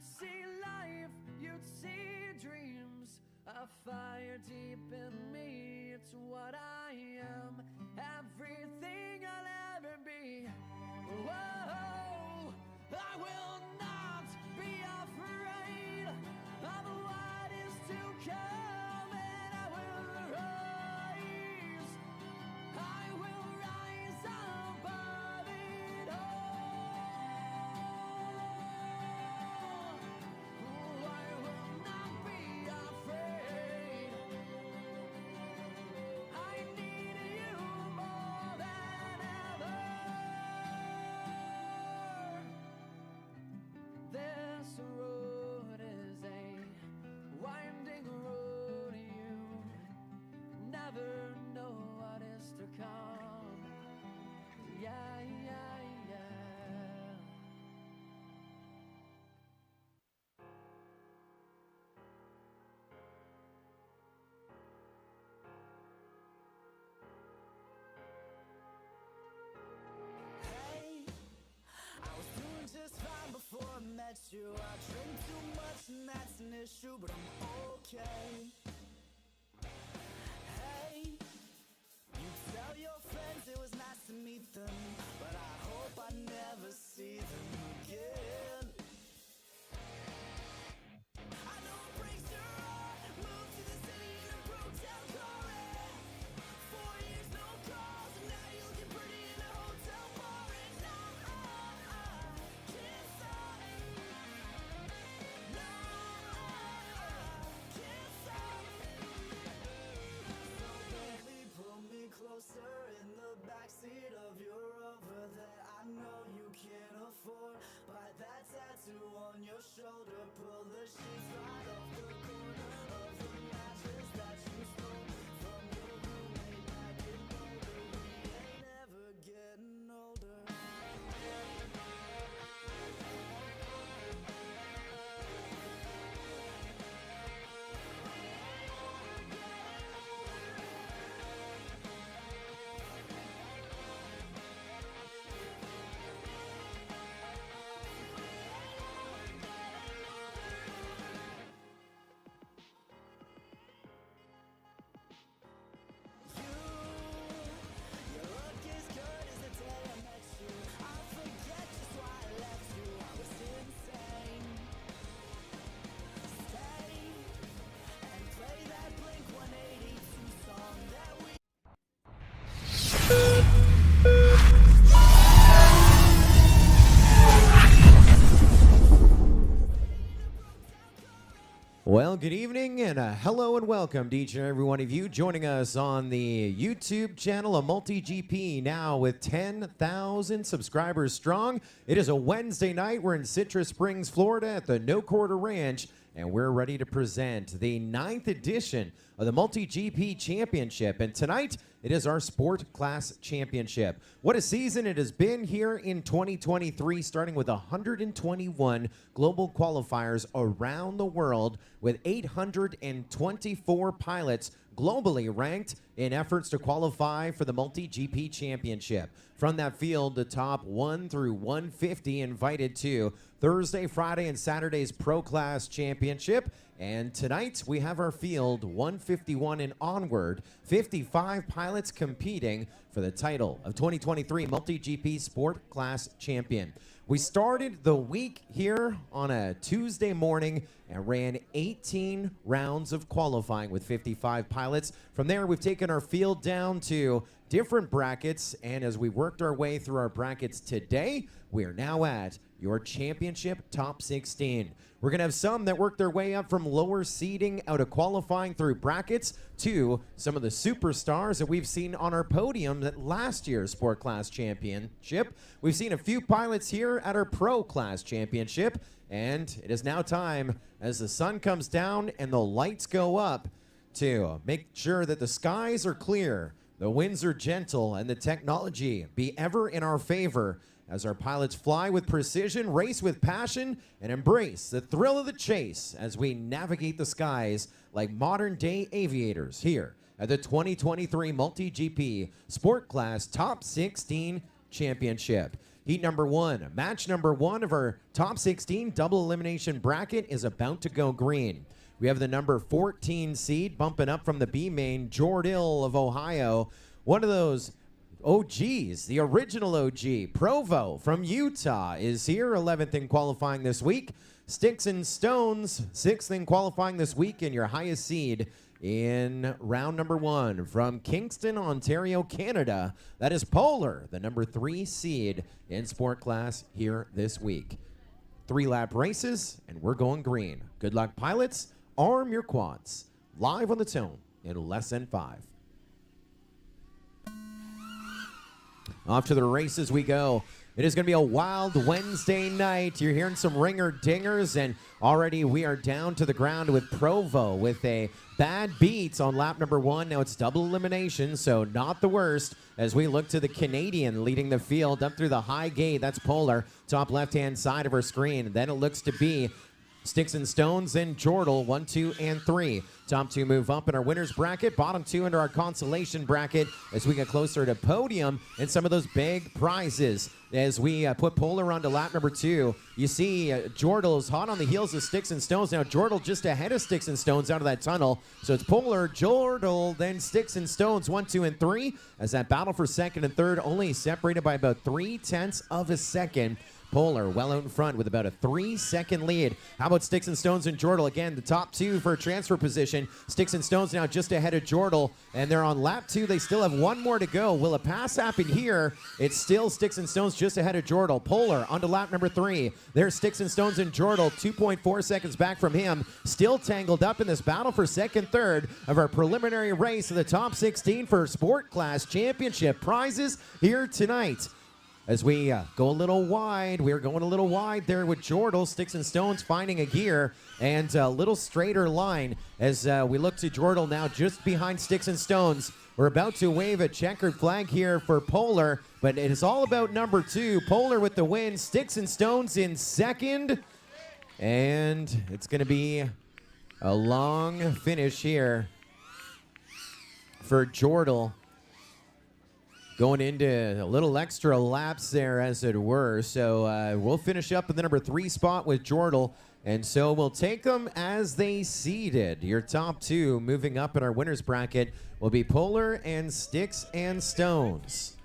You'd see life, you'd see dreams, a fire deep in me. It's what I am, everything I'll ever be. Whoa, I will not be afraid of what is to come, and I will rise. I will rise above it all. I will not be afraid. I need you more than ever. This road is a winding road. You never know what is to come. Yeah, yeah, yeah. Hey, I was doing just fine before I met you. I drink too much and that's an issue, but I'm okay. Hey, you tell your friends it was nice to meet them, but I hope I never see them again. I know it breaks your heart. Moved to the city in a broke-down car. 4 years, no calls, and now you're looking pretty in a hotel bar. And I can't stop. No, I can't stop. So baby, pull me closer in the backseat of your Rover that I know you can't afford. Bite that tattoo on your shoulder, pull the sheets right off the corner of the mattress that you stole from your roommate back in Boulder. We ain't ever getting older. You look as good as the day I met you. I'll forget just why I left you. I was insane. Stay and play that Blink 182 song that we. Well, good evening and hello and welcome to each and every one of you joining us on the YouTube channel of MultiGP, now with 10,000 subscribers strong. It is a Wednesday night. We're in Citrus Springs, Florida at the No Quarter Ranch, and we're ready to present the 9th edition of the MultiGP Championship. And tonight, it is our Sport Class Championship. What a season it has been here in 2023, starting with 121 global qualifiers around the world, with 824 pilots globally ranked in efforts to qualify for the MultiGP Championship. From that field, the top 1 through 150 invited to Thursday, Friday, and Saturday's Pro Class Championship. And tonight, we have our field 151 and onward, 55 pilots competing for the title of 2023 MultiGP Sport Class Champion. We started the week here on a Tuesday morning and ran 18 rounds of qualifying with 55 pilots. From there, we've taken our field down to different brackets, and as we worked our way through our brackets today, we are now at your championship top 16. We're going to have some that work their way up from lower seeding out of qualifying through brackets to some of the superstars that we've seen on our podium at last year's Sport Class Championship. We've seen a few pilots here at our Pro Class Championship, and it is now time, as the sun comes down and the lights go up, to make sure that the skies are clear, the winds are gentle, and the technology be ever in our favor as our pilots fly with precision, race with passion, and embrace the thrill of the chase as we navigate the skies like modern-day aviators here at the 2023 MultiGP Sport Class Top 16 Championship. Heat number 1. Match number 1 of our top 16 double elimination bracket is about to go green. We have the number 14 seed bumping up from the B main, Jordill of Ohio. One of those OGs, the original OG, Provo from Utah is here, 11th in qualifying this week. Sticks and Stones, 6th in qualifying this week, and your highest seed in round number 1 from Kingston, Ontario, Canada. That is Polar, the number 3 seed in sport class here this week. 3-lap races, and we're going green. Good luck, pilots. Arm your quads. Live on the tone in less than 5. Off to the races we go. It is going to be a wild Wednesday night. You're hearing some ringer dingers, and already we are down to the ground with Provo with a bad beat on lap number 1. Now it's double elimination, so not the worst as we look to the Canadian leading the field up through the high gate. That's Polar, top left-hand side of our screen. Then it looks to be Sticks and Stones and Jordal, 1, 2, and 3. Top 2 move up in our winner's bracket. Bottom 2 into our consolation bracket as we get closer to podium and some of those big prizes. As we put Polar onto lap number 2, you see Jordal's hot on the heels of Sticks and Stones. Now Jordal just ahead of Sticks and Stones out of that tunnel. So it's Polar, Jordal, then Sticks and Stones, 1, 2, and 3. As that battle for second and third only separated by about 0.3 of a second. Polar well out in front with about a 3-second lead. How about Sticks and Stones and Jordal? Again, the top 2 for transfer position. Sticks and Stones now just ahead of Jordal, and they're on lap 2. They still have 1 more to go. Will a pass happen here? It's still Sticks and Stones just ahead of Jordal. Polar onto lap number 3. There's Sticks and Stones and Jordal, 2.4 seconds back from him. Still tangled up in this battle for second, third of our preliminary race of the top 16 for Sport Class Championship prizes here tonight. As we go a little wide, we're going a little wide there with Jordal. Sticks and Stones finding a gear and a little straighter line as we look to Jordal now just behind Sticks and Stones. We're about to wave a checkered flag here for Polar, but it is all about number 2. Polar with the win, Sticks and Stones in second, and it's going to be a long finish here for Jordal. Going into a little extra laps there, as it were. So we'll finish up in the number 3 spot with Jordal. And so we'll take them as they seeded. Your top 2 moving up in our winner's bracket will be Polar and Sticks and Stones.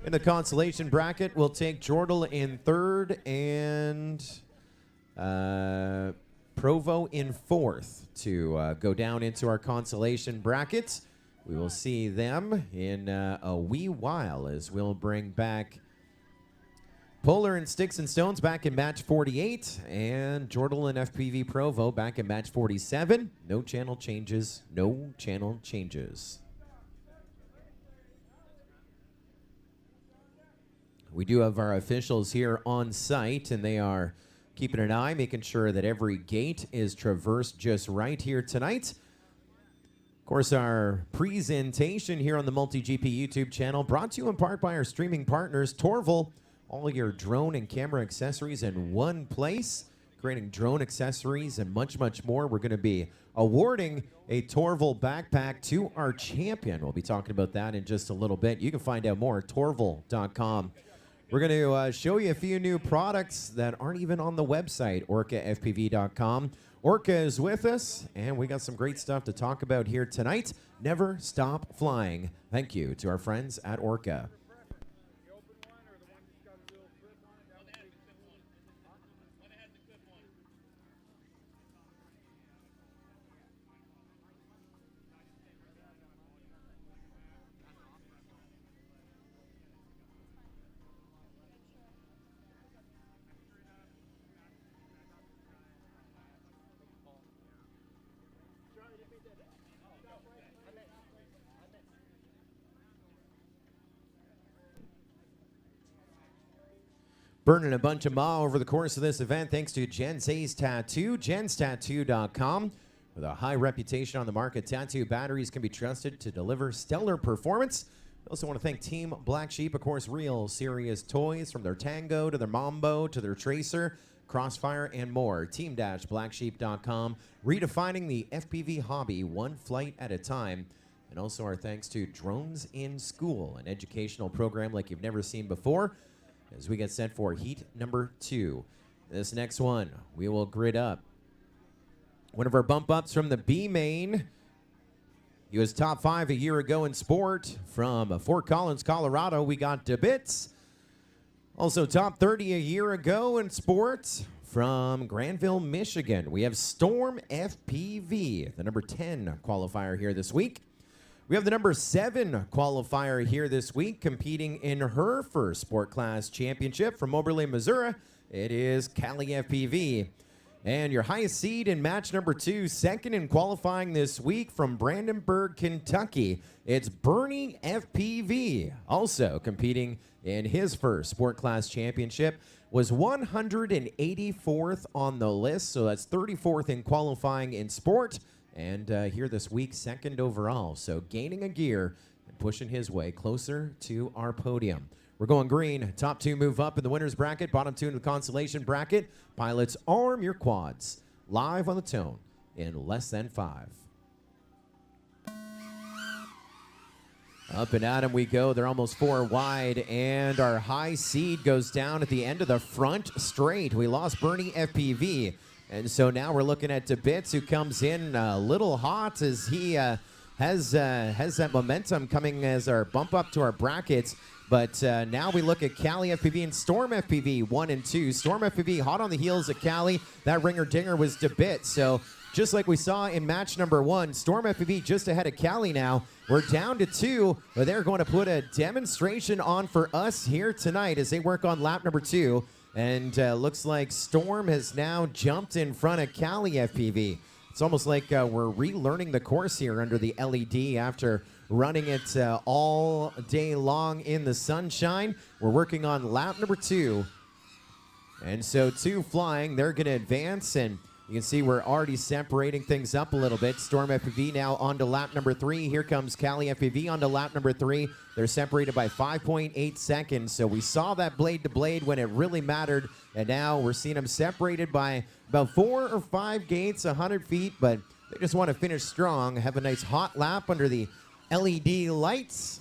In the consolation bracket, we'll take Jordal in 3rd and Provo in 4th to go down into our consolation bracket. We will see them in a wee while as we'll bring back Polar and Sticks and Stones back in match 48 and Jordal and FPV Provo back in match 47. No channel changes, no channel changes. We do have our officials here on site, and they are keeping an eye, making sure that every gate is traversed just right here tonight. Of course, our presentation here on the MultiGP YouTube channel brought to you in part by our streaming partners, Torvol. All your drone and camera accessories in one place, creating drone accessories and much, much more. We're going to be awarding a Torvol backpack to our champion. We'll be talking about that in just a little bit. You can find out more at torvol.com. We're going to show you a few new products that aren't even on the website, orcafpv.com. Orca is with us, and we got some great stuff to talk about here tonight. Never stop flying. Thank you to our friends at Orca. Burning a bunch of ma over the course of this event thanks to Jensei's Tattoo, jenstattoo.com. With a high reputation on the market, tattoo batteries can be trusted to deliver stellar performance. We also want to thank Team Black Sheep, of course, real serious toys from their Tango to their Mambo to their Tracer, Crossfire, and more. Team-blacksheep.com, redefining the FPV hobby one flight at a time. And also our thanks to Drones in School, an educational program like you've never seen before. as we get set for heat number 2. This next one, we will grid up one of our bump ups from the B main. He was top 5 a year ago in sport. From Fort Collins, Colorado, we got DeBits. Also top 30 a year ago in sport. From Granville, Michigan, we have Storm FPV, the number 10 qualifier here this week. We have the number 7 qualifier here this week, competing in her first sport class championship from Oberlin, Missouri. It is Cali FPV. And your highest seed in match number 2, second in qualifying this week from Brandenburg, Kentucky. It's Bernie FPV, also competing in his first sport class championship. Was 184th on the list, so that's 34th in qualifying in sport. And here this week, second overall. So gaining a gear and pushing his way closer to our podium. We're going green. Top 2 move up in the winner's bracket. Bottom 2 in the consolation bracket. Pilots, arm your quads. Live on the tone in less than 5. Up and at 'em we go. They're almost 4 wide. And our high seed goes down at the end of the front straight. We lost Bernie FPV. And so now we're looking at DeBits, who comes in a little hot as he has that momentum coming as our bump up to our brackets. But now we look at Cali FPV and Storm FPV 1 and 2. Storm FPV hot on the heels of Cali. That ringer dinger was DeBit. So just like we saw in match number 1, Storm FPV just ahead of Cali now. We're down to 2, but they're going to put a demonstration on for us here tonight as they work on lap number 2. And looks like Storm has now jumped in front of Cali FPV. It's almost like we're relearning the course here under the LED after running it all day long in the sunshine. We're working on lap number 2. And so 2 flying, they're going to advance, and you can see we're already separating things up a little bit. Storm FPV now onto lap number 3. Here comes Cali FPV onto lap number 3. They're separated by 5.8 seconds. So we saw that blade to blade when it really mattered. And now we're seeing them separated by about 4 or 5 gates, 100 feet. But they just want to finish strong, have a nice hot lap under the LED lights.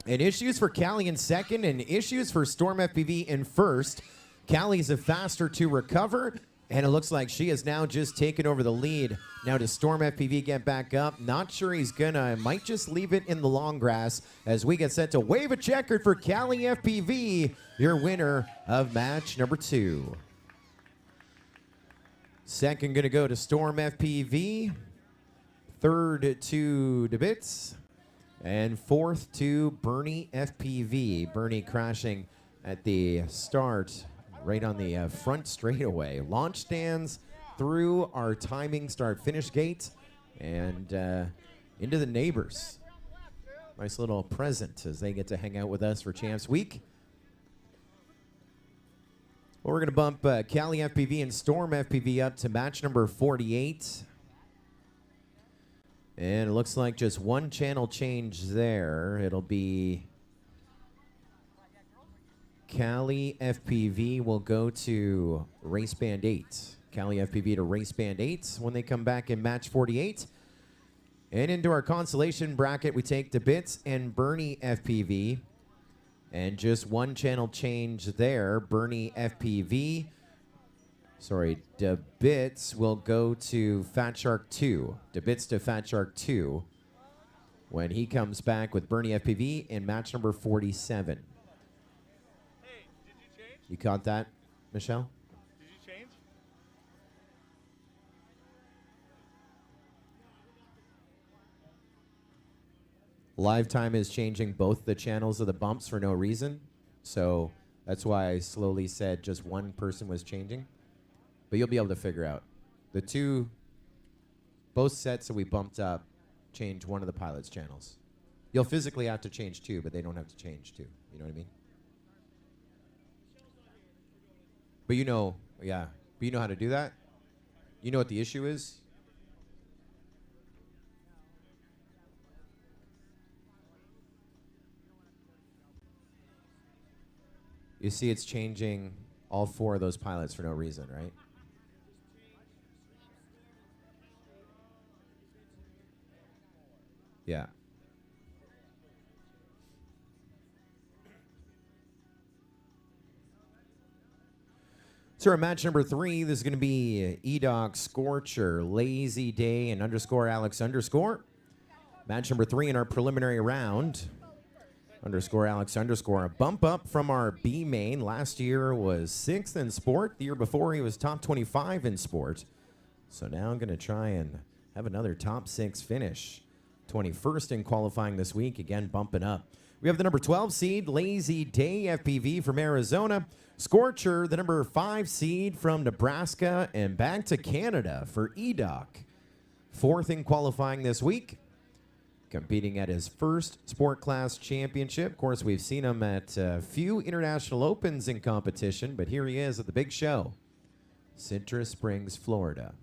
And issues for Cali in second and issues for Storm FPV in first. Cali's a faster to recover. And it looks like she has now just taken over the lead. Now does Storm FPV get back up? Not sure he's gonna. Might just leave it in the long grass as we get set to wave a checkered for Cali FPV, your winner of match number 2. Second gonna go to Storm FPV. Third to DeBits. And fourth to Bernie FPV. Bernie crashing at the start. Right on the front straightaway. Launch stands through our timing start-finish gate and into the neighbors. Nice little present as they get to hang out with us for Champs Week. Well, we're going to bump Cali FPV and Storm FPV up to match number 48. And it looks like just one channel change there. It'll be Cali FPV will go to race band 8. Cali FPV to race band 8 when they come back in match 48. And into our consolation bracket, we take DeBits and Bernie FPV. And just one channel change there. Bernie FPV. Sorry, DeBits will go to Fat Shark 2. DeBits to Fat Shark 2 when he comes back with Bernie FPV in match number 47. You caught that, Michelle? Did you change? Live time is changing both the channels of the bumps for no reason. So that's why I slowly said just one person was changing. But you'll be able to figure out. The two, both sets that we bumped up, change one of the pilot's channels. You'll physically have to change 2, but they don't have to change 2. You know what I mean? But you know, yeah. But you know how to do that? You know what the issue is? You see it's changing all 4 of those pilots for no reason, right? Yeah. So our match number 3, this is going to be Edoc Scorcher, Lazy Day, and underscore Alex underscore. Match number 3 in our preliminary round. Underscore Alex underscore. A bump up from our B main. Last year was 6th in sport. The year before he was top 25 in sport. So now I'm going to try and have another top 6 finish. 21st in qualifying this week. Again, bumping up. We have the number 12 seed, Lazy Day FPV from Arizona. Scorcher, the number 5 seed from Nebraska. And back to Canada for Edoc. 4th in qualifying this week. Competing at his first Sport Class Championship. Of course, we've seen him at a few International Opens in competition, but here he is at the big show. Citrus Springs, Florida.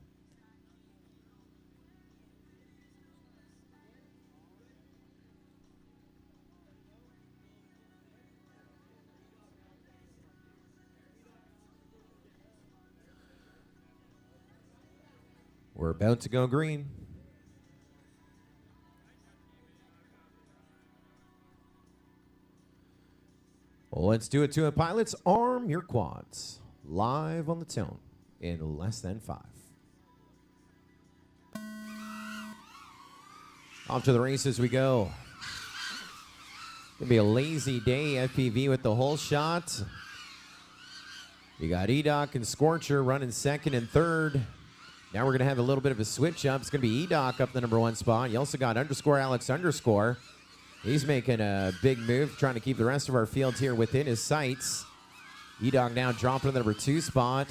We're about to go green. Well, let's do it to it, pilots. Arm your quads. Live on the tone in less than 5. Off to the races we go. Gonna be a Lazy Day FPV with the whole shot. You got Edoc and Scorcher running 2nd and 3rd. Now we're gonna have a little bit of a switch up. It's gonna be Edoc up the number 1 spot. You also got underscore Alex underscore. He's making a big move, trying to keep the rest of our fields here within his sights. Edoc now dropping to the number 2 spot.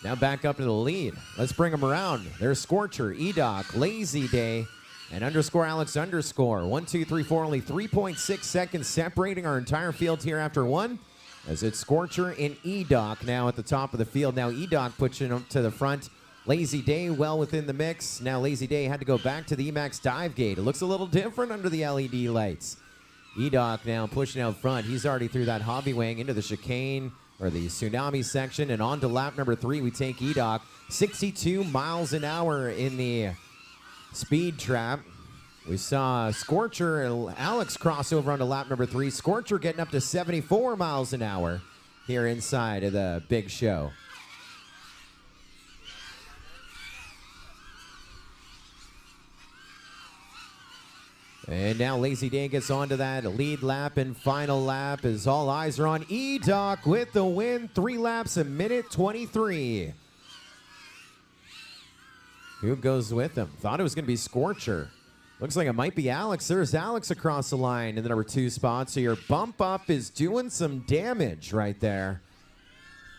Now back up to the lead. Let's bring him around. There's Scorcher, Edoc, Lazy Day, and underscore Alex underscore. 1, 2, 3, 4, only 3.6 seconds separating our entire field here after 1. As it's Scorcher and Edoc now at the top of the field. Now Edoc pushing him to the front. Lazy Day well within the mix. Now Lazy Day had to go back to the Emax dive gate. It looks a little different under the LED lights. Edoc now pushing out front. He's already through that hobby wing into the chicane or the tsunami section. And on to lap number 3, we take Edoc. 62 miles an hour in the speed trap. We saw Scorcher and Alex cross over onto lap number 3. Scorcher getting up to 74 miles an hour here inside of the big show. And now Lazy Day gets onto that lead lap and final lap as all eyes are on Edoc with the win. 3 laps, a minute 23. Who goes with him? Thought it was going to be Scorcher. Looks like it might be Alex. There's Alex across the line in the number 2 spot. So your bump up is doing some damage right there.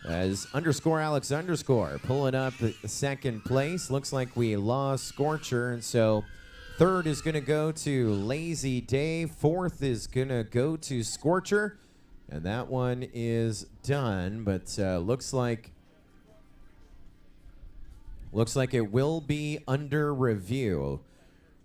As underscore Alex underscore pulling up the 2nd place. Looks like we lost Scorcher, and so 3rd is going to go to Lazy Day. 4th is going to go to Scorcher. And that one is done. But looks like it will be under review.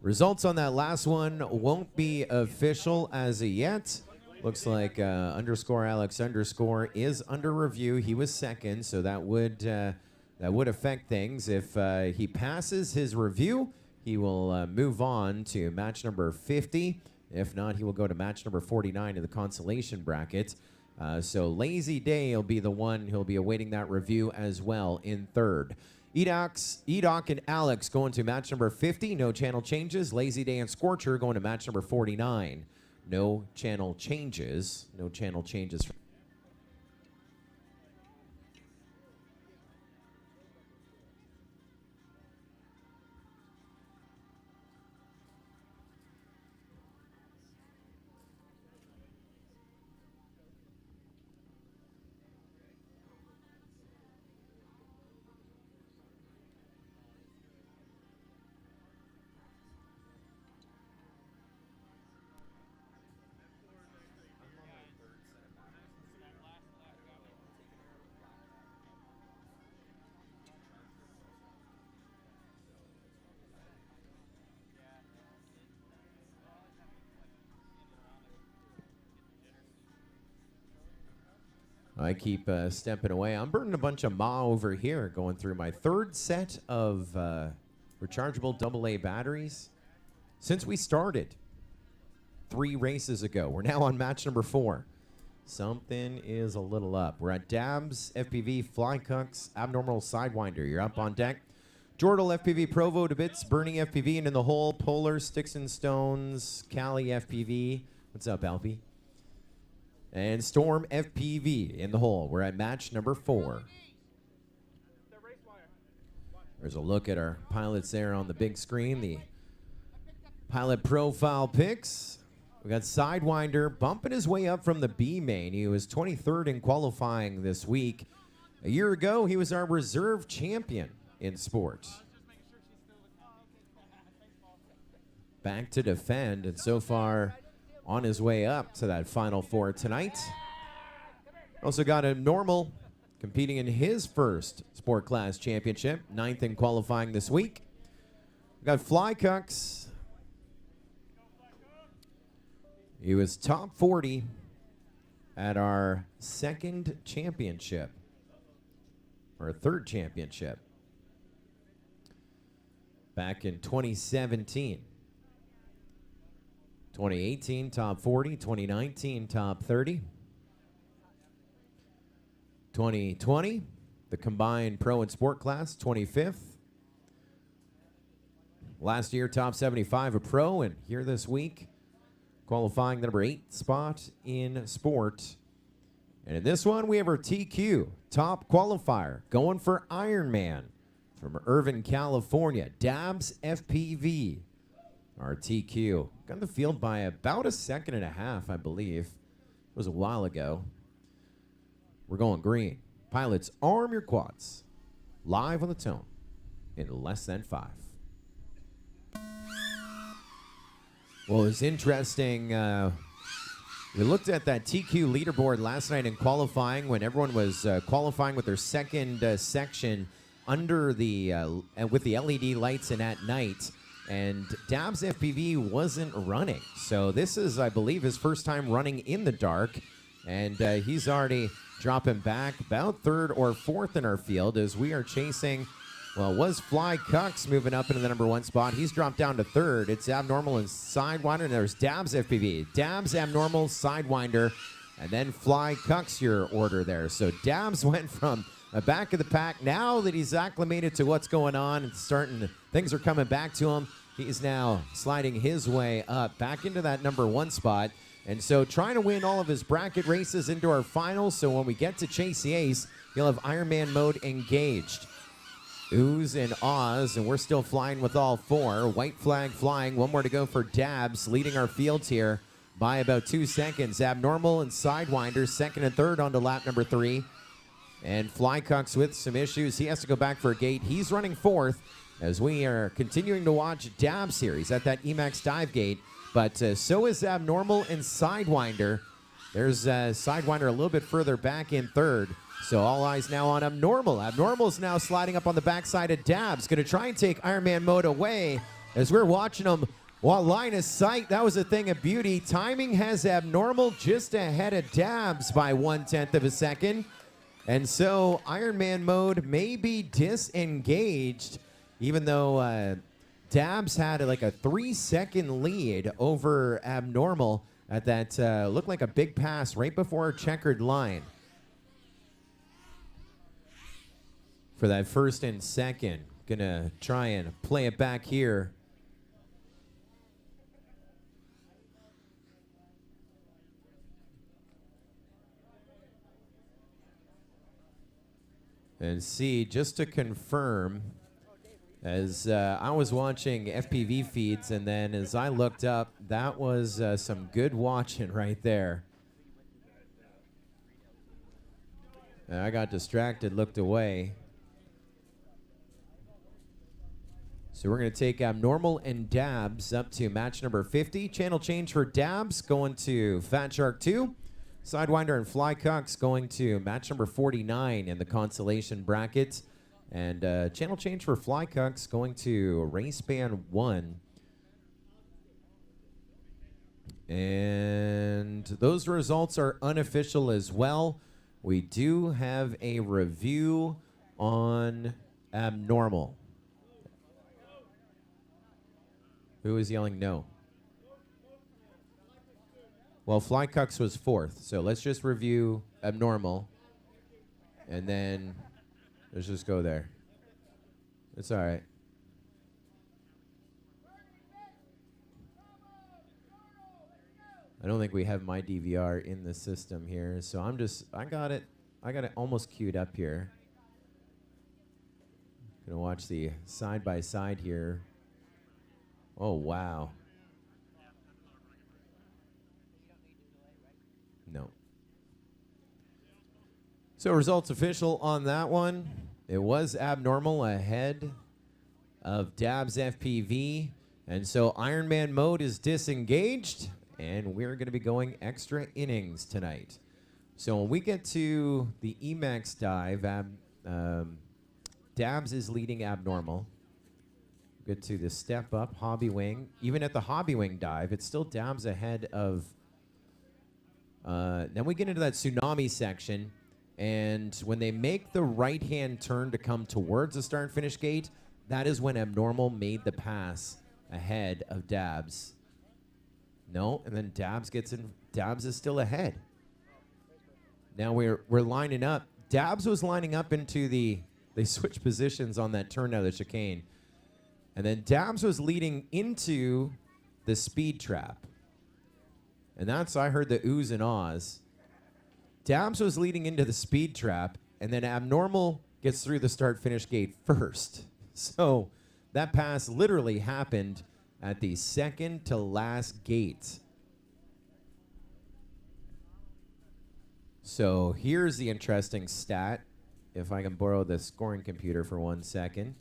Results on that last one won't be official as of yet. Looks like underscore Alex underscore is under review. He was 2nd, so that would affect things. If he passes his review, he will move on to match number 50. If not, he will go to match number 49 in the consolation bracket. So Lazy Day will be the one who'll be awaiting that review as well in 3rd. Edoc and Alex going to match number 50. No channel changes. Lazy Day and Scorcher going to match number 49. No channel changes. No channel changes. I keep stepping away. I'm burning a bunch of Ma over here, going through my 3rd set of rechargeable AA batteries since we started 3 races ago. We're now on match number 4. Something is a little up. We're at Dabs, FPV, Fly Cucks, Abnormal Sidewinder. You're up on deck. Jordal, FPV, Provo, to bits, Burning FPV, and in the hole, Polar, Sticks and Stones, Cali, FPV. What's up, Alfie? And Storm, FPV, in the hole. We're at match number 4. There's a look at our pilots there on the big screen. The pilot profile pics. We got Sidewinder bumping his way up from the B main. He was 23rd in qualifying this week. A year ago, he was our reserve champion in sports. Back to defend, and so far on his way up to that Final Four tonight. Also got a normal competing in his first sport class championship, 9th in qualifying this week. We got Fly Cucks. He was top 40 at our second championship, or third championship, back in 2017. 2018, top 40. 2019, top 30. 2020, the combined pro and sport class, 25th. Last year, top 75 a pro, and here this week, qualifying the number 8 spot in sport. And in this one, we have our TQ, top qualifier, going for Ironman from Irvine, California. Dabs FPV, our TQ. Got the field by about a second and a half, I believe. It was a while ago. We're going green. Pilots, arm your quads. Live on the tone in less than 5. Well, it was interesting. We looked at that TQ leaderboard last night in qualifying when everyone was qualifying with their second section under the with the LED lights and at night. And Dabs FPV wasn't running. So this is, I believe, his first time running in the dark. And he's already dropping back about 3rd or 4th in our field as we are chasing. Well, it was Fly Cucks moving up into the number 1 spot. He's dropped down to 3rd. It's Abnormal and Sidewinder. And there's Dabs FPV. Dabs, Abnormal, Sidewinder, and then Fly Cucks, your order there. So Dabs went from the back of the pack. Now that he's acclimated to what's going on and things are coming back to him, he's now sliding his way up back into that number 1 spot. And so trying to win all of his bracket races into our finals. So when we get to Chase the Ace, he'll have Ironman mode engaged. Oohs and ahs, and we're still flying with all 4. White flag flying. 1 more to go for Dabs, leading our fields here by about 2 seconds. Abnormal and Sidewinder, 2nd and 3rd onto lap number 3. And Flycucks with some issues. He has to go back for a gate. He's running 4th as we are continuing to watch Dabs here. He's at that Emax dive gate, but so is Abnormal and Sidewinder. There's Sidewinder a little bit further back in 3rd. So all eyes now on Abnormal. Abnormal's now sliding up on the backside of Dabs. Going to try and take Ironman mode away as we're watching him. Well, line of sight, that was a thing of beauty. Timing has Abnormal just ahead of Dabs by 1/10 of a second. And so Ironman mode may be disengaged, even though Dabs had like a 3-second lead over Abnormal at that looked like a big pass right before our checkered line. For that 1st and 2nd. Gonna try and play it back here. And see, just to confirm, as I was watching FPV feeds, and then as I looked up, that was some good watching right there. And I got distracted, looked away. So we're going to take Abnormal and Dabs up to match number 50. Channel change for Dabs going to Fat Shark 2. Sidewinder and Flycucks going to match number 49 in the consolation bracket. And channel change for Flycucks going to Race Band 1. And those results are unofficial as well. We do have a review on Abnormal. Who is yelling no? Well, Fly Cucks was 4th, so let's just review abnormal, and then let's just go there. It's all right. I don't think we have my DVR in the system here, so I got it almost queued up here. Gonna watch the side by side here. Oh, wow. No. So results official on that one. It was abnormal ahead of Dab's FPV. And so Ironman mode is disengaged. And we're going to be going extra innings tonight. So when we get to the Emax dive, Dabs is leading abnormal. Get to the step up, hobby wing. Even at the hobby wing dive, it's still Dabs ahead of... then we get into that tsunami section. And when they make the right-hand turn to come towards the start and finish gate, that is when abnormal made the pass ahead of Dabs. No, and then Dabs gets in. Dabs is still ahead. Now we're lining up. Dabs was lining up into the... They switched positions on that turn out of the chicane. And then Dabs was leading into the speed trap. And that's, I heard the oohs and ahs. Dabs was leading into the speed trap, and then abnormal gets through the start-finish gate first. So that pass literally happened at the second to last gate. So here's the interesting stat. If I can borrow the scoring computer for 1 second.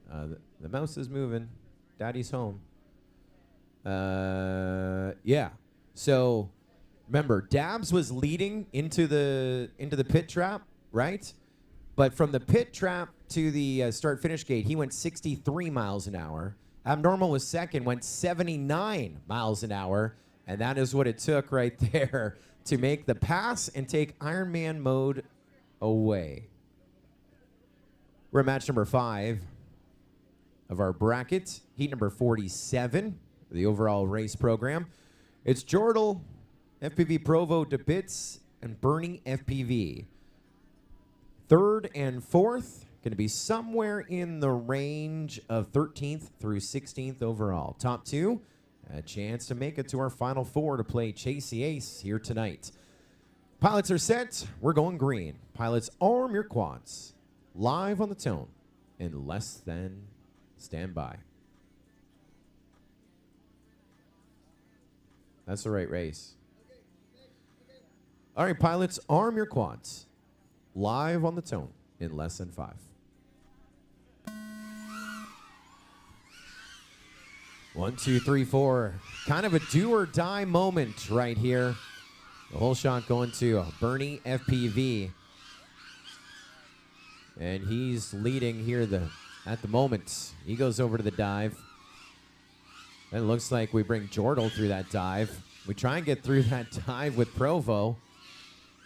The mouse is moving. Daddy's home. Yeah. So remember, Dabs was leading into the pit trap, right? But from the pit trap to the start-finish gate, he went 63 miles an hour. Abnormal was second, went 79 miles an hour, and that is what it took right there to make the pass and take Ironman mode away. We're at match number 5 of our bracket, heat number 47, the overall race program. It's Jordal, FPV Provo, DeBits, and Bernie FPV. 3rd and 4th, going to be somewhere in the range of 13th through 16th overall. Top 2, a chance to make it to our final 4 to play Chase the Ace here tonight. Pilots are set. We're going green. Pilots, arm your quads. Live on the tone in less than standby. That's the right race. All right, pilots, arm your quads. Live on the tone in less than 5. 1, 2, 3, 4. Kind of a do or die moment right here. The whole shot going to Bernie FPV. And he's leading here at the moment. He goes over to the dive. And it looks like we bring Jordal through that dive. We try and get through that dive with Provo.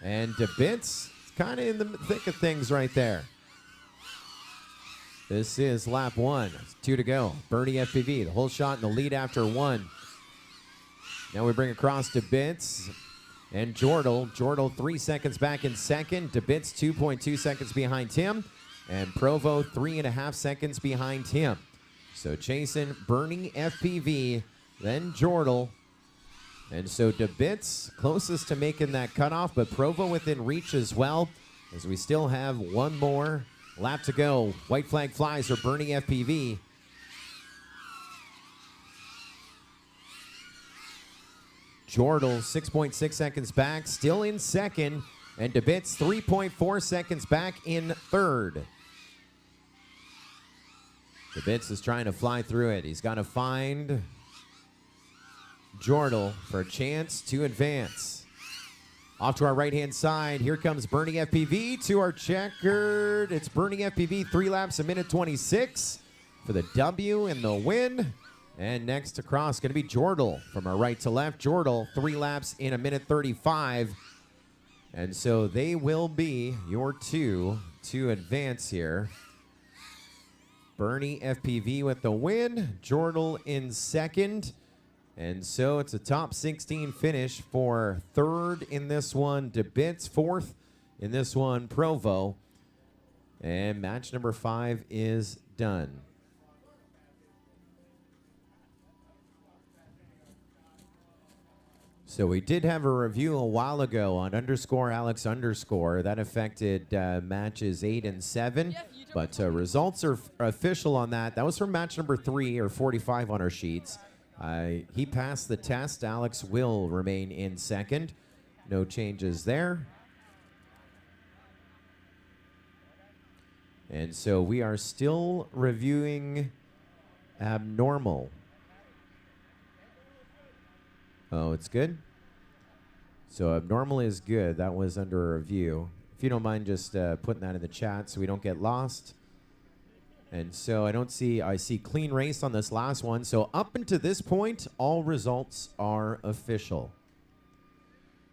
And DeBits kind of in the thick of things right there. This is lap 1. 2 to go. Bernie FPV, the whole shot in the lead after 1. Now we bring across DeBits and Jordal. Jordal 3 seconds back in second. DeBits 2.2 seconds behind him. And Provo 3.5 seconds behind him. So chasing Bernie FPV, then Jordal. And so DeBits closest to making that cutoff, but Provo within reach as well, as we still have one more lap to go. White flag flies for Bernie FPV. Jordal 6.6 seconds back, still in second, and DeBits 3.4 seconds back in third. DeBits is trying to fly through it. He's got to find Jordal for a chance to advance. Off to our right-hand side, here comes Bernie FPV to our checkered. It's Bernie FPV, 3 laps, a minute 26 for the W and the win. And next across, going to be Jordal from our right to left. Jordal, 3 laps in a minute 35. And so they will be your 2 to advance here. Bernie FPV with the win. Jordal in second. And so it's a top 16 finish for third in this one, DeBits, fourth in this one, Provo. And match number 5 is done. So we did have a review a while ago on _Alex_. That affected matches 8 and 7. But results are official on that. That was for match number 3, or 45 on our sheets. He passed the test. Alex will remain in second. No changes there. And so we are still reviewing Abnormal. Oh, it's good? So Abnormal is good. That was under review. If you don't mind just putting that in the chat so we don't get lost. And so I see clean race on this last one. So up until this point, all results are official.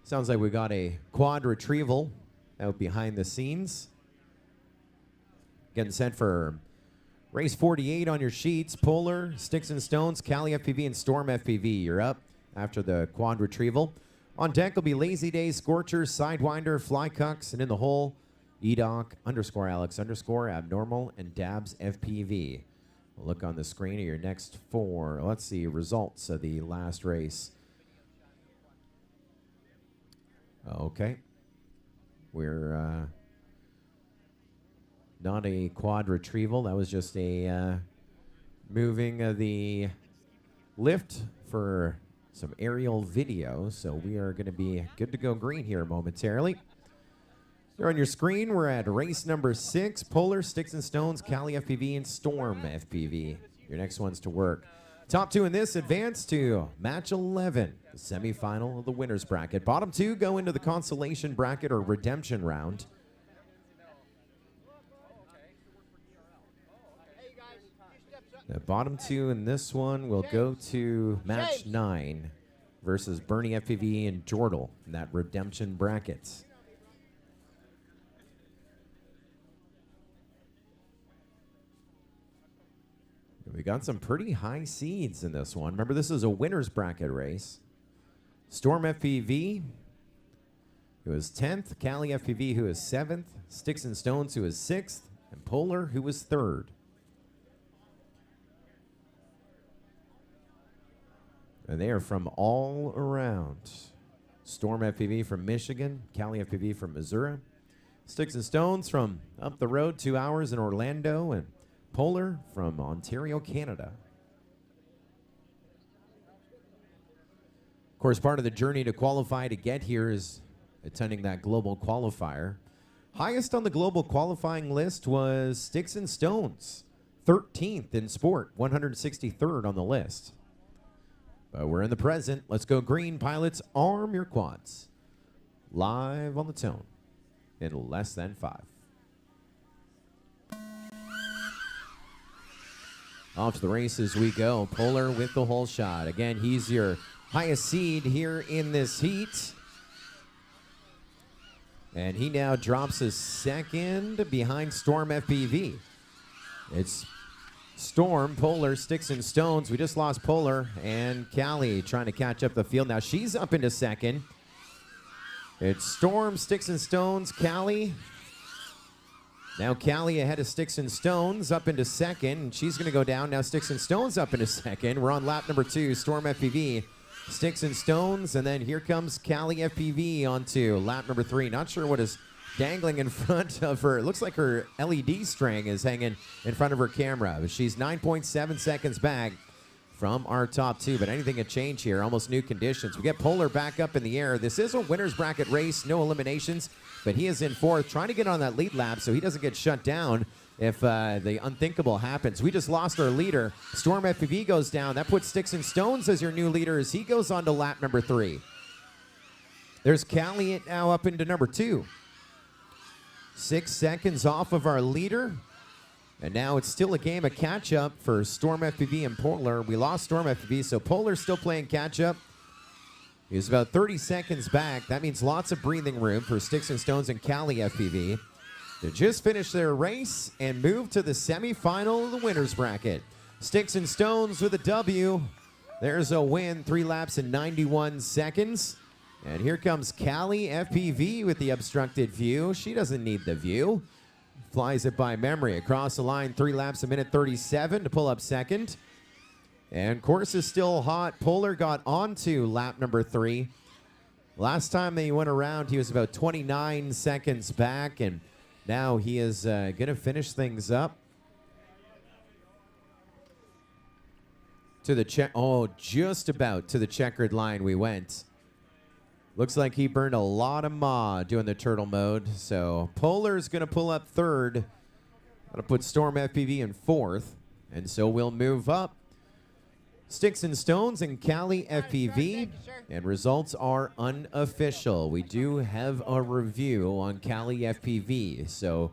Sounds like we got a quad retrieval out behind the scenes. Getting set for race 48 on your sheets. Polar, Sticks and Stones, Cali FPV, and Storm FPV. You're up after the quad retrieval. On deck will be Lazy Day, Scorcher, Sidewinder, Fly Cucks, and in the hole, EDOC _Alex_ Abnormal, and Dabs FPV. We'll look on the screen of your next 4. Let's see results of the last race. Okay. We're not a quad retrieval. That was just a moving of the lift for some aerial video. So we are going to be good to go green here momentarily. There on your screen, we're at race number 6, Polar, Sticks and Stones, Cali FPV, and Storm FPV. Your next ones to work. Top 2 in this advance to match 11, the semifinal of the winner's bracket. Bottom 2 go into the consolation bracket or redemption round. The bottom 2 in this one will go to match 9 versus Bernie FPV and Jordal in that redemption bracket. We got some pretty high seeds in this one. Remember, this is a winner's bracket race. Storm FPV, who is 10th. Cali FPV, who is 7th. Sticks and Stones, who is 6th. And Polar, who is 3rd. And they are from all around. Storm FPV from Michigan. Cali FPV from Missouri. Sticks and Stones from up the road 2 hours in Orlando. And Polar from Ontario, Canada. Of course, part of the journey to qualify to get here is attending that global qualifier. Highest on the global qualifying list was Sticks and Stones, 13th in sport, 163rd on the list. But we're in the present. Let's go green, pilots. Arm your quads. Live on the tone in less than 5. Off to the races we go. Polar with the whole shot. Again, he's your highest seed here in this heat. And he now drops his second behind Storm FPV. It's Storm, Polar, Sticks and Stones. We just lost Polar, and Cali trying to catch up the field. Now she's up into second. It's Storm, Sticks and Stones, Cali. Now Cali ahead of Sticks and Stones, up into second, and she's going to go down. Now Sticks and Stones up into second. We're on lap number 2, Storm FPV, Sticks and Stones, and then here comes Cali FPV onto lap number 3. Not sure what is dangling in front of her. It looks like her LED string is hanging in front of her camera. But she's 9.7 seconds back from our top 2, but anything can change here. Almost new conditions. We get Polar back up in the air. This is a winner's bracket race, no eliminations, but he is in 4th, trying to get on that lead lap so he doesn't get shut down if the unthinkable happens. We just lost our leader. Storm FPV goes down. That puts Sticks and Stones as your new leader as he goes on to lap number 3. There's Cali now up into number 2. 6 seconds off of our leader. And now it's still a game of catch-up for Storm FPV and Polar. We lost Storm FPV, so Polar's still playing catch-up. He's about 30 seconds back. That means lots of breathing room for Sticks and Stones and Cali FPV. They just finished their race and moved to the semifinal of the winner's bracket. Sticks and Stones with a W There's a win, 3 laps and 91 seconds. And here comes Callie FPV with the obstructed view. She doesn't need the view. Flies it by memory. Across the line, 3 laps, a minute 37 to pull up second. And course is still hot. Polar got onto lap number 3. Last time they went around, he was about 29 seconds back, and now he is going to finish things up. To the just about to the checkered line we went. Looks like he burned a lot of maw doing the turtle mode. So Polar's going to pull up third. Going to put Storm FPV in fourth. And so we'll move up. Sticks and Stones and Callie FPV. And results are unofficial. We do have a review on Callie FPV. So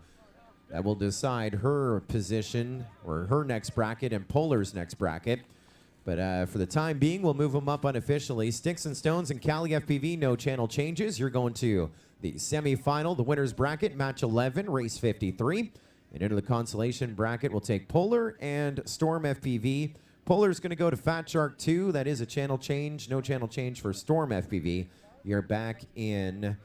that will decide her position or her next bracket and Polar's next bracket. But for the time being, we'll move them up unofficially. Sticks and Stones and Callie FPV, no channel changes. You're going to the semifinal, the winner's bracket, match 11, race 53. And into the consolation bracket, we'll take Polar and Storm FPV. Polar's going to go to Fat Shark 2. That is a channel change. No channel change for Storm FPV. You're back in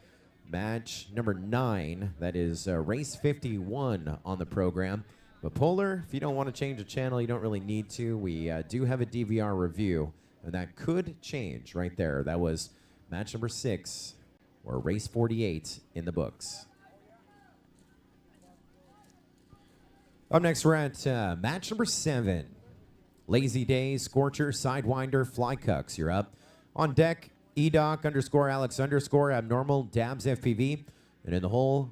match number 9. That is race 51 on the program. But Polar, if you don't want to change the channel, you don't really need to. We do have a DVR review, and that could change right there. That was match number 6, or race 48 in the books. Up next, we're at match number 7. Lazy Day, Scorcher, Sidewinder, Flycucks. You're up. On deck, edoc _ Alex _ Abnormal, Dabs FPV. And in the hole,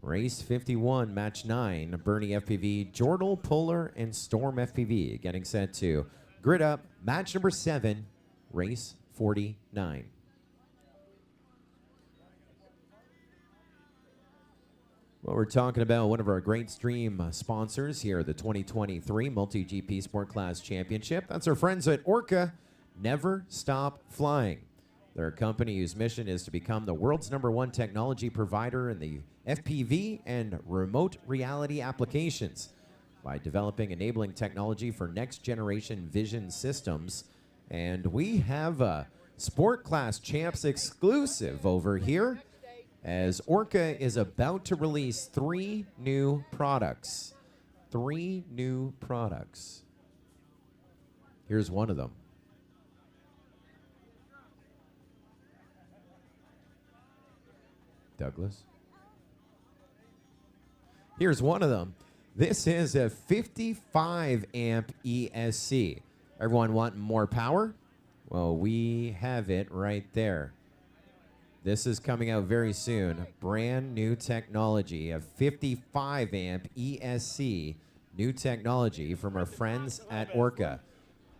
race 51, match 9, Bernie FPV, Jordal, Polar, and Storm FPV. Getting set to grid up, match number 7, race 49. Well, we're talking about one of our great stream sponsors here at the 2023 MultiGP Sport Class Championship. That's our friends at Orca. Never Stop Flying. They're a company whose mission is to become the world's #1 technology provider in the FPV and remote reality applications by developing enabling technology for next-generation vision systems. And we have a Sport Class Champs exclusive over here, as Orca is about to release 3 new products. 3 new products. Here's one of them. Douglas. Here's one of them. This is a 55 amp ESC. Everyone wanting more power? Well, we have it right there. This is coming out very soon. Brand new technology, a 55 amp ESC, new technology from our friends at Orca.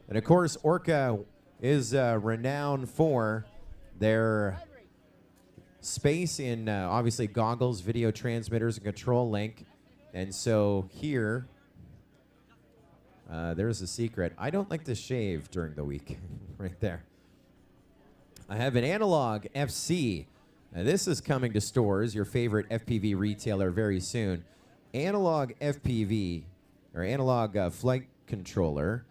And of course, Orca is renowned for their space in obviously goggles, video transmitters, and control link. And so here, there's a secret. I don't like to shave during the week, right there. I have an Analog FC. Now this is coming to stores, your favorite FPV retailer, very soon. Analog FPV, or Analog Flight Controller.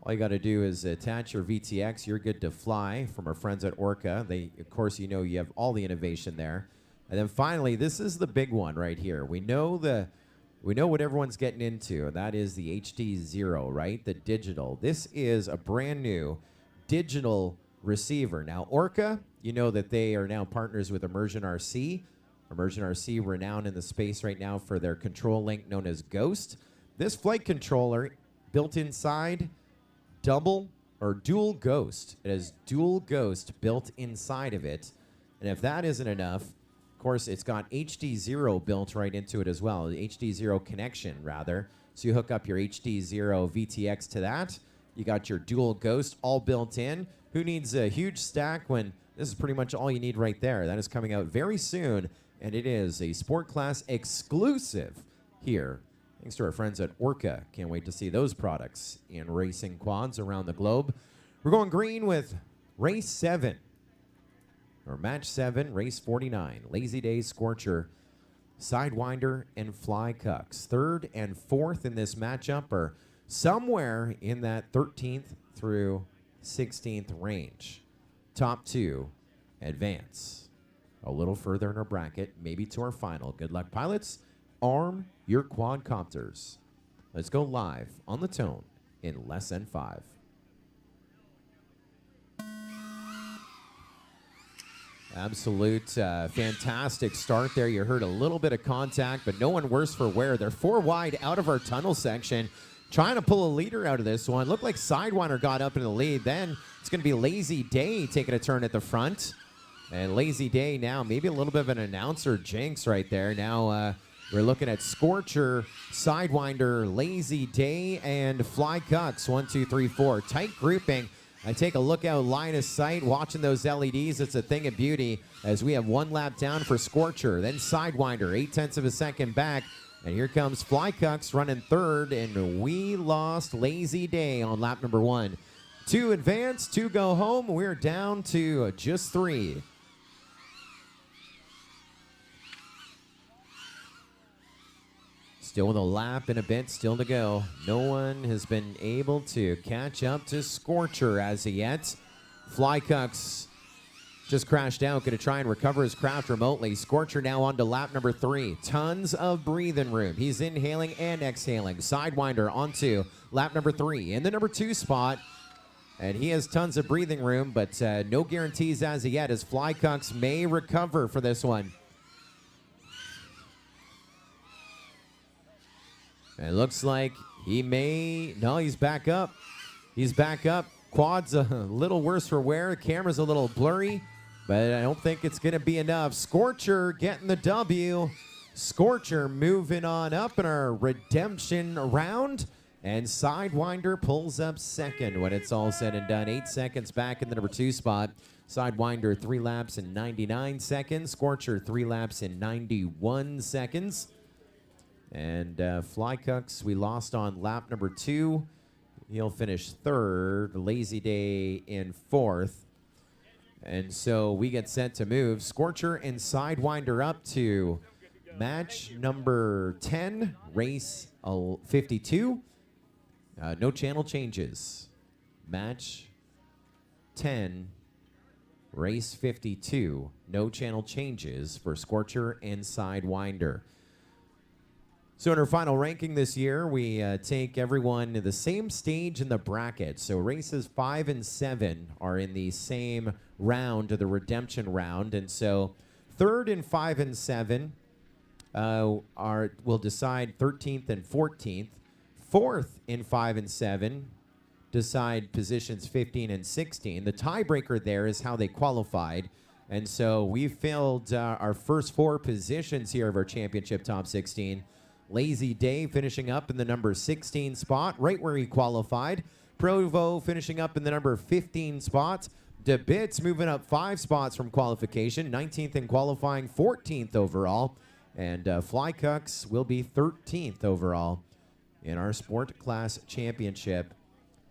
All you got to do is attach your VTX. You're good to fly from our friends at Orca. They, of course, you know you have all the innovation there. And then finally, this is the big one right here. We know what everyone's getting into, and that is the HdZero, right? The digital. This is a brand new digital receiver. Now, Orca, you know that they are now partners with Immersion RC. Immersion RC, renowned in the space right now for their control link known as Ghost. This flight controller, built inside, dual Ghost. It has dual Ghost built inside of it. And if that isn't enough, of course, it's got HdZero built right into it as well. The HdZero connection, rather. So you hook up your HdZero VTX to that. You got your dual Ghost all built in. Who needs a huge stack when this is pretty much all you need right there? That is coming out very soon, and it is a Sport Class exclusive here. Thanks to our friends at Orca. Can't wait to see those products in racing quads around the globe. We're going green with race 7, or match 7, race 49. Lazy Day, Scorcher, Sidewinder, and Flycucks. 3rd and 4th in this matchup are somewhere in that 13th through 16th range. Top 2 advance a little further in our bracket, maybe to our final. Good luck, pilots. Arm your quadcopters. Let's go live on the tone in less than 5. Absolute fantastic start there. You heard a little bit of contact, but no one worse for wear. They're 4 wide out of our tunnel section, trying to pull a leader out of this one. Looked like Sidewinder got up in the lead. Then it's going to be Lazy Day taking a turn at the front. And Lazy Day now, maybe a little bit of an announcer jinx right there. Now we're looking at Scorcher, Sidewinder, Lazy Day, and Fly Cucks. 1, 2, 3, 4. Tight grouping. I take a look out line of sight, watching those LEDs. It's a thing of beauty as we have 1 lap down for Scorcher. Then Sidewinder, 0.8 of a second back. And here comes Fly Cucks running third, and we lost Lazy Day on lap number 1. 2 advance, 2 go home. We're down to just 3. Still with a lap and a bit still to go. No one has been able to catch up to Scorcher as of yet. Flycucks just crashed out, going to try and recover his craft remotely. Scorcher now on to lap number 3. Tons of breathing room. He's inhaling and exhaling. Sidewinder onto lap number 3 in the number 2 spot. And he has tons of breathing room, but no guarantees as of yet as Flycucks may recover for this one. It looks like he may... No, he's back up. He's back up. Quad's a little worse for wear. The camera's a little blurry, but I don't think it's going to be enough. Scorcher getting the W. Scorcher moving on up in our redemption round. And Sidewinder pulls up second when it's all said and done. 8 seconds back in the number 2 spot. Sidewinder 3 laps in 99 seconds. Scorcher 3 laps in 91 seconds. And Flycucks, we lost on lap number 2. He'll finish 3rd. Lazy Day in 4th. And so we get set to move. Scorcher and Sidewinder up to match number 10, race 52. No channel changes. Match 10, race 52. No channel changes for Scorcher and Sidewinder. So in our final ranking this year, we take everyone to the same stage in the bracket. So races 5 and 7 are in the same round, the redemption round. And so 3rd and 5 and 7 will decide 13th and 14th. 4th in 5 and 7 decide positions 15 and 16. The tiebreaker there is how they qualified. And so we filled our first 4 positions here of our championship top 16. Lazy Day finishing up in the number 16 spot, right where he qualified. Provo finishing up in the number 15 spot. DeBits moving up 5 spots from qualification, 19th in qualifying, 14th overall. And Flycucks will be 13th overall in our Sport Class Championship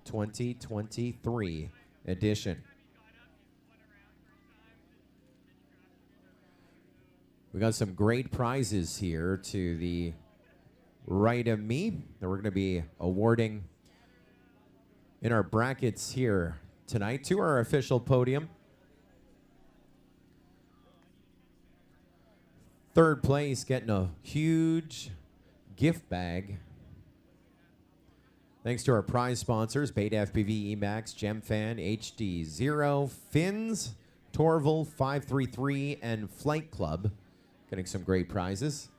2023 edition. We got some great prizes here to the right of me that we're going to be awarding in our brackets here tonight to our official podium. 3rd place getting a huge gift bag. Thanks to our prize sponsors, Beta FPV, Emax, GemFan, HdZero, Finz, Torvol, 533, and Flight Club. Getting some great prizes.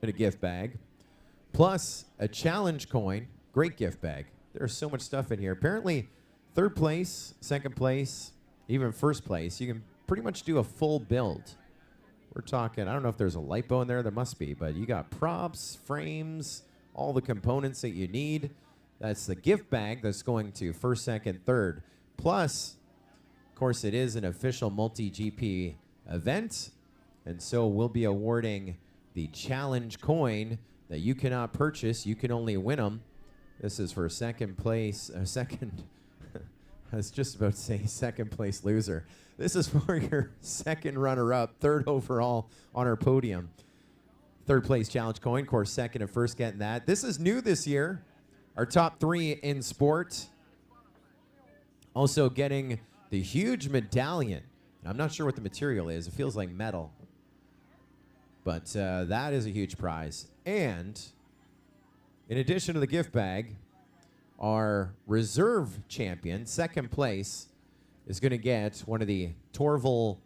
And a gift bag. Plus a challenge coin. Great gift bag. There's so much stuff in here. Apparently, 3rd place, 2nd place, even 1st place, you can pretty much do a full build. We're talking, I don't know if there's a lipo in there. There must be. But you got props, frames, all the components that you need. That's the gift bag that's going to 1st, 2nd, 3rd. Plus, of course, it is an official MultiGP event. And so we'll be awarding the challenge coin that you cannot purchase. You can only win them. This is for 2nd place. Second. I was just about to say 2nd place loser. This is for your 2nd runner-up, 3rd overall on our podium. third place challenge coin. Of course, second and first getting that. This is new this year. Our top 3 in sport. Also getting the huge medallion. I'm not sure what the material is. It feels like metal. But that is a huge prize. And in addition to the gift bag, our reserve champion, second place, is going to get one of the Torvol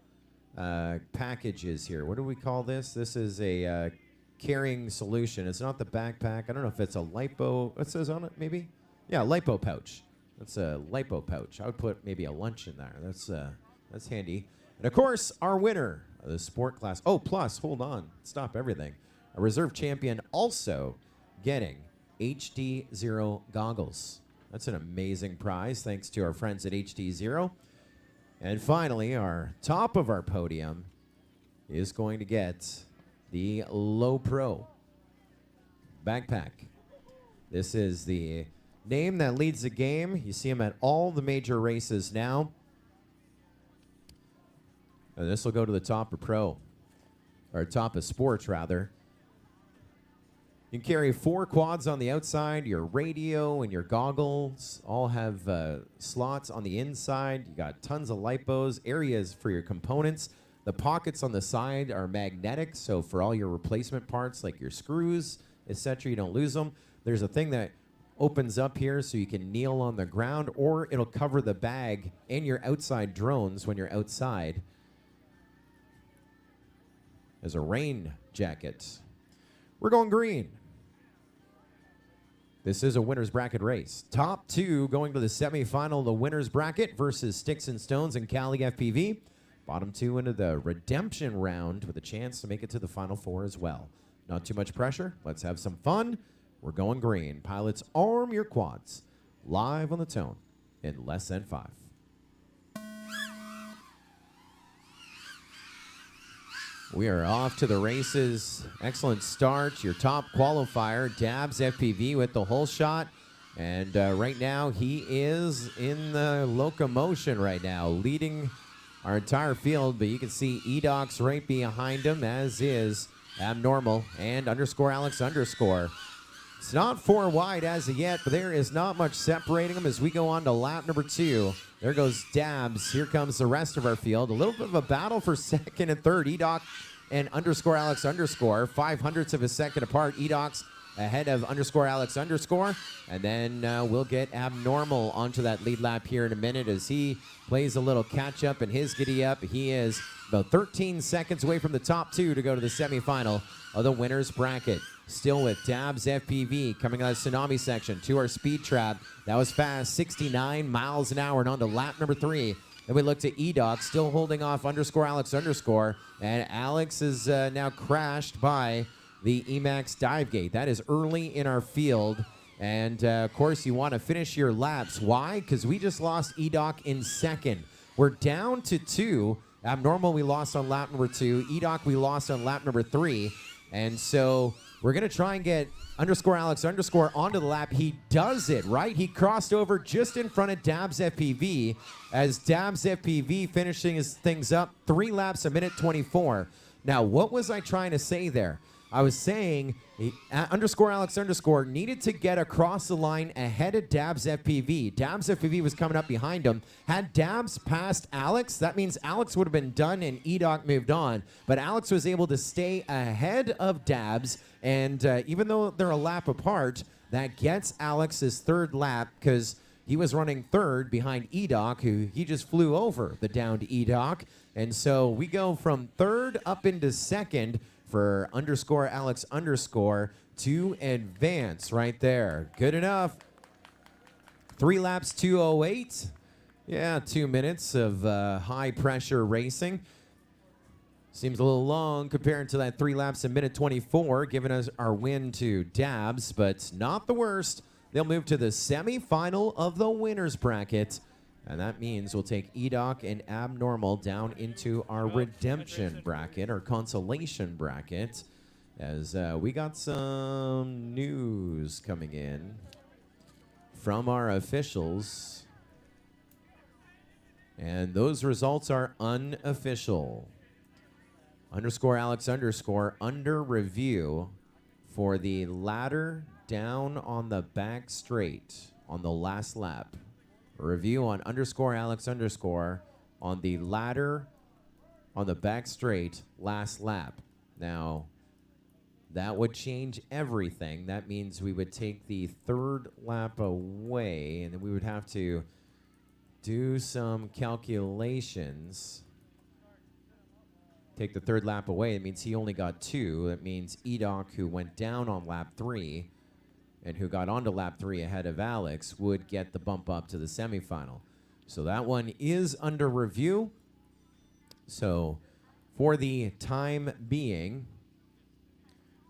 packages here. What do we call this? This is a carrying solution. It's not the backpack. I don't know if it's a lipo. What says on it, maybe? Yeah, lipo pouch. That's a lipo pouch. I would put maybe a lunch in there. That's handy. And of course, our winner of the sport class. Oh, plus, hold on. Stop everything. A reserve champion also getting HdZero goggles. That's an amazing prize, thanks to our friends at HdZero. And finally, our top of our podium is going to get the Low Pro backpack. This is the name that leads the game. You see him at all the major races now. And this will go to the top of pro, or top of sports, rather. You can carry 4 quads on the outside. Your radio and your goggles all have slots on the inside. You got tons of lipos, areas for your components. The pockets on the side are magnetic, so for all your replacement parts, like your screws, etc., you don't lose them. There's a thing that opens up here so you can kneel on the ground, or it'll cover the bag and your outside drones when you're outside. There's a rain jacket. We're going green. This is a winner's bracket race. Top 2 going to the semifinal of the winner's bracket versus Sticks and Stones and Cali FPV. Bottom 2 into the redemption round with a chance to make it to the final 4 as well. Not too much pressure. Let's have some fun. We're going green. Pilots, arm your quads. Live on the tone in less than 5. We are off to the races. Excellent start. Your top qualifier, Dabs FPV with the whole shot. And right now, he is in the locomotion right now, leading our entire field. But you can see Edox right behind him, as is Abnormal and _Alex_. It's not 4 wide as of yet, but there is not much separating them as we go on to lap number 2. There goes Dabs. Here comes the rest of our field. A little bit of a battle for second and third. Edox and _Alex_. 0.05 of a second apart. Edox ahead of _Alex_. And then we'll get Abnormal onto that lead lap here in a minute as he plays a little catch up in his giddy up. He is about 13 seconds away from the top 2 to go to the semifinal of the winner's bracket. Still with Dabs FPV coming out of Tsunami section to our speed trap. That was fast, 69 miles an hour, and on to lap number 3. Then we look to Edox, still holding off _Alex_. And Alex is now crashed by the Emax dive gate. That is early in our field. And of course, you want to finish your laps. Why? Because we just lost Edox in second. We're down to 2. Abnormal we lost on lap number 2. Edox we lost on lap number 3. And so we're going to try and get _Alex_ onto the lap. He does it, right? He crossed over just in front of Dabs FPV as Dabs FPV finishing his things up 3 laps a minute 24. Now, what was I trying to say there? I was saying _Alex_ needed to get across the line ahead of Dabs FPV. Dabs FPV was coming up behind him. Had Dabs passed Alex, that means Alex would have been done and Edox moved on. But Alex was able to stay ahead of Dabs, and even though they're a lap apart, that gets Alex his 3rd lap because he was running 3rd behind Edox, who he just flew over the downed Edox. And so we go from 3rd up into 2nd for _Alex_ to advance right there. Good enough. 3 laps, 2:08. Yeah, 2 minutes of high pressure racing. Seems a little long compared to that 3 laps in minute 24, giving us our win to Dabs, but not the worst. They'll move to the semifinal of the winner's bracket. And that means we'll take Edox and Abnormal down into our redemption bracket, or consolation bracket, as we got some news coming in from our officials. And those results are unofficial. underscore Alex underscore under review for the ladder down on the back straight on the last lap. A review on underscore Alex underscore on the ladder on the back straight last lap. Now, that would change everything. That means we would take the third lap away, and then we would have to do some calculations. Take the third lap away. It means he only got 2. That means Edoc, who went down on lap 3 and who got onto lap 3 ahead of Alex, would get the bump up to the semifinal. So that one is under review. So for the time being,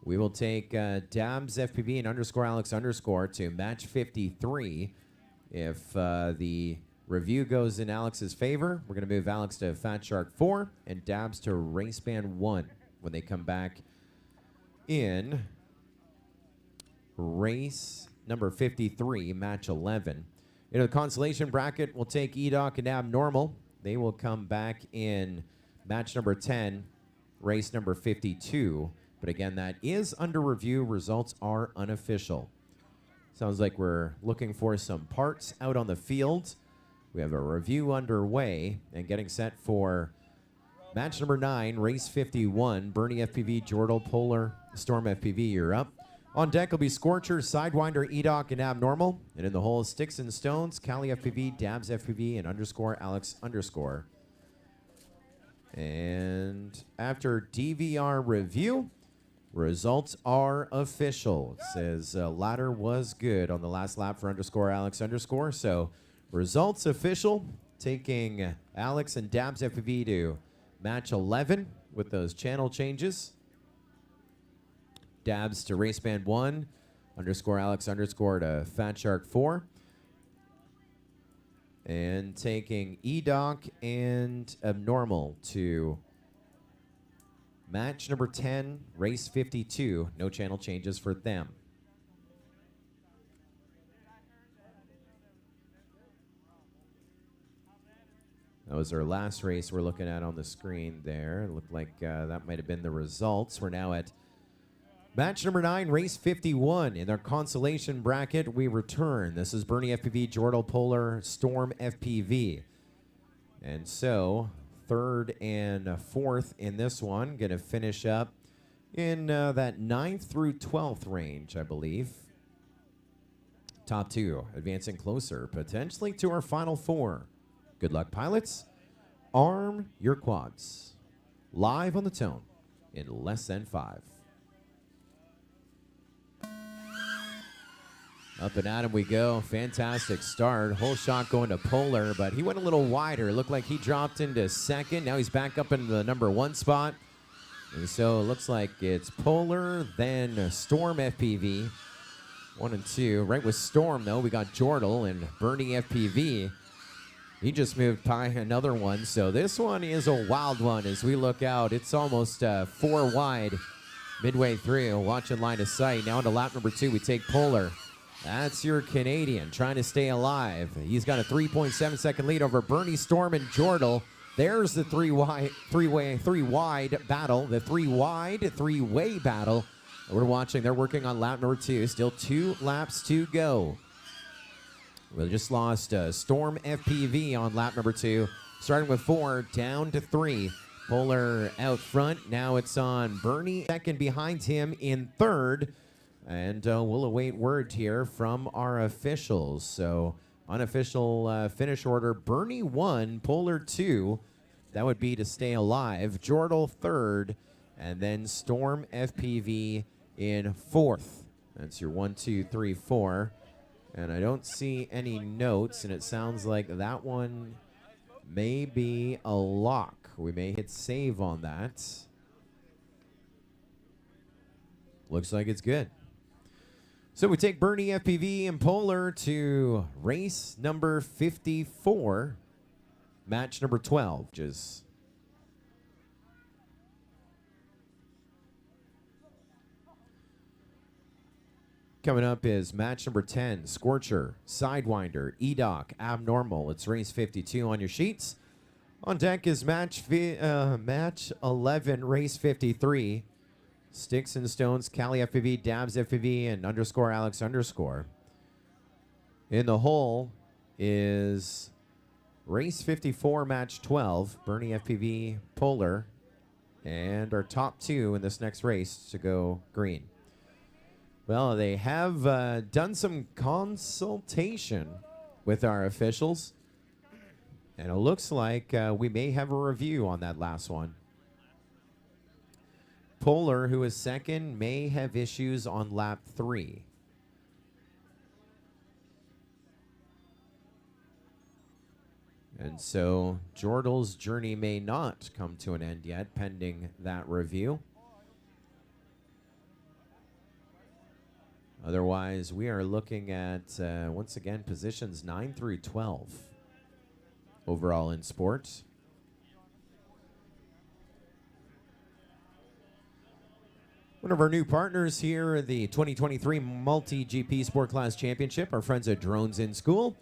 we will take Dabs FPV and underscore Alex underscore to match 53. If the review goes in Alex's favor, we're going to move Alex to Fat Shark 4 and Dabs to Race Band 1 when they come back in race number 53, match 11. In the consolation bracket, we'll take Edoc and Abnormal. They will come back in match number 10, race number 52. But again, that is under review. Results are unofficial. Sounds like we're looking for some parts out on the field. We have a review underway and getting set for match number 9, race 51. Bernie FPV, Jordal, Polar, Storm FPV, you're up. On deck will be Scorcher, Sidewinder, Edoc, and Abnormal. And in the hole, Sticks and Stones, Cali FPV, Dabs FPV, and underscore Alex underscore. And after DVR review, results are official. It says ladder was good on the last lap for underscore Alex underscore. So results official, taking Alex and Dabs FPV to match 11 with those channel changes. Dabs to Race Band 1, underscore Alex underscore to Fat Shark 4. And taking Edoc and Abnormal to match number 10, race 52. No channel changes for them. That was our last race we're looking at on the screen there. It looked like that might have been the results. We're now at match number 9, race 51. In our consolation bracket, we return. This is Bernie FPV, Jordal, Polar, Storm FPV. And so, third and fourth in this one. Going to finish up in that 9th through 12th range, I believe. Top 2 advancing closer, potentially to our final 4. Good luck, pilots. Arm your quads. Live on the tone in less than 5. Up and at him we go. Fantastic start. Whole shot going to Polar, but he went a little wider. It looked like he dropped into second. Now he's back up into the number 1 spot. And so it looks like it's Polar, then Storm FPV. 1 and 2. Right with Storm, though, we got Jordal and Bernie FPV. He just moved by another one. So this one is a wild one as we look out. It's almost 4 wide midway through. Watching line of sight. Now into lap number 2, we take Polar. That's your Canadian trying to stay alive. He's got a 3.7 second lead over Bernie, Storm, and Jordal. There's the three-wide battle. The three-way battle. We're watching. They're working on lap number 2. Still 2 laps to go. We just lost Storm FPV on lap number 2. Starting with 4, down to 3. Polar out front. Now it's on Bernie. Second behind him in third. And we'll await word here from our officials. So unofficial finish order. Bernie 1, Polar 2. That would be to stay alive. Jordal third. And then Storm FPV in 4th. That's your 1, 2, 3, 4. And I don't see any notes, and it sounds like that one may be a lock. We may hit save on that. Looks like it's good. So we take Bernie FPV and Polar to race number 54, match number 12, which is coming up is match number 10, Scorcher, Sidewinder, Edoc, Abnormal. It's race 52 on your sheets. On deck is match 11, race 53. Sticks and Stones, Cali FPV, Dabs FPV, and underscore Alex underscore. In the hole is race 54, match 12, Bernie FPV, Polar, and our top two in this next race to go green. Well, they have done some consultation with our officials, and it looks like we may have a review on that last one. Polar, who is second, may have issues on lap 3. And so Jordal's journey may not come to an end yet, pending that review. Otherwise, we are looking at, once again, positions 9 through 12 overall in sports. One of our new partners here at the 2023 MultiGP Sport Class Championship, our friends at Drones in School,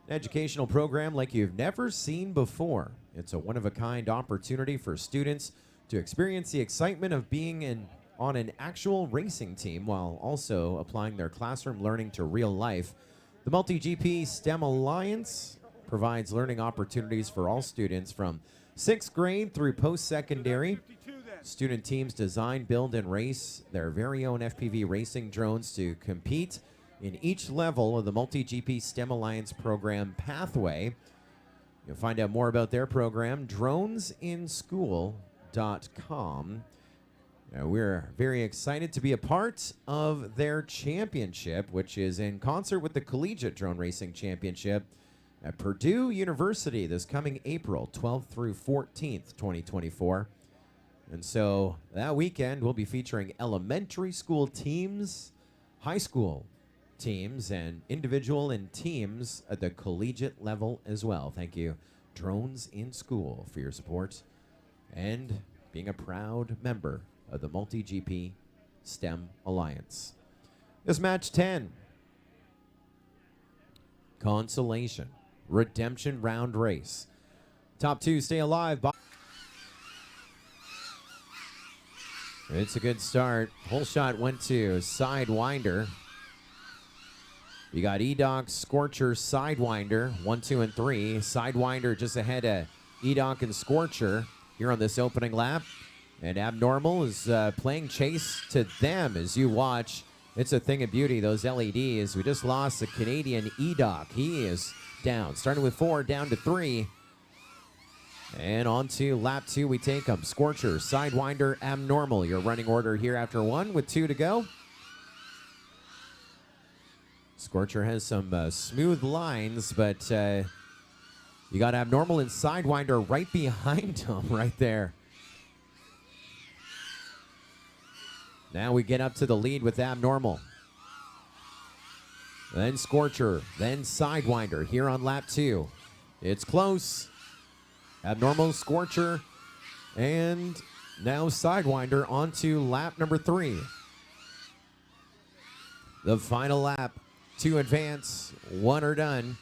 an educational program like you've never seen before. It's a one-of-a-kind opportunity for students to experience the excitement of being on an actual racing team while also applying their classroom learning to real life. The MultiGP STEM Alliance provides learning opportunities for all students from 6th grade through post-secondary. Student teams design, build, and race their very own FPV racing drones to compete in each level of the MultiGP STEM Alliance program pathway. You'll find out more about their program, dronesinschool.com. We're very excited to be a part of their championship, which is in concert with the Collegiate Drone Racing Championship at Purdue University this coming April 12th through 14th, 2024. And so that weekend, we'll be featuring elementary school teams, high school teams, and individual and teams at the collegiate level as well. Thank you, Drones in School, for your support and being a proud member of the MultiGP STEM Alliance. This match 10, Consolation Redemption Round Race. Top two stay alive. It's a good start. Whole shot went to Sidewinder. You got Edoc, Scorcher, Sidewinder, 1, 2, and 3. Sidewinder just ahead of Edoc and Scorcher here on this opening lap. And Abnormal is playing chase to them as you watch. It's a thing of beauty, those LEDs. We just lost the Canadian Edoc. He is down. Starting with 4, down to 3. And on to lap 2, we take them. Scorcher, Sidewinder, Abnormal. Your running order here after 1 with 2 to go. Scorcher has some smooth lines, but you got Abnormal and Sidewinder right behind him right there. Now we get up to the lead with Abnormal. Then Scorcher, then Sidewinder here on lap 2. It's close. Abnormal, Scorcher, and now Sidewinder onto lap number 3. The final lap, 2 advance, 1 are done.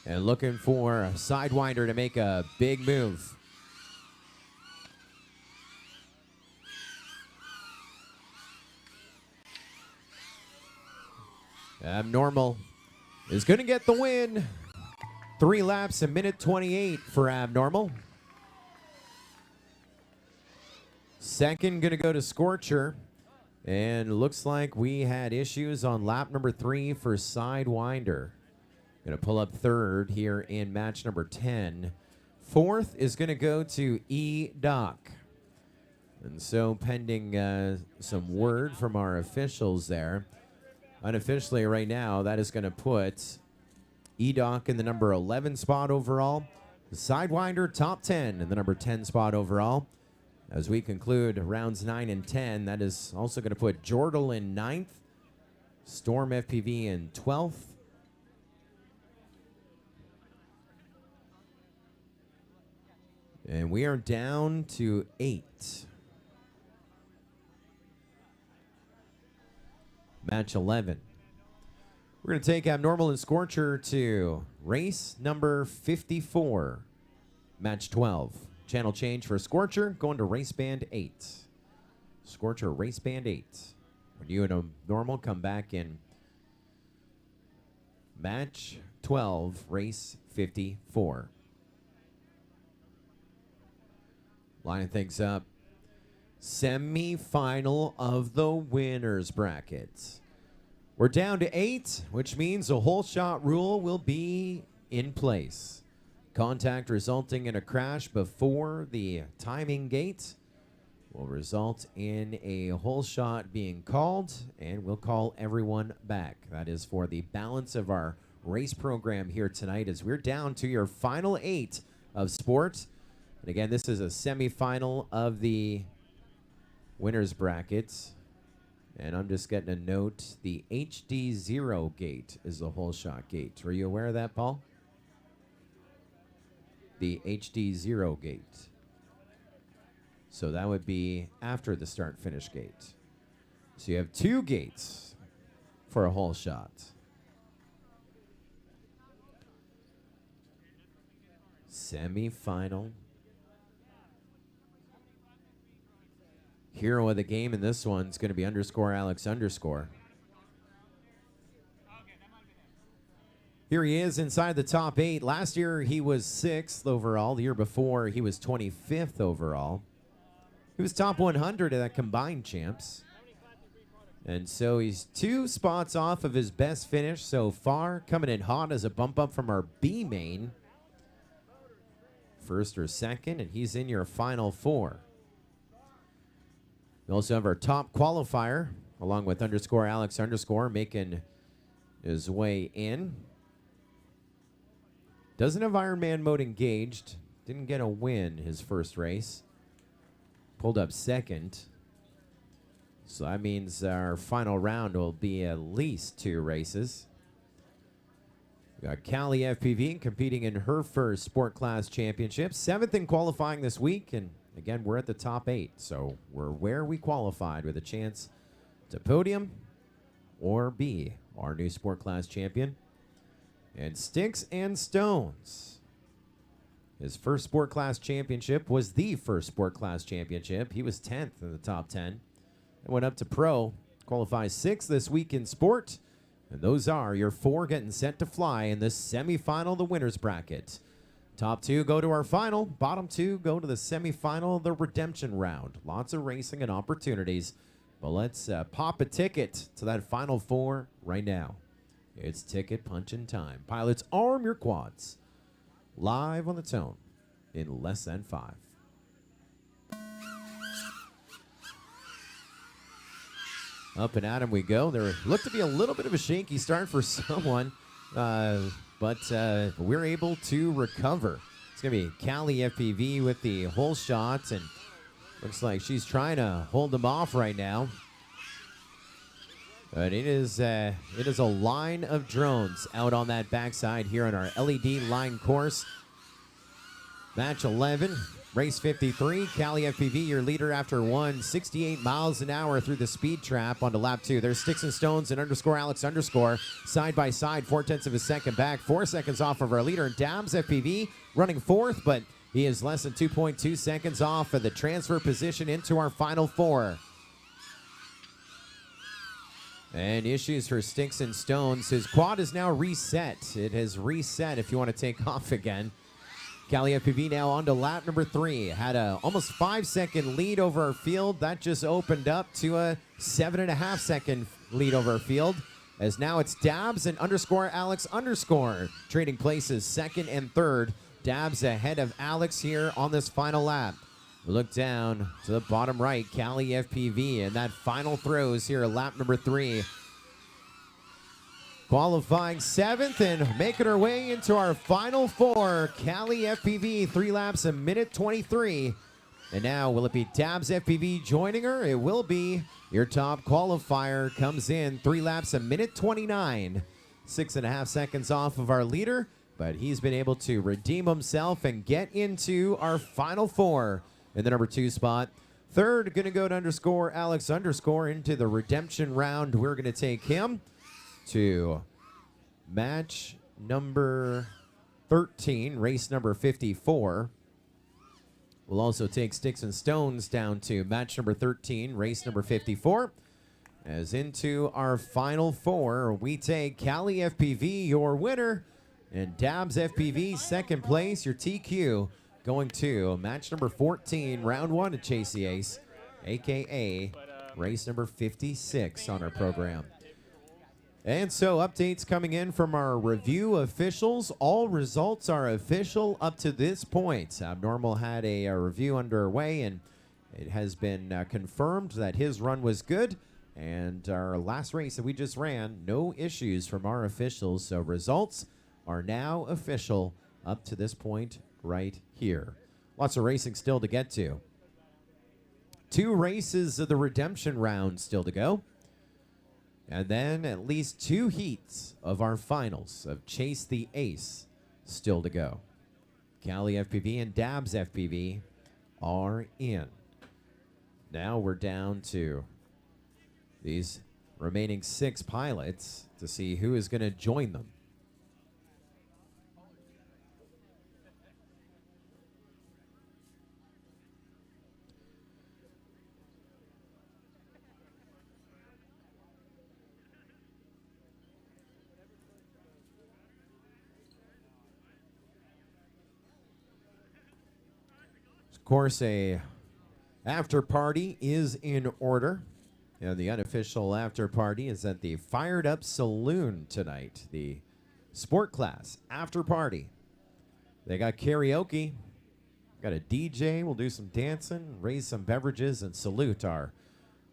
And looking for Sidewinder to make a big move. Abnormal is going to get the win. 3 laps, a minute 28 for Abnormal. Second going to go to Scorcher. And looks like we had issues on lap number 3 for Sidewinder. Going to pull up third here in match number 10. Fourth is going to go to E-Doc. And so pending some word from our officials there. Unofficially right now, that is going to put E-Doc in the number 11 spot overall. Sidewinder top 10 in the number 10 spot overall. As we conclude rounds 9 and 10, that is also going to put Jordal in 9th, Storm FPV in 12th. And we are down to 8. Match 11. We're going to take Abnormal and Scorcher to race number 54. Match 12. Channel change for Scorcher, going to race band 8. Scorcher, race band 8. When you and a normal come back in match 12, race 54. Lining things up. Semi-final of the winners bracket. We're down to 8, which means a hole shot rule will be in place. Contact resulting in a crash before the timing gate will result in a hole shot being called, and we'll call everyone back. That is for the balance of our race program here tonight, as we're down to your final 8 of sport. And again, this is a semifinal of the winners bracket. And I'm just getting a note, the HdZero gate is the hole shot gate. Were you aware of that, Paul? The HdZero gate. So that would be after the start-finish gate. So you have 2 gates for a hole shot. Semi-final. Hero of the game in this one is going to be _Alex_. Here he is inside the top 8. Last year he was 6th overall. The year before he was 25th overall. He was top 100 at that combined champs. And so he's 2 spots off of his best finish so far. Coming in hot as a bump up from our B main. First or second, and he's in your final 4. We also have our top qualifier, along with _Alex_ making his way in. Doesn't have Ironman mode engaged. Didn't get a win his first race. Pulled up second. So that means our final round will be at least 2 races. We got Callie FPV competing in her first Sport Class Championship. 7th in qualifying this week. And again, we're at the top 8. So we're where we qualified with a chance to podium or be our new Sport Class champion. And Sticks and Stones. His first Sport Class Championship was the first Sport Class Championship. He was 10th in the top 10. And went up to Pro. Qualifies 6th this week in Sport. And those are your 4 getting set to fly in this semifinal of the winners bracket. Top 2 go to our final. Bottom 2 go to the semifinal of the redemption round. Lots of racing and opportunities. But let's pop a ticket to that final 4 right now. It's ticket punching time. Pilots, arm your quads. Live on the tone in less than 5. Up and at him we go. There looked to be a little bit of a shaky start for someone, but we're able to recover. It's going to be Callie FPV with the hole shots, and looks like she's trying to hold them off right now. But it is a line of drones out on that backside here on our LED line course. Match 11, race 53. Callie FPV, your leader after 168 miles an hour through the speed trap onto lap 2. There's Sticks and Stones and _Alex_ side by side, 0.4 of a second back, 4 seconds off of our leader. Dabs FPV running 4th, but he is less than 2.2 seconds off of the transfer position into our final 4. And issues for Sticks and Stones. His quad is now reset. It has reset if you want to take off again. Callie FPV now on to lap number 3. Had a almost 5-second lead over our field. That just opened up to a 7.5-second lead over our field. As now it's Dabs and _Alex_ trading places 2nd and 3rd. Dabs ahead of Alex here on this final lap. We look down to the bottom right, Callie FPV, and that final throws here at lap number 3. Qualifying 7th and making her way into our final 4. Callie FPV, 3 laps, a minute 23. And now, will it be Dabs FPV joining her? It will be. Your top qualifier comes in 3 laps, a minute 29. 6.5 seconds off of our leader, but he's been able to redeem himself and get into our final 4. In the number 2 spot. 3rd, going to go to _Alex_ into the redemption round. We're going to take him to match number 13, race number 54. We'll also take Sticks and Stones down to match number 13, race number 54. As into our final four, we take Cali FPV, your winner, and Dabs FPV, second place, your TQ, going to match number 14, round one at Chase the Ace, a.k.a. race number 56 on our program. And so updates coming in from our review officials. All results are official up to this point. Abnormal had a review underway, and it has been confirmed that his run was good. And our last race that we just ran, no issues from our officials. So results are now official up to this point right here. Lots of racing still to get to. 2 races of the redemption round still to go. And then at least 2 heats of our finals of Chase the Ace still to go. Cali FPV and Dabs FPV are in. Now we're down to these remaining 6 pilots to see who is going to join them. Of course, a after party is in order. And the unofficial after party is at the Fired Up Saloon tonight, the sport class after party. They got karaoke, got a DJ, we'll do some dancing, raise some beverages, and salute our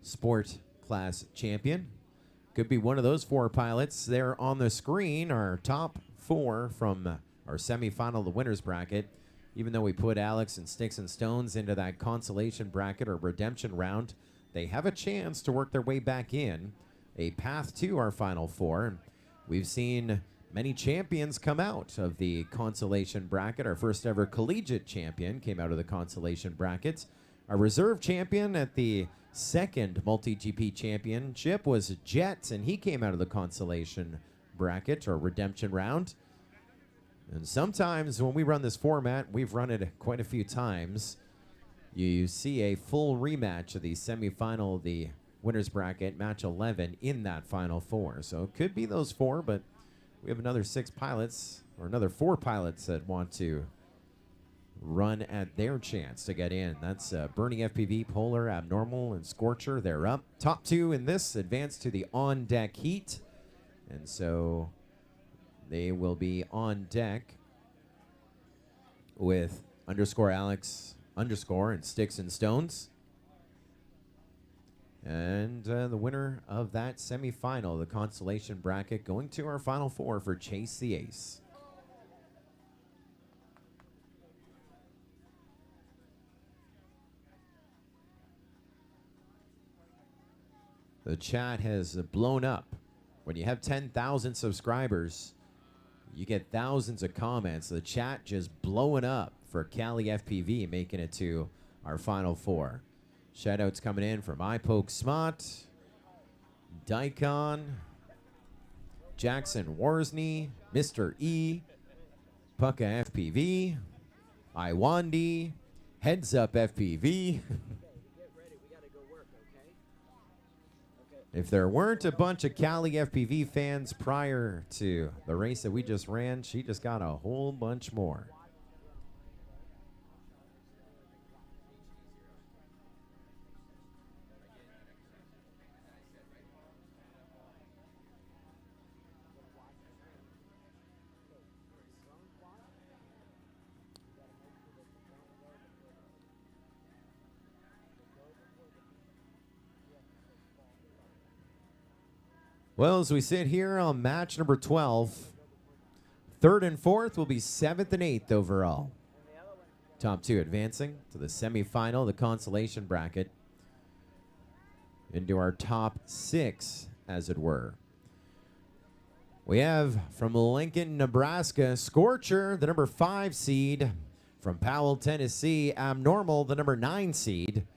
sport class champion. Could be one of those 4 pilots there on the screen, our top 4 from our semifinal, the winner's bracket. Even though we put Alex and Sticks and Stones into that consolation bracket or redemption round, they have a chance to work their way back in, a path to our final 4. We've seen many champions come out of the consolation bracket. Our first ever collegiate champion came out of the consolation brackets. Our reserve champion at the second MultiGP championship was Jet, and he came out of the consolation bracket or redemption round. And sometimes when we run this format, we've run it quite a few times, you see a full rematch of the semifinal of the winner's bracket, match 11, in that final 4. So it could be those 4, but we have another 6 pilots, or another 4 pilots that want to run at their chance to get in. That's Bernie FPV, Polar, Abnormal, and Scorcher. They're up. Top 2 in this advance to the on-deck heat. And so they will be on deck with underscore Alex underscore and Sticks and Stones. And the winner of that semifinal, the consolation bracket, going to our final 4 for Chase the Ace. The chat has blown up. When you have 10,000 subscribers, you get thousands of comments. The chat just blowing up for Cali FPV, making it to our final 4. Shoutouts coming in from iPoke Smot, Daikon, Jackson Worsney, Mr. E, Pucka FPV, Iwandi, Heads Up FPV. If there weren't a bunch of Cali FPV fans prior to the race that we just ran, she just got a whole bunch more. Well, as we sit here on match number 12, 3rd and 4th will be 7th and 8th overall. Top 2 advancing to the semifinal, the consolation bracket, into our top 6, as it were. We have from Lincoln, Nebraska, Scorcher, the number 5 seed. From Powell, Tennessee, Abnormal, the number 9 seed.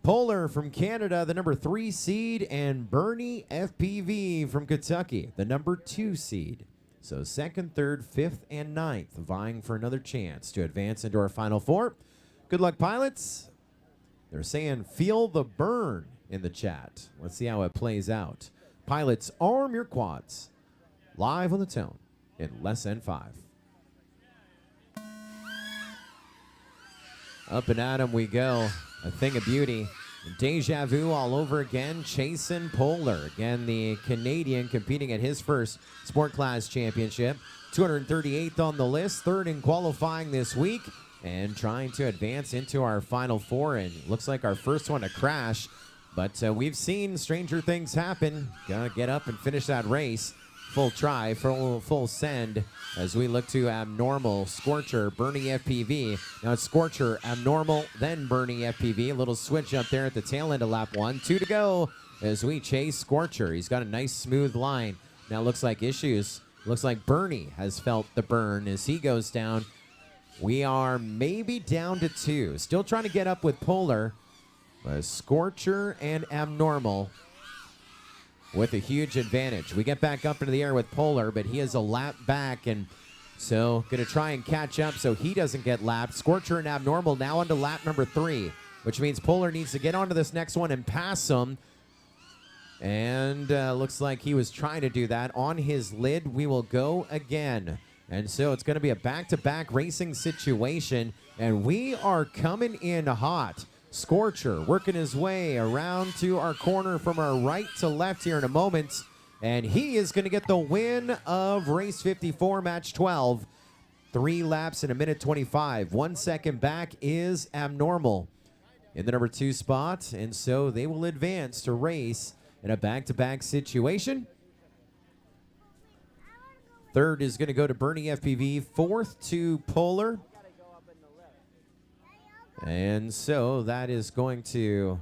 Polar from Canada, the number 3 seed, and Bernie FPV from Kentucky, the number 2 seed. So 2nd, 3rd, 5th, and 9th vying for another chance to advance into our final 4. Good luck, pilots. They're saying feel the burn in the chat. Let's see how it plays out. Pilots, arm your quads. Live on the tone in less than 5. Up and at 'em we go. A thing of beauty. Deja vu all over again. Chasing Polar. Again, the Canadian competing at his first Sport Class Championship. 238th on the list. Third in qualifying this week. And trying to advance into our Final Four. And looks like our first one to crash. But we've seen stranger things happen. Gotta get up and finish that race. Full try, full send as we look to Abnormal, Scorcher, Bernie FPV. Now it's Scorcher, Abnormal, then Bernie FPV. A little switch up there at the tail end of lap 1. 2 to go as we chase Scorcher. He's got a nice smooth line. Now looks like issues. Looks like Bernie has felt the burn as he goes down. We are maybe down to 2. Still trying to get up with Polar. But Scorcher and Abnormal with a huge advantage. We get back up into the air with Polar, but he is a lap back, and so going to try and catch up so he doesn't get lapped. Scorcher and Abnormal now onto lap number 3, which means Polar needs to get onto this next one and pass him. And looks like he was trying to do that. On his lid, we will go again. And so it's going to be a back-to-back racing situation, and we are coming in hot. Scorcher working his way around to our corner from our right to left here in a moment. And he is going to get the win of race 54, match 12. 3 laps in 1:25. 1 second back is Abnormal in the number 2 spot. And so they will advance to race in a back-to-back situation. Third is going to go to Bernie FPV. Fourth to Polar. And so that is going to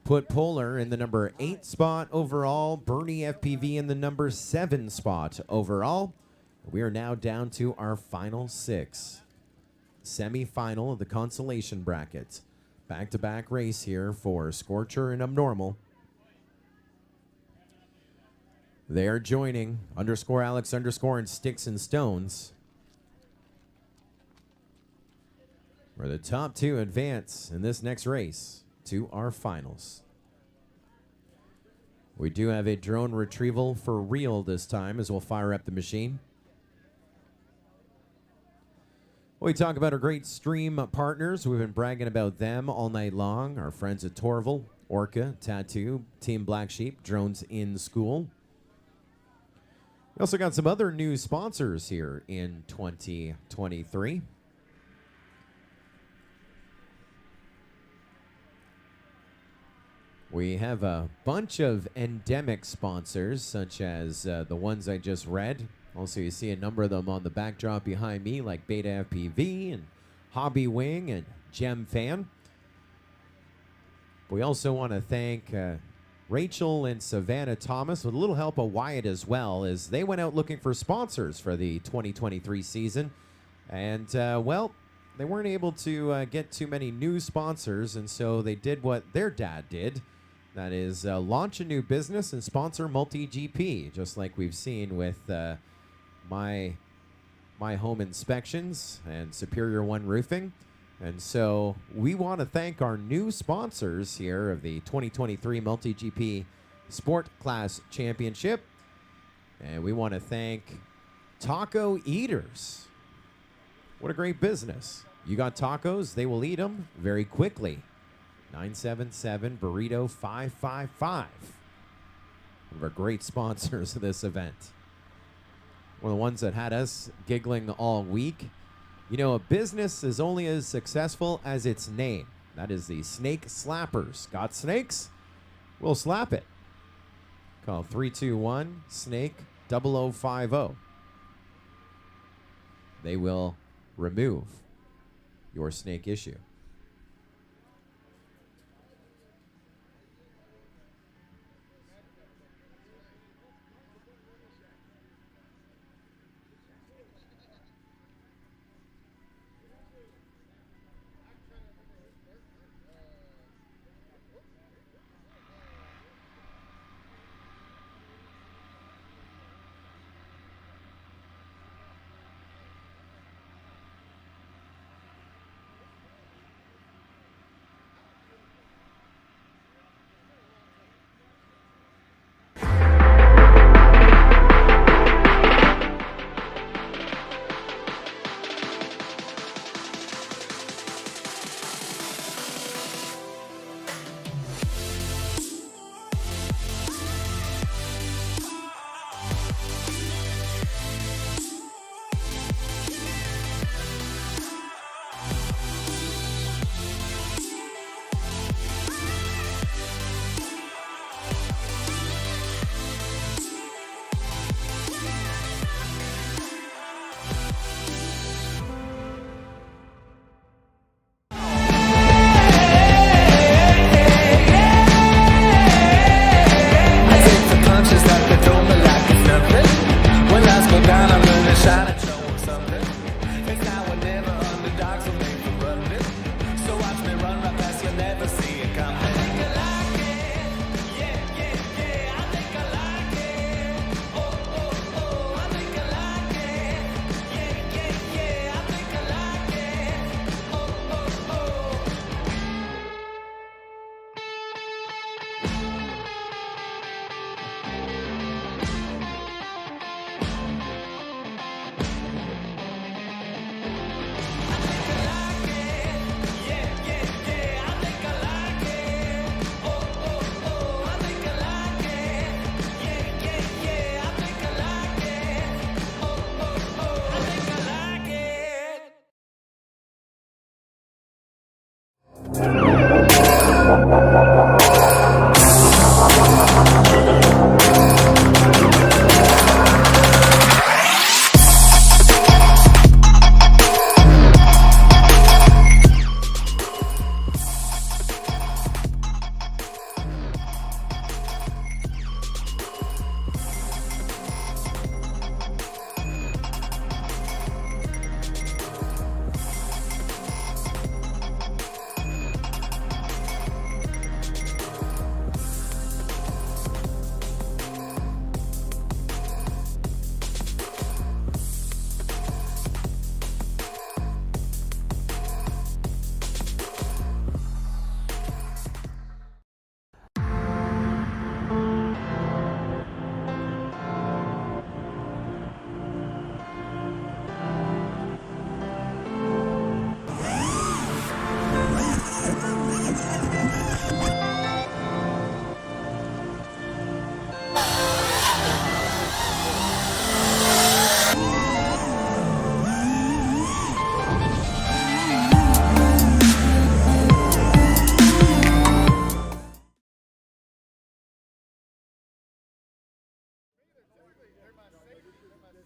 put Polar in the number 8 spot overall. Bernie FPV in the number 7 spot overall. We are now down to our final 6. Semi-final of the consolation bracket. Back-to-back race here for Scorcher and Abnormal. They are joining _Alex_ and Sticks and Stones. Where the top 2 advance in this next race to our finals. We do have a drone retrieval for real this time as we'll fire up the machine. We talk about our great stream partners. We've been bragging about them all night long. Our friends at Torvol, Orca, Tattoo, Team Black Sheep, Drones in School. We also got some other new sponsors here in 2023. We have a bunch of endemic sponsors, such as the ones I just read. Also, you see a number of them on the backdrop behind me, like Beta FPV and Hobby Wing and Gem Fan. We also want to thank Rachel and Savannah Thomas, with a little help of Wyatt as well, as they went out looking for sponsors for the 2023 season. And, well, they weren't able to get too many new sponsors, and so they did what their dad did. That is launch a new business and sponsor MultiGP, just like we've seen with my Home Inspections and Superior One Roofing. And so we want to thank our new sponsors here of the 2023 MultiGP Sport Class Championship. And we want to thank Taco Eaters. What a great business. You got tacos, they will eat them very quickly. 977 Burrito 555. One of our great sponsors of this event. One of the ones that had us giggling all week. You know, a business is only as successful as its name. That is the Snake Slappers. Got snakes? We'll slap it. Call 321-SNAKE-0050. They will remove your snake issue.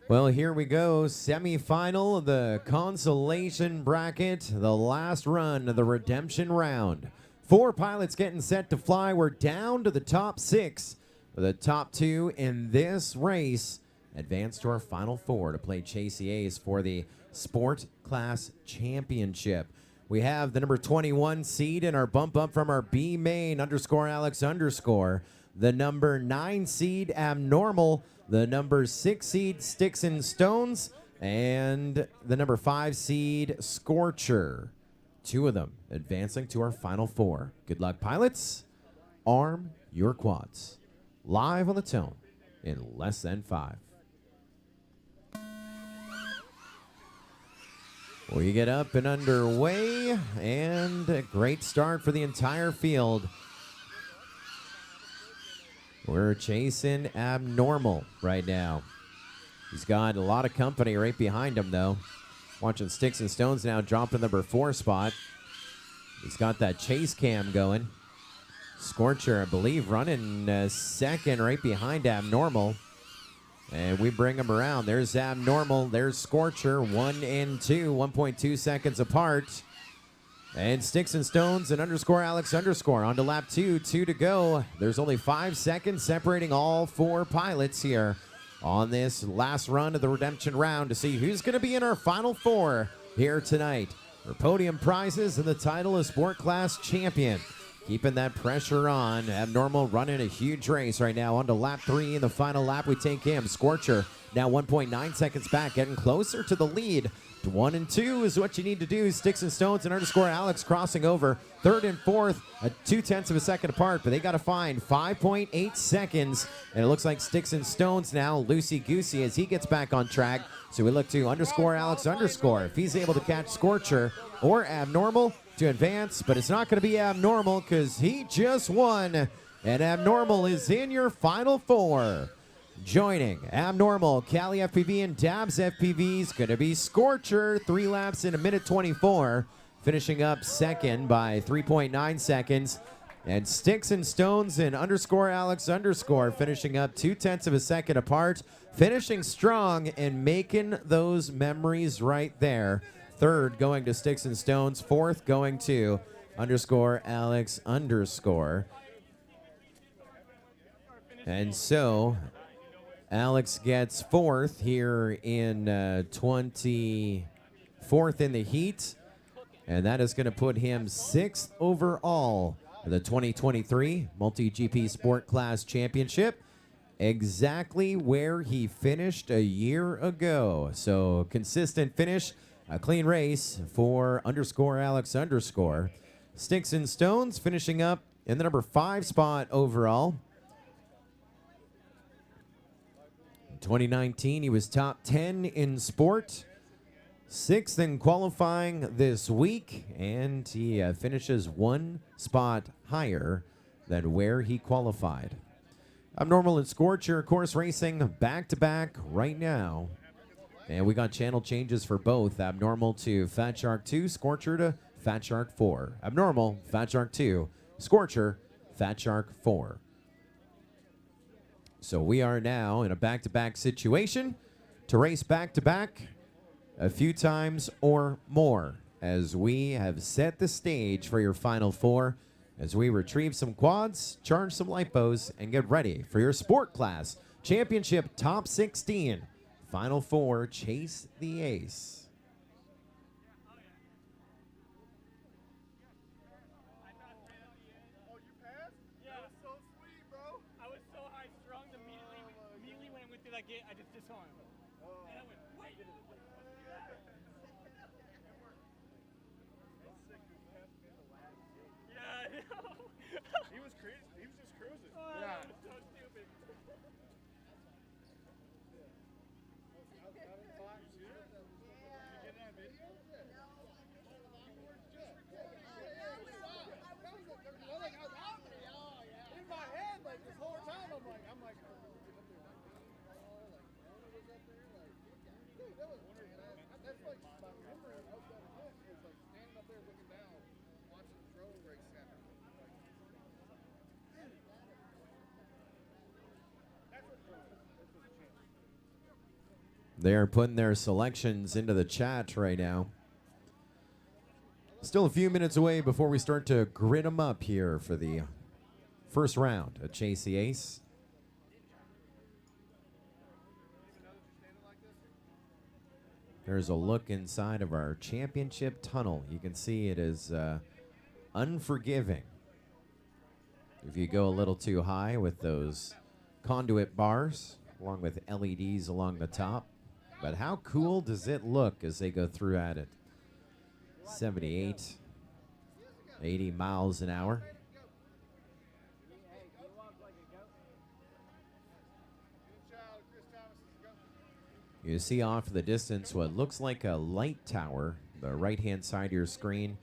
Well, here we go. Semi-final of the consolation bracket. The last run of the redemption round. 4 pilots getting set to fly. We're down to the top 6. The top 2 in this race advance to our final 4 to play Chase the Ace for the Sport Class Championship. We have the number 21 seed in our bump up from our B main _Alex_. The number 9 seed Abnormal. The number 6 seed Sticks and Stones. And the number 5 seed Scorcher. 2 of them advancing to our final 4. Good luck, pilots. Arm your quads. Live on the tone in less than 5. We get up and underway, and a great start for the entire field. We're chasing Abnormal right now. He's got a lot of company right behind him, though. Watching Sticks and Stones now drop to number 4 spot. He's got that chase cam going. Scorcher, I believe, running second right behind Abnormal. And we bring him around. There's Abnormal. There's Scorcher. 1 and 2. 1.2 seconds apart. And Sticks and Stones and _Alex_. On to lap 2. 2 to go. There's only 5 seconds separating all 4 pilots here on this last run of the redemption round to see who's going to be in our final 4 here tonight for podium prizes and the title of Sport Class Champion. Keeping that pressure on. Abnormal running a huge race right now. On to lap 3. In the final lap, we take him. Scorcher now 1.9 seconds back, getting closer to the lead. 1 and 2 is what you need to do. Sticks and Stones and _Alex crossing over. 3rd and 4th, 0.2 of a second apart, but they got to find 5.8 seconds. And it looks like Sticks and Stones now loosey-goosey as he gets back on track. So we look to _Alex_. If he's able to catch Scorcher or Abnormal to advance, but it's not going to be Abnormal because he just won. And Abnormal is in your final 4. Joining Abnormal, Cali FPV, and Dabs FPV is going to be Scorcher. 3 laps in 1:24. Finishing up second by 3.9 seconds. And Sticks and Stones and _Alex_ finishing up 0.2 of a second apart. Finishing strong and making those memories right there. 3rd going to Sticks and Stones. 4th going to _Alex_. And so Alex gets 4th here in 24th in the heat. And that is going to put him 6th overall in the 2023 MultiGP Sport Class Championship. Exactly where he finished a year ago. So consistent finish. A clean race for _Alex_. Sticks and Stones finishing up in the number 5 spot overall. In 2019, he was top 10 in sport. 6th in qualifying this week, and he finishes 1 spot higher than where he qualified. Abnormal and Scorcher, of course, racing back-to-back right now. And we got channel changes for both. Abnormal to Fat Shark 2, Scorcher to Fat Shark 4. Abnormal, Fat Shark 2, Scorcher, Fat Shark 4. So we are now in a back-to-back situation to race back-to-back a few times or more as we have set the stage for your final 4 as we retrieve some quads, charge some lipos, and get ready for your Sport Class Championship Top 16. Final 4, Chase the Ace. I just disarmed. And I went, wait! Yeah, I know. He was crazy. He was just cruising. Oh, Yeah. so stupid. In my head, like this whole time, I'm like. That's like my memory of that event is like standing up there looking down, watching the drone race happen. They're putting their selections into the chat right now. Still a few minutes away before we start to grid them up here for the first round at Chase the Ace. There's a look inside of our championship tunnel. You can see it is unforgiving. If you go a little too high with those conduit bars, along with LEDs along the top. But how cool does it look as they go through at it? 78, 80 miles an hour. You see off in the distance what looks like a light tower, the right-hand side of your screen.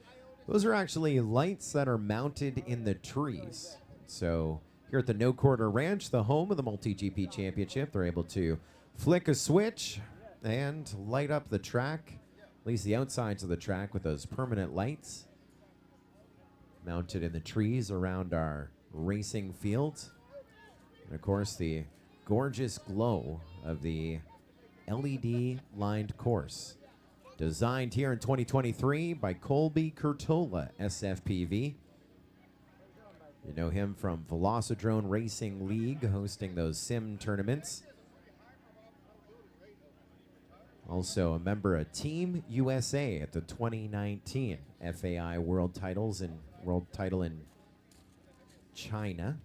Those are actually lights that are mounted in the trees. So here at the No Quarter Ranch, the home of the MultiGP Championship, they're able to flick a switch and light up the track, at least the outsides of the track, with those permanent lights mounted in the trees around our racing fields. And of course, the gorgeous glow of the LED-lined course. Designed here in 2023 by Colby Curtola, SFPV. You know him from Velocidrone Racing League, hosting those sim tournaments. Also a member of Team USA at the 2019 FAI World Titles and World Title in China.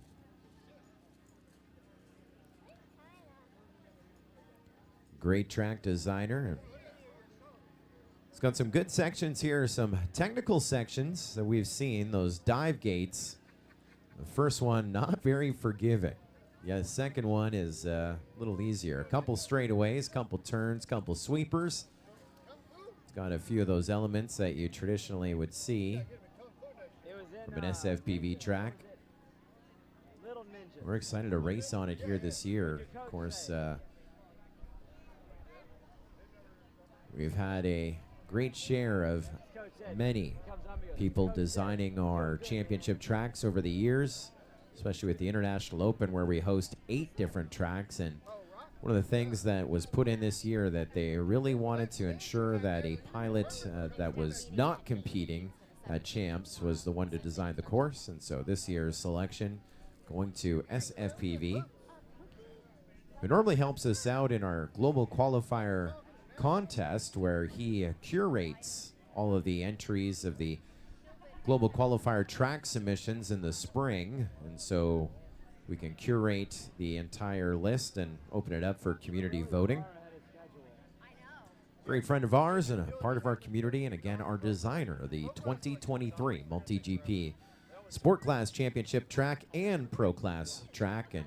Great track designer. It's got some good sections here, some technical sections that we've seen, those dive gates. The first one, not very forgiving. Yeah, the second one is a little easier. A couple straightaways, couple turns, couple sweepers. It's got a few of those elements that you traditionally would see from an SFPV track. We're excited to race on it here this year. Of course, we've had a great share of many people designing our championship tracks over the years, especially with the International Open where we host 8 different tracks. And one of the things that was put in this year that they really wanted to ensure that a pilot that was not competing at Champs was the one to design the course. And so this year's selection going to SFPV, who normally helps us out in our global qualifier contest where he curates all of the entries of the global qualifier track submissions in the spring, and so we can curate the entire list and open it up for community voting. Great friend of ours and a part of our community, and again our designer of the 2023 MultiGP Sport Class Championship track and Pro Class track, and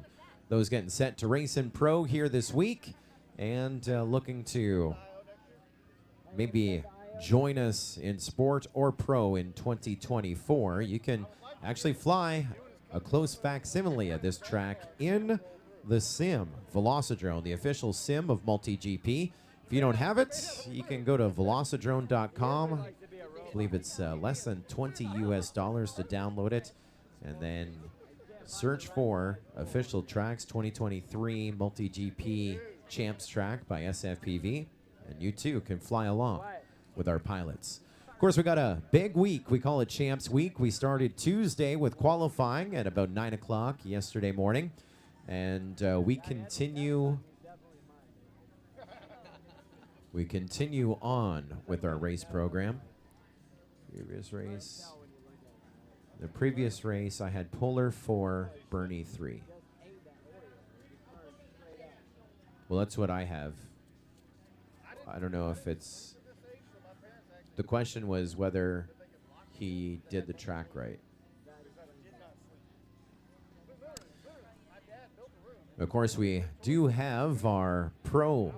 those getting set to race in Pro here this week. And looking to maybe join us in sport or pro in 2024, you can actually fly a close facsimile of this track in the sim, Velocidrone, the official sim of MultiGP. If you don't have it, you can go to velocidrone.com. I believe it's less than $20 to download it, and then search for official tracks 2023 MultiGP Champs track by SFPV, and you too can fly along with our pilots. Of course, we got a big week. We call it Champs Week. We started Tuesday with qualifying at about 9 o'clock yesterday morning, and we continue on with our race program. The previous race, I had Polar 4, Bernie 3. Well, that's what I have. I don't know if it's... The question was whether he did the track right. Of course, we do have our pro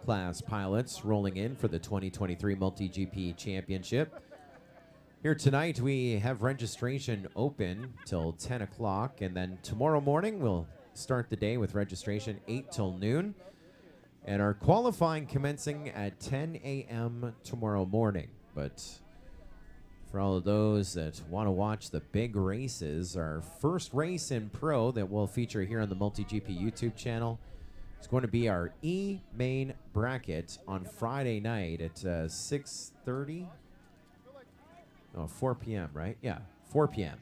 class pilots rolling in for the 2023 MultiGP Championship. Here tonight, we have registration open till 10 o'clock, and then tomorrow morning, we'll start the day with registration 8 till noon. And our qualifying commencing at 10 a.m. tomorrow morning. But for all of those that want to watch the big races, our first race in pro that we'll feature here on the MultiGP YouTube channel is It's going to be our E main bracket on Friday night at 6:30. Oh, 4 p.m., right? Yeah, 4 p.m.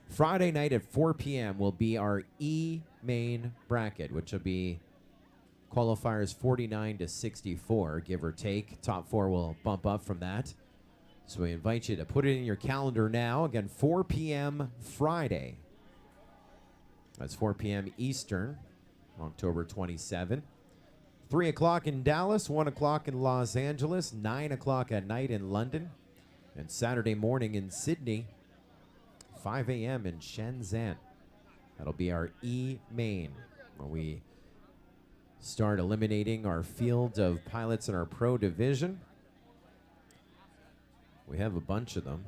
Friday night at 4 p.m. will be our E main bracket, which will be qualifiers 49 to 64, give or take. Top 4 will bump up from that. So we invite you to put it in your calendar now. Again, 4 p.m. Friday. That's 4 p.m. Eastern, October 27. 3 o'clock in Dallas, 1 o'clock in Los Angeles, 9 o'clock at night in London, and Saturday morning in Sydney, 5 a.m. in Shenzhen. That'll be our E main, where we start eliminating our field of pilots in our pro division. We have a bunch of them.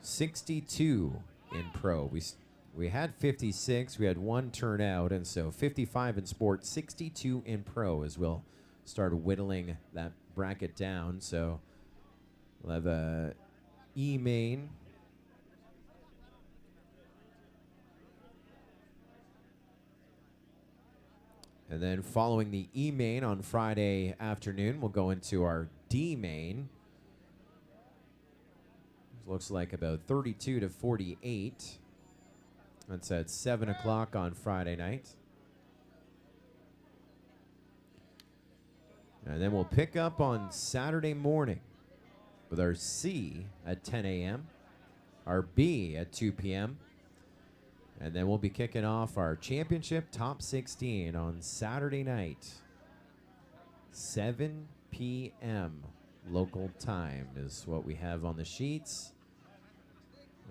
62 in pro. We had 56. We had one turnout, and so 55 in sport, 62 in pro as we'll start whittling that bracket down. So we'll have a E main. And then following the E main on Friday afternoon, we'll go into our D main. Looks like about 32 to 48. That's at 7 o'clock on Friday night. And then we'll pick up on Saturday morning with our C at 10 a.m., our B at 2 p.m., and then we'll be kicking off our championship top 16 on Saturday night, 7 p.m. local time is what we have on the sheets.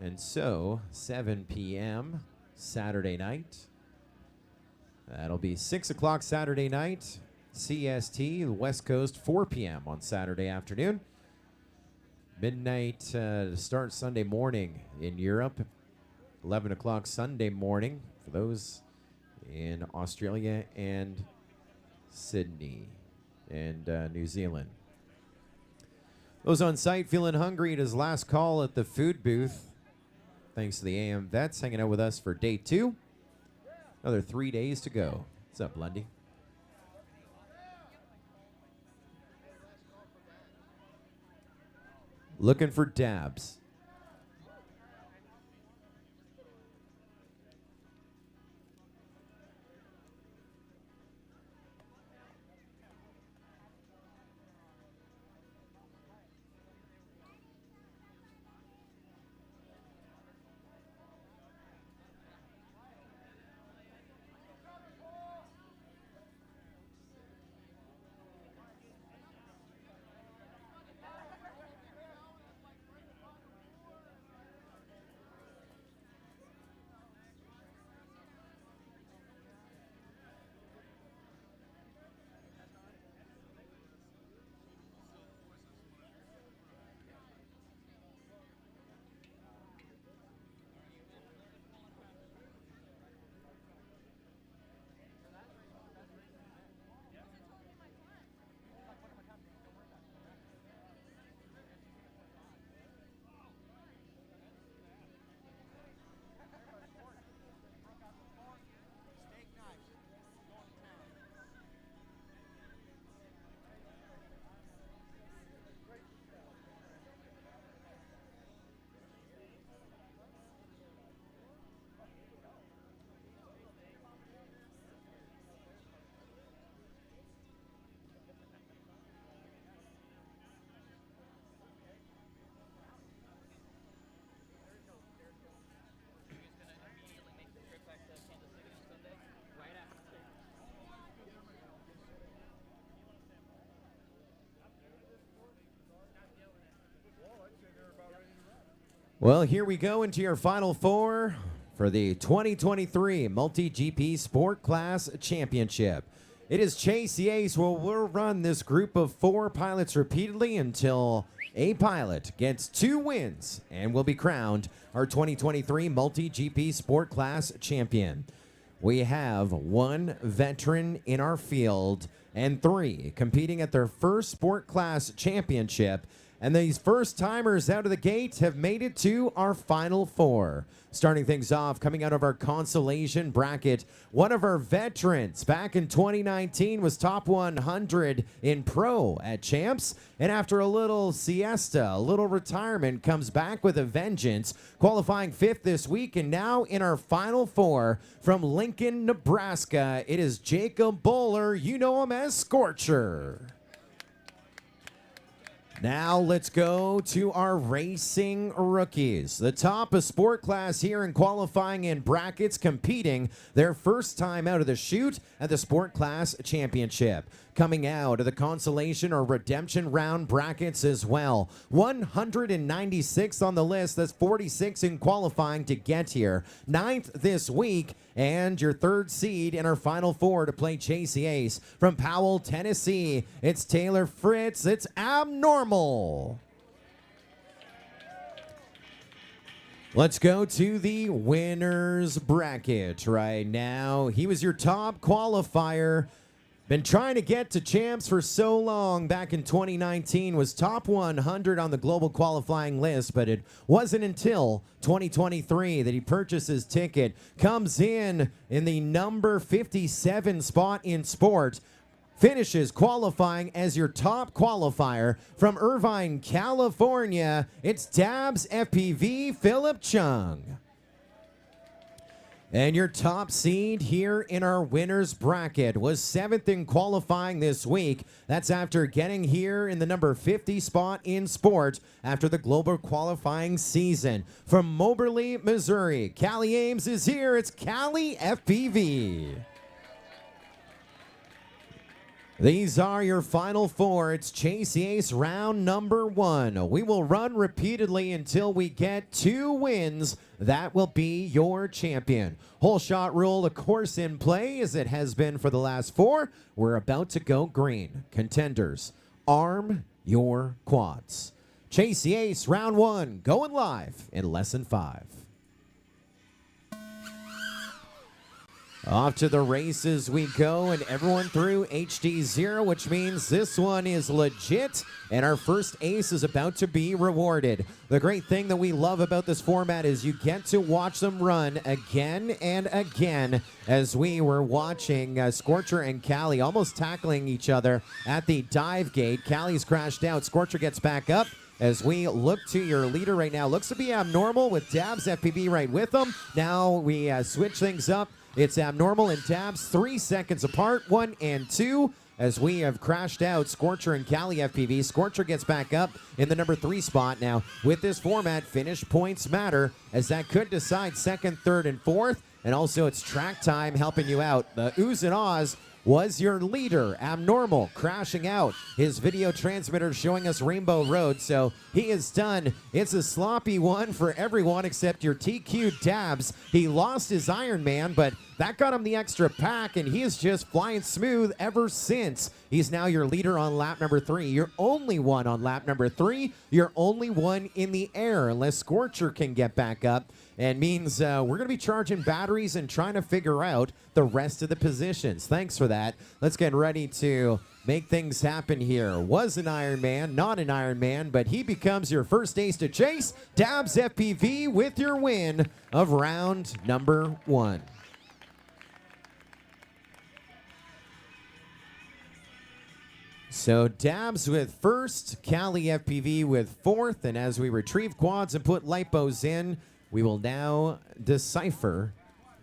And so, 7 p.m. Saturday night. That'll be 6 o'clock Saturday night, CST, the West Coast, 4 p.m. on Saturday afternoon. Midnight to start Sunday morning in Europe. 11 o'clock Sunday morning for those in Australia and Sydney and New Zealand. Those on site feeling hungry, it is last call at the food booth. Thanks to the AM Vets hanging out with us for day 2. Another 3 days to go. What's up, Lundy? Looking for dabs. Well, here we go into your final 4 for the 2023 MultiGP Sport Class Championship. It is Chase Yates who will run this group of 4 pilots repeatedly until a pilot gets 2 wins and will be crowned our 2023 MultiGP Sport Class Champion. We have 1 veteran in our field and 3 competing at their first Sport Class Championship And these first timers out of the gate have made it to our final four. Starting things off, coming out of our consolation bracket, one of our veterans back in 2019 was top 100 in pro at Champs. And after a little siesta, a little retirement, comes back with a vengeance, qualifying 5th this week. And now in our final four from Lincoln, Nebraska, it is Jacob Bowler. You know him as Scorcher. Now let's go to our racing rookies. The top of sport class here in qualifying in brackets, competing their first time out of the chute at the Sport Class Championship. Coming out of the consolation or redemption round brackets as well. 196 on the list. That's 46 in qualifying to get here. 9th this week. And your 3rd seed in our final four to play Chase the Ace. From Powell, Tennessee, it's Taylor Fritz. It's Abnormal. Let's go to the winners bracket right now. He was your top qualifier. Been trying to get to Champs for so long. Back in 2019 was top 100 on the global qualifying list, but it wasn't until 2023 that he purchased his ticket. Comes in the number 57 spot in sport. Finishes qualifying as your top qualifier from Irvine, California. It's Dabs FPV Philip Chung. And your top seed here in our winners bracket was 7th in qualifying this week. That's after getting here in the number 50 spot in sport after the global qualifying season. From Moberly, Missouri, Callie Ames is here. It's Callie FPV. These are your final four. It's Chase the Ace round number 1. We will run repeatedly until we get 2 wins. That will be your champion. Whole shot rule, of course, in play as it has been for the last 4. We're about to go green. Contenders, arm your quads. Chase the Ace round 1 going live in less than 5. Off to the races we go, and everyone through HdZero, which means this one is legit, and our first ace is about to be rewarded. The great thing that we love about this format is you get to watch them run again and again, as we were watching Scorcher and Callie almost tackling each other at the dive gate. Callie's crashed out. Scorcher gets back up. As we look to your leader right now, looks to be Abnormal with Dabs FPV right with them. Now we switch things up. It's Abnormal and Dabs 3 seconds apart, 1 and 2. As we have crashed out Scorcher and Callie FPV. Scorcher gets back up in the number 3 spot. Now, with this format, finish points matter, as that could decide 2nd, 3rd, and 4th. And also, it's track time helping you out. The Oohs and Ahs was your leader. Abnormal crashing out. His video transmitter showing us Rainbow Road, so he is done. It's a sloppy one for everyone except your TQ Dabs. He lost his Iron Man, but that got him the extra pack, and he is just flying smooth ever since. He's now your leader on lap number 3. Your only one on lap number 3. Your only one in the air, unless Scorcher can get back up. And means we're going to be charging batteries and trying to figure out the rest of the positions. Thanks for that. Let's get ready to make things happen here. Was an Iron Man, not an Iron Man, but he becomes your first ace to chase. Dabs FPV with your win of round number 1. So Dabs with first, Callie FPV with 4th, and as we retrieve quads and put lipos in, we will now decipher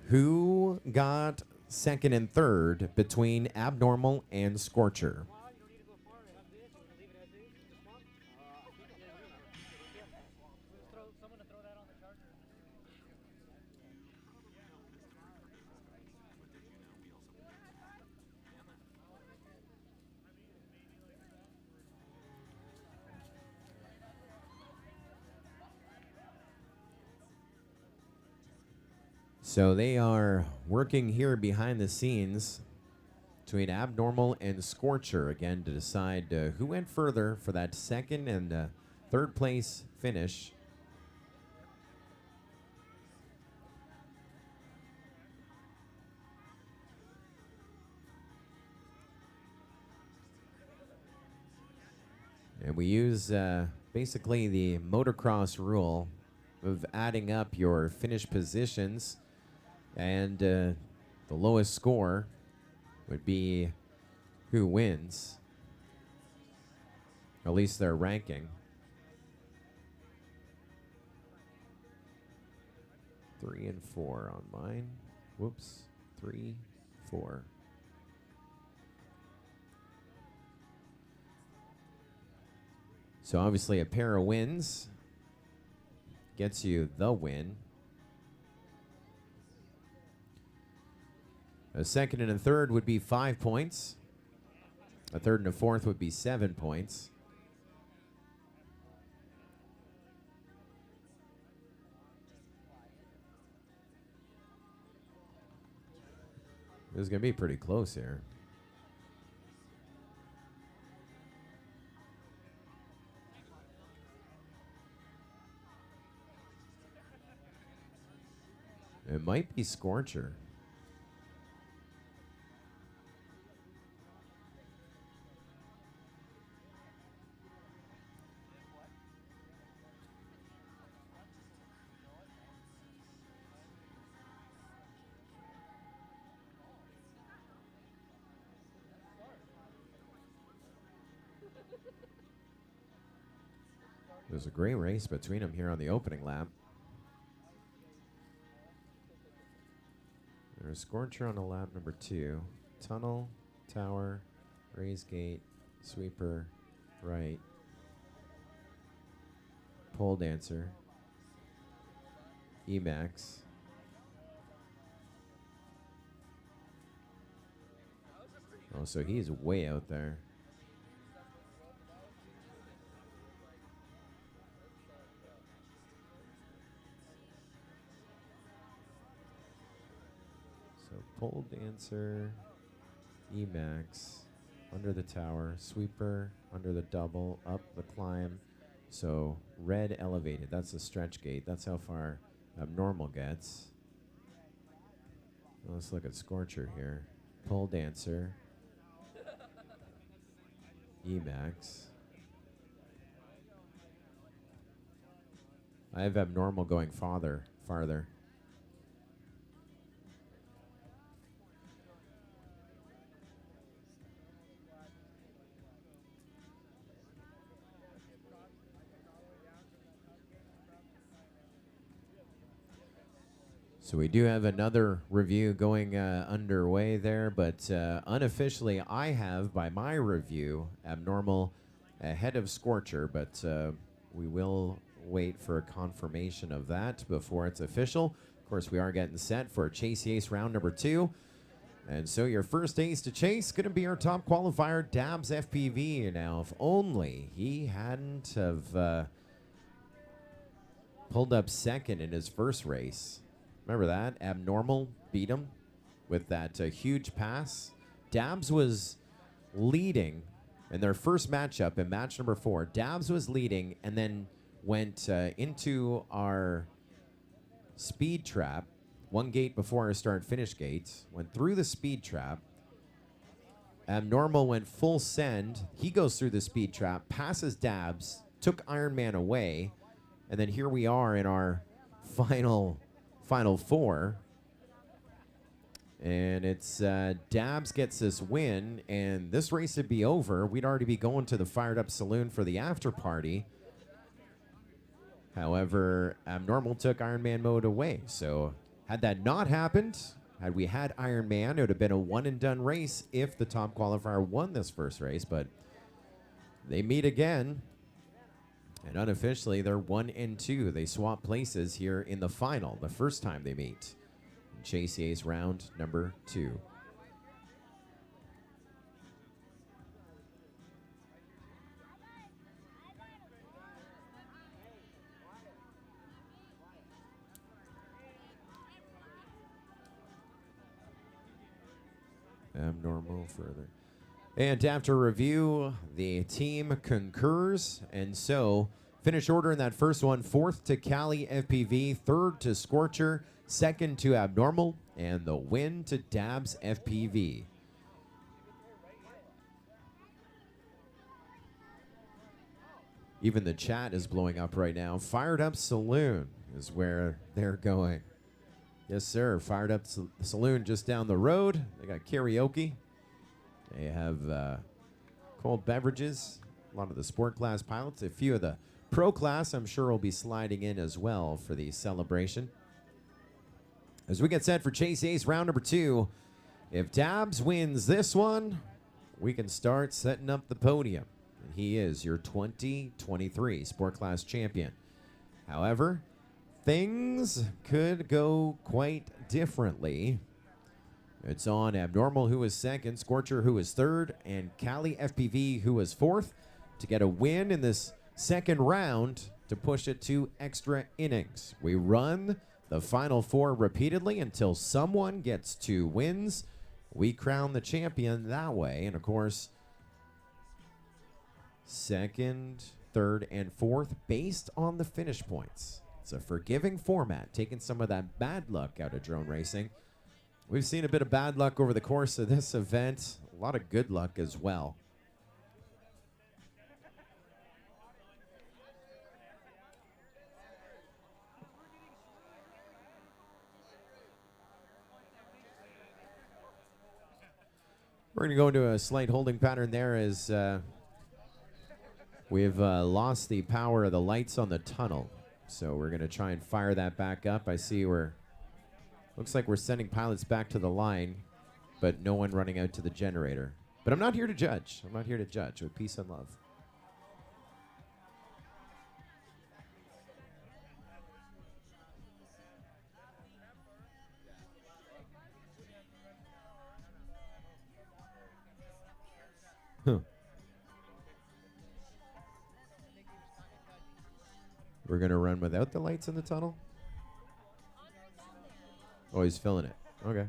who got 2nd and 3rd between Abnormal and Scorcher. So they are working here behind the scenes between Abnormal and Scorcher again to decide who went further for that 2nd and 3rd place finish. And we use basically the motocross rule of adding up your finish positions, and the lowest score would be who wins. At least their ranking. 3 and 4 on mine. Whoops. 3, 4. So obviously a pair of wins gets you the win. A second and a third would be 5 points. A third and a fourth would be 7 points. This is going to be pretty close here. It might be Scorcher. There's a great race between them here on the opening lap. There's Scorcher on the lap number 2. Tunnel, tower, raise gate, sweeper, right. Pole dancer, Emax. Oh, so he's way out there. Pole dancer, Emax, under the tower, sweeper, under the double, up the climb. So red elevated, that's the stretch gate. That's how far abnormal gets. Let's look at Scorcher here. Pole dancer, Emax. I have abnormal going farther. So we do have another review going underway there, but unofficially I have, by my review, abnormal ahead of Scorcher, but we will wait for a confirmation of that before it's official. Of course, we are getting set for Chase Ace round number 2. And so your first ace to chase going to be our top qualifier, Dabs FPV. Now, if only he hadn't have pulled up second in his first race. Remember that? Abnormal beat him with that huge pass. Dabs was leading in their first matchup in match number 4. Dabs was leading and then went into our speed trap. One gate before our start-finish gate. Went through the speed trap. Abnormal went full send. He goes through the speed trap, passes Dabs, took Iron Man away, and then here we are in our final 4. And it's Dabs gets this win, and this race would be over. We'd already be going to the fired up saloon for the after party. However, Abnormal took Iron Man mode away. So had that not happened, had we had Iron Man, it would have been a one and done race if the top qualifier won this first race. But they meet again. And unofficially, they're 1 and 2. They swap places here in the final, the first time they meet. Chase Ace round number 2. Abnormal further. And after review, the team concurs. And so, finish order in that first one. 4th to Cali FPV, 3rd to Scorcher, 2nd to Abnormal, and the win to Dabs FPV. Even the chat is blowing up right now. Fired Up Saloon is where they're going. Yes, sir. Fired Up Saloon just down the road. They got karaoke. They have cold beverages. A lot of the sport class pilots. A few of the pro class, I'm sure, will be sliding in as well for the celebration. As we get set for Chase Ace round number 2, if Dabs wins this one, we can start setting up the podium. And he is your 2023 Sport Class Champion. However, things could go quite differently. It's on Abnormal, who is second, Scorcher, who is third, and Cali FPV, who is fourth, to get a win in this second round to push it to extra innings. We run the final 4 repeatedly until someone gets 2 wins. We crown the champion that way. And of course, second, third, and fourth based on the finish points. It's a forgiving format, taking some of that bad luck out of drone racing. We've seen a bit of bad luck over the course of this event, a lot of good luck as well. We're going to go into a slight holding pattern there as we've lost the power of the lights on the tunnel. So we're going to try and fire that back up. I see looks like we're sending pilots back to the line, but no one running out to the generator. But I'm not here to judge. I'm not here to judge, with peace and love. Huh. We're going to run without the lights in the tunnel? Oh, he's filling it. Okay.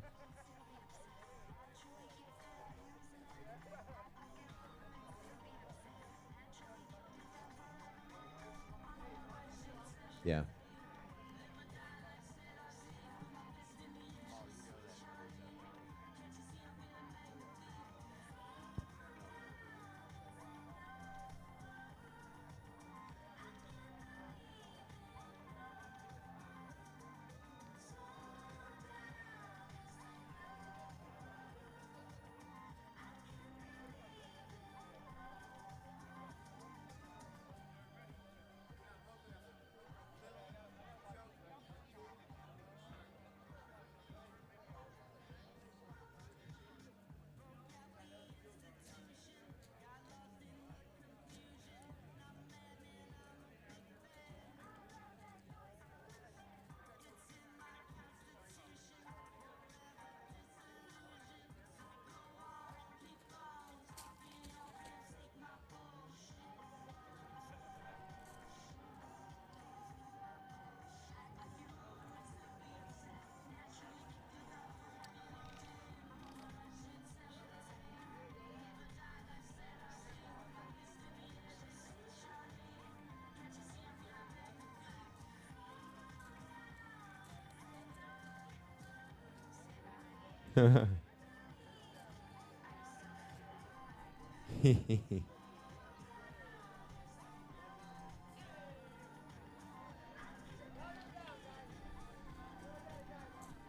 Yeah.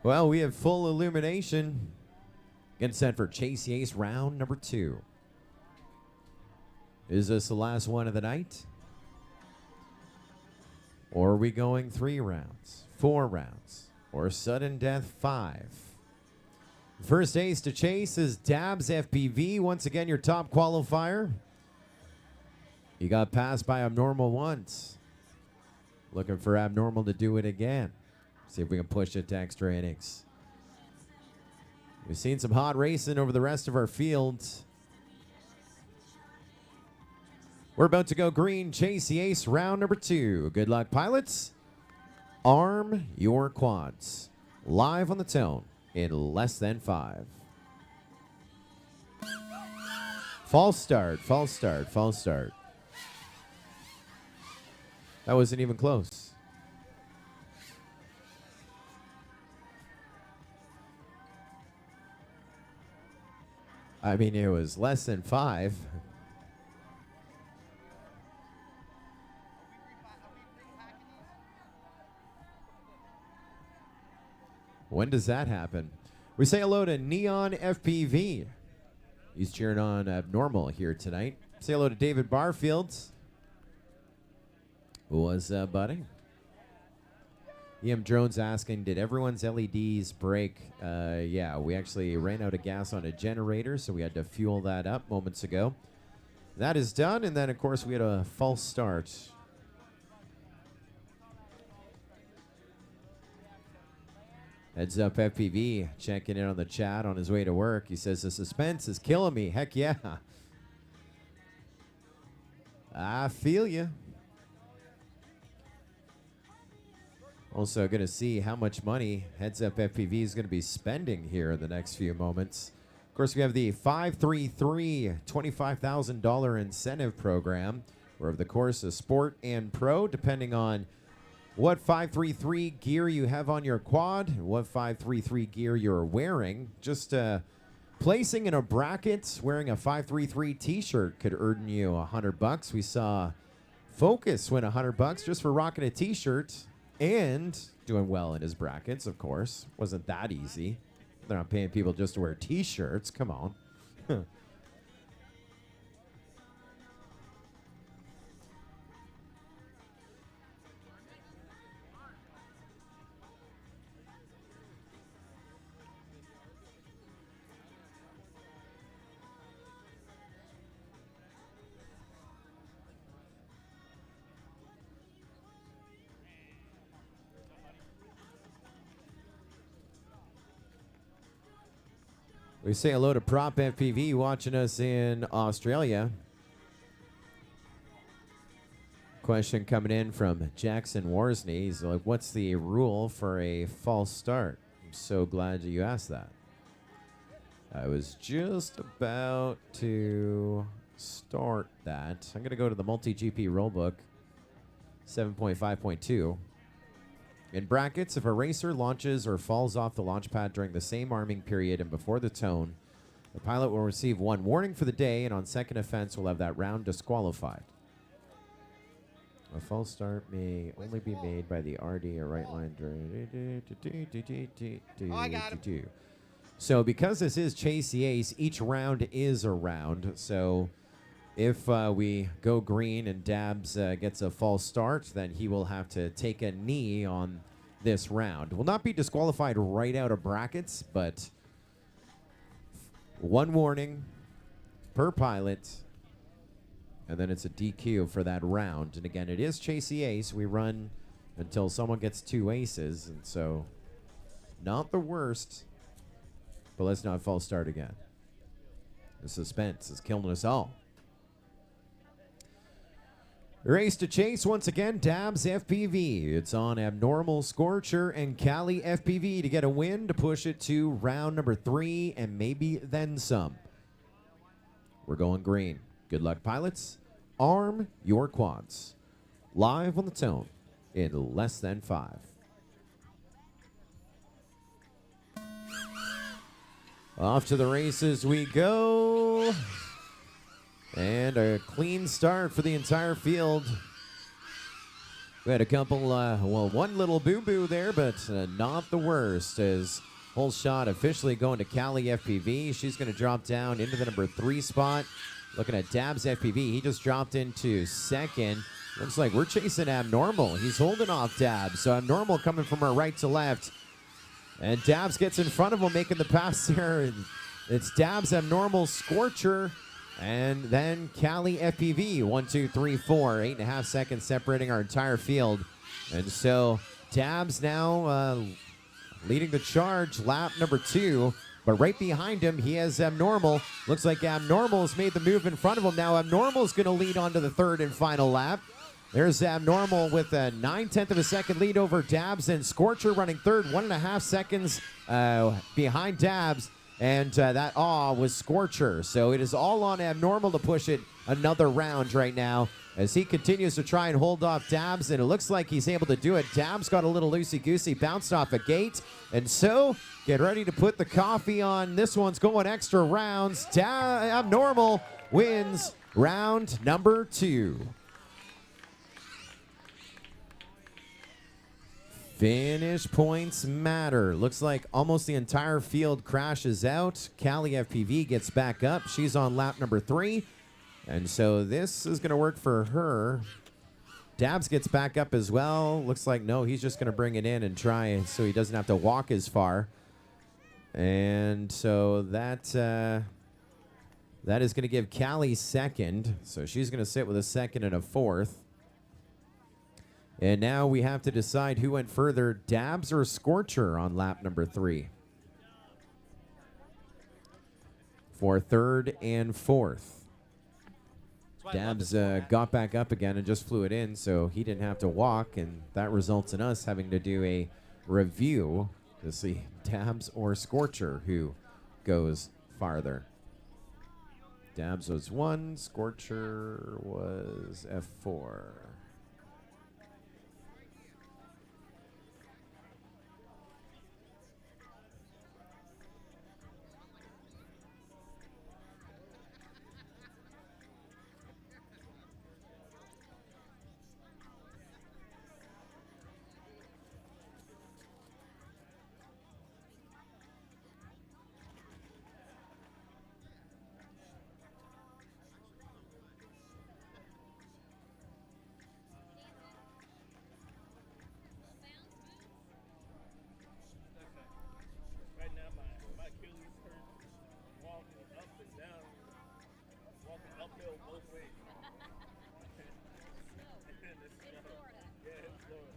Well, we have full illumination. Getting set for Chase Ace round number 2. Is this the last one of the night? Or are we going 3 rounds, 4 rounds, or sudden death 5? First ace to chase is Dabs FPV. Once again, your top qualifier. He got passed by Abnormal once. Looking for Abnormal to do it again. See if we can push it to extra innings. We've seen some hot racing over the rest of our fields. We're about to go green. Chase the Ace round number 2. Good luck, pilots. Arm your quads. Live on the tone in less than 5. False start, false start, false start. That wasn't even close. I mean, it was less than 5. When does that happen? We say hello to Neon FPV. He's cheering on Abnormal here tonight. Say hello to David Barfield. What's up, buddy? EM Drones asking, did everyone's LEDs break? Yeah, we actually ran out of gas on a generator, so we had to fuel that up moments ago. That is done, and then, of course, we had a false start. Heads up FPV, checking in on the chat on his way to work. He says, the suspense is killing me. Heck yeah. I feel you. Also going to see how much money Heads Up FPV is going to be spending here in the next few moments. Of course, we have the 533 $25,000 incentive program, where over the course of sport and pro, depending on what 533 gear you have on your quad, and what 533 gear you're wearing, just placing in a bracket wearing a 533 t-shirt could earn you $100. We saw Focus win $100 just for rocking a t-shirt and doing well in his brackets, of course. Wasn't that easy. They're not paying people just to wear t-shirts. Come on. We say hello to Prop FPV watching us in Australia. Question coming in from Jackson Worsney. He's like, what's the rule for a false start? I'm so glad you asked that. I was just about to start that. I'm going to go to the MultiGP rulebook 7.5.2. In brackets, if a racer launches or falls off the launch pad during the same arming period and before the tone, the pilot will receive one warning for the day, and on second offense will have that round disqualified. A false start may only be made by the RD or right line during... Oh, I got him. So because this is Chase the Ace, each round is a round. So if we go green and Dabs gets a false start, then he will have to take a knee on this round. Will not be disqualified right out of brackets, but one warning per pilot, and then it's a DQ for that round. And again, it is Chase the Ace. We run until someone gets 2 aces, and so not the worst, but let's not false start again. The suspense is killing us all. Race to Chase once again, Dabs FPV. It's on Abnormal, Scorcher, and Cali FPV to get a win to push it to round number 3 and maybe then some. We're going green. Good luck, pilots. Arm your quads. Live on the tone in less than 5. Off to the races we go. And a clean start for the entire field. We had a couple, well, one little boo-boo there, but not the worst, as whole shot officially going to Cali FPV. She's going to drop down into the number 3 spot. Looking at Dabs FPV, he just dropped into second. Looks like we're chasing Abnormal. He's holding off Dabs, so Abnormal coming from our right to left. And Dabs gets in front of him, making the pass there. And it's Dabs, Abnormal, Scorcher, and then Cali FPV. 1, 2, 3, 4. 8.5 seconds separating our entire field. And so Dabs now leading the charge, lap number 2. But right behind him, he has Abnormal. Looks like Abnormal has made the move in front of him. Now Abnormal is going to lead on to the 3rd and final lap. There's Abnormal with a 9/10 of a second lead over Dabs, and Scorcher running 3rd, 1.5 seconds behind Dabs. And that was Scorcher. So it is all on Abnormal to push it another round right now as he continues to try and hold off Dabs, and it looks like he's able to do it. Dabs got a little loosey-goosey, bounced off a gate, and so get ready to put the coffee on. This one's going extra rounds. Abnormal wins round number 2. Finish points matter. Looks like almost the entire field crashes out. Cali FPV gets back up. She's on lap number 3. And so this is going to work for her. Dabs gets back up as well. Looks like, no, he's just going to bring it in and try so he doesn't have to walk as far. And so that is going to give Cali second. So she's going to sit with a second and a fourth. And now we have to decide who went further, Dabs or Scorcher on lap number 3. For third and fourth. Dabs got back up again and just flew it in, so he didn't have to walk, and that results in us having to do a review to see Dabs or Scorcher who goes farther. Dabs was 1, Scorcher was F4. Right now, my Achilles hurt. Walking up and down, walking uphill both ways. It's Florida. Yeah, it's Florida.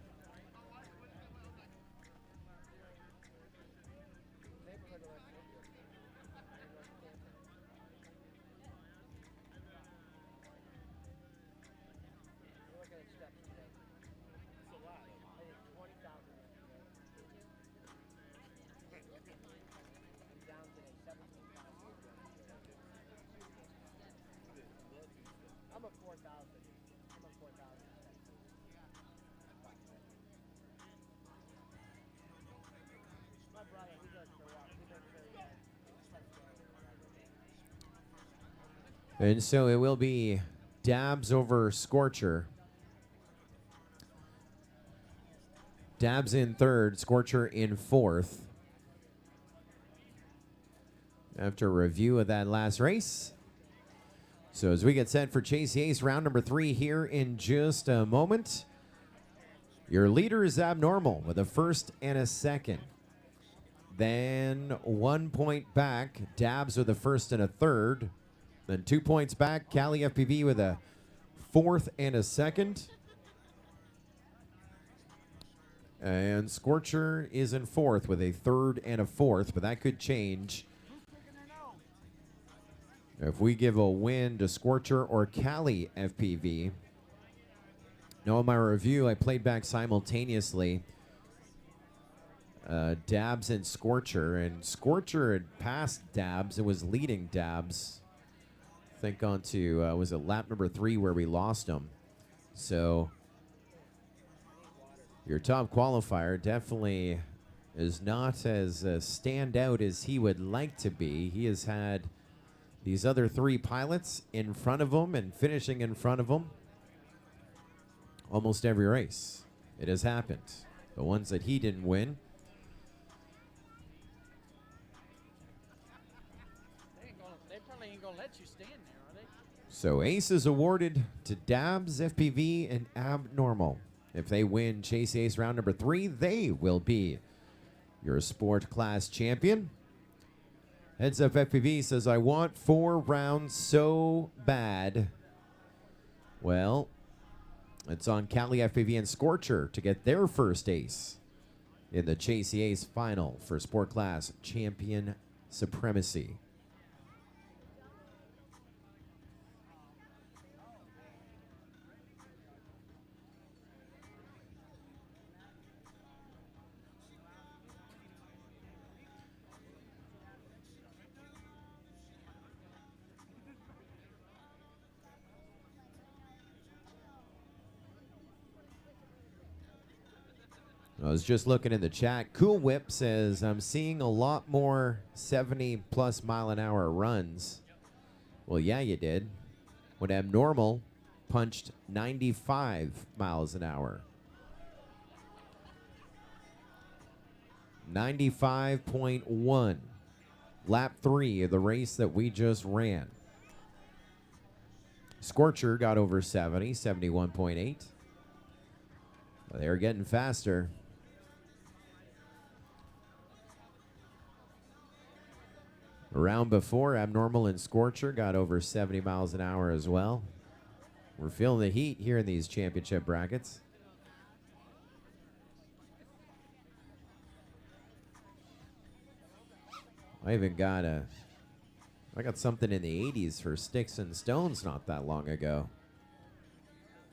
It's a lot. I'm a 4,000. I'm a 4,000. My brother, he goes for a walk. He makes sure he has And so it will be Dabs over Scorcher. Dabs in third, Scorcher in fourth. After a review of that last race. So as we get set for Chase Ace round number 3 here in just a moment. Your leader is Abnormal with a first and a second. Then 1 point back, Dabs with a first and a third. Then 2 points back, Cali FPV with a fourth and a second. And Scorcher is in fourth with a third and a fourth, but that could change if we give a win to Scorcher or Cali FPV. Now in my review, I played back simultaneously Dabs and Scorcher, and Scorcher had passed Dabs. It was leading Dabs. I think on to, was it lap number 3 where we lost him. So your top qualifier definitely is not as standout as he would like to be. He has had these other 3 pilots in front of him and finishing in front of him almost every race. It has happened. The ones that he didn't win. They probably ain't gonna let you stand there, are they? So Ace is awarded to Dabs, FPV, and Abnormal. If they win Chase Ace round number 3, they will be your sport class champion. Heads Up FPV says, I want 4 rounds so bad. Well, it's on Cali FPV and Scorcher to get their first ace in the Chase Ace final for sport class champion supremacy. I was just looking in the chat. Cool Whip says, I'm seeing a lot more 70+ mile an hour runs. Well, yeah, you did. When Abnormal punched 95 miles an hour. 95.1. Lap 3 of the race that we just ran. Scorcher got over 70, 71.8. They're getting faster. The round before, Abnormal and Scorcher got over 70 miles an hour as well. We're feeling the heat here in these championship brackets. I got something in the 80s for Sticks and Stones not that long ago.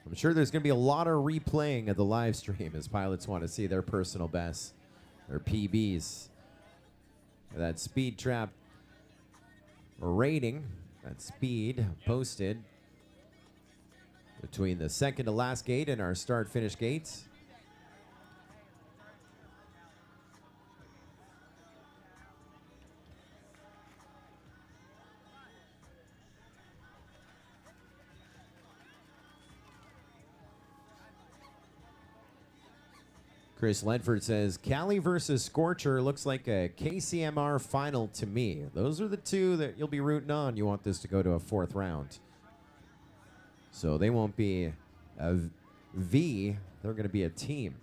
I'm sure there's going to be a lot of replaying of the live stream as pilots want to see their personal bests, their PBs. That speed trap rating, that speed posted between the second to last gate and our start-finish gates. Chris Ledford says, Cali versus Scorcher looks like a KCMR final to me. Those are the two that you'll be rooting on. You want this to go to a 4th round. So they won't be a V. They're going to be a team.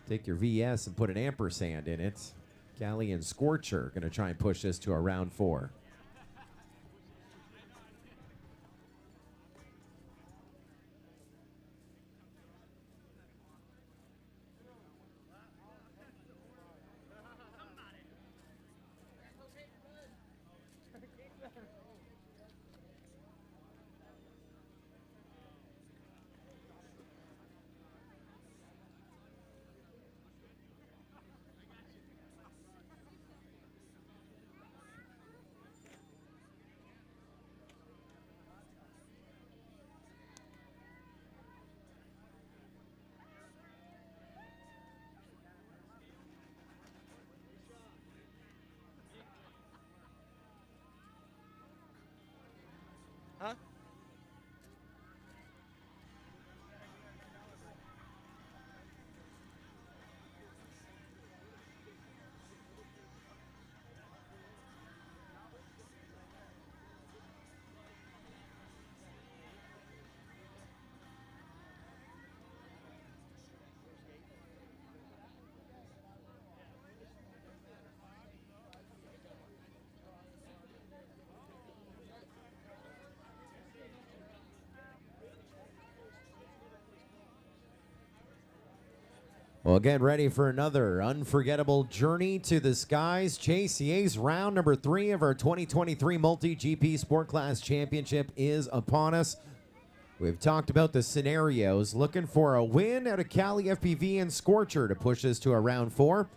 Take your VS and put an ampersand in it. Cali and Scorcher are going to try and push this to a round 4. Huh? Well, get ready for another unforgettable journey to the skies. JCA's round number 3 of our 2023 MultiGP Sport Class Championship is upon us. We've talked about the scenarios, looking for a win out of Cali FPV and Scorcher to push us to a round 4.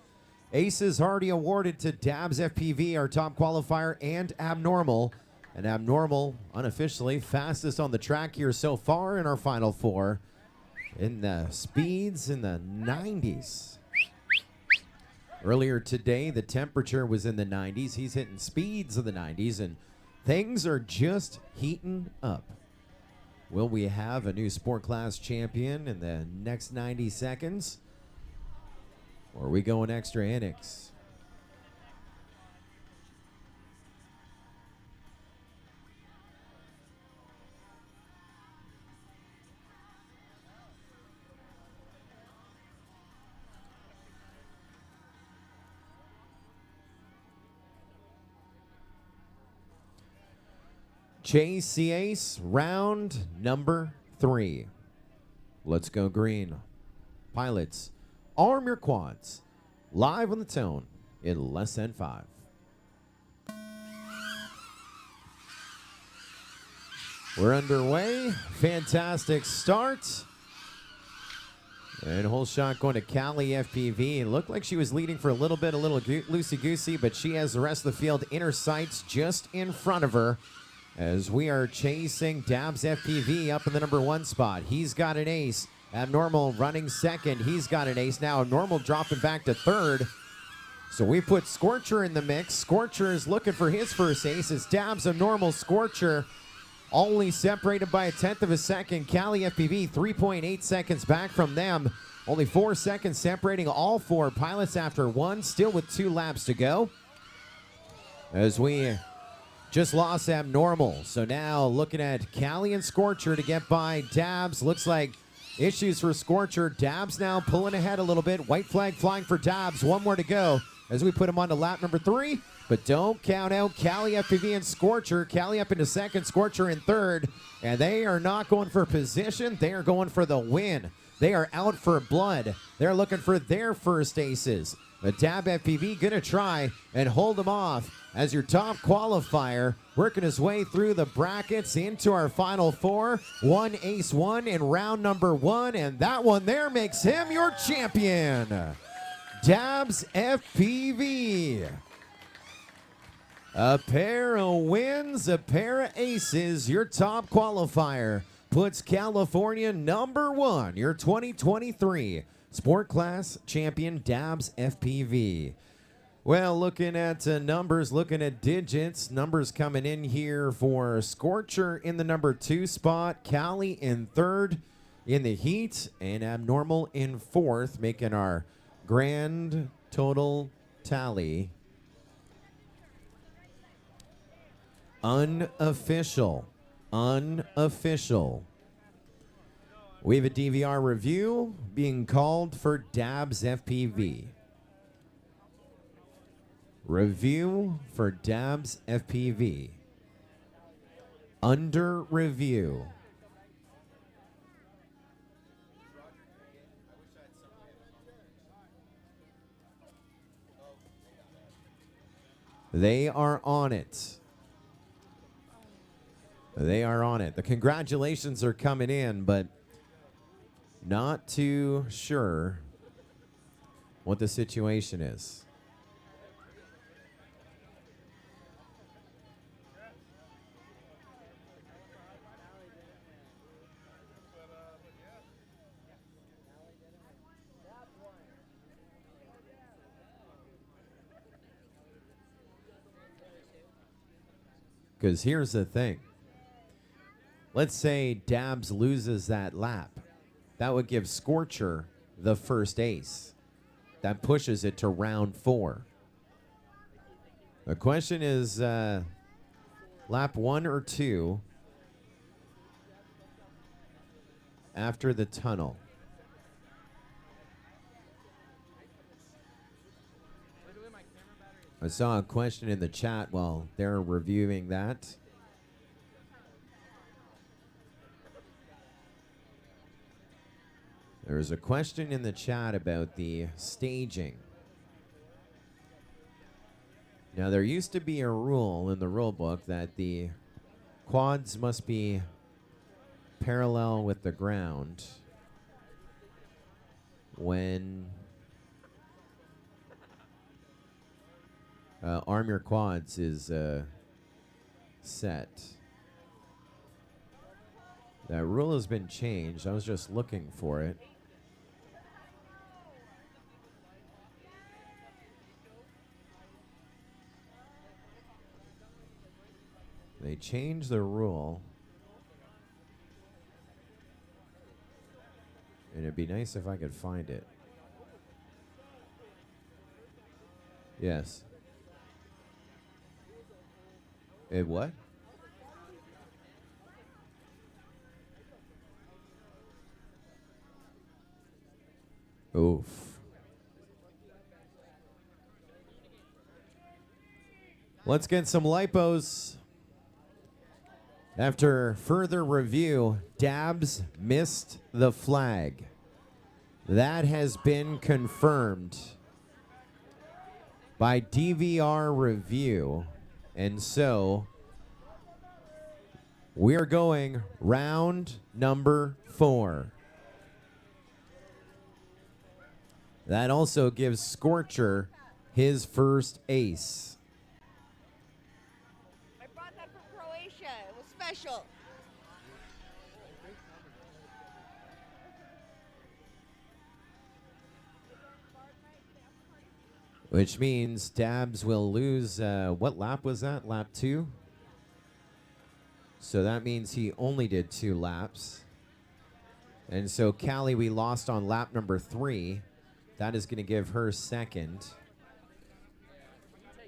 Aces already awarded to Dabs FPV, our top qualifier, and Abnormal. And Abnormal, unofficially, fastest on the track here so far in our final 4. In the speeds in the 90s. Earlier today, the temperature was in the 90s. He's hitting speeds of the 90s, and things are just heating up. Will we have a new sport class champion in the next 90 seconds? Or are we going extra innings? JCA's round number 3. Let's go green. Pilots, arm your quads. Live on the tone in less than 5. We're underway. Fantastic start. And whole shot going to Cali FPV. It looked like she was leading for a little bit, loosey-goosey, but she has the rest of the field in her sights just in front of her. As we are chasing Dabs FPV up in the number 1 spot. He's got an ace. Abnormal running second. He's got an ace. Now Abnormal dropping back to 3rd. So we put Scorcher in the mix. Scorcher is looking for his first ace. It's Dabs, Abnormal, Scorcher. Only separated by 1/10 of a second. Cali FPV 3.8 seconds back from them. Only 4 seconds separating all 4 pilots after 1, still with 2 laps to go. As we just lost Abnormal. So now looking at Callie and Scorcher to get by Dabs. Looks like issues for Scorcher. Dabs now pulling ahead a little bit. White flag flying for Dabs. 1 more to go as we put him on to lap number 3. But don't count out Callie, FPV, and Scorcher. Callie up into 2nd, Scorcher in 3rd. And they are not going for position. They are going for the win. They are out for blood. They're looking for their first aces. The Dab FPV gonna try and hold them off as your top qualifier, working his way through the brackets into our final 4. 1 ace 1 in round number 1, and that one there makes him your champion. Dabs FPV. A pair of wins, a pair of aces, your top qualifier puts California number 1, your 2023 Sport Class Champion Dabs FPV. Well, looking at numbers, looking at digits, numbers coming in here for Scorcher in the number 2 spot, Callie in 3rd in the heat, and Abnormal in 4th, making our grand total tally unofficial. We have a DVR review being called for Dabs FPV. Review for Dabs FPV. Under review. They are on it. They are on it. The congratulations are coming in, but not too sure what the situation is. Because here's the thing. Let's say Dabs loses that lap. That would give Scorcher the first ace. That pushes it to round 4. The question is lap 1 or 2 after the tunnel. I saw a question in the chat while they're reviewing that. There's a question in the chat about the staging. Now, there used to be a rule in the rule book that the quads must be parallel with the ground when arm your quads is set. That rule has been changed. I was just looking for it. They changed the rule. And it'd be nice if I could find it. Yes. It what? Oof. Let's get some lipos. After further review, Dabs missed the flag. That has been confirmed by DVR review. And so we are going round number 4. That also gives Scorcher his first ace. I brought that from Croatia. It was special. Which means Dabs will lose, what lap was that? Lap 2? So that means he only did 2 laps. And so Callie, we lost on lap number 3. That is going to give her second.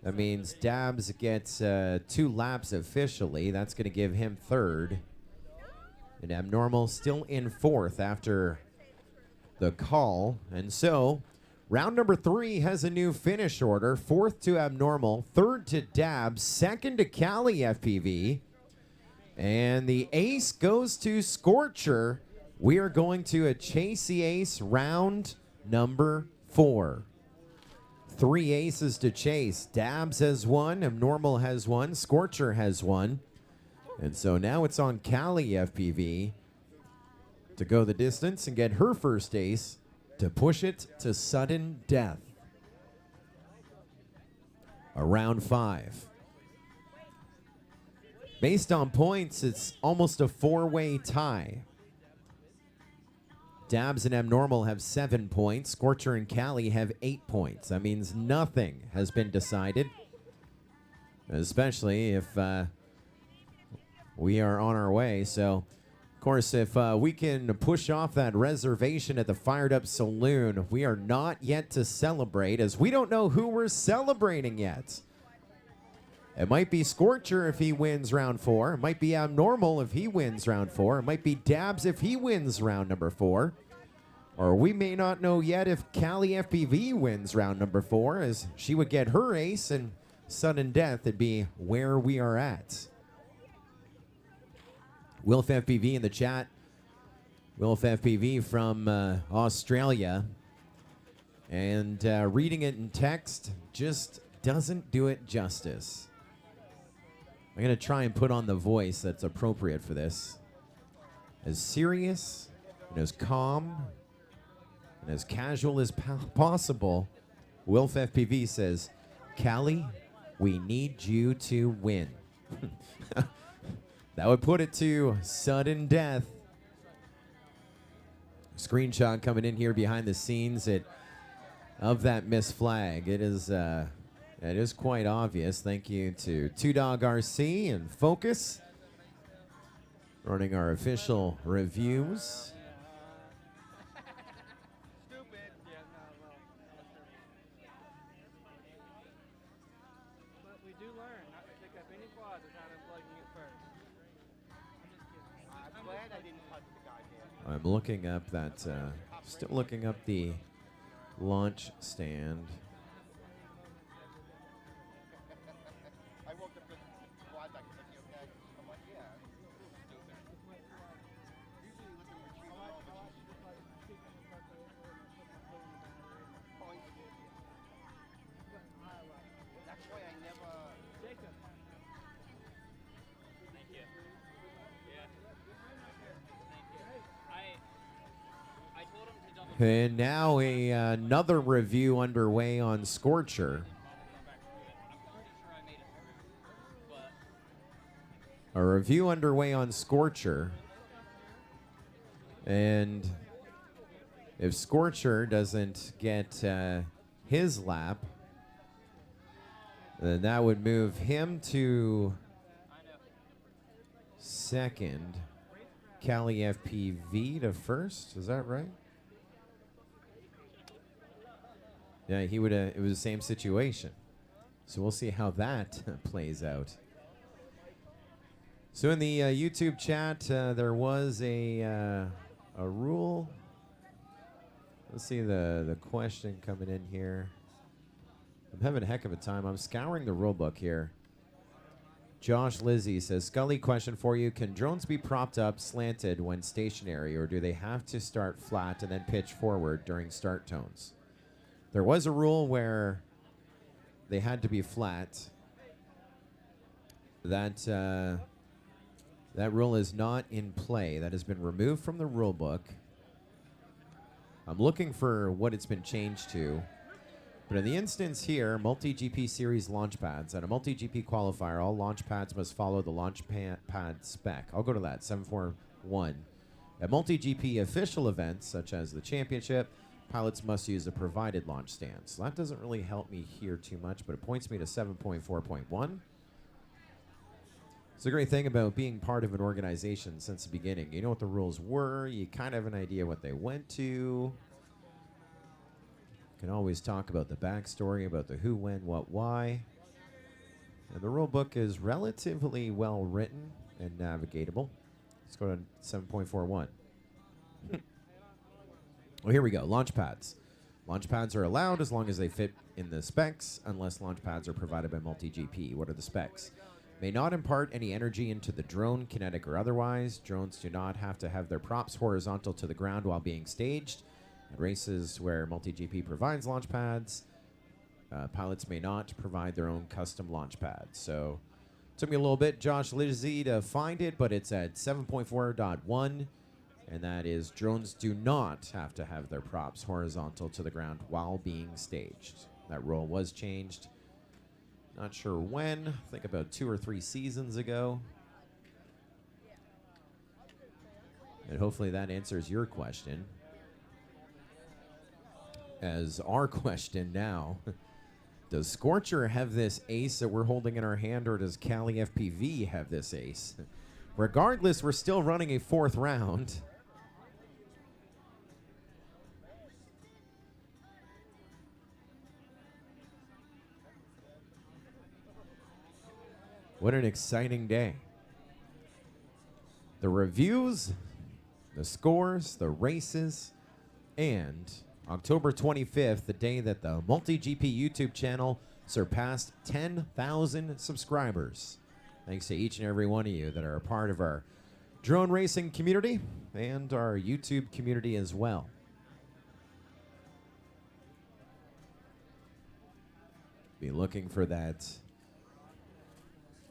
That means Dabs gets 2 laps officially. That's going to give him third. And Abnormal still in fourth after the call. And so round number 3 has a new finish order. Fourth to Abnormal, third to Dabs, second to Callie FPV. And the ace goes to Scorcher. We are going to a Chase the Ace round number 4. 3 aces to chase. Dabs has 1, Abnormal has 1, Scorcher has 1. And so now it's on Callie FPV to go the distance and get her first ace to push it to sudden death. A round 5. Based on points, it's almost a 4-way tie. Dabs and Abnormal have 7 points. Scorcher and Callie have 8 points. That means nothing has been decided, especially if we are on our way. So, of course, if we can push off that reservation at the Fired Up Saloon, we are not yet to celebrate, as we don't know who we're celebrating yet. It might be Scorcher if he wins round 4. It might be Abnormal if he wins round 4. It might be Dabs if he wins round number 4. Or we may not know yet if Callie FPV wins round number 4, as she would get her ace and sudden death would be where we are at. Wilf FPV in the chat. Wilf FPV from Australia. And reading it in text just doesn't do it justice. I'm going to try and put on the voice that's appropriate for this. As serious and as calm and as casual as possible, Wilf FPV says, Callie, we need you to win. That would put it to sudden death. Screenshot coming in here behind the scenes of that missed flag. It is quite obvious. Thank you to 2Dog RC and Focus running our official reviews. But we do learn not to pick up any quads without unplugging it first. I'm glad I didn't touch the goddamn. I'm looking up that, still looking up the launch stand. I woke up with quad back. Is you okay? I'm like, yeah. Usually looking for cheap all, but that's why I never. Jacob. Thank you. Yeah. Thank you. I told him to double. And now another review underway on Scorcher. A review underway on Scorcher. And if Scorcher doesn't get his lap, then that would move him to second. Callie FPV to first. Is that right? Yeah, he would. It was the same situation. So we'll see how that plays out. So in the YouTube chat, there was a rule. Let's see the question coming in here. I'm having a heck of a time. I'm scouring the rule book here. Josh Lizzie says, Scully, question for you. Can drones be propped up slanted when stationary, or do they have to start flat and then pitch forward during start tones? There was a rule where they had to be flat. That rule is not in play. That has been removed from the rule book. I'm looking for what it's been changed to. But in the instance here, MultiGP series launch pads. At a MultiGP qualifier, all launch pads must follow the launch pad spec. I'll go to that, 741. At MultiGP official events, such as the championship, pilots must use a provided launch stand. So that doesn't really help me here too much, but it points me to 7.4.1. It's a great thing about being part of an organization since the beginning. You know what the rules were. You kind of have an idea what they went to. You can always talk about the backstory, about the who, when, what, why. And the rule book is relatively well written and navigatable. Let's go to 7.41. Well, here we go. Launch pads. Launch pads are allowed as long as they fit in the specs, unless launch pads are provided by MultiGP. What are the specs? May not impart any energy into the drone, kinetic or otherwise. Drones do not have to have their props horizontal to the ground while being staged. At races where MultiGP provides launch pads, pilots may not provide their own custom launch pads. So it took me a little bit, Josh Lizzie, to find it, but it's at 7.4.1, and that is drones do not have to have their props horizontal to the ground while being staged. That rule was changed. Not sure when. I think about 2 or 3 seasons ago. And hopefully that answers your question. As our question now, does Scorcher have this ace that we're holding in our hand, or does Cali FPV have this ace? Regardless, we're still running a 4th round. What an exciting day. The reviews, the scores, the races, and October 25th, the day that the MultiGP YouTube channel surpassed 10,000 subscribers. Thanks to each and every one of you that are a part of our drone racing community and our YouTube community as well. Be looking for that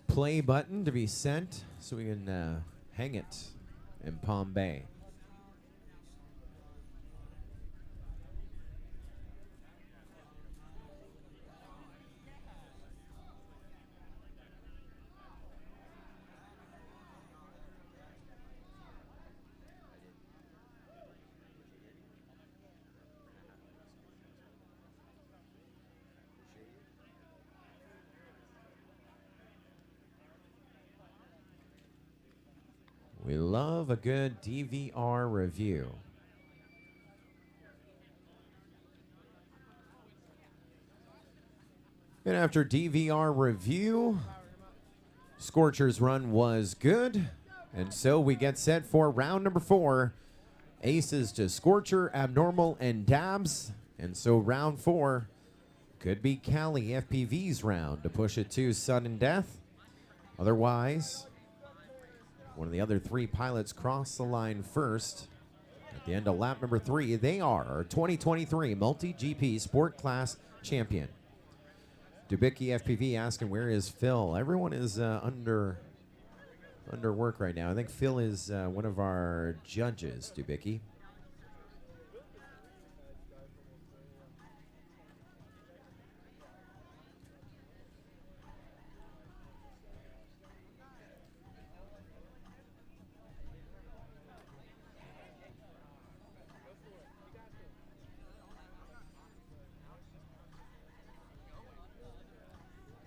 play button to be sent so we can hang it in Palm Bay. We love a good DVR review. And after DVR review, Scorcher's run was good. And so we get set for round number 4. Aces to Scorcher, Abnormal, and Dabs. And so round 4 could be Cali FPV's round to push it to sudden death. Otherwise, one of the other 3 pilots cross the line first. At the end of lap number 3, they are our 2023 MultiGP Sport Class Champion. Dubicki FPV asking, where is Phil? Everyone is under work right now. I think Phil is one of our judges, Dubicki.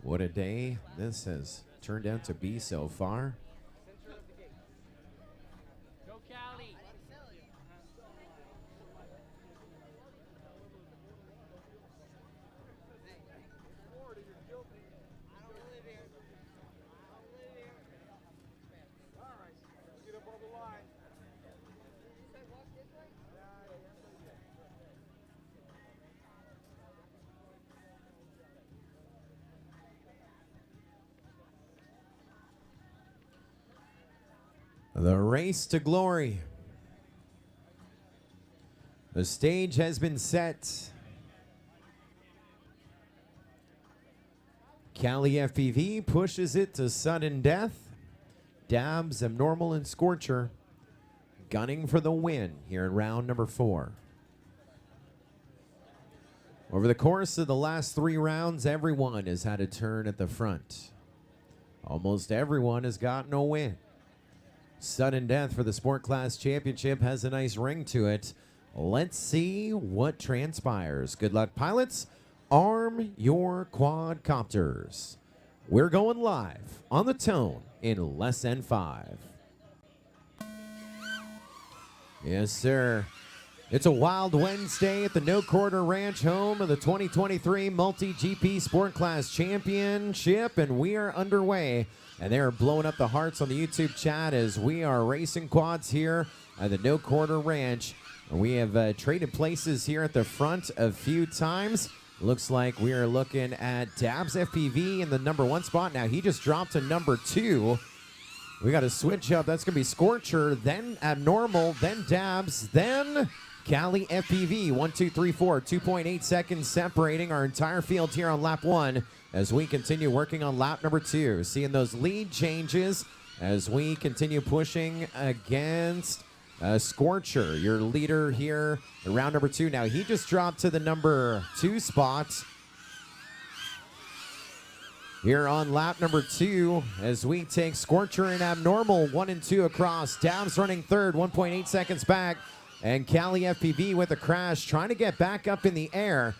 What a day this has turned out to be so far. Go Cali. The race to glory. The stage has been set. Cali FPV pushes it to sudden death. Dabs, Abnormal, and Scorcher gunning for the win here in round number 4. Over the course of the last 3 rounds, everyone has had a turn at the front. Almost everyone has gotten a win. Sudden death for the Sport Class Championship has a nice ring to it. Let's see what transpires. Good luck, pilots. Arm your quadcopters. We're going live on the tone in less than 5. Yes, sir. It's a wild Wednesday at the No Quarter Ranch, home of the 2023 MultiGP Sport Class Championship, and we are underway. And they are blowing up the hearts on the YouTube chat as we are racing quads here at the No Quarter Ranch. We have traded places here at the front a few times. Looks like we are looking at Dabs FPV in the number 1 spot. Now he just dropped to number 2. We got to switch up. That's going to be Scorcher, then Abnormal, then Dabs, then Cali FPV. 1, 2, 3, 4. 2.8 seconds separating our entire field here on lap 1 as we continue working on lap number 2. Seeing those lead changes as we continue pushing against Scorcher, your leader here in round number 2. Now he just dropped to the number 2 spot here on lap number 2 as we take Scorcher and Abnormal 1 and 2 across. Dabs running third, 1.8 seconds back, and Cali FPV with a crash trying to get back up in the air,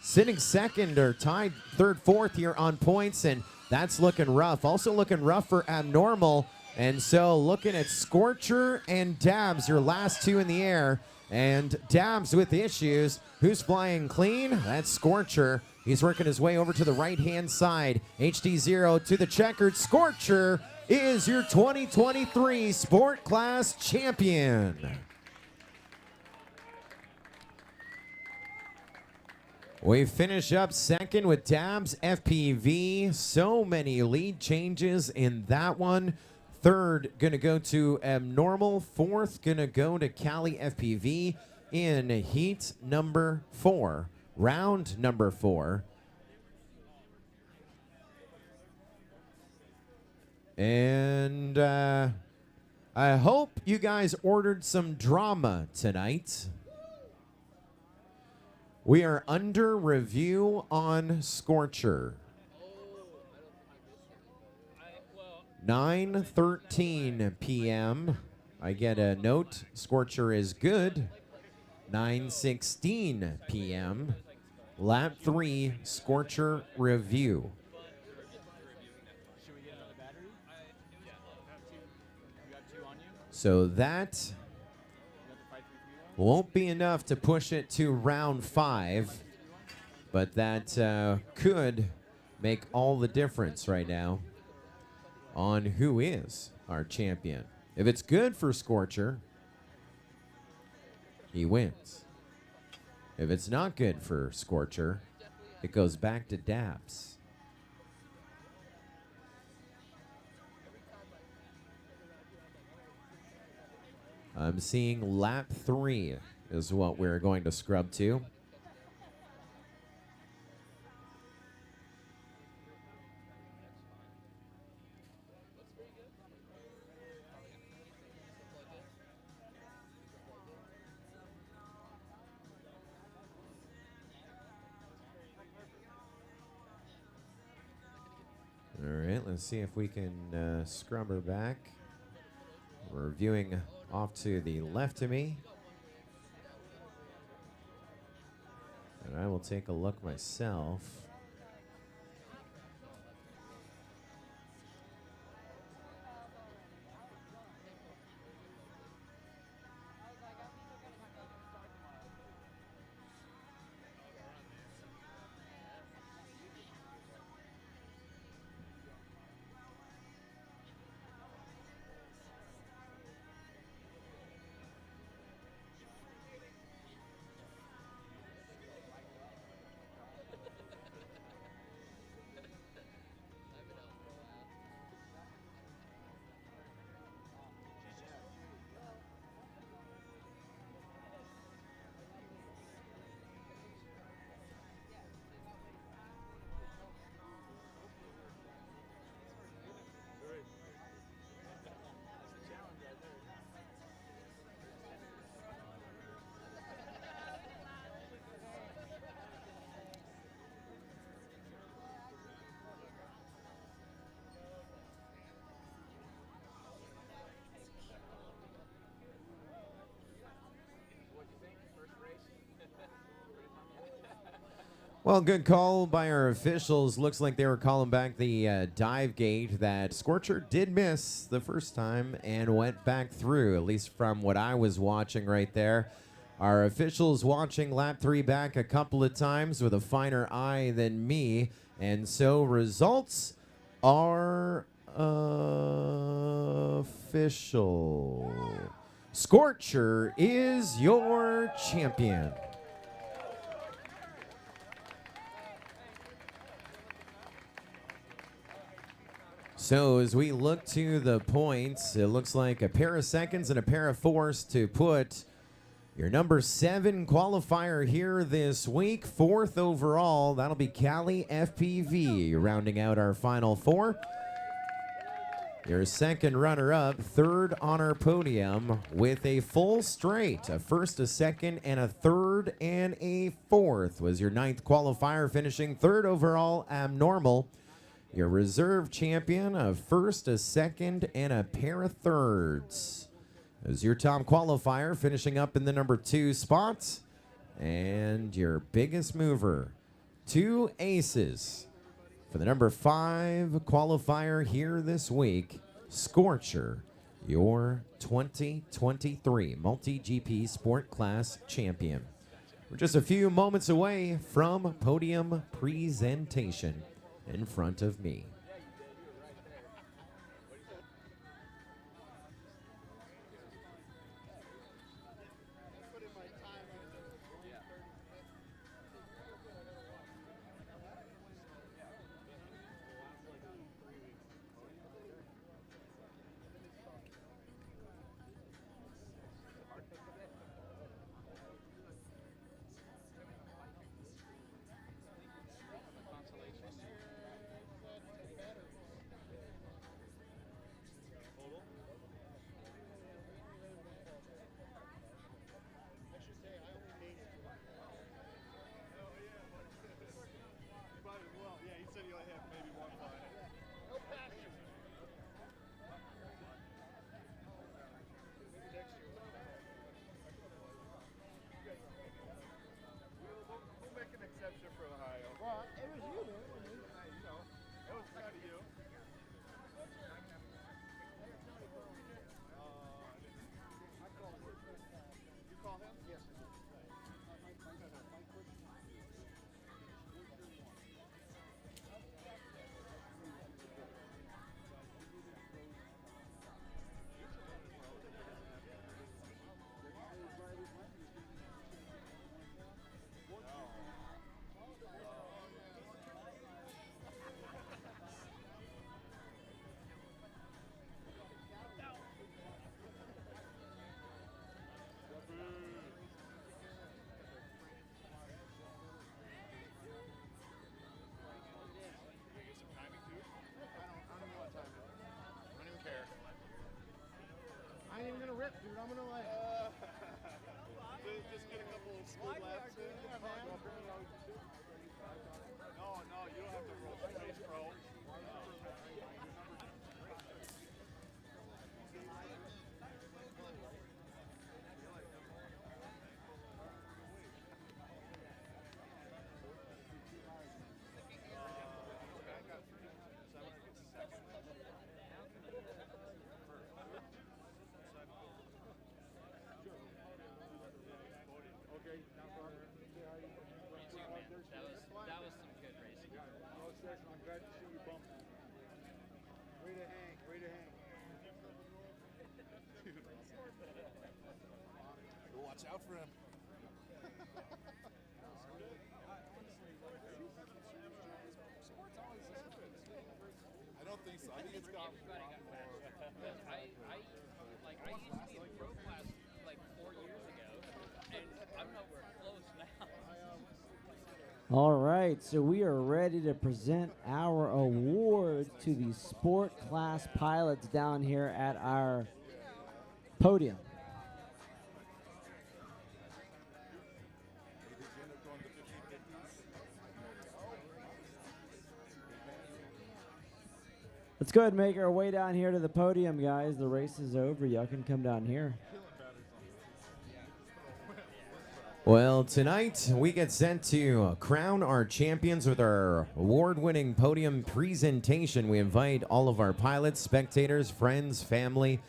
sitting second or tied third, fourth here on points, and that's looking rough. Also looking rough for Abnormal. And so looking at Scorcher and Dabs, your last 2 in the air. And Dabs with issues. Who's flying clean? That's Scorcher. He's working his way over to the right-hand side. HdZero to the checkered. Scorcher is your 2023 Sport Class Champion. We finish up second with Dabs FPV. So many lead changes in that one. Third, going to go to Abnormal. Fourth, going to go to Cali FPV in heat number 4, round number 4. And I hope you guys ordered some drama tonight. We are under review on Scorcher. 9:13 p.m. I get a note. Scorcher is good. 9:16 p.m. Lap 3 Scorcher review. So that won't be enough to push it to round 5, but that could make all the difference right now on who is our champion. If it's good for Scorcher, he wins. If it's not good for Scorcher, it goes back to Dabs. I'm seeing lap 3 is what we're going to scrub to. All right, let's see if we can scrub her back. We're viewing off to the left of me. And I will take a look myself. Well, good call by our officials. Looks like they were calling back the dive gate that Scorcher did miss the first time and went back through, at least from what I was watching right there. Our officials watching lap 3 back a couple of times with a finer eye than me. And so results are official. Scorcher is your champion. So as we look to the points, it looks like a pair of seconds and a pair of fours to put your number 7 qualifier here this week. 4th overall, that'll be Cali FPV, rounding out our final 4. Your second runner-up, 3rd on our podium with a full straight. A 1st, a 2nd, and a 3rd and a 4th was your 9th qualifier, finishing 3rd overall, Abnormal. Your reserve champion, a 1st, a 2nd, and a pair of 3rds. As your top qualifier, finishing up in the number 2 spot. And your biggest mover, 2 aces. For the number 5 qualifier here this week, Scorcher, your 2023 MultiGP Sport Class champion. We're just a few moments away from podium presentation in front of me. Dude, I'm gonna like. Just get a couple of speed laps in. No, you don't have to roll race pro. That was some good racing. I'm glad to see you bumping. Way to hang, way to hang. Watch out for him. I don't think so. I think it's gone. Everybody got faster. I used to be in pro class like 4 years ago, and I'm nowhere close now. All right, so we are ready to present our awards to the sport class pilots down here at our podium. Let's go ahead and make our way down here to the podium, guys. The race is over. Y'all can come down here. Well, tonight we get set to crown our champions with our award-winning podium presentation. We invite all of our pilots, spectators, friends, family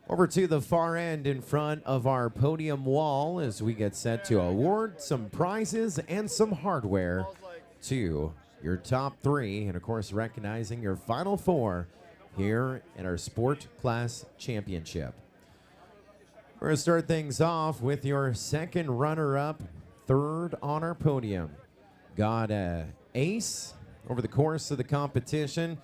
over to the far end in front of our podium wall as we get set to award some prizes and some hardware to your top 3, and of course recognizing your final 4 here in our Sport Class Championship. We're going to start things off with your second runner-up, third on our podium. Got a ace over the course of the competition,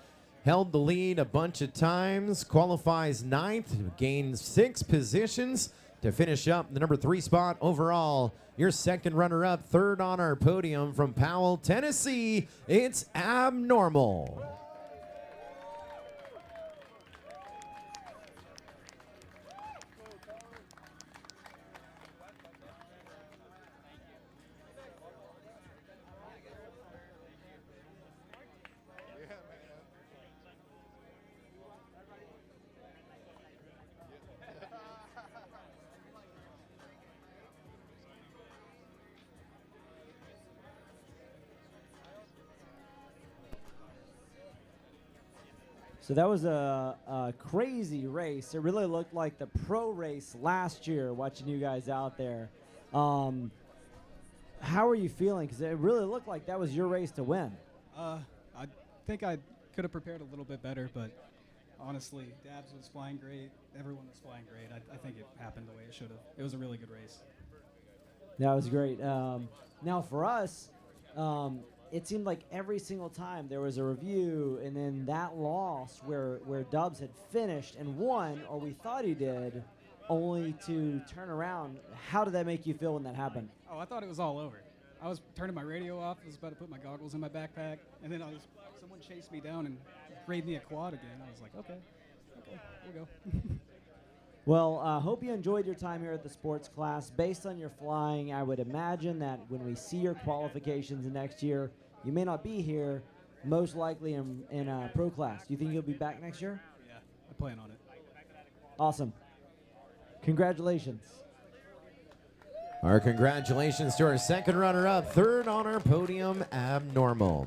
held the lead a bunch of times, qualifies 9th, gained 6 positions to finish up the number 3 spot overall. Your second runner-up, third on our podium from Powell, Tennessee, it's Abnormal. So that was a crazy race. It really looked like the pro race last year, watching you guys out there. How are you feeling? Because it really looked like that was your race to win. I think I could have prepared a little bit better, but honestly, Dabs was flying great. Everyone was flying great. I think it happened the way it should have. It was a really good race. That was great. Now for us, it seemed like every single time there was a review, and then that loss where Dubs had finished and won, or we thought he did, only to turn around. How did that make you feel when that happened? Oh, I thought it was all over. I was turning my radio off. I was about to put my goggles in my backpack, and then someone chased me down and gave me a quad again. I was like, okay, we'll go. Well, hope you enjoyed your time here at the sports class. Based on your flying, I would imagine that when we see your qualifications next year, you may not be here, most likely in pro class. Do you think you'll be back next year? Yeah, I plan on it. Awesome. Congratulations. Our congratulations to our second runner-up, third on our podium, Abnormal.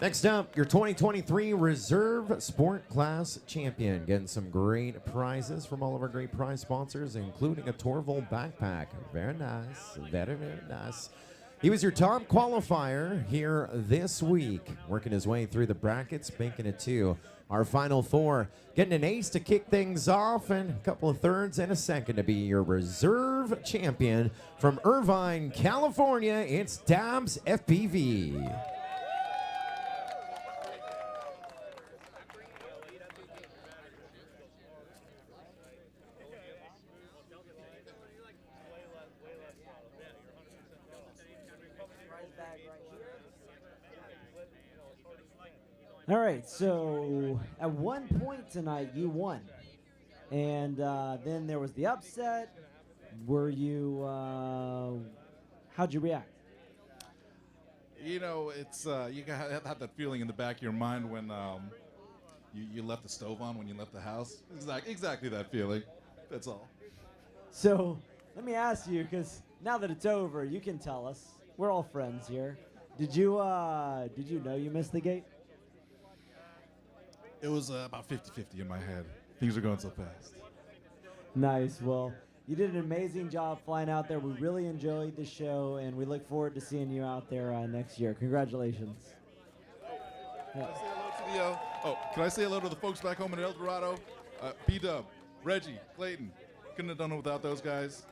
Next up, your 2023 Reserve Sport Class Champion. Getting some great prizes from all of our great prize sponsors, including a Torvol backpack. Very nice. Very, very nice. He was your top qualifier here this week, working his way through the brackets, making it to our final 4. Getting an ace to kick things off, and a couple of thirds and a second to be your reserve champion from Irvine, California. It's Dabs FPV. All right, so at one point tonight, you won. And then there was the upset. Were you, how'd you react? You know, it's you have that feeling in the back of your mind when you left the stove on when you left the house. Exactly that feeling. That's all. So let me ask you, because now that it's over, you can tell us. We're all friends here. Did you know you missed the gate? It was about 50-50 in my head. Things are going so fast. Nice. Well, you did an amazing job flying out there. We really enjoyed the show, and we look forward to seeing you out there next year. Congratulations. Can I say hello to can I say hello to the folks back home in El Dorado? B-Dub, Reggie, Clayton. Couldn't have done it without those guys.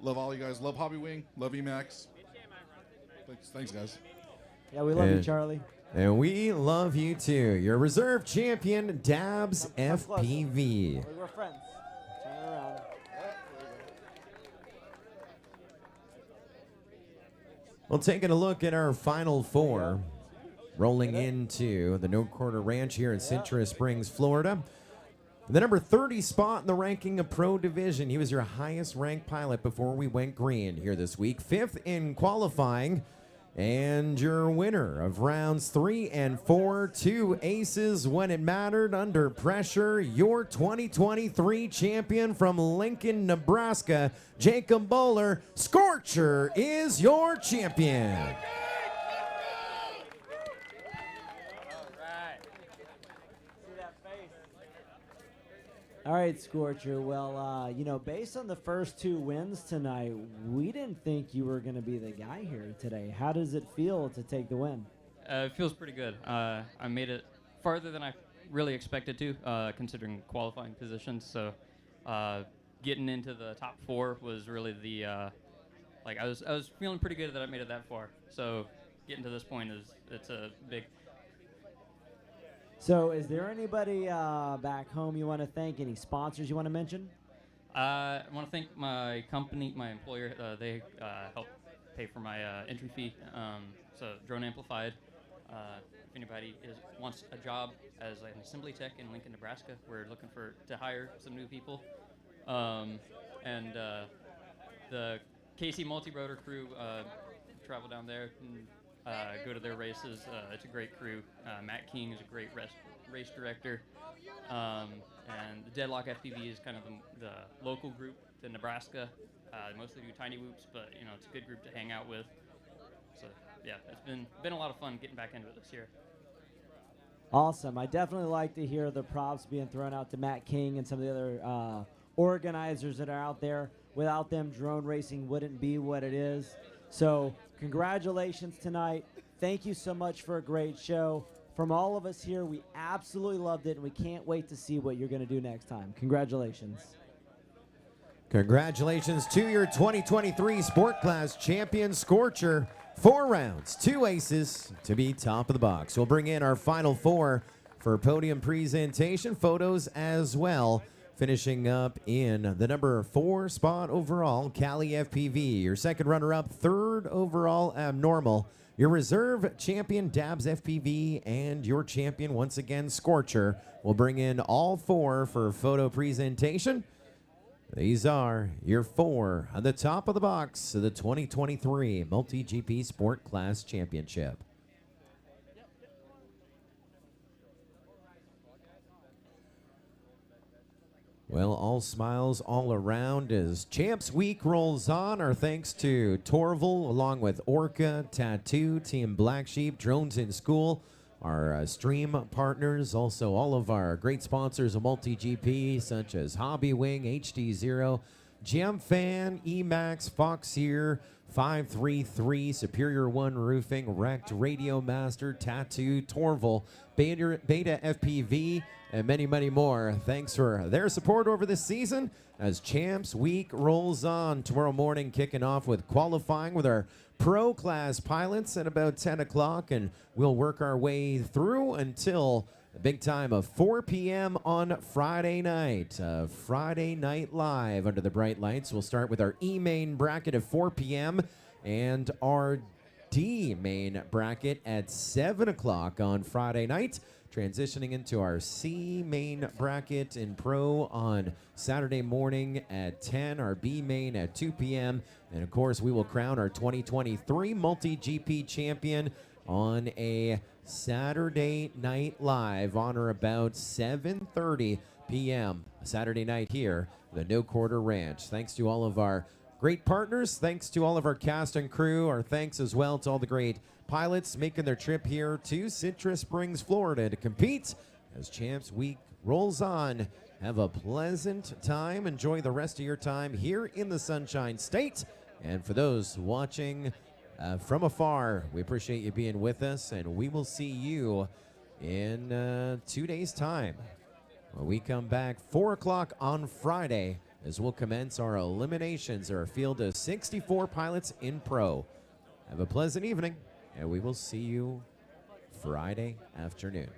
Love all you guys. Love Hobby Wing. Love Emacs. Thanks, guys. Yeah, we love you, Charlie. And we love you too. Your reserve champion, Dabs FPV. We're friends. Turn around. Well, taking a look at our final 4, rolling into the No Quarter Ranch here in Citrus Springs, Florida. The number 30 spot in the ranking of Pro Division. He was your highest ranked pilot before we went green here this week. 5th in qualifying. And your winner of rounds 3 and 4, 2 aces when it mattered under pressure, your 2023 champion from Lincoln, Nebraska, Jacob Bowler. Scorcher is your champion. All right, Scorcher. Well, you know, based on the first 2 wins tonight, we didn't think you were going to be the guy here today. How does it feel to take the win? It feels pretty good. I made it farther than I really expected to, considering qualifying positions. So, getting into the top 4 was really the like I was feeling pretty good that I made it that far. So, getting to this point it's a big. So is there anybody back home you want to thank? Any sponsors you want to mention? I want to thank my company, my employer. They helped pay for my entry fee. So Drone Amplified. If anybody wants a job as an assembly tech in Lincoln, Nebraska, we're looking to hire some new people. And the KC Multi-Rotor crew travel down there and go to their races. It's a great crew. Matt King is a great race director. And the Deadlock FPV is kind of the local group to Nebraska. They mostly do tiny whoops, but you know it's a good group to hang out with. So yeah, it's been a lot of fun getting back into it this year. Awesome. I definitely like to hear the props being thrown out to Matt King and some of the other organizers that are out there. Without them, drone racing wouldn't be what it is. So congratulations tonight. Thank you so much for a great show. From all of us here, we absolutely loved it, and we can't wait to see what you're going to do next time. Congratulations. Congratulations to your 2023 Sport Class champion, Scorcher. 4 rounds, 2 aces to be top of the box. We'll bring in our final 4 for podium presentation, photos as well. Finishing up in the number 4 spot overall, Cali FPV. Your second runner-up, 3rd overall, Abnormal. Your reserve champion, Dabs FPV, and your champion, once again, Scorcher. We'll bring in all 4 for photo presentation. These are your 4 on the top of the box of the 2023 MultiGP Sport Class Championship. Well, all smiles all around as Champs Week rolls on. Our thanks to Torvol, along with Orca, Tattoo, Team Black Sheep, Drones in School, our stream partners, also all of our great sponsors of MultiGP, such as Hobby Wing, HdZero, Gem Fan, Emax, Fox Here, 533, Superior One Roofing, Wrecked, Radio Master, Tattoo, Torvol, Beta FPV, and many, many more. Thanks for their support over this season as Champs Week rolls on. Tomorrow morning, kicking off with qualifying with our pro class pilots at about 10 o'clock, and we'll work our way through until the big time of 4 p.m. on Friday night. Friday Night Live under the bright lights. We'll start with our E main bracket at 4 p.m. and our D main bracket at 7 o'clock on Friday night. Transitioning into our C main bracket in pro on Saturday morning at 10, our B main at 2 p.m. And of course, we will crown our 2023 MultiGP champion on a Saturday Night Live on or about 7:30 p.m. Saturday night here, the No Quarter Ranch. Thanks to all of our great partners. Thanks to all of our cast and crew. Our thanks as well to all the great pilots making their trip here to Citrus Springs, Florida to compete as Champs Week rolls on. Have a pleasant time. Enjoy the rest of your time here in the Sunshine State. And for those watching from afar, we appreciate you being with us, and we will see you in 2 days' time when we come back 4 o'clock on Friday as we'll commence our eliminations, our field of 64 pilots in pro. Have a pleasant evening, and we will see you Friday afternoon.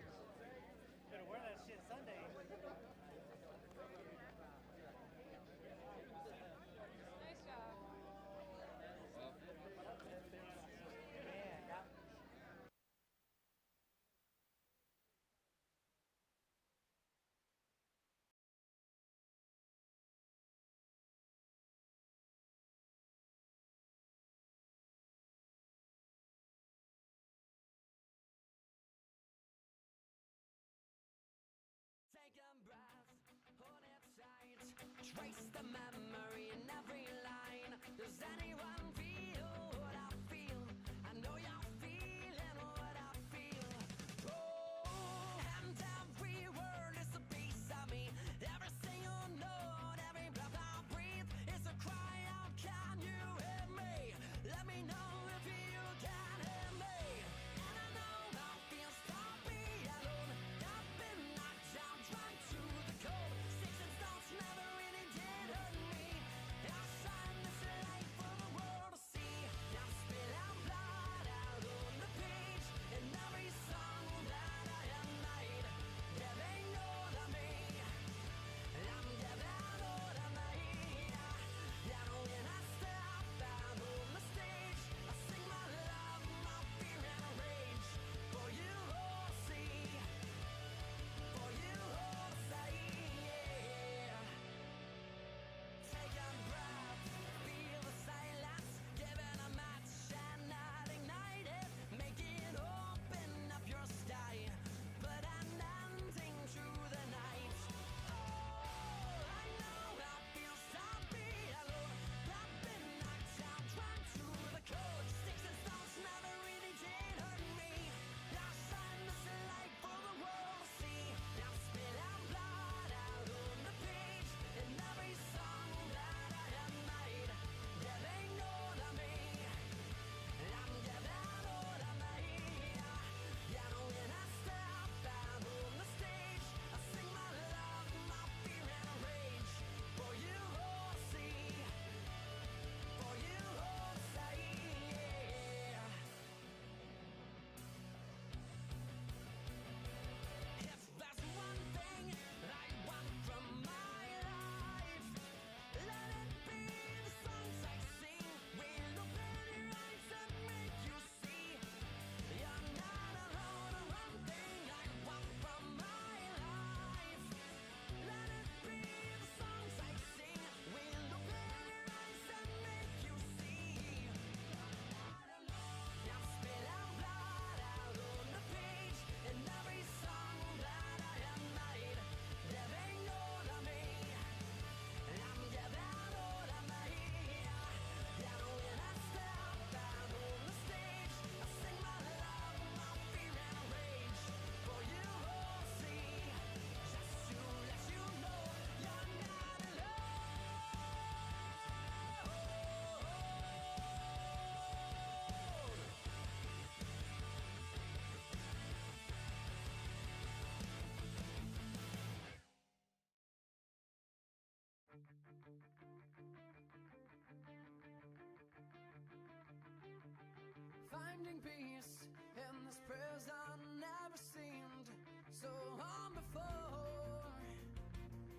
finding peace in this prison never seemed so on before.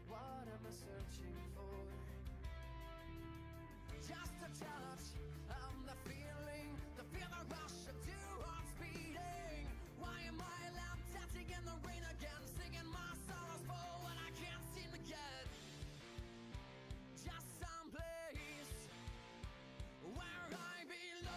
What am I searching for? Just a touch of the feeling, the rush of two hearts beating. Why am I left dancing in the rain again, singing my sorrows for what I can't seem to get? Just someplace where I belong.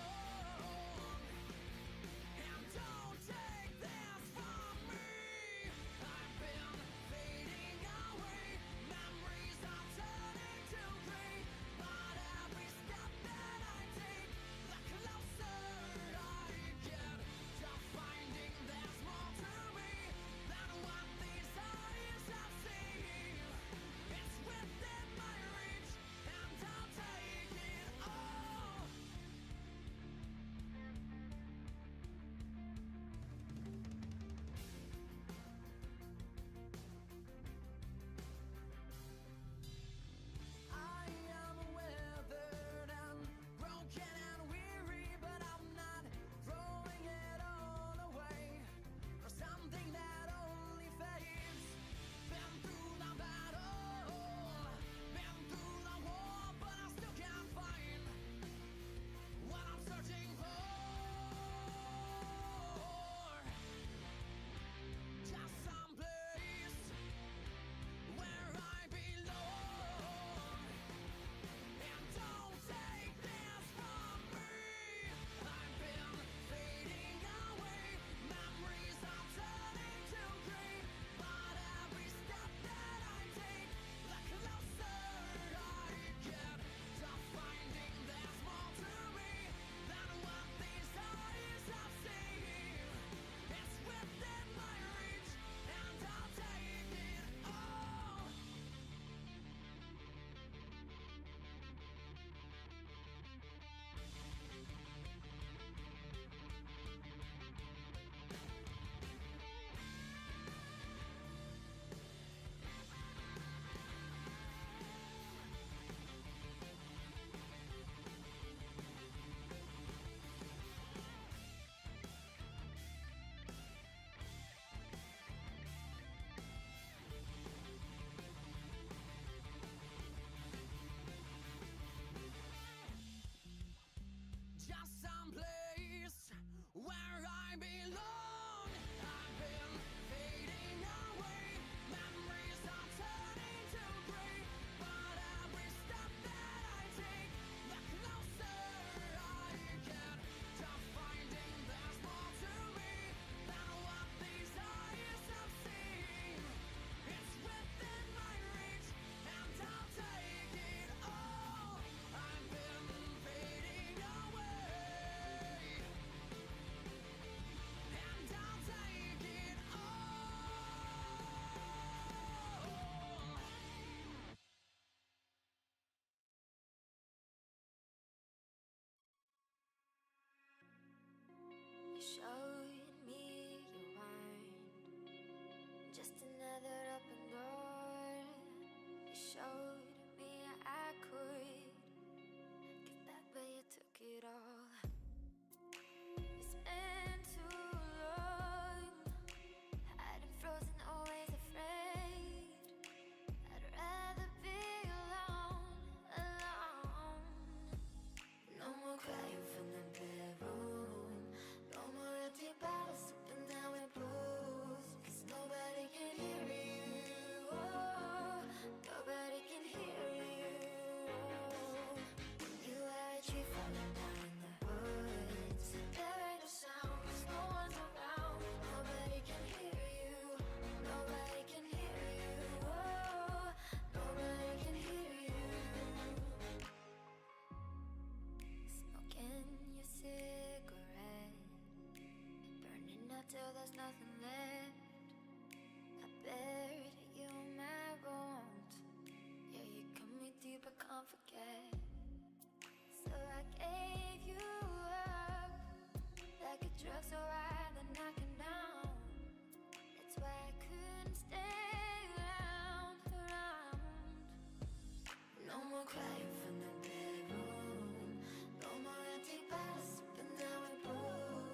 And don't take this from me. I've been fading away. Memories are turning to gray. But every step that I take, the closer I get to finding there's more to me than what these eyes have seen. It's within my reach, and I'll take it all. I am weathered and broken and weary, but I'm not throwing it all away for something that only fades. Been through the battle, been through the war, but I still can't find what I'm searching for. Just someplace where I belong. And don't take this from me. I've been fading away. Memories are turning to gray. But every step that I take, the closer I get to finding there's more to me than what these eyes have seen. It's within my reach, and I'll take it all. Just someplace where I belong. I've been fading away. Memories are turning to gray. But every step that I take, the closer I get to finding there's more to me than what these eyes have seen. It's within my reach, and I'll take it all. I've been fading away, and I'll take it all. You showed me your mind, just another open door. You showed me I could give back, but you took it all. You spent too long hiding frozen, always afraid. I'd rather be alone, alone. No more crying from the bedroom. No more empty bottles sipping down with booze. 'Cause nobody can hear you. Oh, nobody can hear you. You are a tree falling down in the woods. There ain't no sound 'cause no one's around. Nobody can hear you. Nobody can hear you. Oh, nobody can hear you. Smoking your cigarette, burning up till there's nothing left. I buried you in my bones. Yeah, you cut me deep, I can't forget. So I gave you up like a drug, so right then knocking down. That's why I couldn't stay around. No more crying from the bedroom. No more empty bottles sipping down with booze.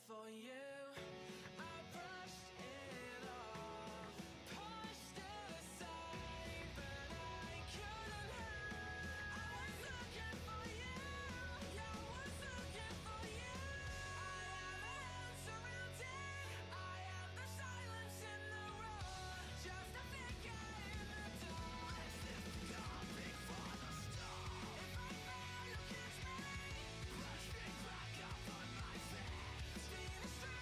for you. I brushed it off, pushed it aside, but I couldn't help. I was looking for you, yeah, I was looking for you. I am a house around it, I am the silence in the roar, just a figure in the door. As if coming for the storm. If I fall, you catch me, push me back up on my feet. Steal a string.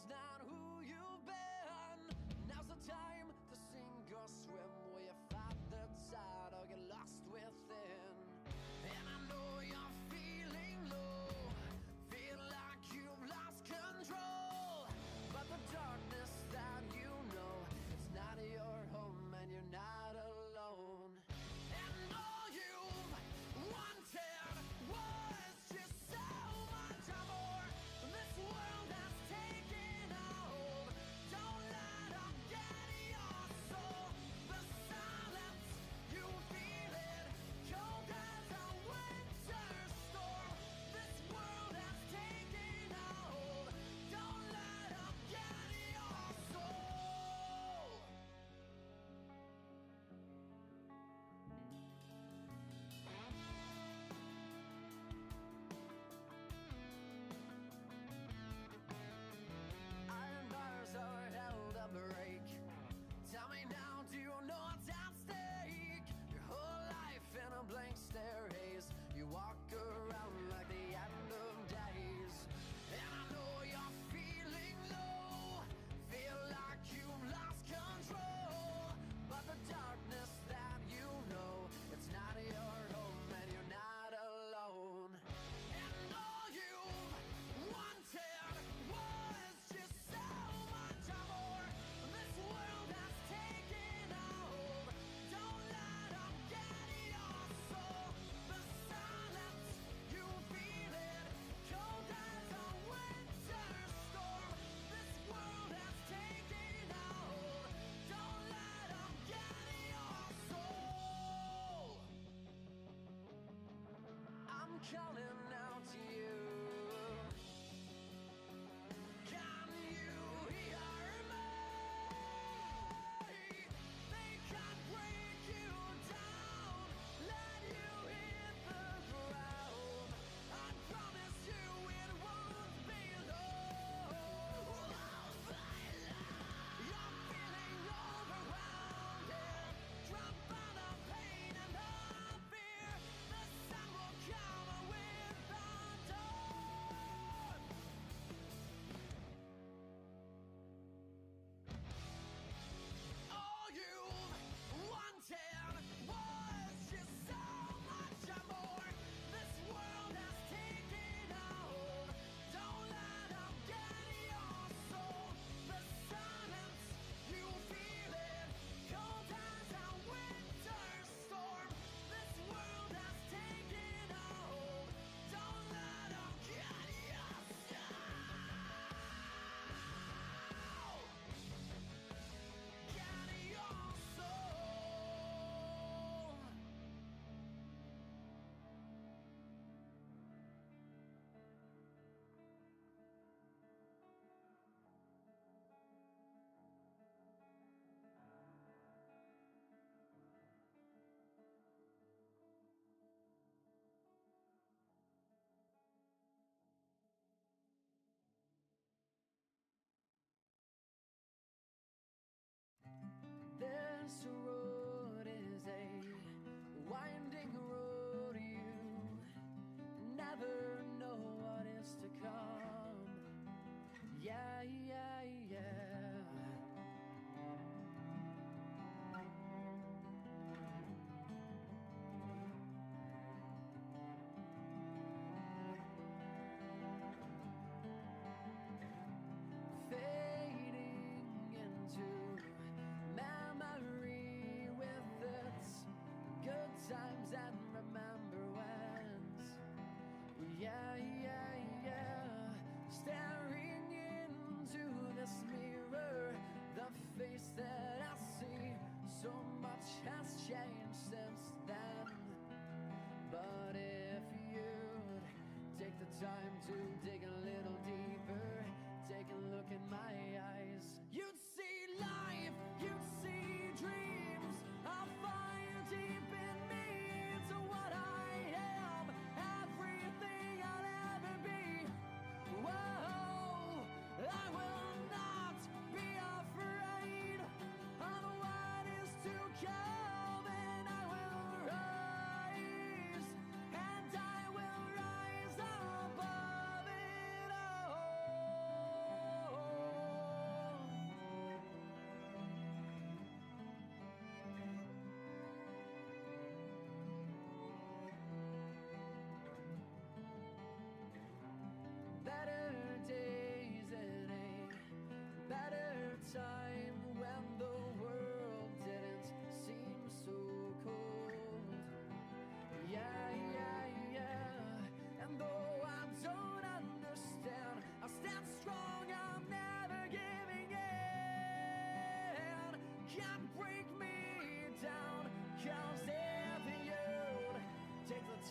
is not who you've been. Now's the time to sink or swim. Will you fight the tide or get lost within? And I know you're feeling low, feel like you've lost control. But the darkness that you know, it's not your home and you're not alone. And all you've wanted was just so much more. This world has taken a hold. Don't let them get your soul. The silence, you feel it, cold as a winter storm. This world has taken a hold. Don't let them get your soul. Iron bars are held up break. Tell me now, do you know what's at stake? Your whole life in a blank stare haze. You walk around like the end of days. And I know you're feeling low, feel like you've lost control. But the darkness that you know, it's not your home and you're not alone. And all you've wanted was just so much more. This world has taken a hold. Don't let them get your soul. The silence, you feel it, cold as a winter storm. This world has taken a hold. Don't let them get your soul. I'm calling out to you. Can you hear me? They can break you down, let you hit the ground. I promise you it won't be long. You're feeling overwhelmed. Drop out of pain and of fear. The sun will come with the dawn. All you've wanted was just so much more. This world has taken a hold. Don't let them get your soul. The silence, you feel it, cold as a winter storm. This world has taken a hold. Don't let them get your soul. Get your soul. This road is a winding road. You never know what is to come. Yeah, yeah, yeah. Fading into memory with its good times and remember whens. Yeah, yeah, yeah. Staring into this mirror, the face that I see, so much has changed since then. But if you'd take the time to dig a little deeper, take a look in my eyes, you'd see life, you'd see dreams, a fire deep in me. It's what I am, everything I'll ever be. Whoa, I will not be afraid of what is to come, and I will rise, and I will rise above it all.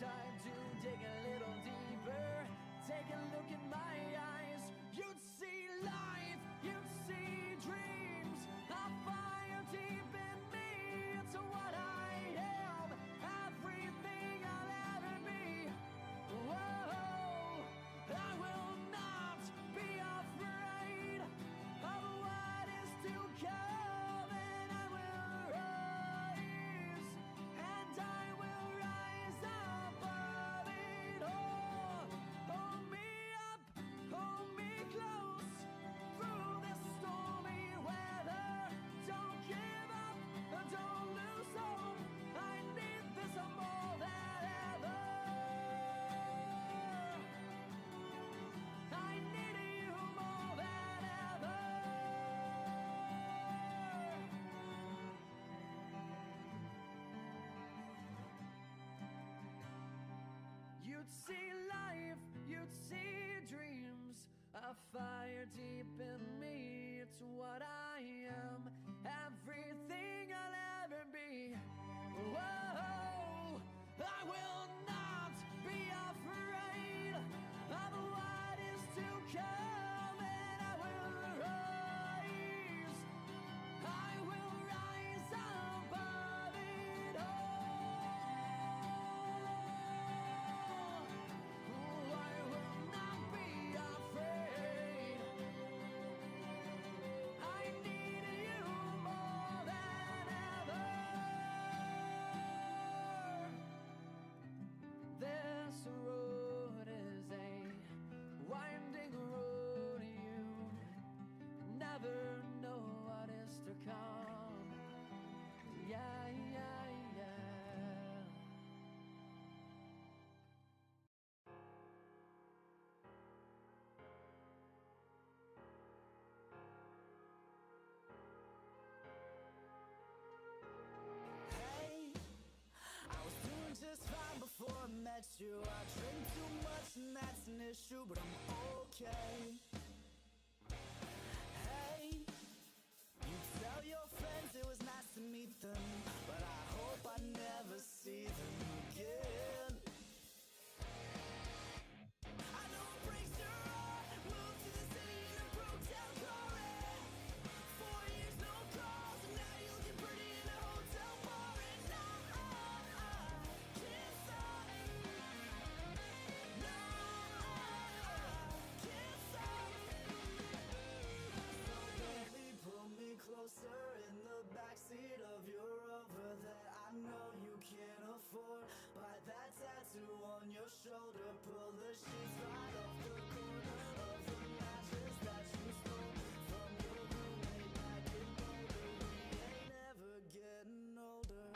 time to dig a little deeper. Take a look in my eyes. You'd see life, you'd see dreams. A fire deep in me, it's what I am. Everything I'll ever be. Whoa, I will not be afraid of what is to come, and I will rise, and I will rise above it all. Hold me up, hold me close through this stormy weather. Don't give up, don't lose hope. I need this more than ever. I need you more than ever. You'd see life, you'd see dreams. A fire deep in me, it's what I am. Everything I'll ever be. Whoa, I will not be afraid of what is to come, and I will rise. I will rise above it all. I will not be afraid. I need you more than ever. This road is a winding road. You never know what is to come. Yeah, yeah, yeah. Hey, I was doing just fine before I met you. I drink too much and that's an issue, but I'm okay. Hey, you tell your friends it was nice to meet them, but I hope I never see them again. I know it breaks your heart. Moved to the city in a broke down car. 4 years no calls, and now you're looking pretty in a hotel bar. And I can't stop. No, I can't stop. So baby, pull me closer in the backseat of your Rover that I know you can't afford. Bite that tattoo on your shoulder, pull the sheets right off the corner of the mattress that you stole from your roommate back in Boulder. We ain't ever getting older.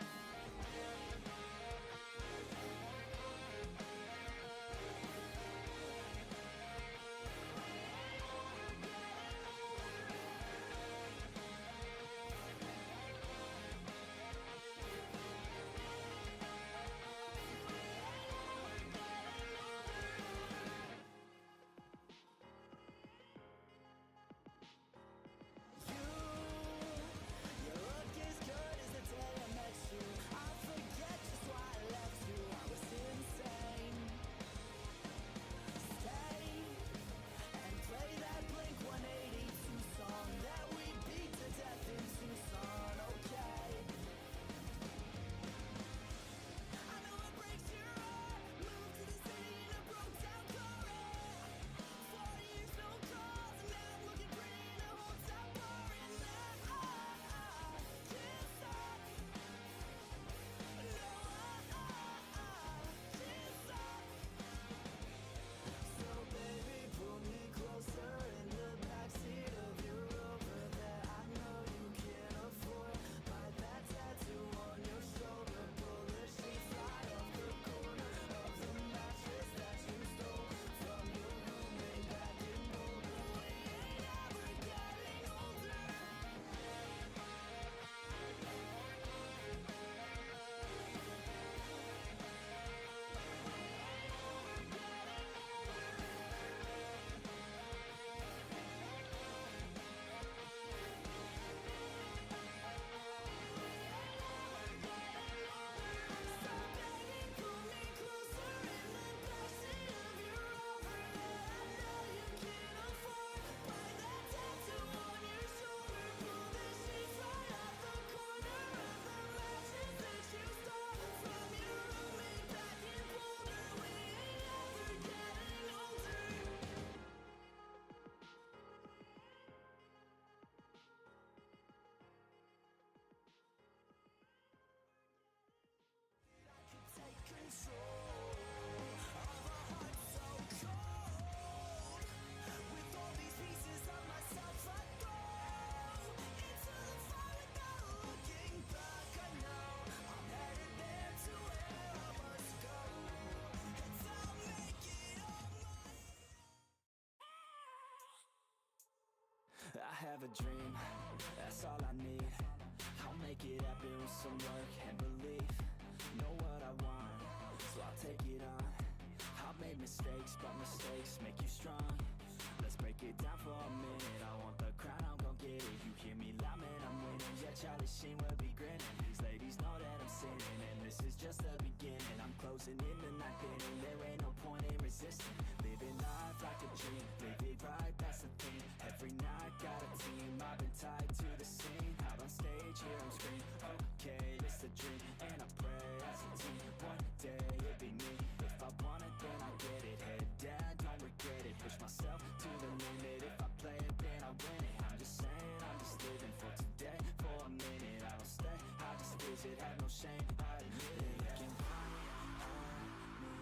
have a dream, that's all I need. I'll make it happen with some work and belief. Know what I want, so I'll take it on. I've made mistakes, but mistakes make you strong. Let's break it down for a minute. I want the crown, I'm gon' get it. You hear me loud, man, I'm winning. Yeah, Charlie Sheen will be grinning. These ladies know that I'm sinning, and this is just the beginning. I'm closing in the ninth inning. There ain't no point in resisting. Living life like a dream, live it right, that's the thing. Every night got a team, I've been tied to the scene. Out on stage, here I'm screaming. Okay, it's a dream, and I pray as a team. One day it'll be me. If I want it, then I get it. Head down, don't regret it. Push myself to the limit. If I play it, then I win it. I'm just saying, I'm just living for today. For a minute, I don't stay, I just visit. Have no shame, I admit it. Looking right at me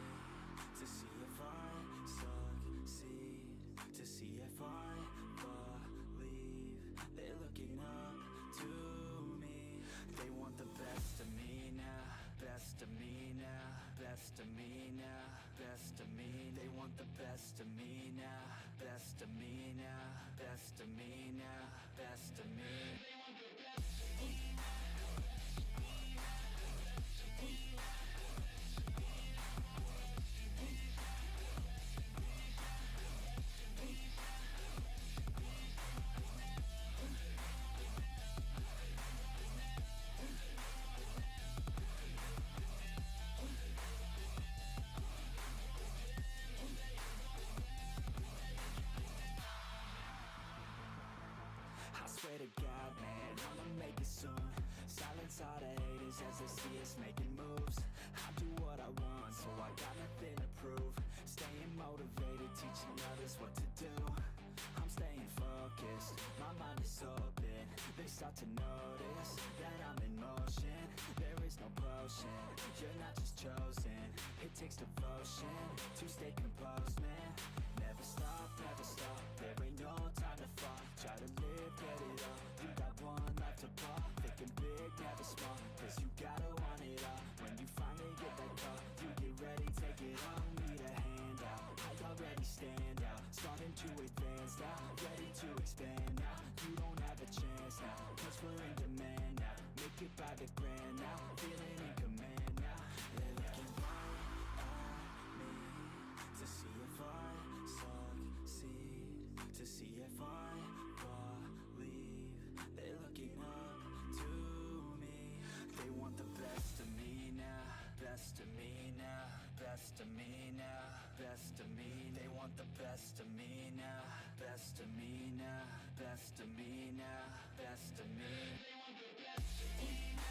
to see if I succeed, to see if I believe. They're looking up to me. They want the best of me now, best of me now, best of me now, best of me. They want the best of me now, best of me now, best of me now, best of me. They want the best of me. I swear to God, man, I'ma make it soon. Silence all the haters as they see us making moves. I do what I want, so I got nothing to prove. Staying motivated, teaching others what to do. I'm staying focused, my mind is open. They start to notice that I'm in motion. There is no potion, you're not just chosen. It takes devotion to stay composed, man. Never stop, there ain't no time to fall. Try to live, get it all. You got one life to ball. Thinking big, never small, cause you gotta want it all. When you finally get that call, you get ready, take it on. Need a handout, I already stand out. Starting to advance now, ready to expand now. You don't have a chance now, cause we're in demand now. Make it by the grand now, feeling in command now. They're looking right at me to see if I succeed, to see if I believe. They're looking up to me. They want the best of me now, best of me now, best of me now, best of me. They want the best of me now, best of me now, best of me now, best of me. They want the best of me now.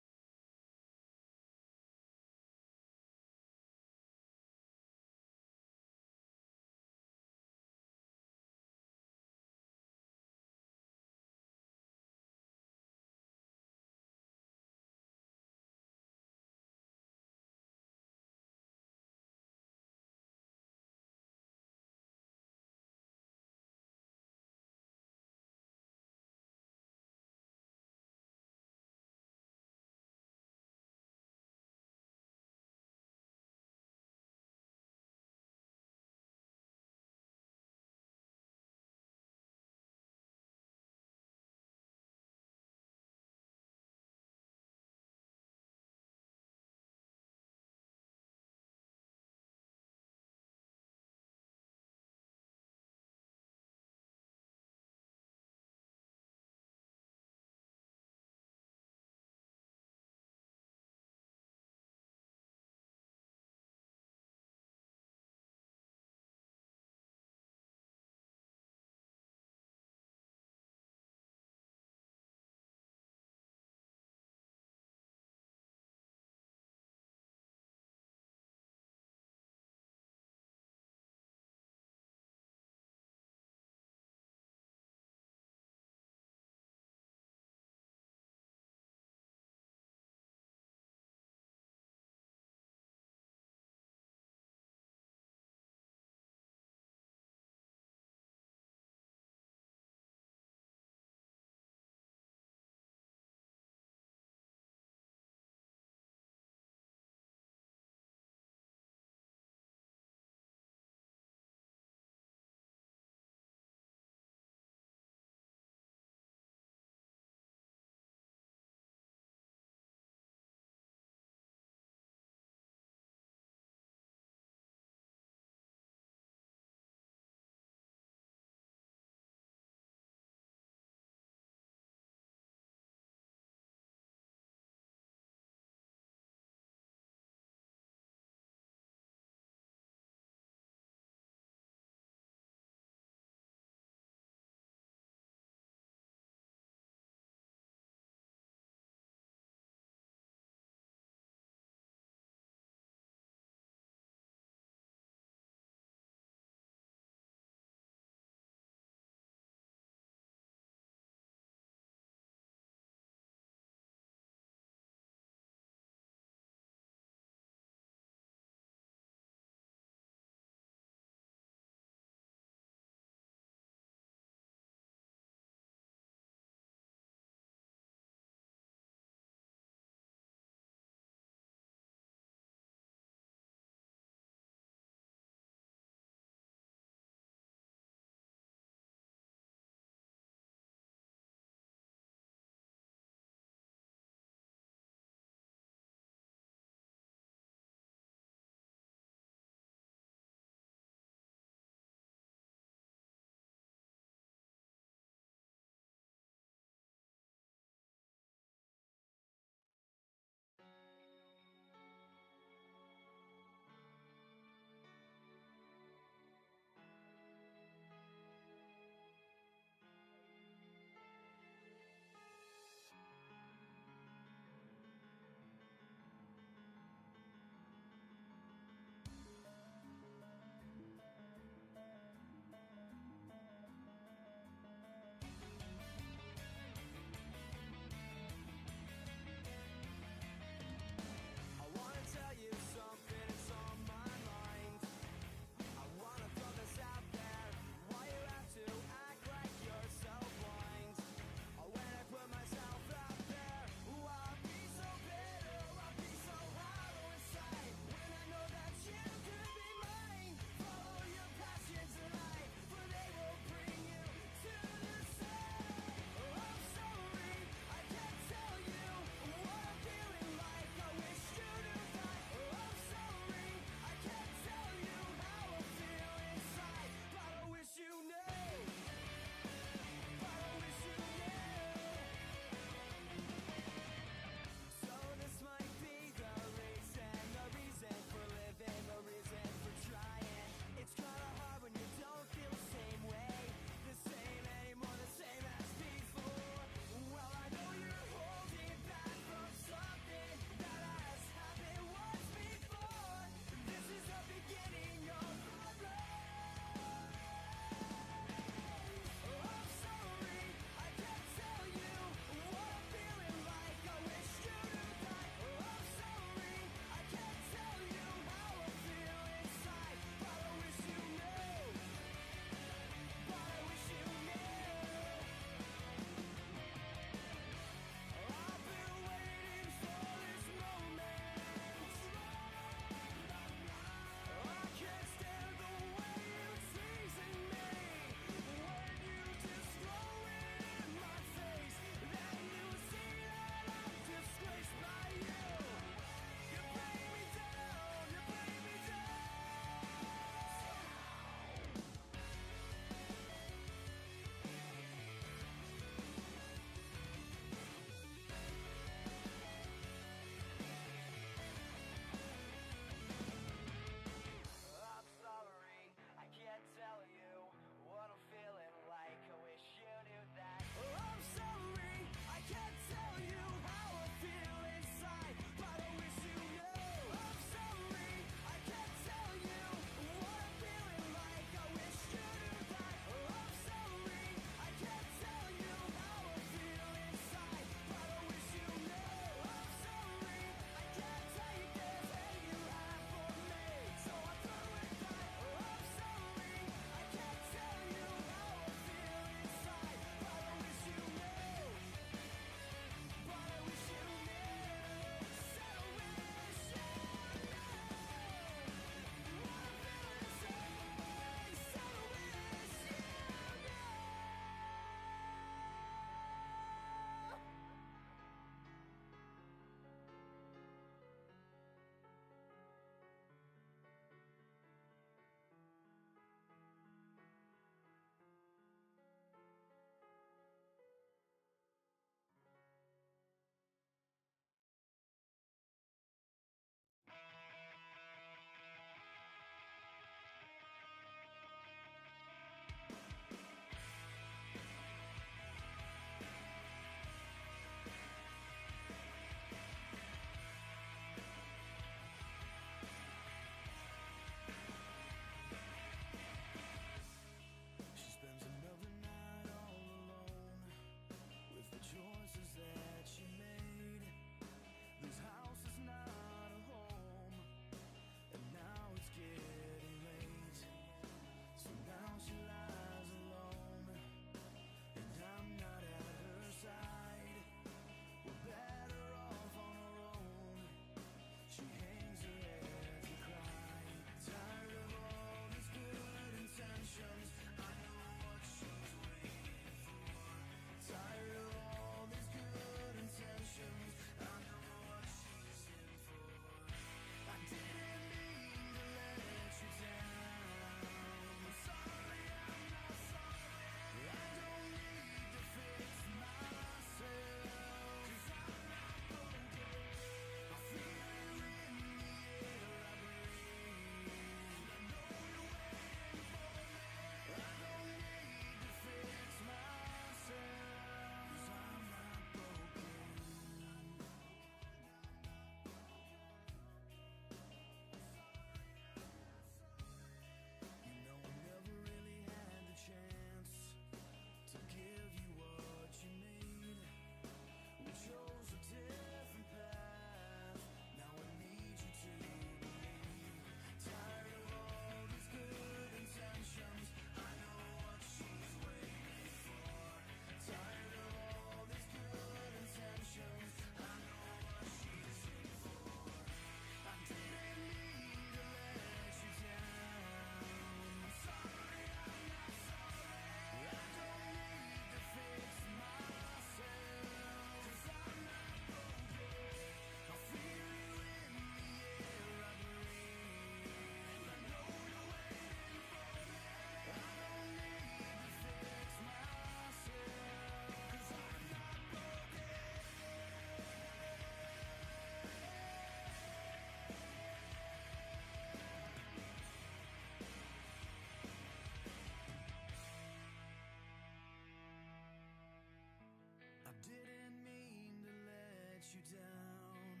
you down.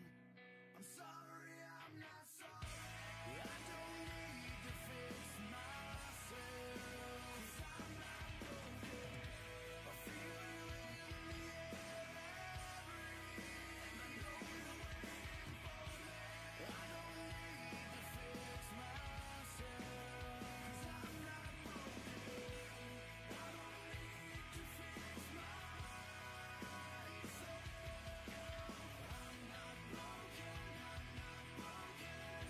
I'm sorry, I'm not sorry. I don't need to fix myself. 'Cause I'm not broken. I feel you in the air I breathe. And I know you're waiting for me. I don't need to fix myself. 'Cause I'm not broken. I don't need to fix myself. I'm not broken. I'm not broken.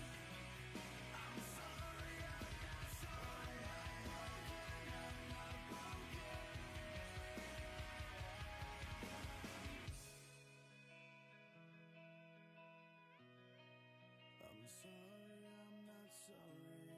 I'm sorry, I'm not sorry. I'm broken. I'm not broken. I'm sorry, I'm not sorry.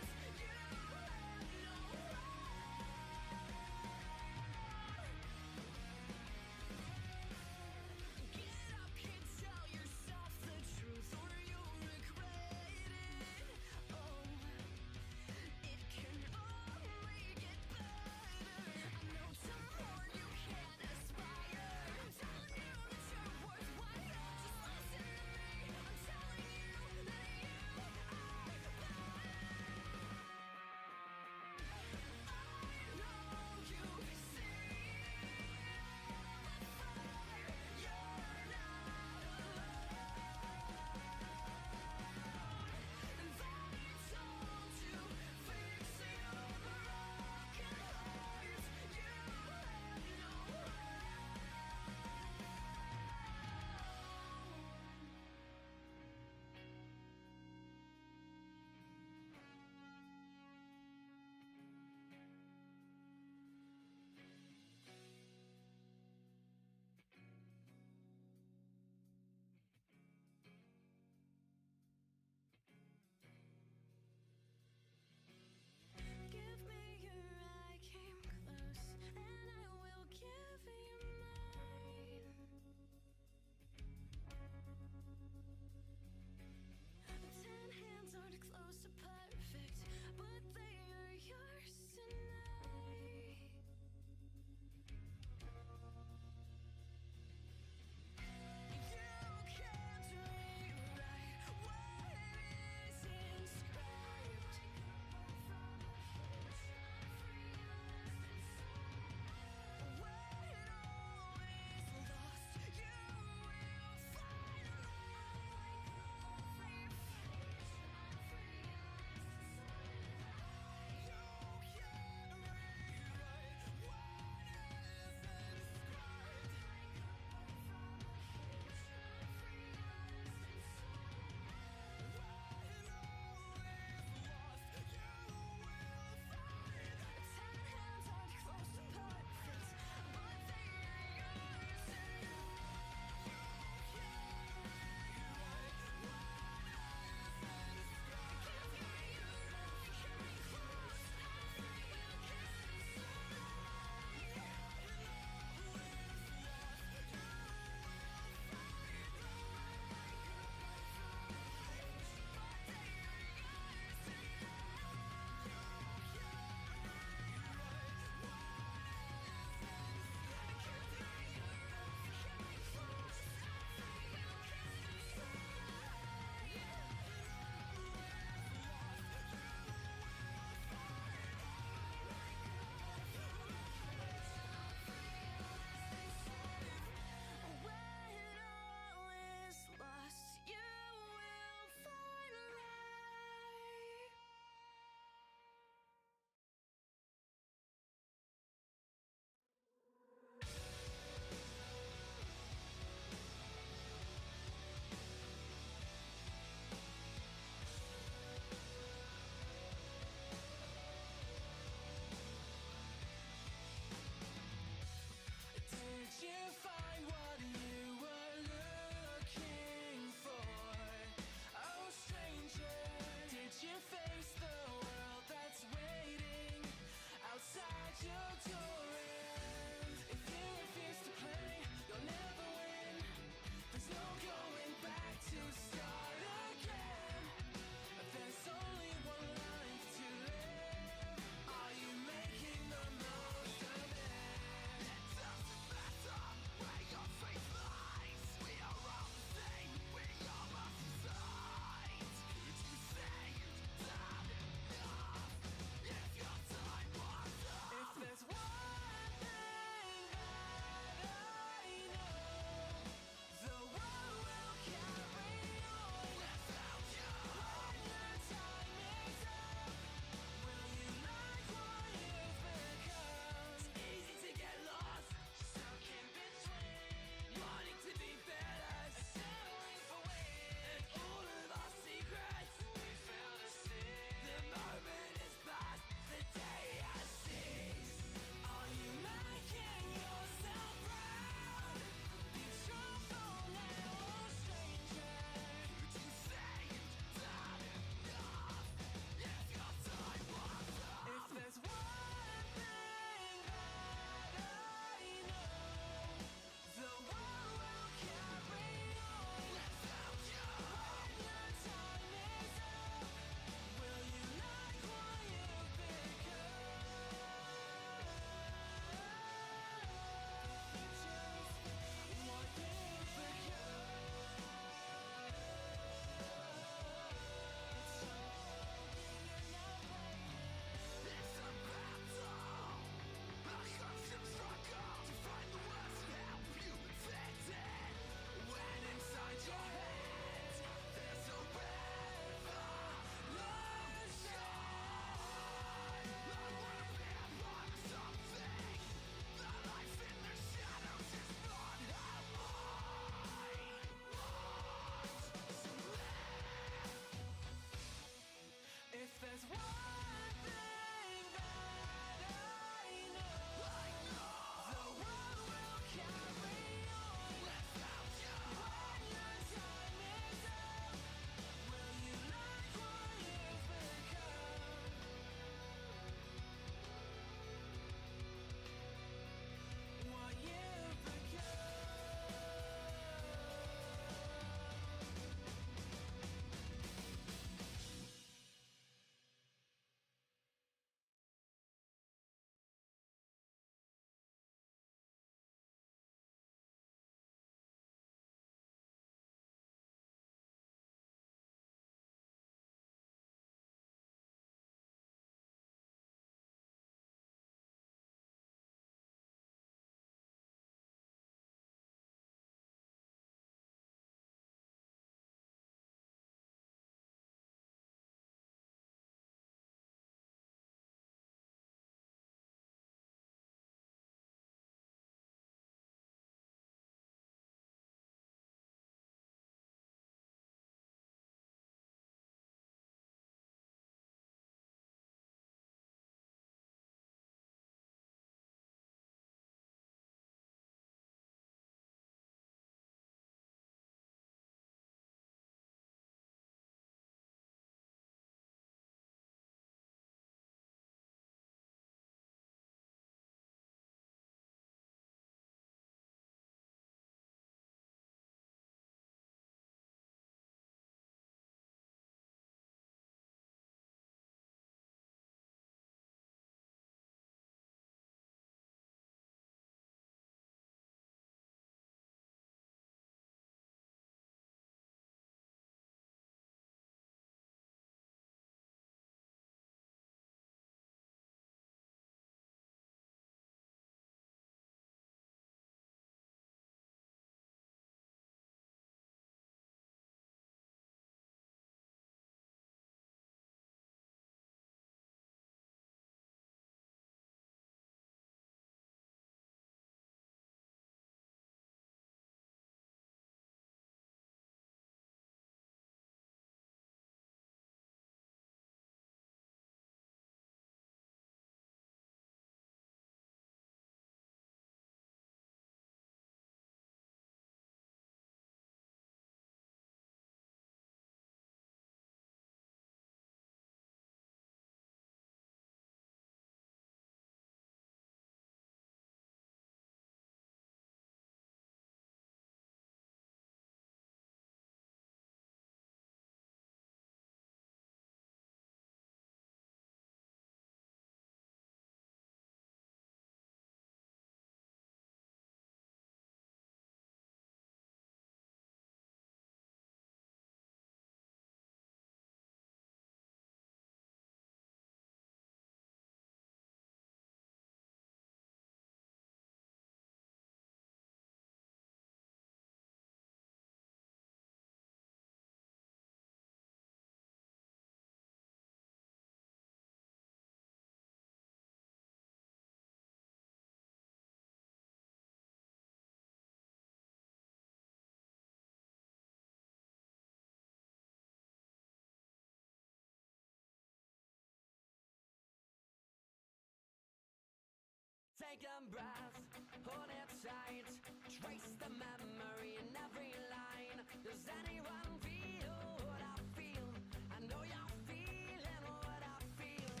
Take a breath, hold it tight. Trace the memory in every line. Does anyone feel what I feel? I know you're feeling what I feel.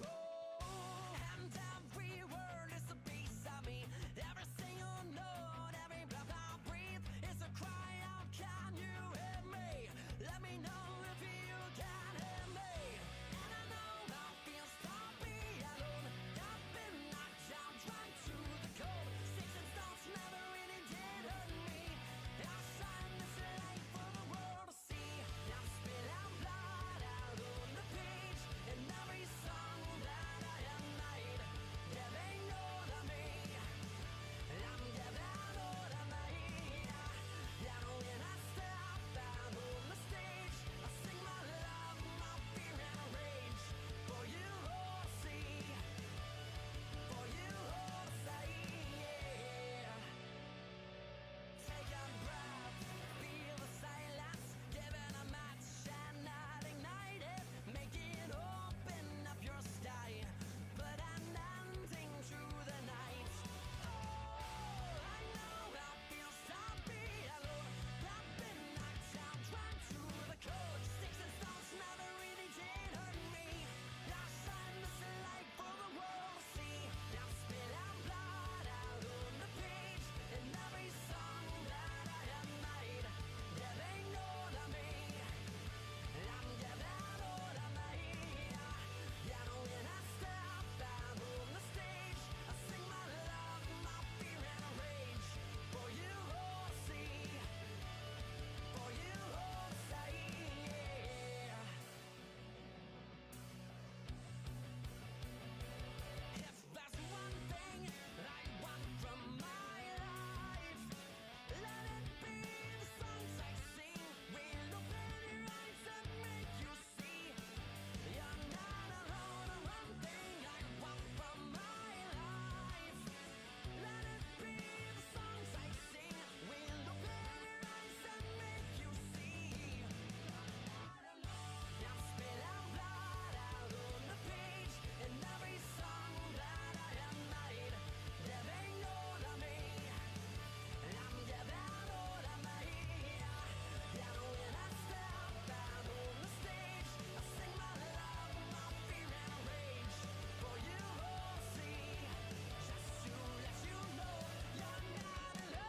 Oh, and every word is a piece of me. Every single note, every breath I breathe is a cry out. Can you hear me? Let me know if you can hear me. And I know how it feels to be alone. I've been knocked down, dragged to the cold. Sticks and stones never really did hurt me. I signed this life for the world to see. I'm spilling blood out on the page in every song that I have made. Giving all of me. I'm giving all of me. And when I step out on the stage, I sing my love, my fear and rage. For you all to see. For you all to say, yeah. Take a breath, feel the silence, give it a match and not ignite it. Make it open up your sky, put an ending to the night. Oh, I know how it feels to be alone. I've been knocked down, dragged to the cold. Sticks and stones never really did hurt me. I signed this life for the world to see. I'm spilling blood out on the page in every song that I have made. Giving all of me. I'm giving all of me. And when I step out on the stage, I sing my love, my fear and rage. For you all to see. For you all to say, yeah. If there's one thing I want from my life, let it be the songs I sing. Will open your eyes and make you see you're not alone. One thing I want from my life, let it be the songs I sing. Will open your eyes and make you see you're not alone. I'm spilling blood out on the page in every song that I have made. Giving all of me. I'm giving all of me. And when I step out on the stage, I sing my love, my fear and rage. For you all to see, just to let you know you're not alone.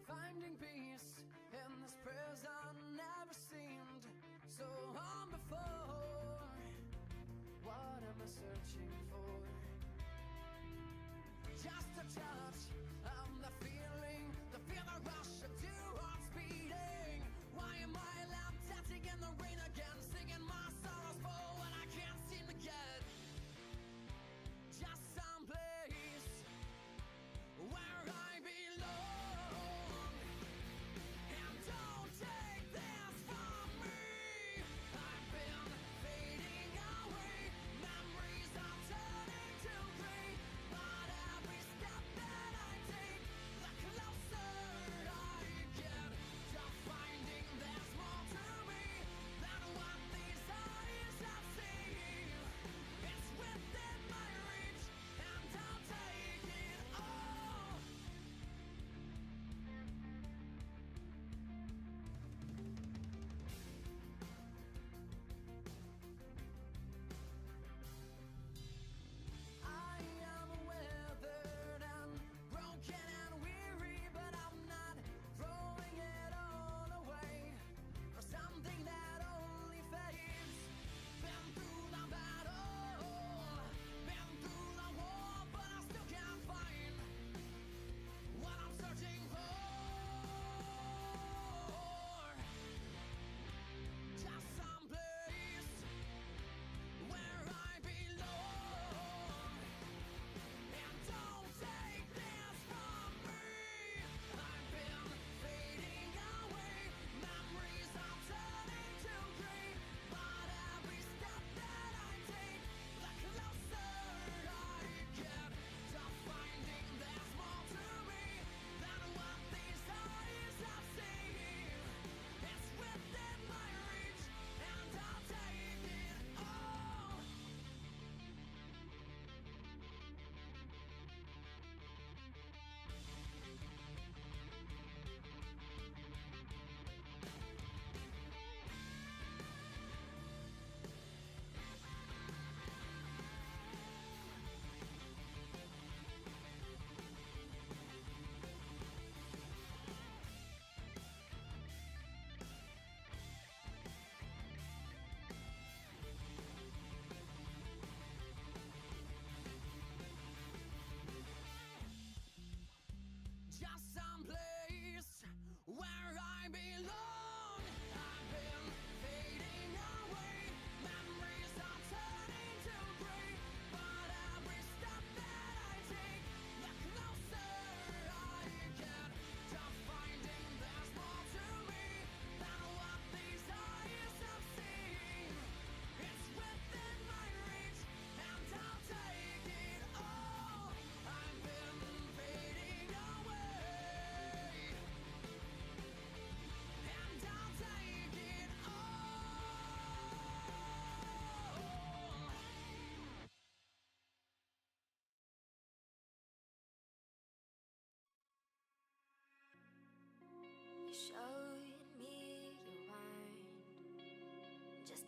Finding peace in this prison never seemed so on before. What am I searching for? Just a touch of the feeling, the rush of two hearts beating. Why am I left dancing in the rain again, singing my sorrows for what I can't seem to get? Just some place where I belong. And don't take this from me. I've been fading away. Memories are turning to gray. But every step that I take, the closer I get to finding there's more to me than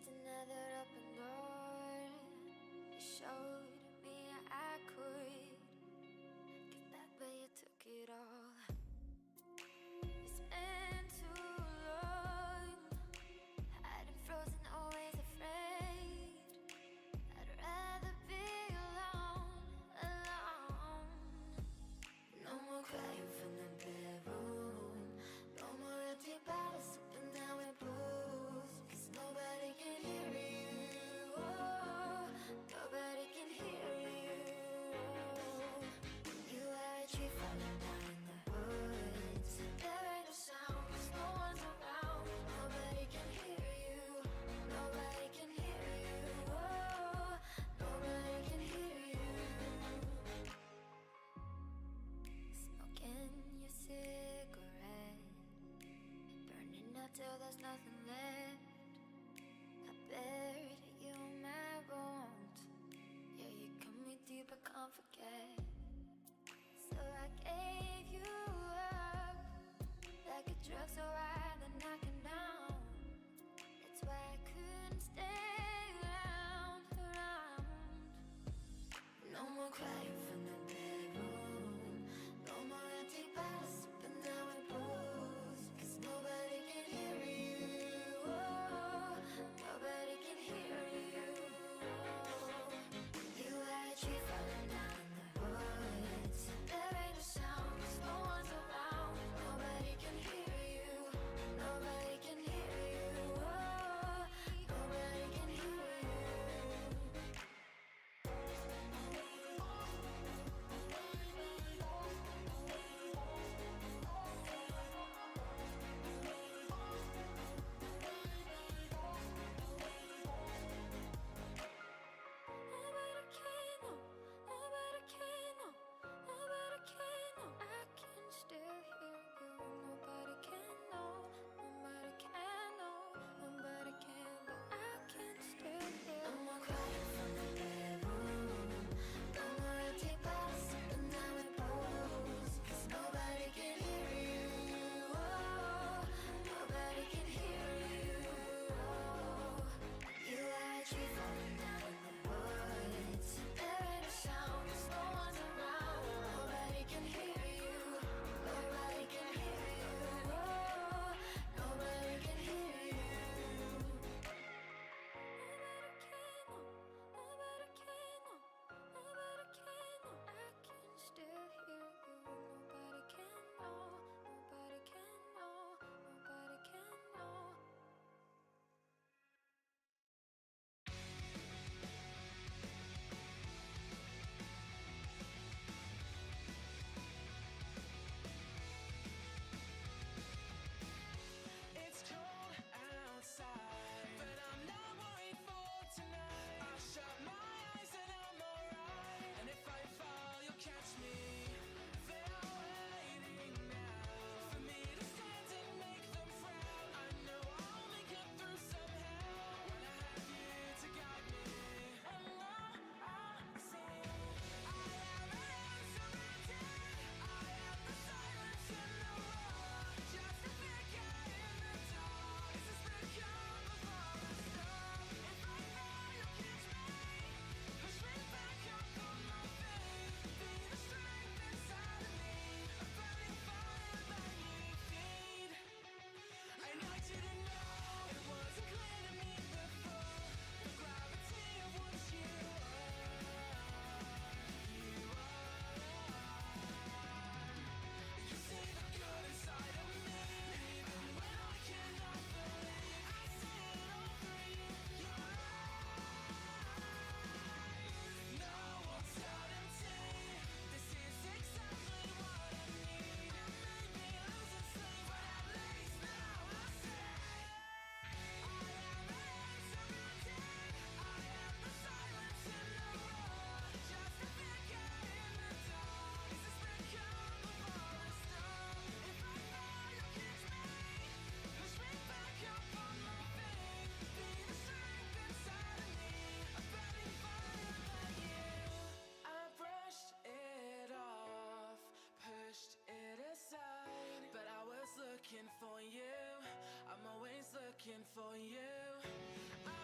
just another open door. You showed me I could give back, but you took it all. It's been too long, hiding frozen, always afraid. I'd rather be alone, alone. No more crying from the bedroom, no more empty bottles sipping down with booze. 'Cause nobody can hear you, oh, nobody can hear you. You are a tree falling down in the woods. There ain't no sound 'cause no one's around. Nobody can hear you, nobody can hear you, oh, nobody can hear you. Smoking your cigarette, burning up till there's nothing left. I buried you in my bones. Yeah, you cut me deep, I can't forget. So I gave you up like a drug so high that knocking down. That's why I couldn't stay around, around. No more crying from the bedroom, no more empty bottles sipping down with booze. 'Cause nobody can hear you, oh, nobody can hear you. You are a tree falling down in the woods. There ain't no sound 'cause no one's around. Nobody can hear you, nobody can hear you, oh, nobody can hear you. Nobody can know, nobody can know, nobody can know. I can still hear you. Nobody can know, nobody can know, nobody can know. I can still hear. No more crying from the bedroom, no more empty bottles sipping down with booze. 'Cause nobody can hear you, oh, nobody can hear you, oh. You are a tree falling down in the woods. There ain't no sound 'cause no one's around. Nobody can hear you, nobody can hear you, oh, nobody can hear you. Nobody can know, nobody can know, nobody can know. I can still hear you. Nobody can know, nobody can know, nobody can know. It's cold outside, but I'm not worried for tonight. I shut my eyes and I'm alright. And if I fall, you'll catch me. They're waiting now for me to stand and make them frown. I know I'll make it through somehow when I have you to guide me. And now I see I am surrounded. I am the silence in the roar. Just a figure in the dark. This is the calm before the storm. If I fall, you'll catch me. Push me back up on my feet. Be the strength inside of me. A burning fire that you feed. And I didn't know, it wasn't clear to me before. The gravity of what you are. You see the good inside of me, even when I cannot believe. I see it all through you, your eyes. No one's out empty. This is exactly what I need. It made me losing sleep, but at least now I say I am surrounded. I am the silence in the roar. Just a figure in the dark. This is the calm before the storm. If I fall, you'll catch me. Push me back up on my feet. Be the strength inside of me. A burning fire like you. I brushed it off, pushed it aside, but I was looking for you. I'm always looking for you. I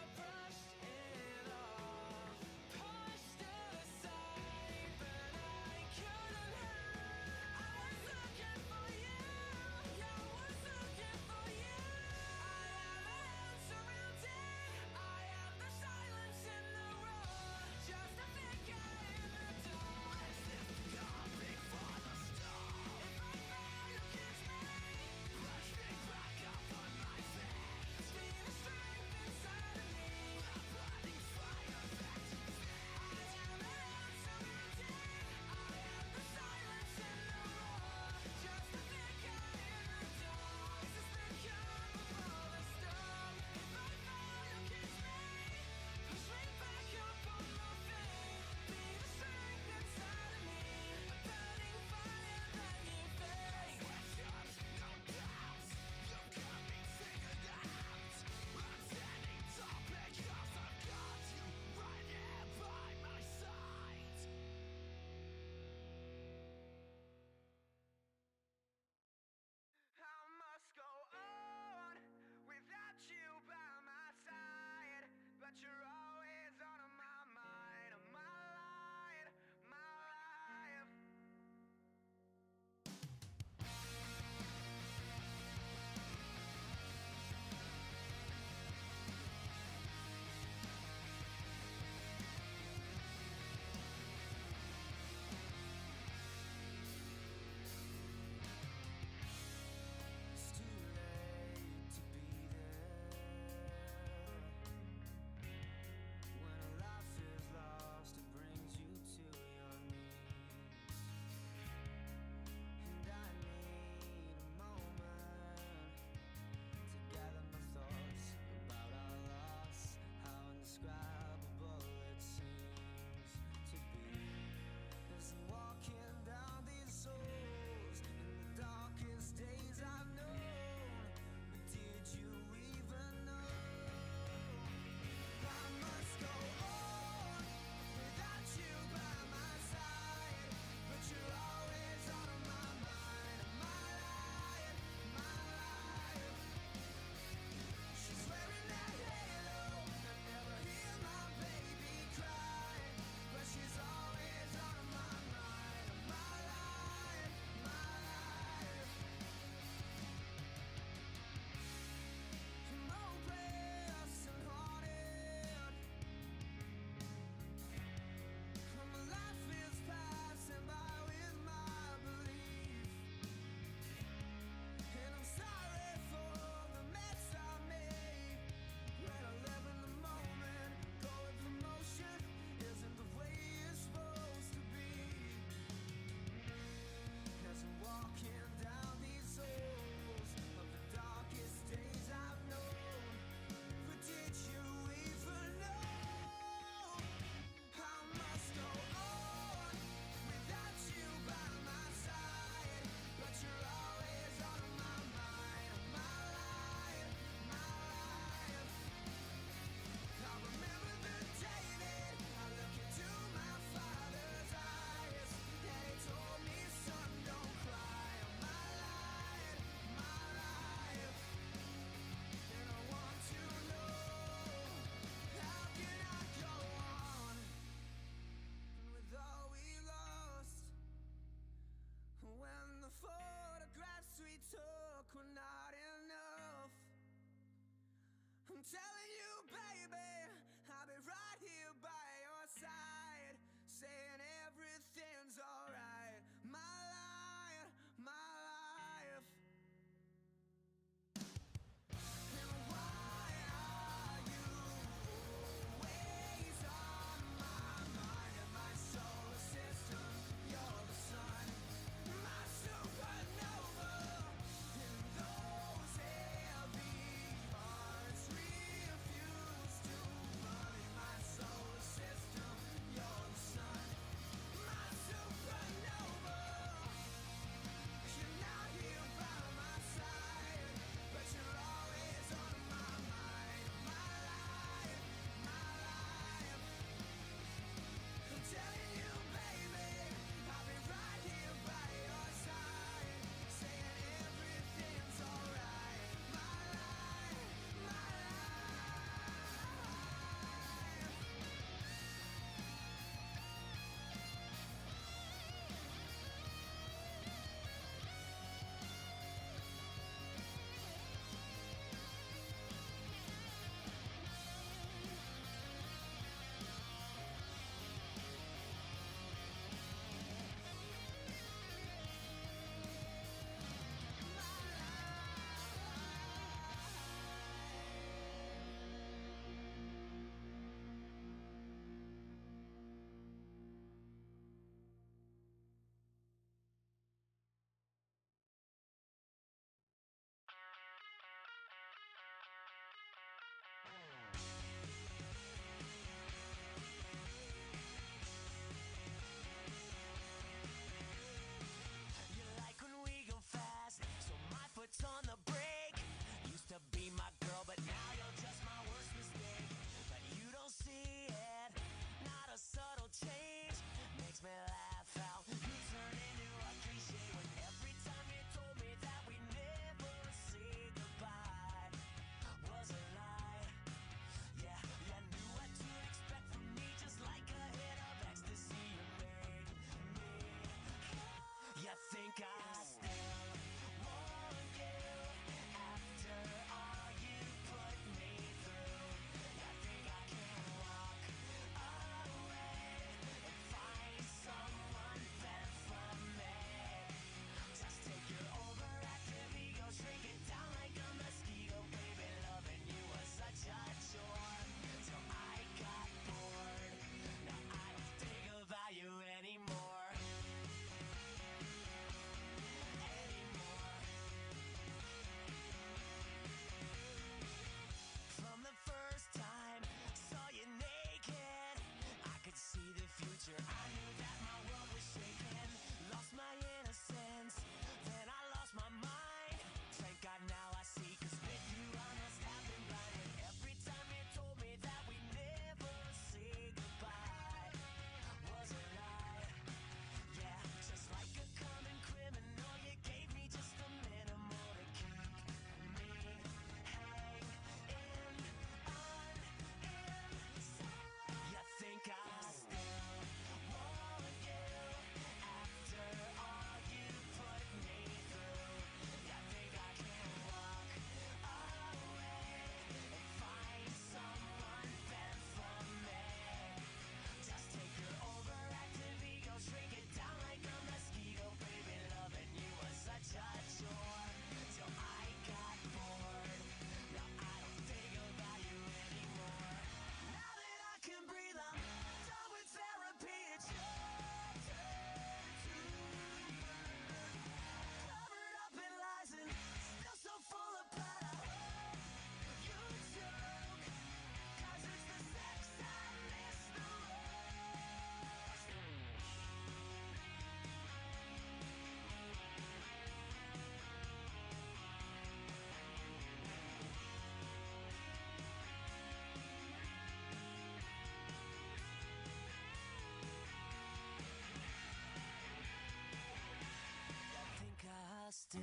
still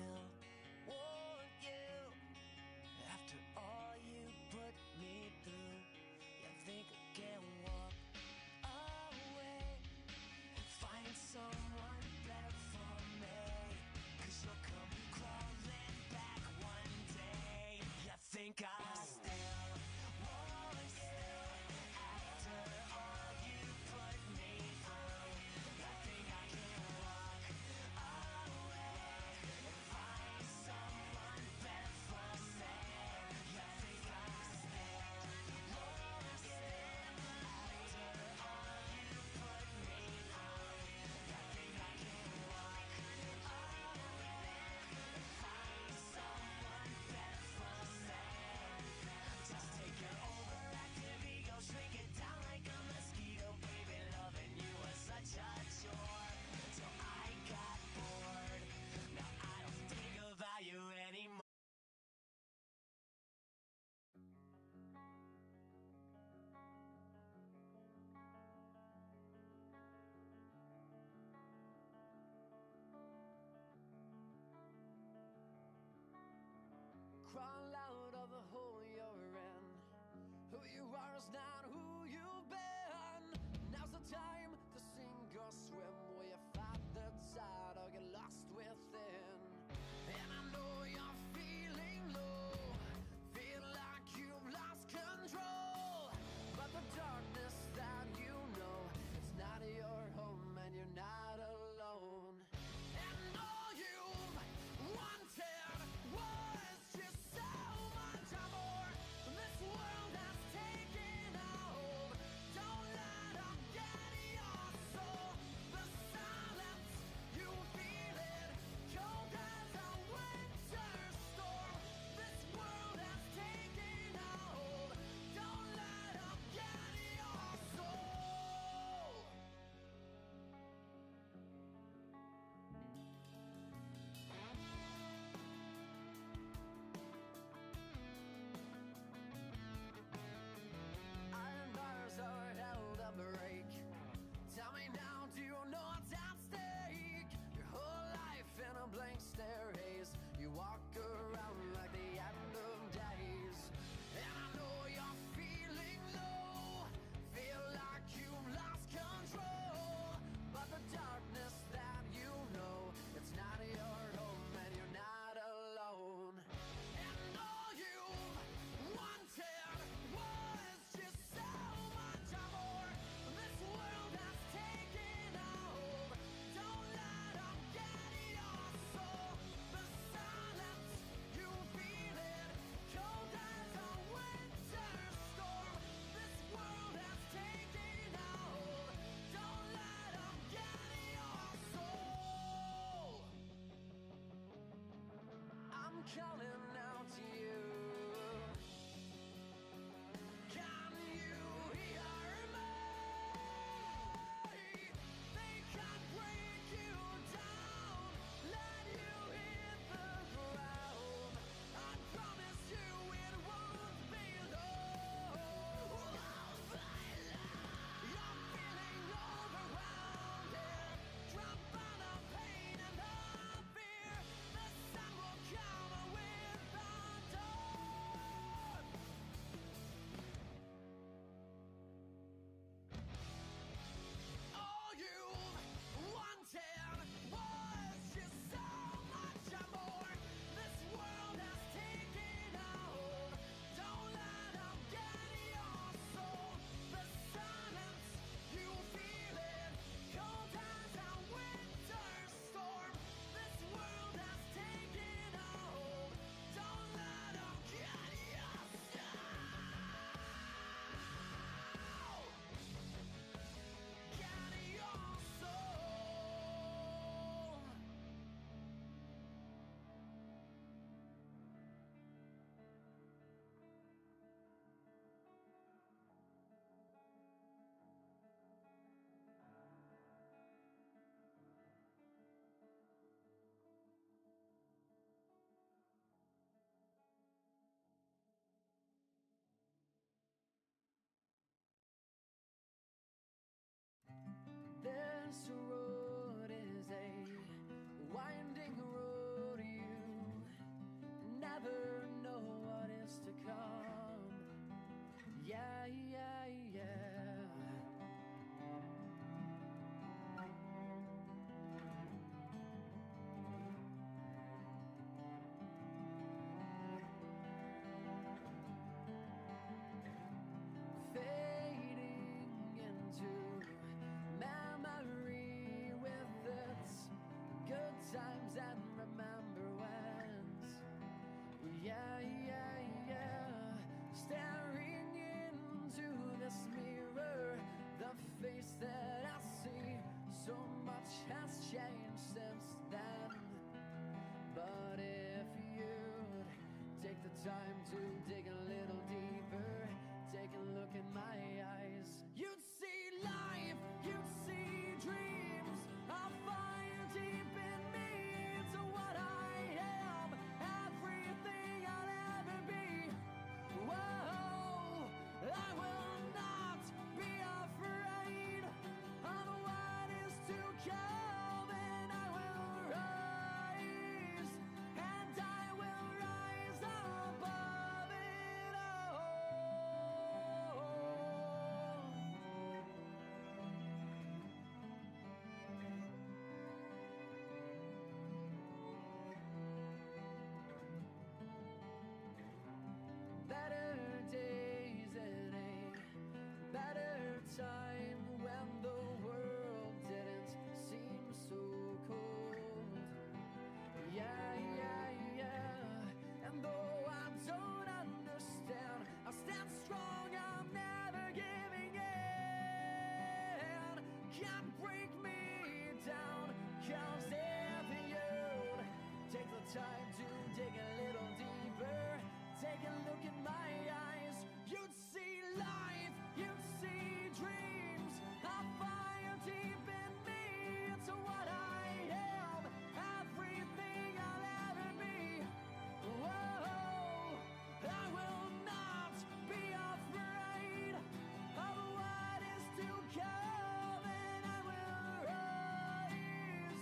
want you after all you put me through. You think I can walk away and find someone better for me? 'Cause you'll come crawling back one day. You think I still want you after all you put me through. You think I can walk away and find time to dig a little deeper. Take a look in my eyes. You'd see life, you'd see dreams. A fire deep in me. It's what I am, everything I'll ever be. Whoa, I will not be afraid of what is to come, and I will rise, and I will rise above it all. Better days and a better time when the world didn't seem so cold. Yeah, yeah, yeah. And though I don't understand, I stand strong, I'm never giving in. Can't break me down, 'cause if you'd take the time to dig a little deeper, take a look in my eyes, you'd see life, you'd see dreams. A fire deep in me, it's what I am, everything I'll ever be. Whoa, I will not be afraid of what is to come, and I will rise,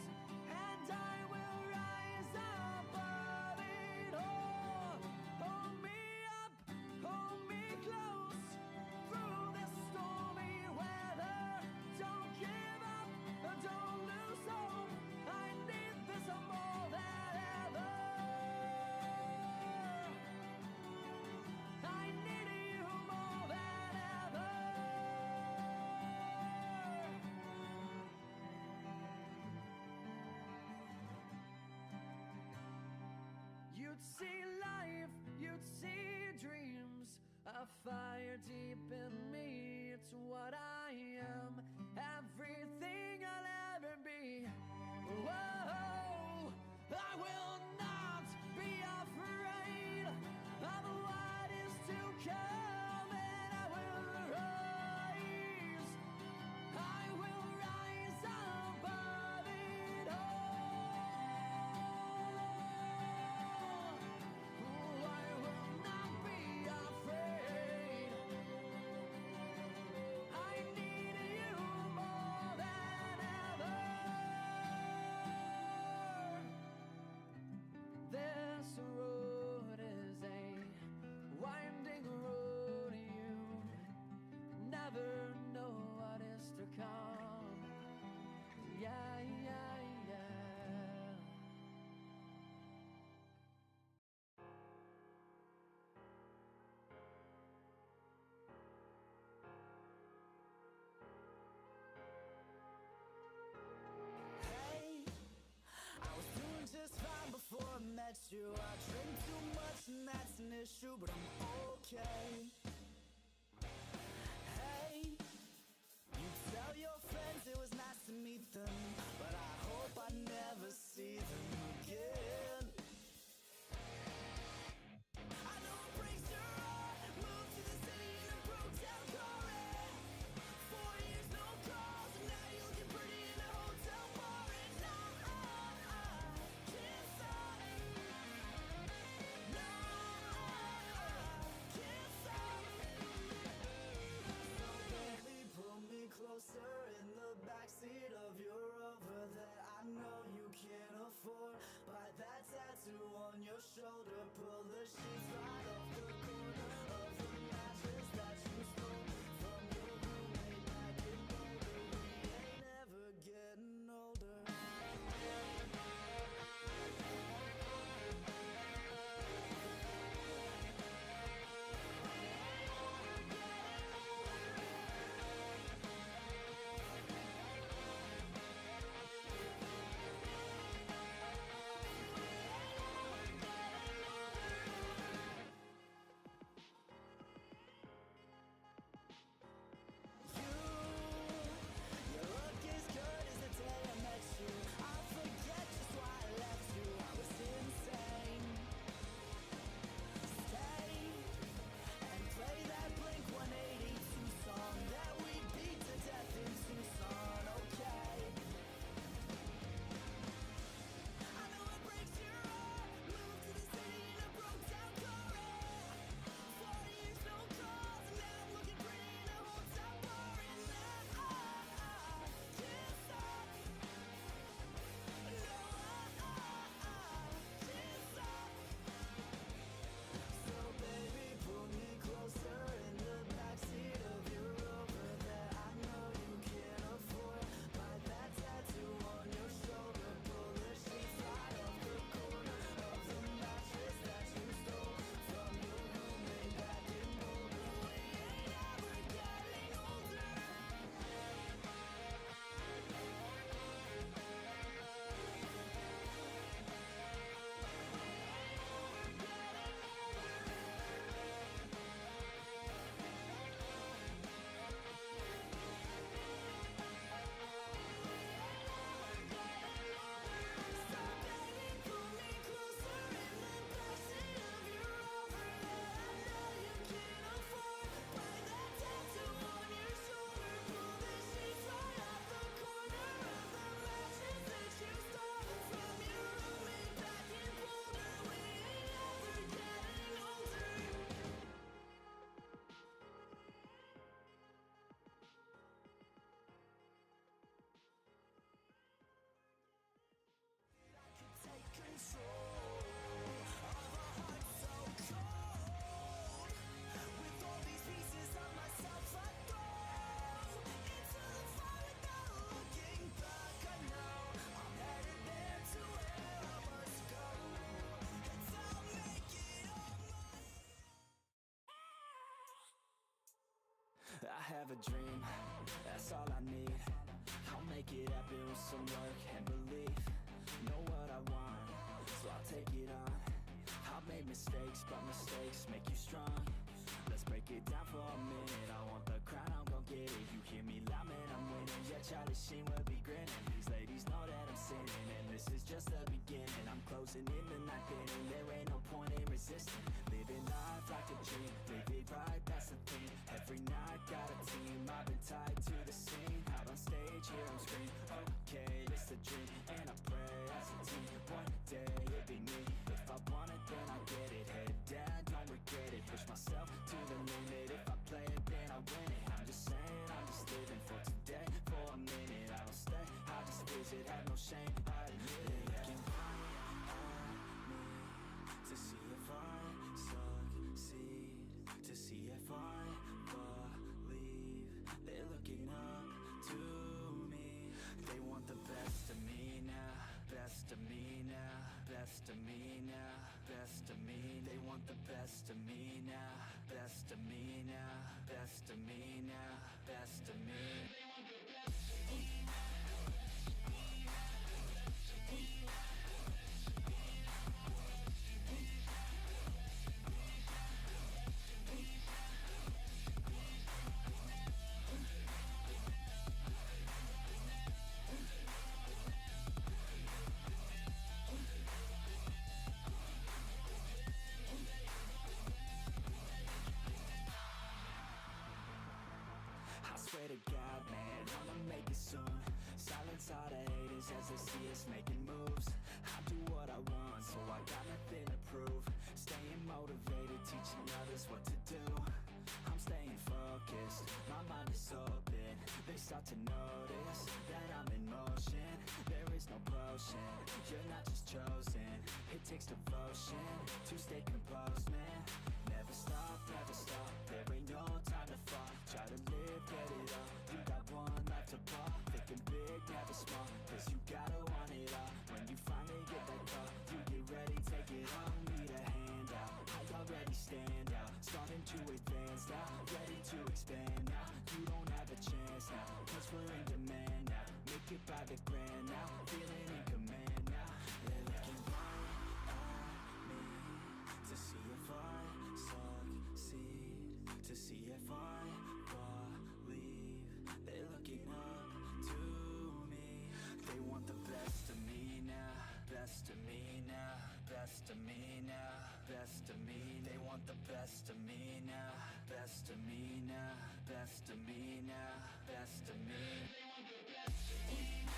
and I will rise above it all. Hold me up, hold me close through this stormy weather. Don't give up, don't lose hope. I need this more than ever. I need you more than ever. You'd see life, you'd see dreams. A fire deep in me, it's what I am, everything I'll ever be. Whoa, I will not be afraid of what is to come, and I will rise, I will rise above it all. I will not be afraid. I need you more than ever. This road is a winding road. You never know what is to come. Yeah, yeah, yeah. Hey, I was doing just fine before I met you. I drink too much and that's an issue, but I'm okay. Hey, you tell your friends it was nice to meet them, but I hope I never see them again. I know it breaks your heart. Moved to the city in a broke down car. 4 years no calls, and now you're looking pretty in a hotel bar. And I can't stop. No, I can't stop. have a dream, that's all I need. I'll make it happen with some work and belief. Know what I want, so I'll take it on. I've made mistakes, but mistakes make you strong. Let's break it down for a minute. I want the crown, I'm gon' get it. You hear me loud, man, I'm winning. Yeah, Charlie Sheen will be grinning. These ladies know that I'm sinning, and this is just the beginning. I'm closing in the night inning. There ain't no point in resisting. Living life like a dream, live it right, that's the thing. Every night got a team, I've been tied to the scene. Out on stage, here I'm screaming. Okay, it's a dream, and I pray as a team. One day it'll be me. If I want it, then I get it. Head down, don't regret it. Push myself to the limit. If I play it, then I win it. I'm just saying, I'm just living for today. For a minute, I don't stay, I just visit. Have no shame, I admit it. Looking right at me to see if I succeed, to see if I believe. They're looking up to me. They want the best of me now, best of me now, best of me now, best of me. They want the best of me now, best of me now, best of me now, best of me. They want the best of me now. I swear to God, man, I'ma make it soon. Silence all the haters as they see us making moves. I do what I want, so I got nothing to prove. Staying motivated, teaching others what to do. I'm staying focused, my mind is open. They start to notice that I'm in motion. There is no potion, you're not just chosen. It takes devotion to stay composed, man. Never stop, there ain't no time to fall. Try to live, get it up, you got one life to ball. Thinking big, never small, cause you gotta want it all. When you finally get that call, you get ready, take it on. Need a handout, I already stand out. Starting to advance now, ready to expand now. You don't have a chance now, cause we're in demand now. Make it by the grand now, feeling in command now. They're looking right at me to see if I succeed, to see if I believe. They're looking up to me. They want the best of me now, best of me now, best of me now, best of me. They want the best of me now, best of me now, best of me now, best of me. They want the best of me now.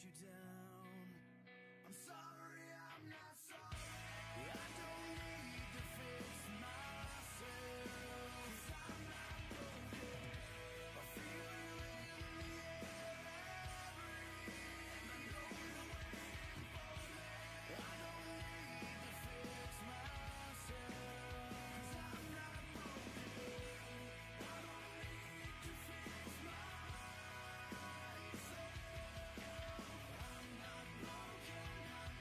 you down. I'm sorry, I'm not sorry. I don't need to fix myself. 'Cause I'm not broken. I feel you in the air I breathe. I know you're waiting for me. I don't need to fix myself. 'Cause I'm not broken. I don't need to fix myself. I'm not broken. I'm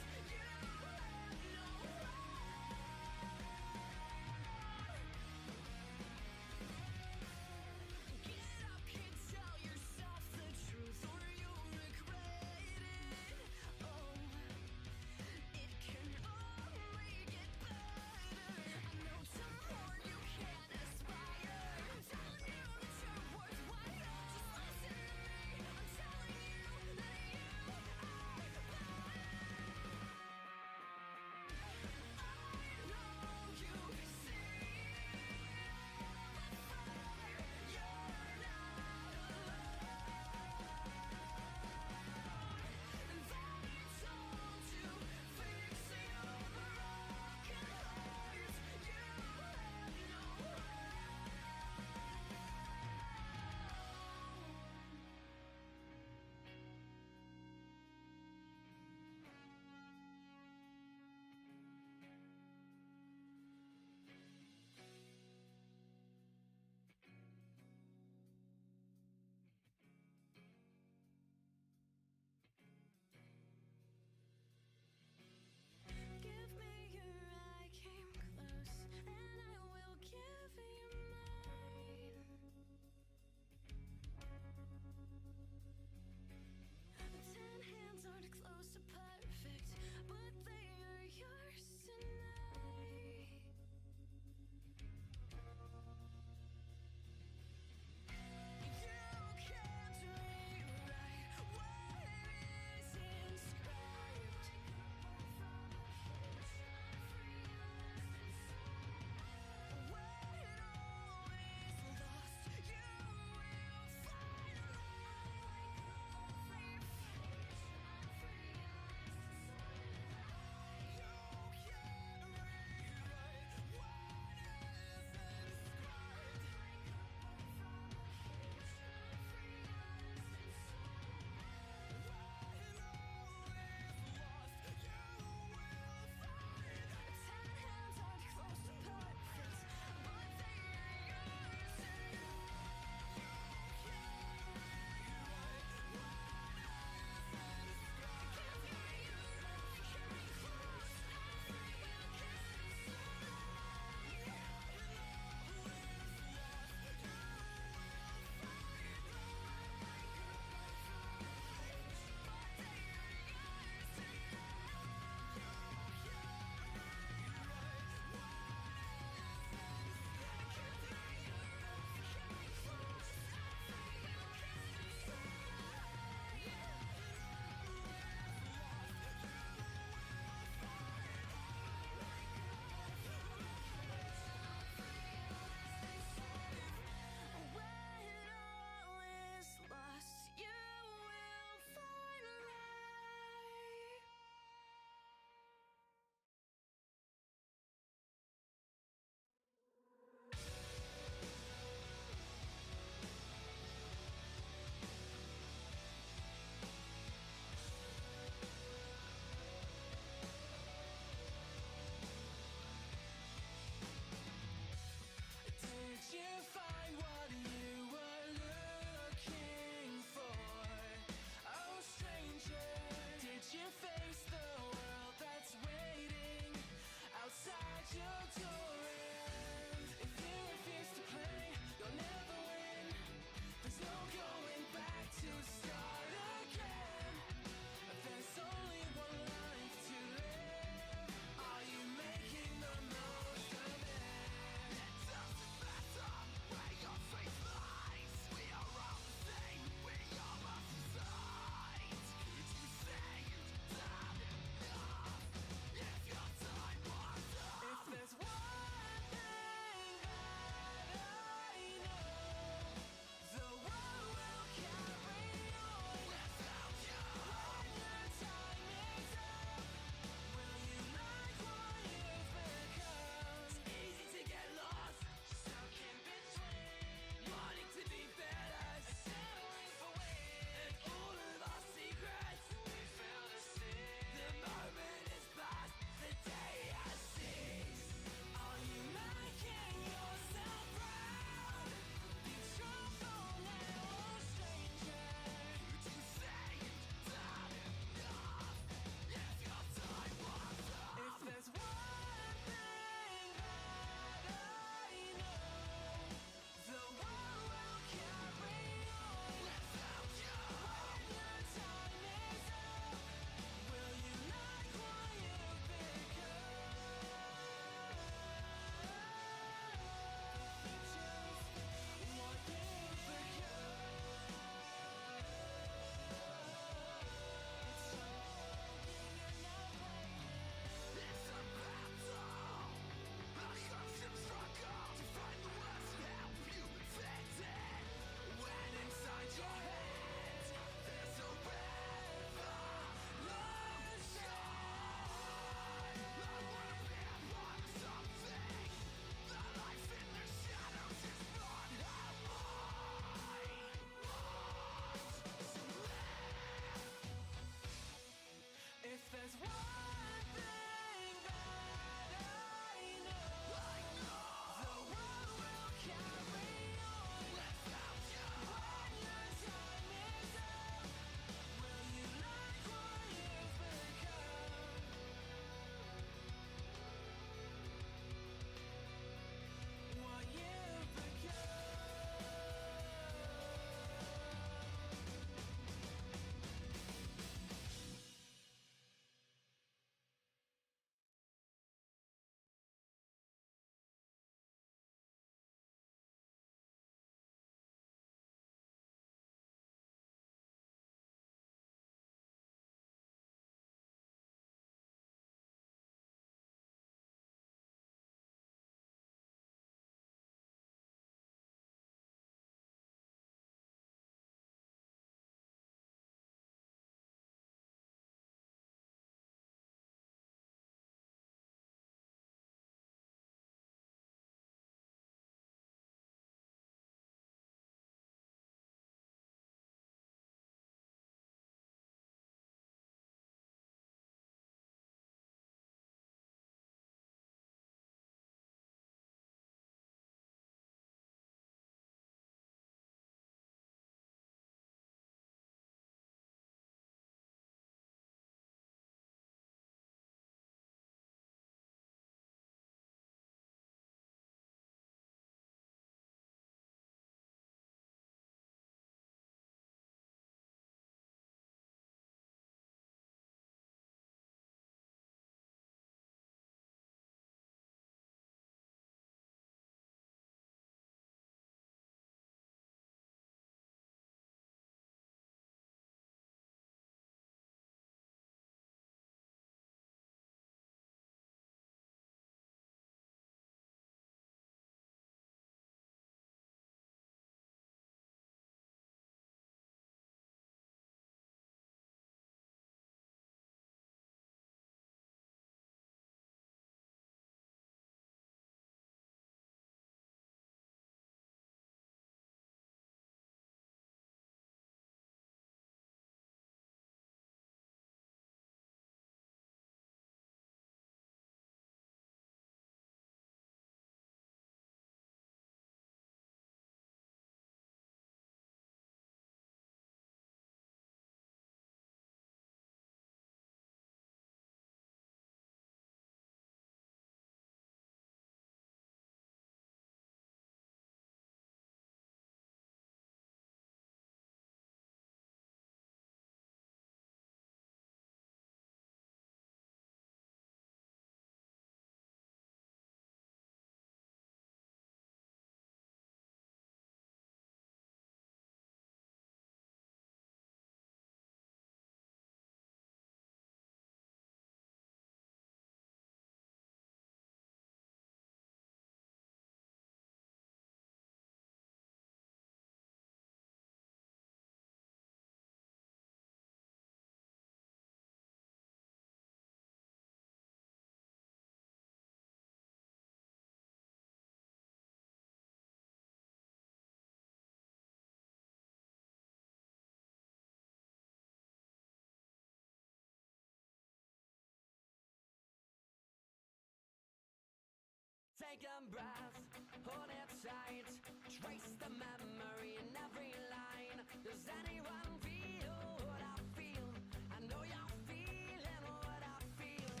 Take a breath, hold it tight. Trace the memory in every line. Does anyone feel what I feel? I know you're feeling what I feel.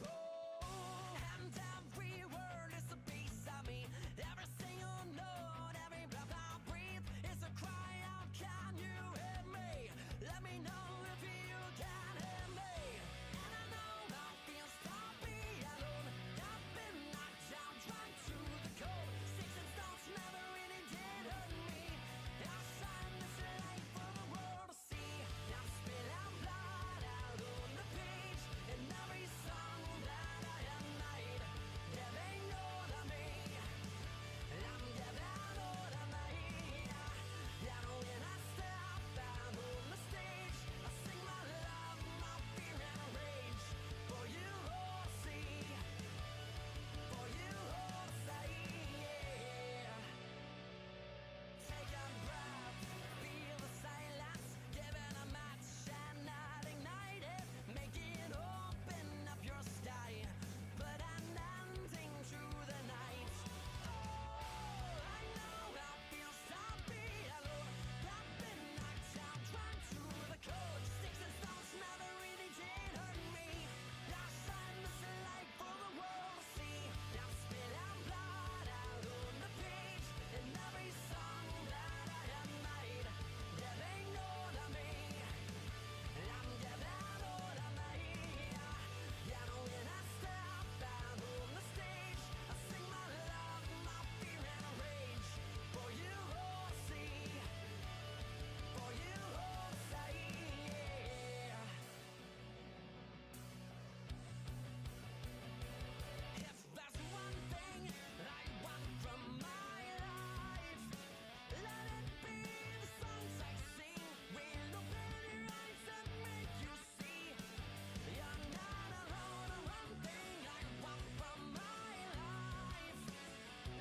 Oh, and every word is a piece of me. Every single note, every breath I breathe is a cry out. Can you hear me? Let me know if you can hear me. And I know how it feels to be alone. I've been knocked down, dragged to the cold. Sticks and stones never really did hurt me. I signed this life for the world to see. I'm spilling blood out on the page in every song that I have made. There ain't no to me. I'm giving all to me. And when I step out on the stage, I sing my love, my fear and rage. For you all to see, for you all to say, yeah. Take a breath, feel the silence, give it a match and not ignite it. Make it open up your sky, put an ending to the night. Oh, I know how it feels to be alone. I've been knocked down, dragged to the cold. Sticks and stones never really did hurt me. I signed this life for the world to see. I'm spilling blood out on the page in every song that I have made. There ain't no to me. I'm giving all to me. And when I step out on the stage, I sing my love, my fear and rage. For you all to see, for you all to say, yeah. If there's one thing I want from my life, let it be the songs I sing. Will open your eyes and make you see you're not alone. One thing I want from my life,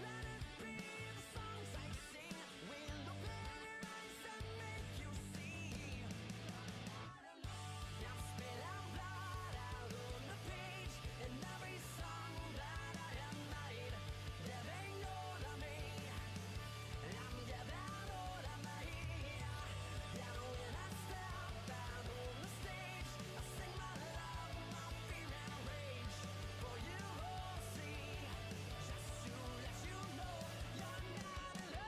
let it be the songs I sing. Will open your eyes and make you see you're not alone. I'm spilling blood out on the page in every song that I have made. There ain't no to me. I'm giving all to me. And when I step out on the stage, I sing my love, my fear and rage. For you all to see, just to let you know you're not alone.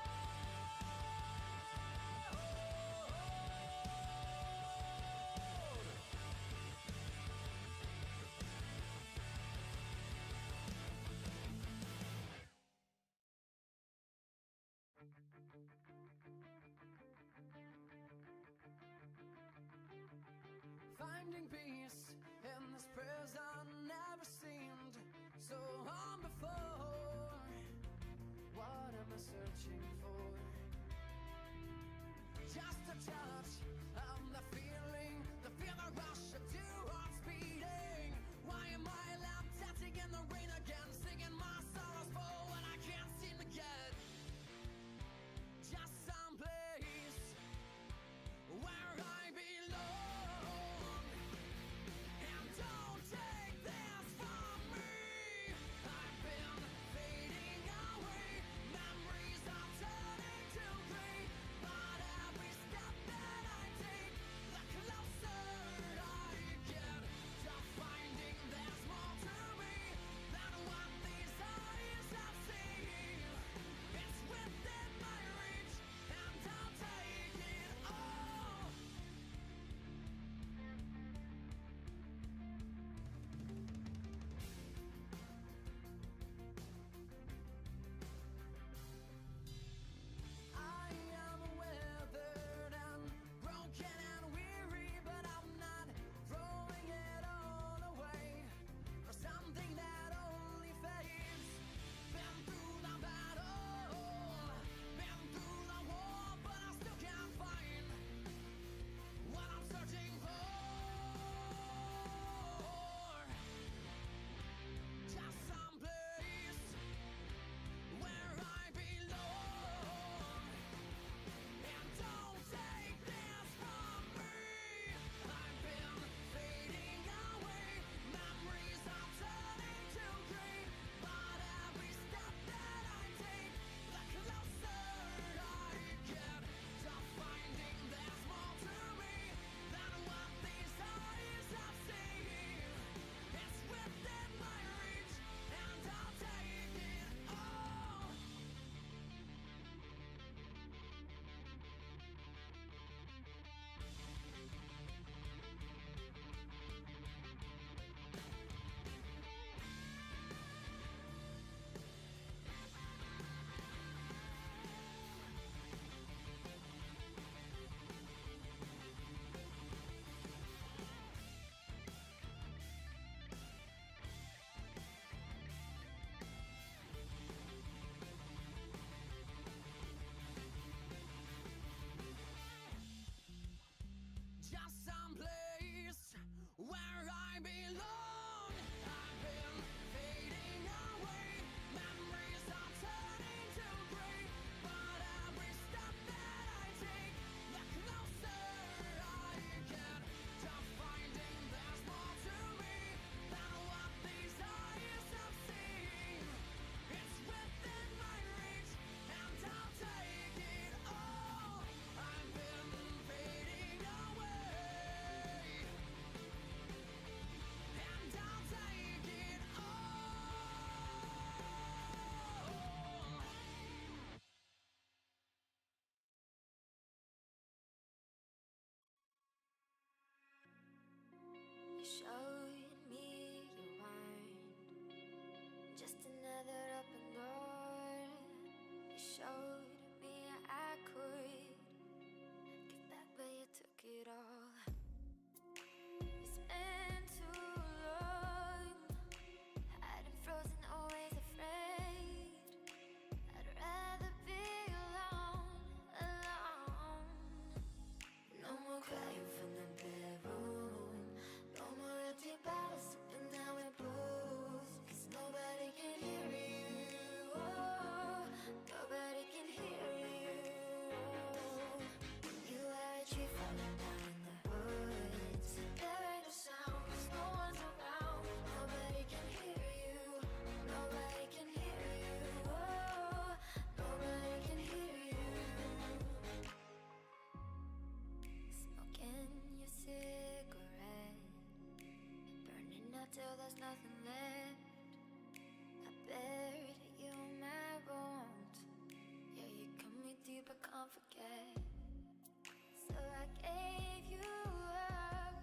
Finding peace in this prison never seemed so hard before. What am I searching for? Just a touch of the feeling, the rush of two hearts beating. Why am I left dancing in the rain again, singing my sorrows for what I can't seem to get? Just some place where I belong. And don't take this from me. I've been fading away. Memories are turning to gray. But every step that I take, the closer I get to finding there's more to me than what these showed me I could give back, but you took it all. You spent too long hiding frozen, always afraid. I'd rather be alone, alone. No more crying from the bedroom. No more empty bottles sipping down with booze. 'Cause nobody can hear you. Oh, nobody can hear you. You are a tree falling down in the woods. There ain't no sound 'cause no one's around. Nobody can hear you. Nobody can hear you. Oh, nobody can hear you. Smoking your cigarette, burning up till there's nothing left. I buried you in my bones. Yeah, you cut me deep, I can't forget. So I gave you up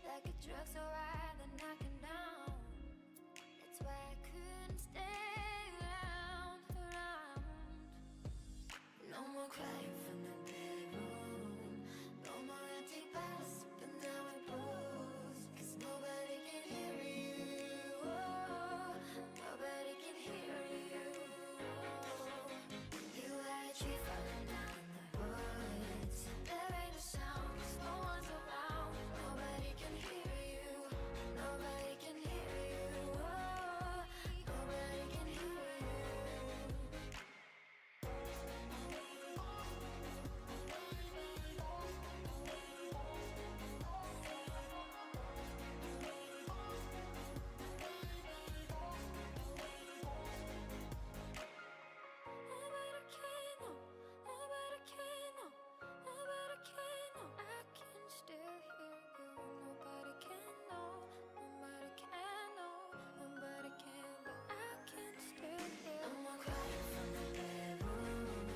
like a drug so high that knocking down. That's why I couldn't stay around. No more crying from the bedroom. No more empty bottles sipping down with booze. 'Cause nobody can hear you. Oh, nobody can hear you. You are a tree falling down in the woods. There ain't no sound 'cause no one's around. Nobody can hear you. Nobody can hear you. Oh, nobody can hear you. Nobody can know, nobody can know, nobody can know. I can still hear you. Nobody can know, nobody can know, nobody can know. I can still hear. No more crying from the bedroom.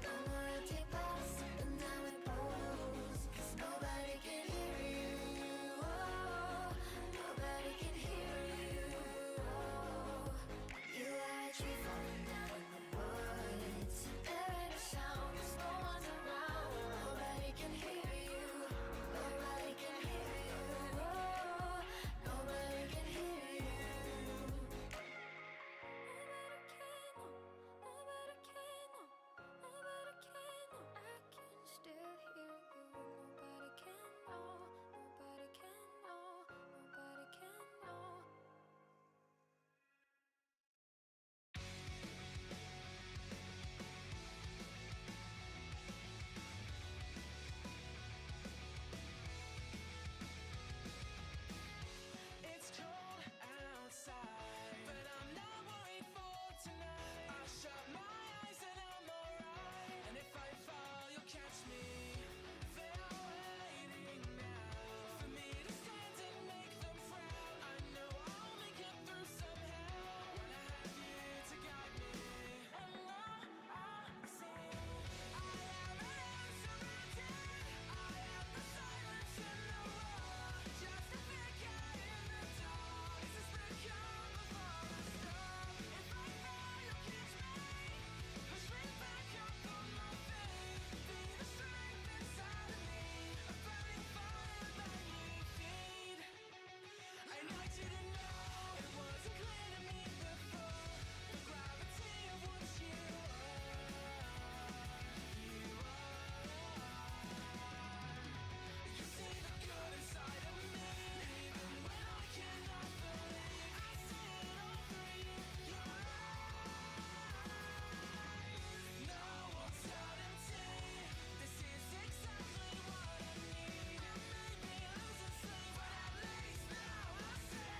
No more empty bottles sipping down with booze. 'Cause nobody can hear you. Oh, nobody can hear you. You are a tree falling down in the woods. There ain't no sound 'cause no one's around. Nobody can hear you. Nobody can hear you. Oh, nobody can hear you. Nobody can know, nobody can know, nobody can know. I can still hear you. Nobody can know, nobody can know, nobody can know. It's cold outside, but I'm not worried for tonight. I shut my eyes and I'm alright. And if I fall, you'll catch me. They're waiting now for me to stand and make them frown. I know I'll make it through somehow when I have you to guide me. And now I see I am surrounded. I am the silence in the world. Just a figure in the dark. This is the calm before the storm. If I fall, you'll catch me. Push me back up on my feet. Be the strength inside of me. A burning fire that you feed. And I didn't know, it wasn't clear to me before. The gravity of what you are. You see the good inside of me, even when I cannot believe. I see it all through you, your eyes. No one's out empty. This is exactly what I need. It made me losing sleep, but at least now I say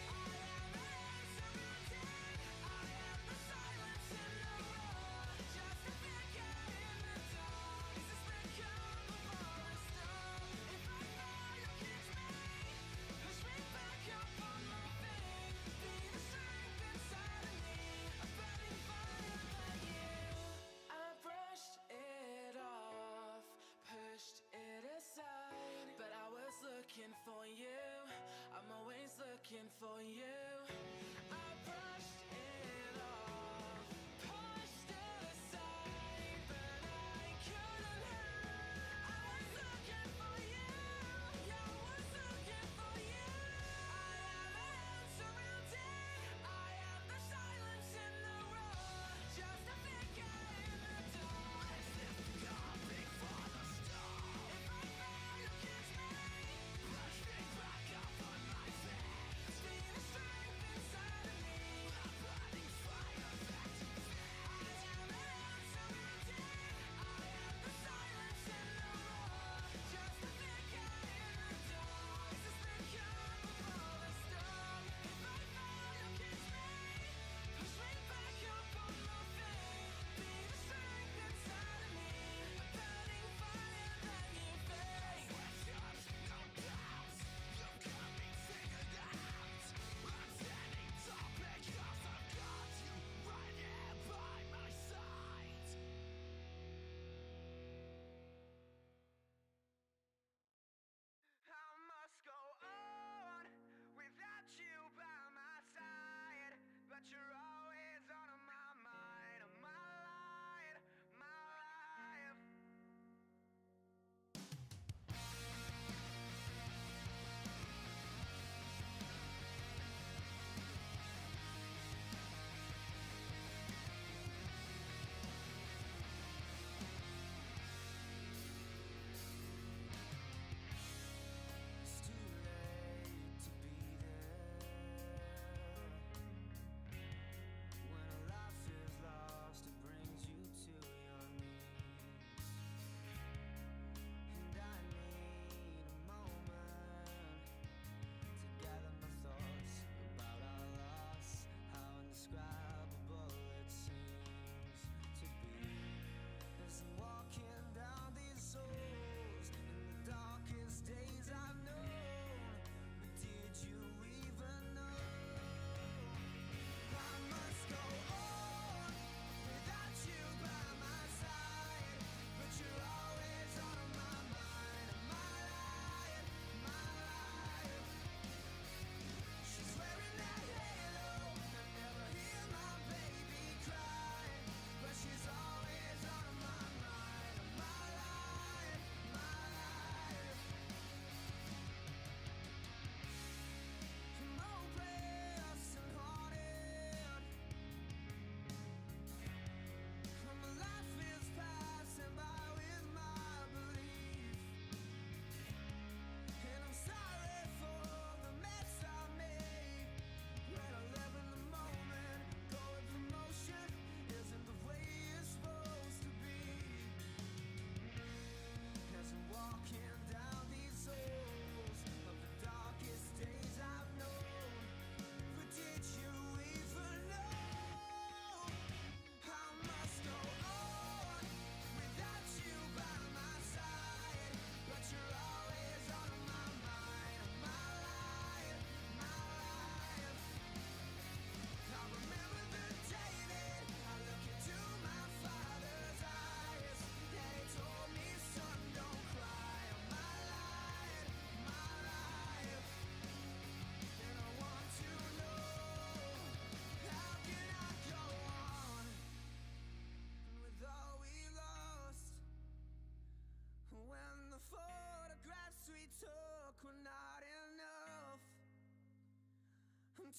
I am surrounded. I am the silence in the roar. Just a figure in the dark. This is the calm before the storm. If I fall, you'll catch me. Push me back up on my feet. Be the strength inside of me. A burning fire like you. I brushed it off, pushed it aside. But I was looking for you. I'm always looking for you. I brushed it off, pushed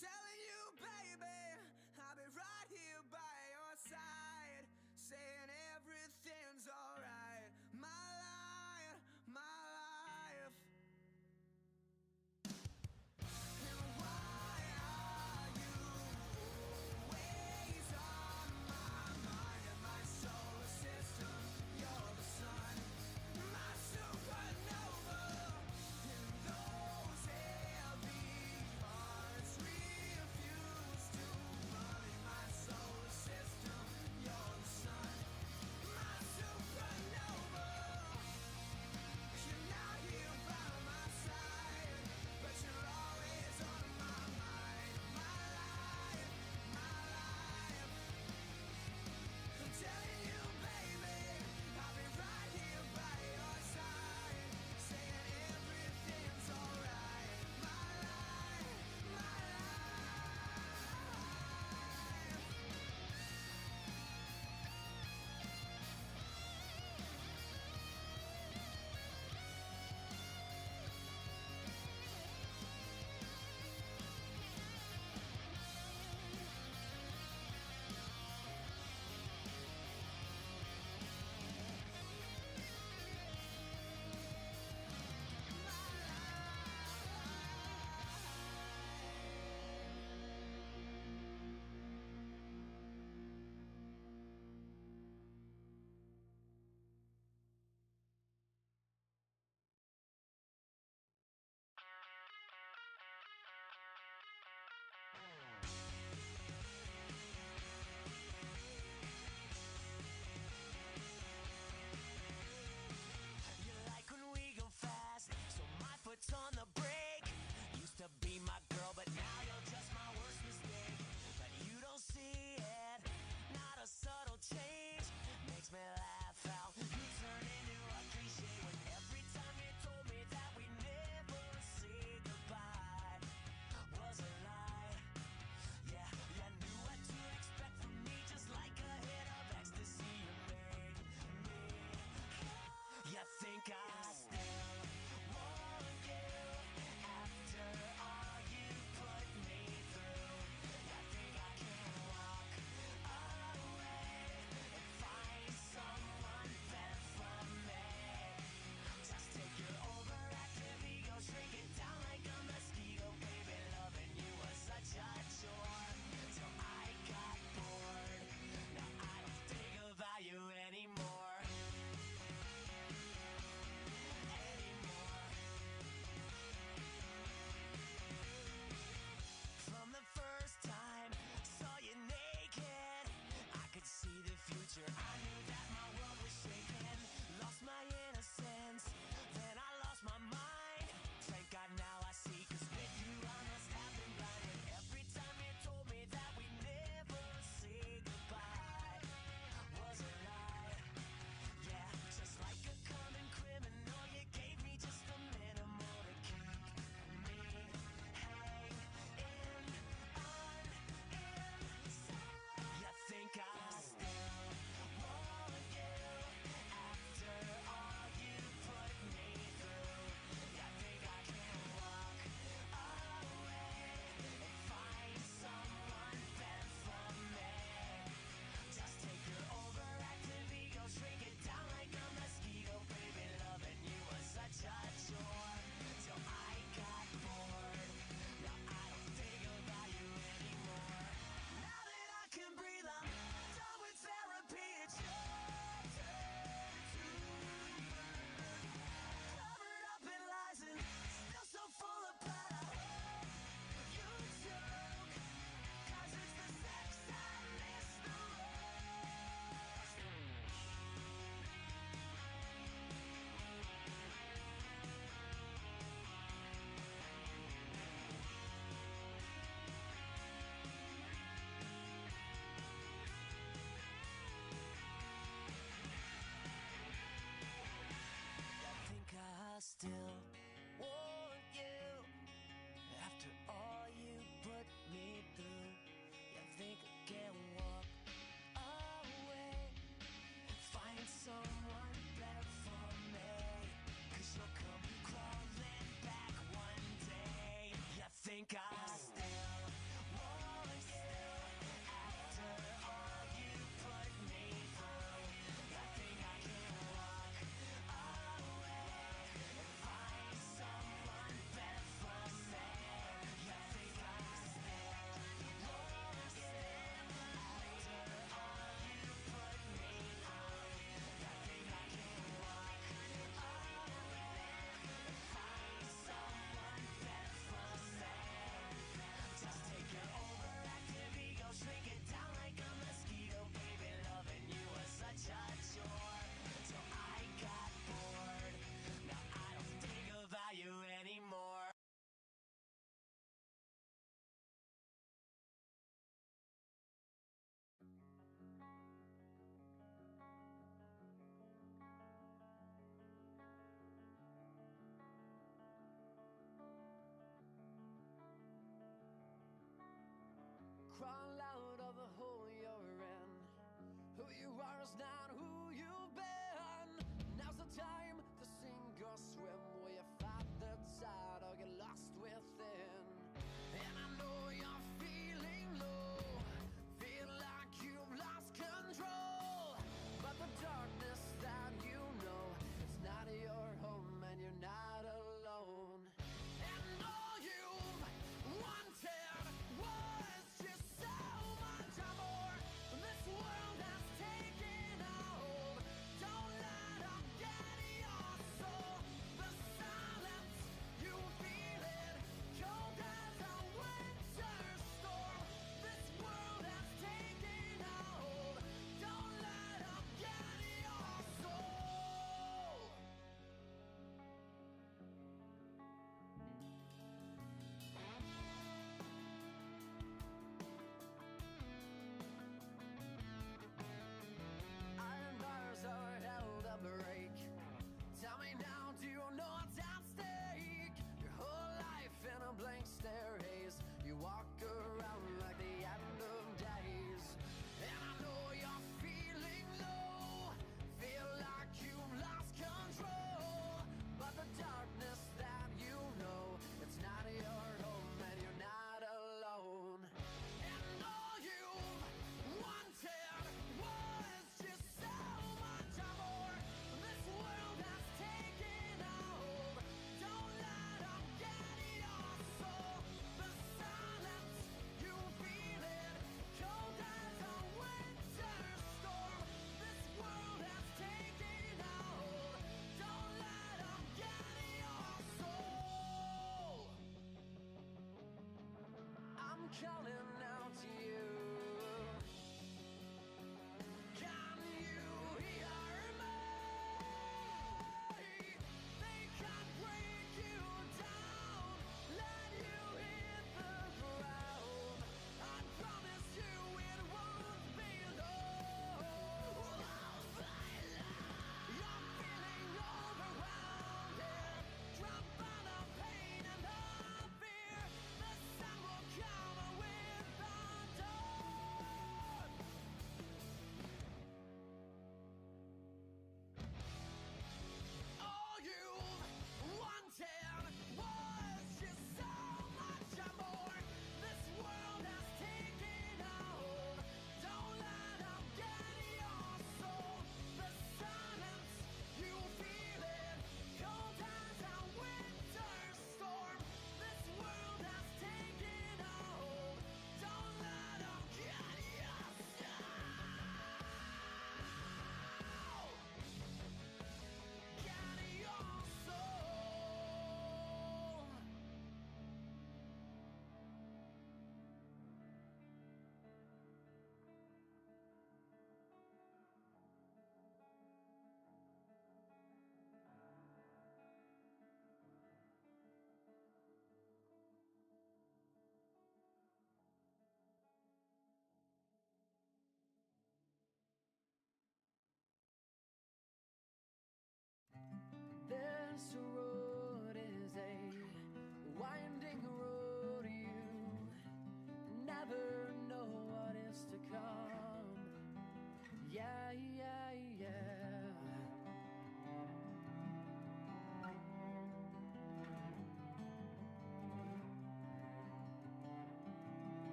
telling you, baby, I'll be right here by your side, saying everything's alright. My life, my life. And why are you always on my mind and my solar system? You're the sun, my supernova, and those heavy hearts refuse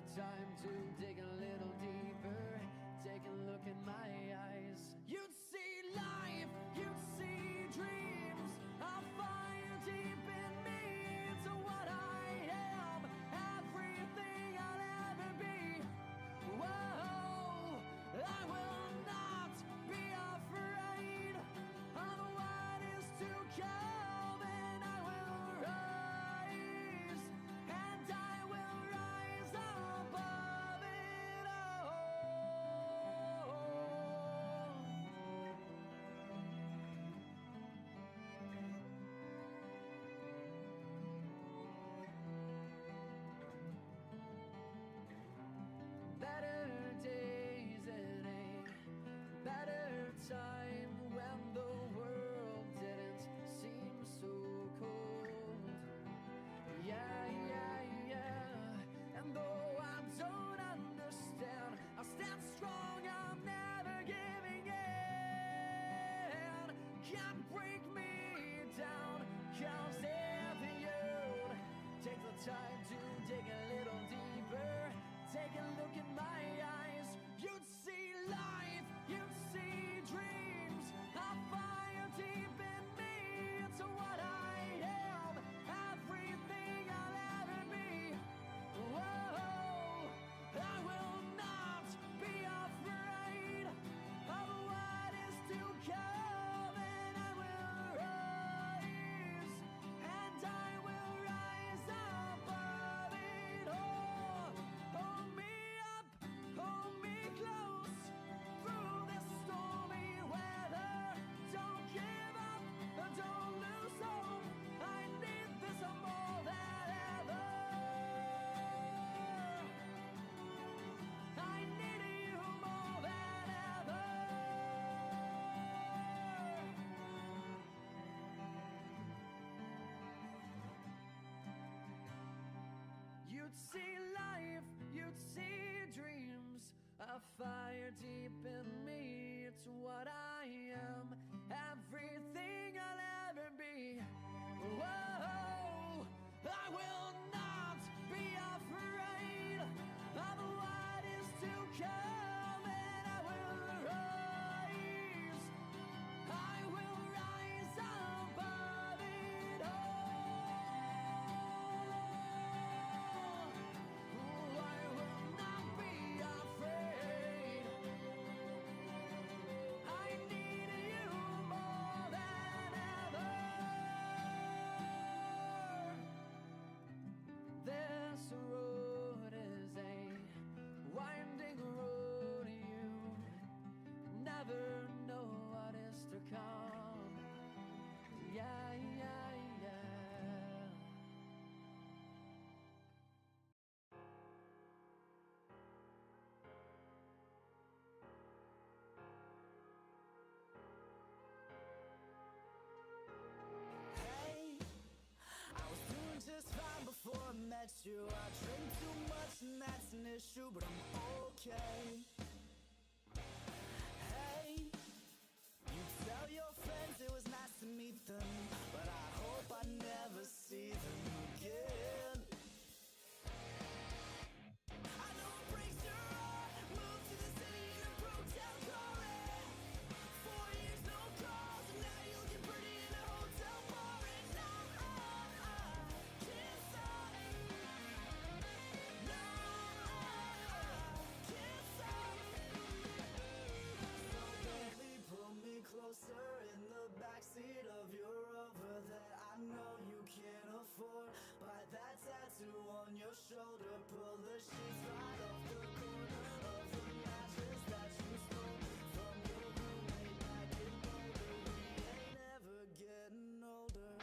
the time to dig a little deeper. Take a look in my eyes. You'd see life, you'd see dreams. I'll fire deep in me to what I am. Everything I'll ever be. Whoa, I will not be afraid of what is to come, and I will rise, and I will rise above it all. Better days and a better time when the world didn't seem so cold. Yeah, yeah, yeah. And though I don't understand, I'll stand strong, I'm never giving in. Can't break me down, 'cause if you'd take the time to dig a little deeper, take a look in my eyes, you'd see life, you'd see dreams. A fire deep in me, it's what I am, everything I'll ever be. Whoa, I will not be afraid of what is to come, and I will rise, and I will rise above it all. Hold me up, hold me close through this stormy weather. Don't give up, don't lose hope. I need this more than ever. I need you more than ever. You'd see life, you'd see dreams. A fire deep in me, it's what I am, everything I'll ever be. Whoa, I will not be afraid of what is to come, and I will rise, I will rise above it all. I will not be afraid. I need you more than ever. This road is a winding road. You never know what is to come. Yeah, yeah, yeah. Hey, I was doing just fine before I met you. I drink too much and that's an issue, but I'm okay. Hey, you tell your friends it was nice to meet them, but I hope I never see them again. I know it breaks your heart. Moved to the city in a broke down car. 4 years no calls, and now you're looking pretty in a hotel bar. And I can't stop. No, I can't stop. So baby, pull me closer in the backseat of your Rover that I know you can't afford. Bite that tattoo on your shoulder, pull the sheets right off the corner of the mattress that you stole from your roommate back in Boulder. We ain't ever getting older.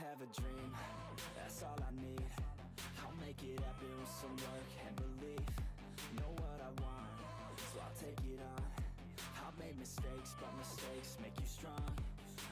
have a dream, that's all I need. I'll make it happen with some work and belief. Know what I want, so I'll take it on. I've made mistakes, but mistakes make you strong.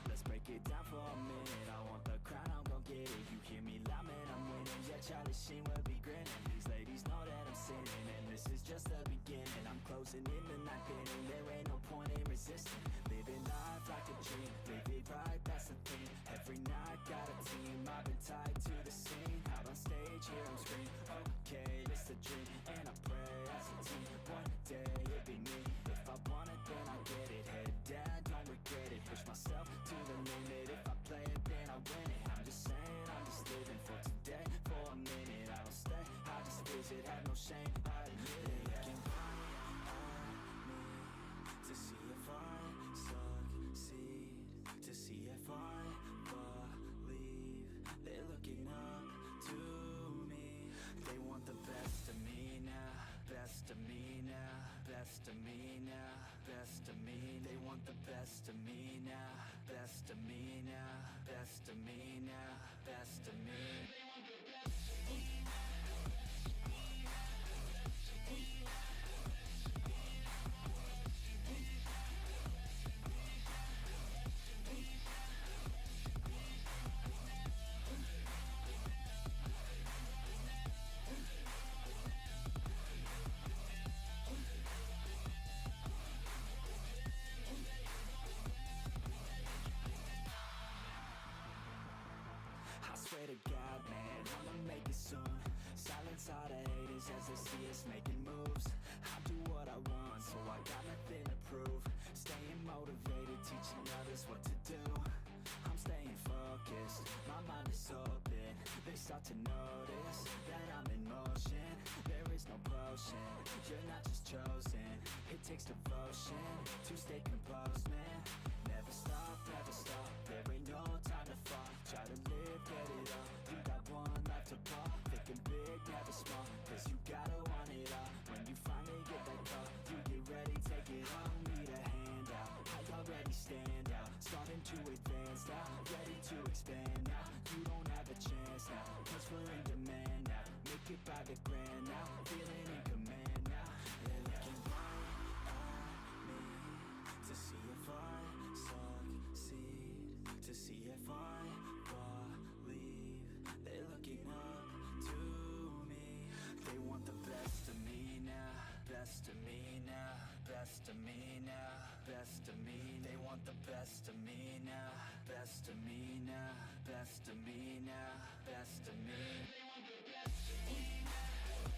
Let's break it down for a minute. I want the crown, I'm gon' get it. You hear me loud, man, I'm winning. Yeah, Charlie Sheen will be grinning. These ladies know that I'm sinning, and this is just the beginning. I'm closing in the ninth inning. There ain't no point in resisting. Living life like a dream, live it right, that's the thing. Every night got a team, I've been tied to the scene. Out on stage, here I'm screaming. Okay, this a dream, and I pray as a team. One day it'll be me. If I want it, then I get it. Head down, don't regret it. Push myself to the limit. If I play it, then I win it. I'm just saying, I'm just living for today. For a minute, I don't stay, I just visit. Have no shame, I admit it. Looking right at me to see if I succeed, to see if I believe. They're looking up to me. They want the best of me now, best of me now, best of me now, best of me. They want the best of me now, best of me now, best of me now, best of me. They want the best of me. I swear to God, man, I'ma make it soon. Silence all the haters as they see us making moves. I do what I want, so I got nothing to prove. Staying motivated, teaching others what to do. I'm staying focused, my mind is open. They start to notice that I'm in motion. There is no potion, you're not just chosen. It takes devotion to stay composed, man. Never stop, there ain't no time to fall. Try to live, get it all, you got one life to pop. Thinking big, never small, cause you gotta want it all. When you finally get that call, you get ready, take it on. Need a hand out, I already stand out. Starting to advance now, ready to expand now. You don't have a chance now, cause we're in demand now. Make it by the grand now, feeling in command now. They're looking right at me to see if I succeed, to see if I believe. They're looking up to me. They want the best of me now, best of me now, best of me now, best of me. They want the best of me now, best of me now, best of me now, best of me. They want the best of me now.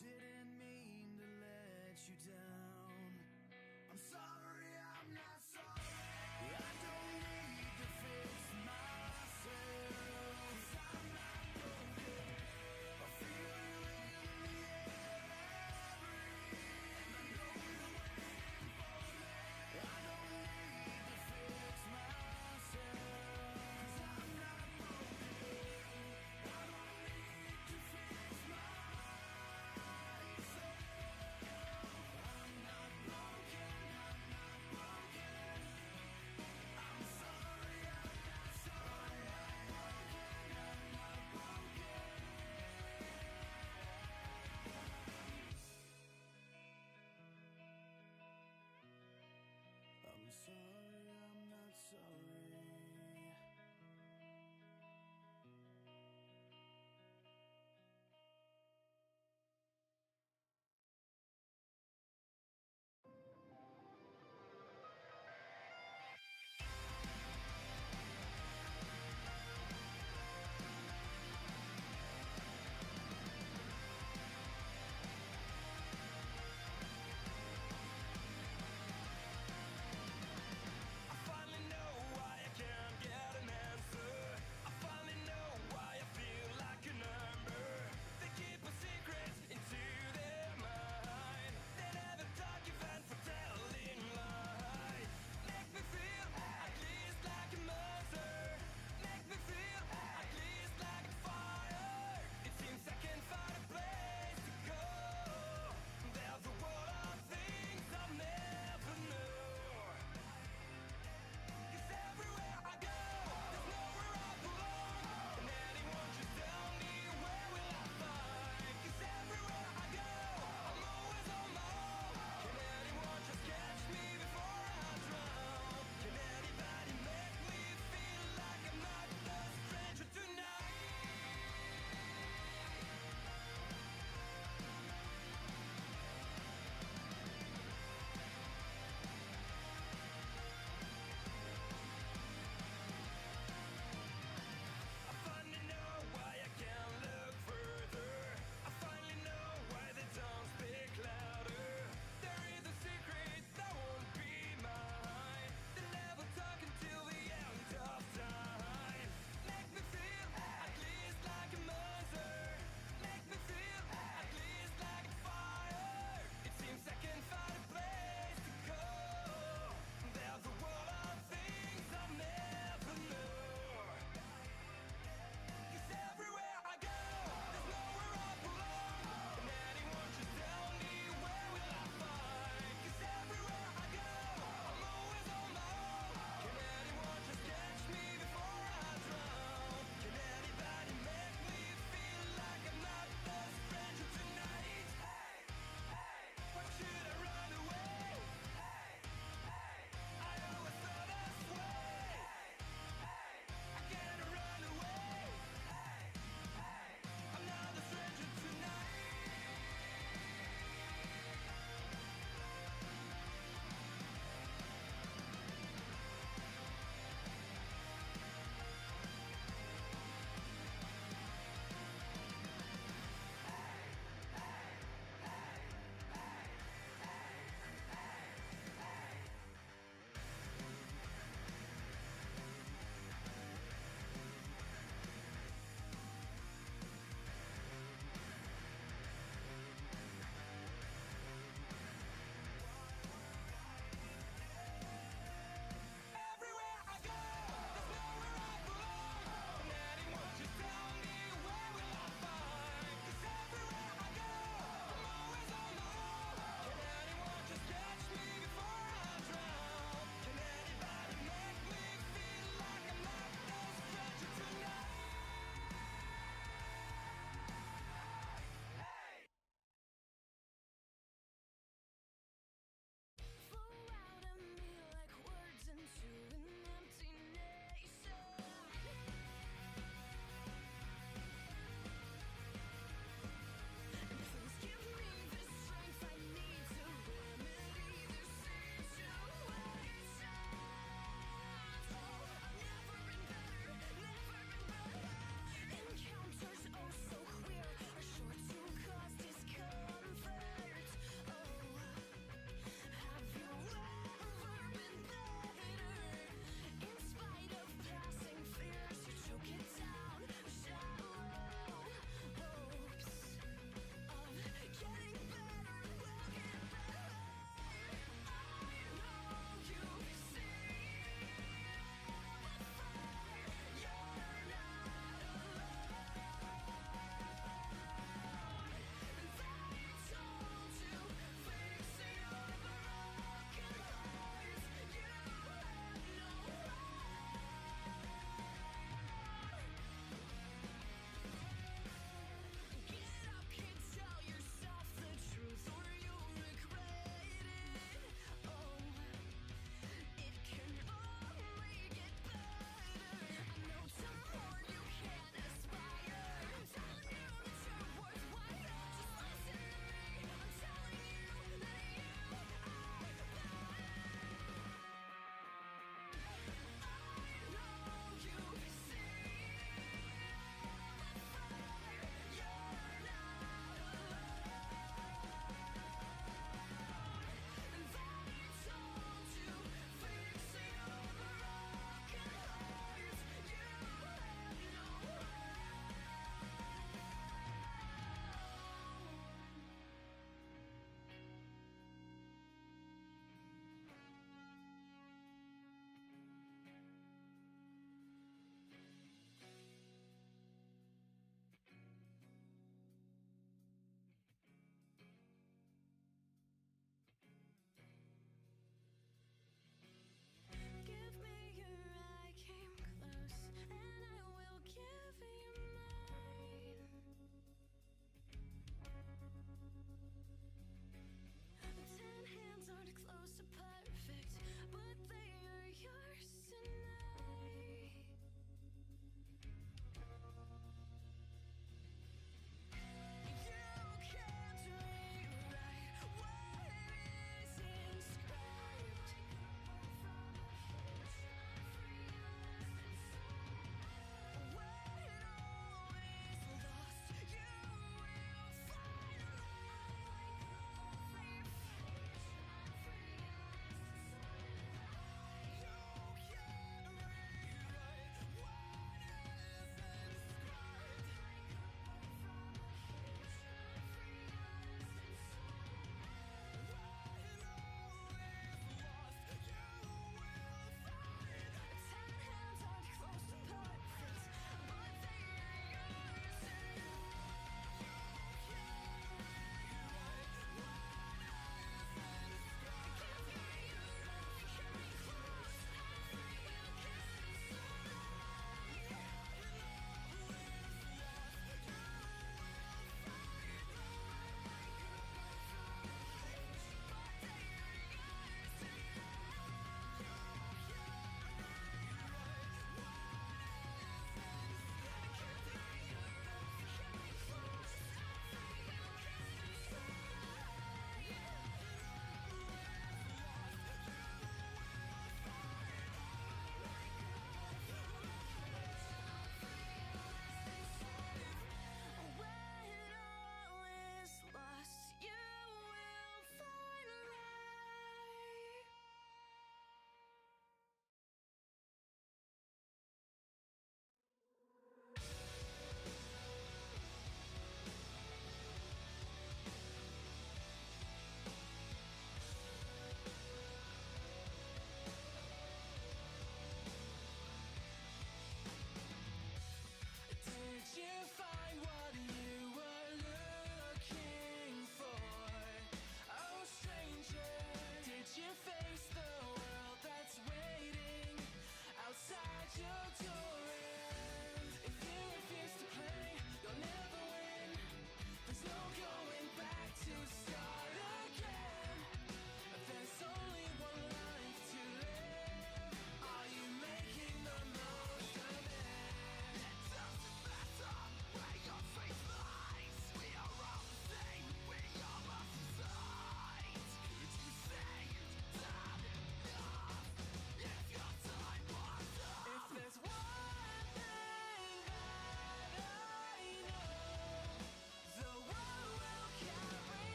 Didn't mean to let you down. I'm sorry, I'm not sorry. I don't need to fix myself. I'm not broken. I feel you in the air I breathe. I know you're waiting for me. I don't need to fix myself. I'm not broken. I don't need to fix myself. I'm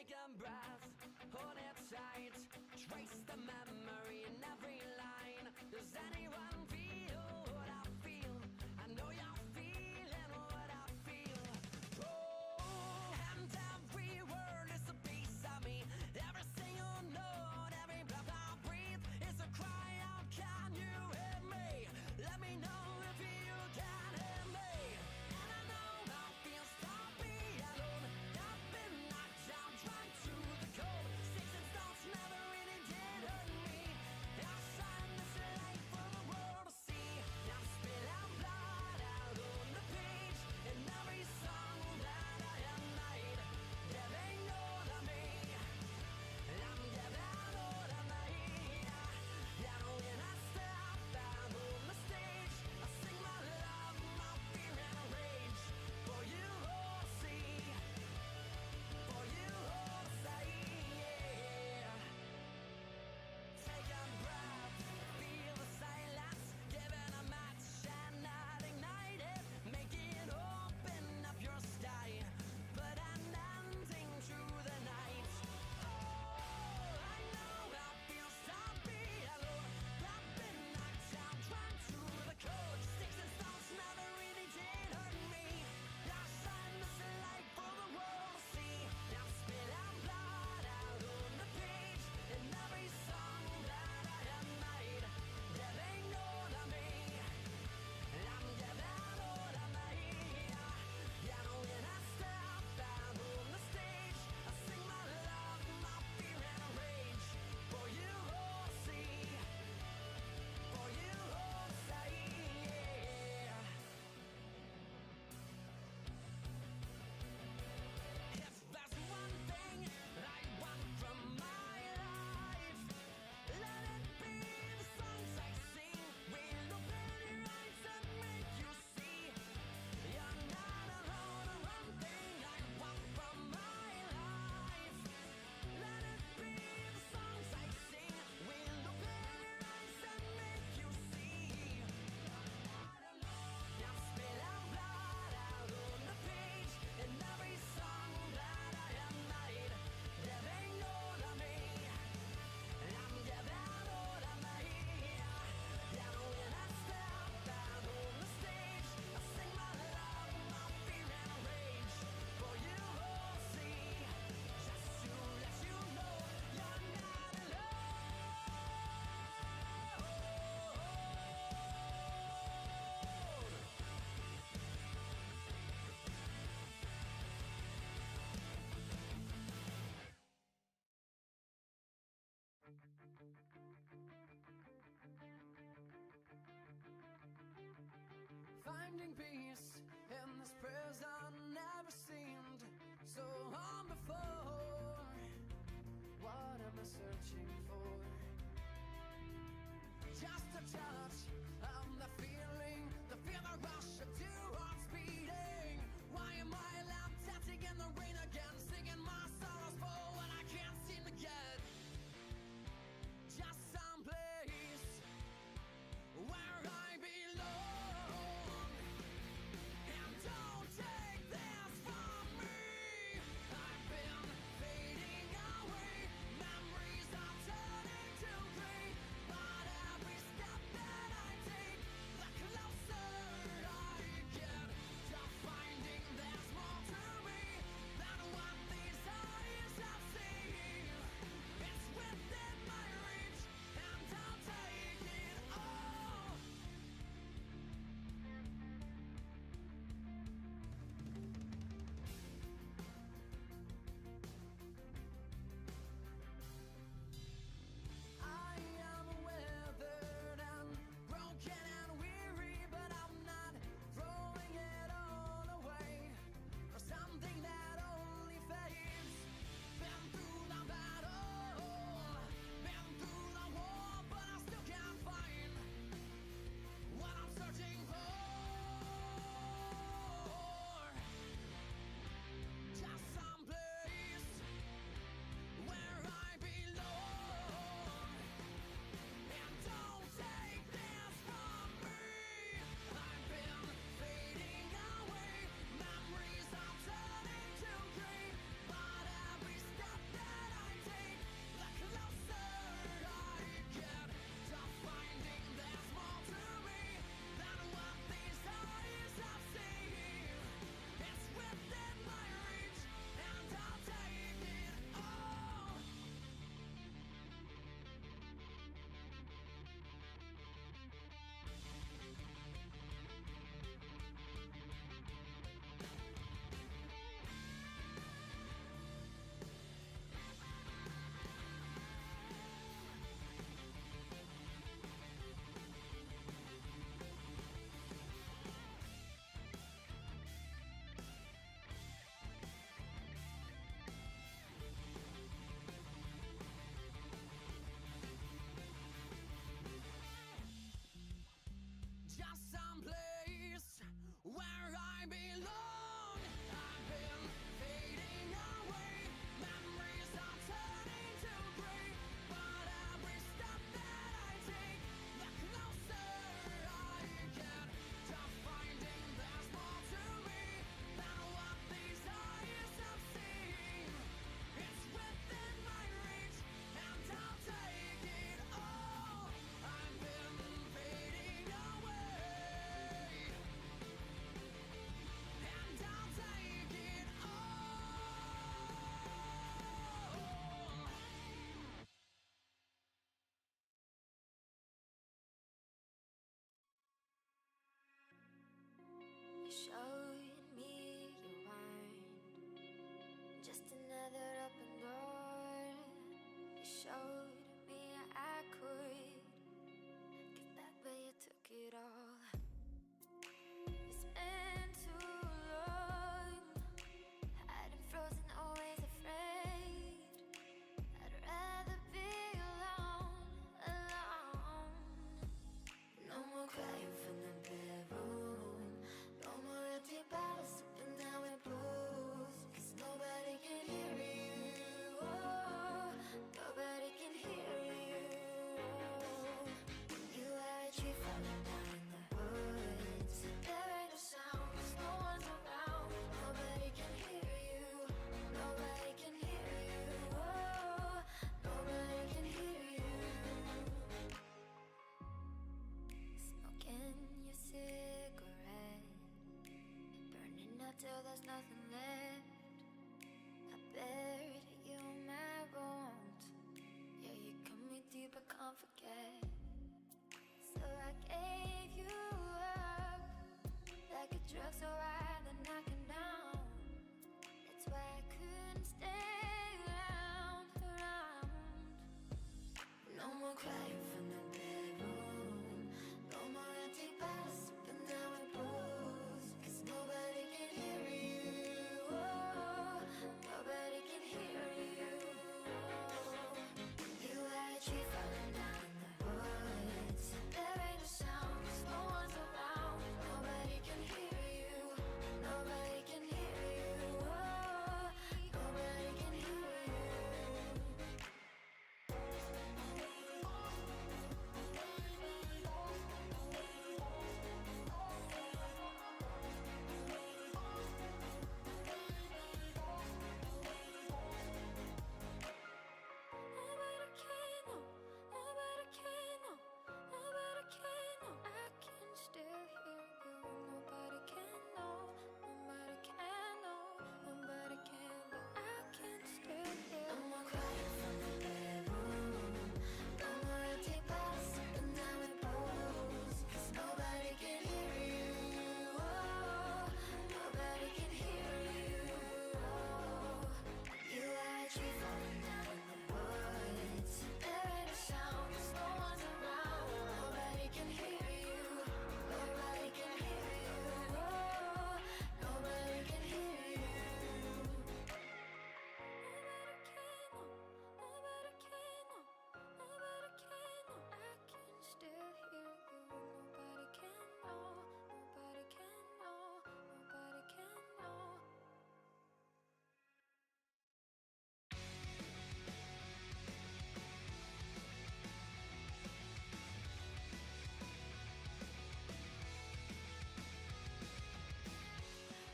Take a breath, hold it tight. Trace the memory in every line. Does anyone feel what I feel? I know you're feeling what I feel. Oh, and every word is a piece of me. Every single note, every breath I breathe is a cry out. Can you hear me? Let me know if you can hear me. And I know how it feels to be alone. I've been knocked down, trying to the cold. Sticks and stones never really did hurt me. I shine this light for the world to see. I'm spilling blood out on the page in every song that I have made. There ain't no to me. I'm giving all to me. And when I step out on the stage, I sing my love, my fear and rage. For you all to see, for you all to say, yeah. Take a breath, feel the silence, giving a match and not ignite it. Make it open up your sky, put an ending to the night. Oh, I know how it feels to be alone. I've been knocked down, trying to the cold. Sticks and stones never really did hurt me. I shine this light for the world to see. I'm spilling blood out on the page in every song that I have made. There ain't no to me. I'm giving all to me. And when I step out on the stage, I sing my love, my fear and rage. For you all to see, for you all to say, yeah. If there's one thing I want from my life, let it be the songs I sing. Will open your eyes and make you see you're not alone. One thing I want from my life, let it be the songs I sing. Will open your eyes and make you see you're not alone. I'm spilling blood out on the page in every song that I have made. There ain't no to me. I'm giving all to me. And when I step out on the stage, I sing my love, my fear and rage. For you all to see, just to let you know you're not alone. Finding peace in this prison never seemed so hard before. What am I searching for? Just a touch of the feeling, the rush of two hearts beating. Why am I left dancing in the rain again, singing my sorrows for when I can't seem to get just someplace where I belong. And don't take this from me. I've been fading away. Memories are turning to gray. But every step that I falling down in the woods. There ain't no sound 'cause no one's around. Nobody can hear you. Nobody can hear you. Oh, nobody can hear you. Smoking your cigarette, burning up till there's nothing left. I buried you in my bones. Yeah, you cut me deep, I can't forget. So I gave you up, like a drug so right that knocking down. That's why I couldn't stay around. No more crying from the bedroom. No more empty bottles sipping down with booze. 'Cause nobody can hear you. Oh, nobody can hear you. You are a tree falling down in the woods. There ain't no sound 'cause no one's around. Nobody can hear you. Nobody can hear you. Oh, nobody can hear you. Nobody can know, nobody can know, nobody can know. I can still hear you. Nobody can know, nobody can know, nobody can. But I can still hear. No more crying from the bedroom. No more empty bottles sipping down with booze. 'Cause nobody can hear you. Oh, nobody can hear you. Oh, you are a tree falling down in the woods. There ain't no sound 'cause no one's around. Nobody can hear you. Nobody can hear you. Oh, nobody can hear you. Nobody can know, nobody can know, nobody can know. I can still hear you. Nobody can know, nobody can know, nobody can know.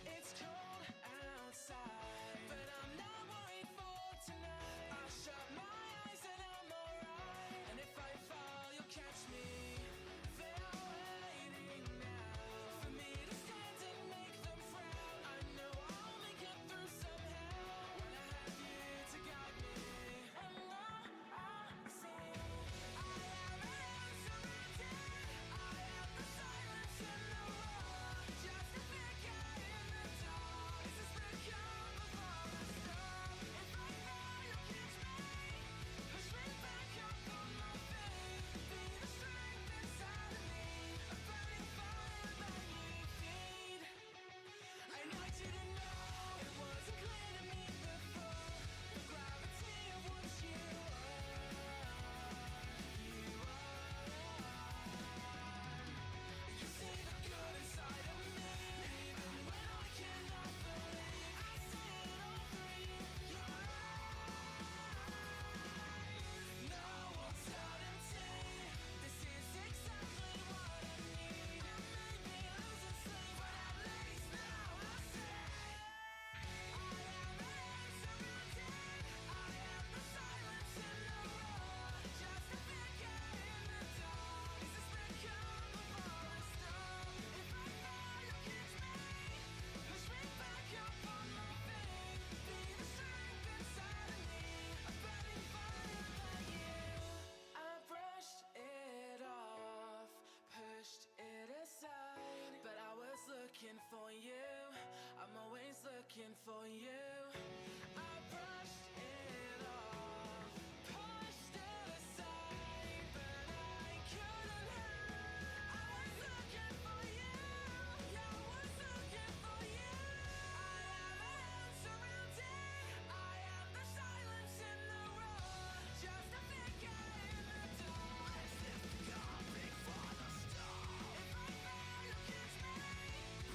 It's cold outside, but I'm not worried for tonight. I shut my eyes and I'm alright. And if I fall, you'll catch me. They're waiting now for me to stand and make them frown. I know I'll make it through somehow when I have you to guide me. And now I see I am surrounded. I am the silence in the roar. Just a figure in the dark. This has become before the storm. If I fall, you'll catch me. Push me back up on my feet. Be the strength inside of me. A burning fire that you feed. And I didn't know, it wasn't clear to me before. The gravity of what you You see the good inside of me. Even when I cannot believe, I see it all through you. Your eyes. No uncertainty. This is exactly what I need. It made me lose its sleep, but at least now I see. I am surrounded. I am the silence in the roar. Just a figure in the dark. This has become before the storm. If I fall, you'll catch me. Push me back up on my feet. Be the strength inside of me. A burning fire like you. I brushed it off, pushed it aside. But I was looking for you. I'm always looking for you. I brushed it off, pushed it aside. But I couldn't help. I was looking for you. Yeah, I was looking for you. I am surrounded. I am the silence in the roar. Just a figure in the dark. As if coming for the storm. If I fall, you'll catch me.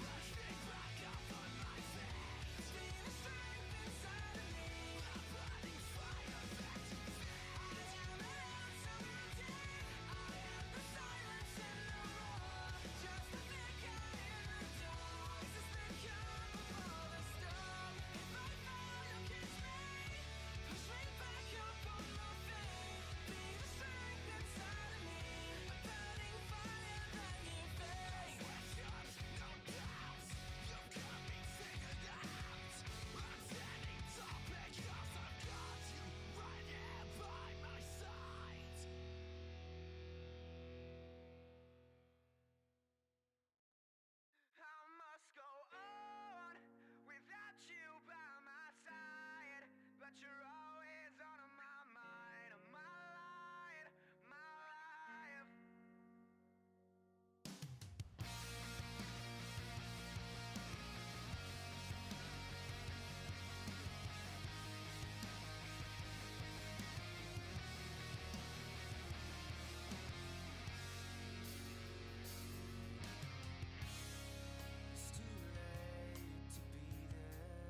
Push me back up on my feet. Be the strength but you're always on my mind, my life, my life. It's too late to be there.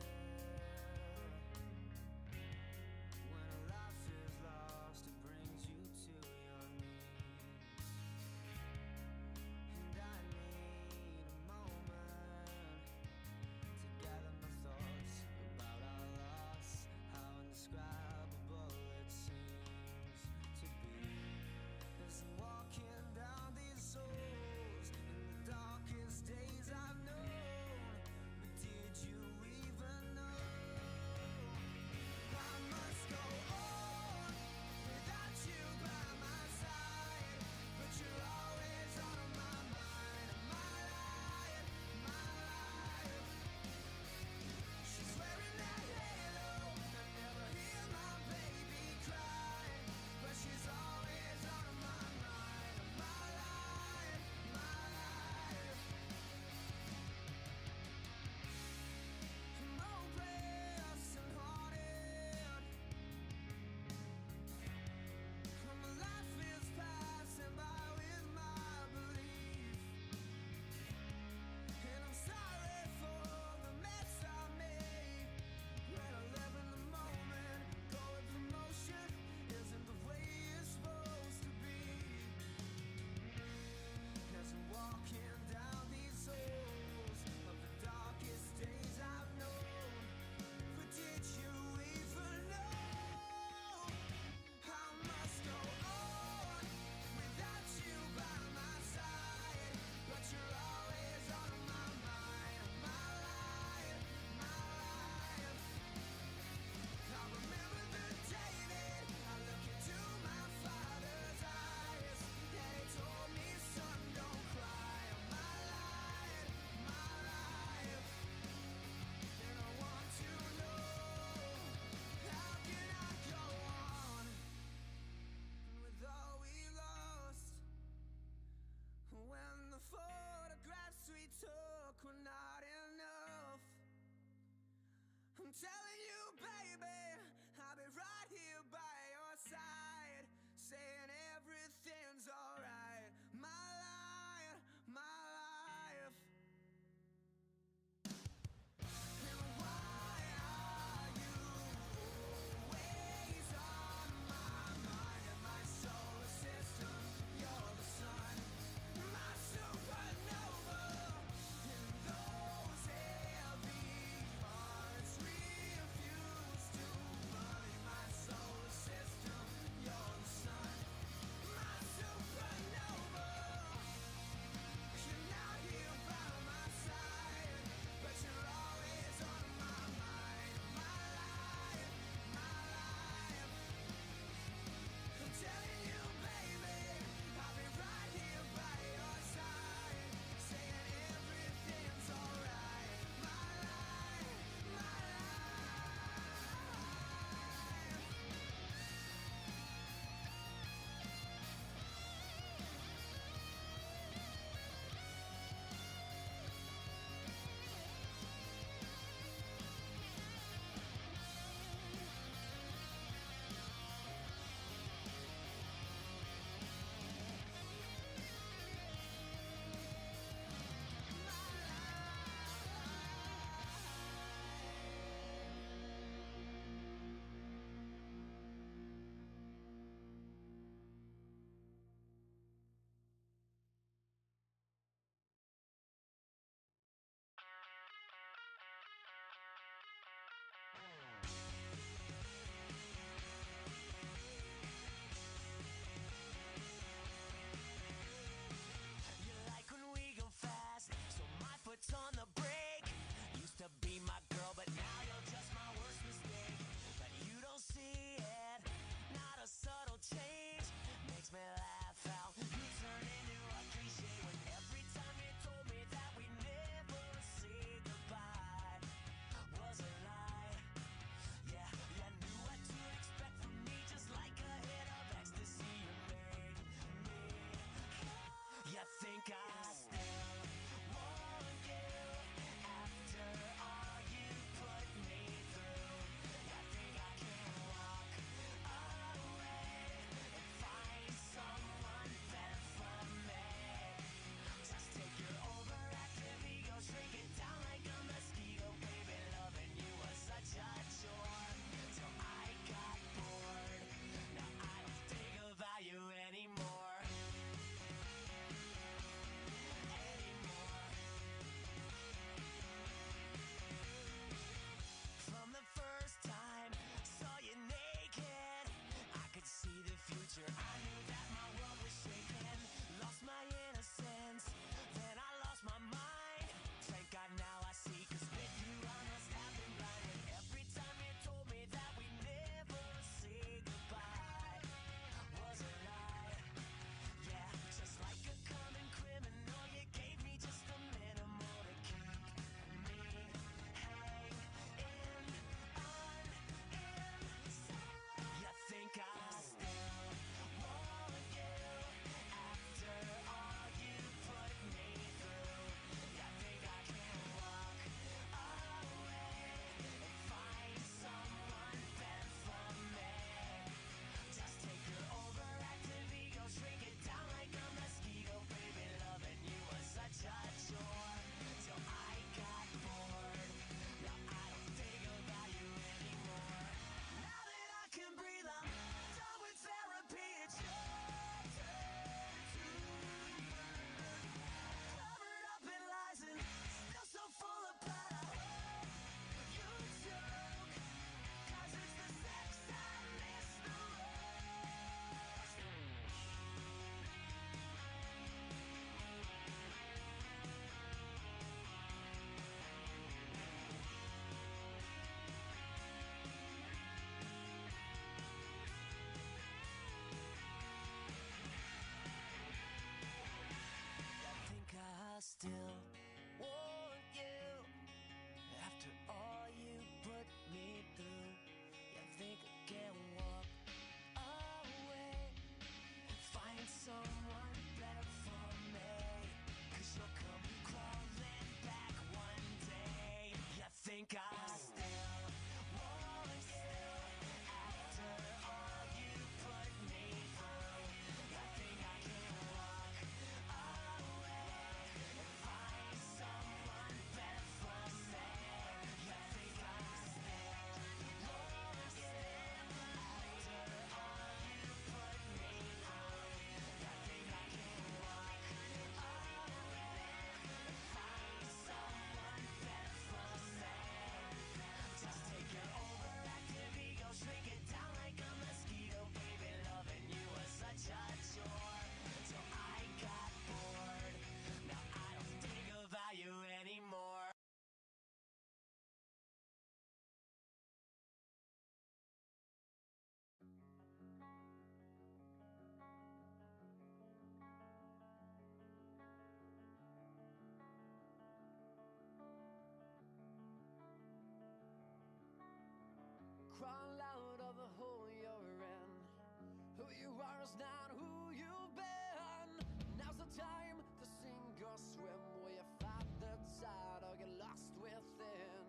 matters not who you've been. Now's the time to sink or swim. Will you fight the tide or get lost within?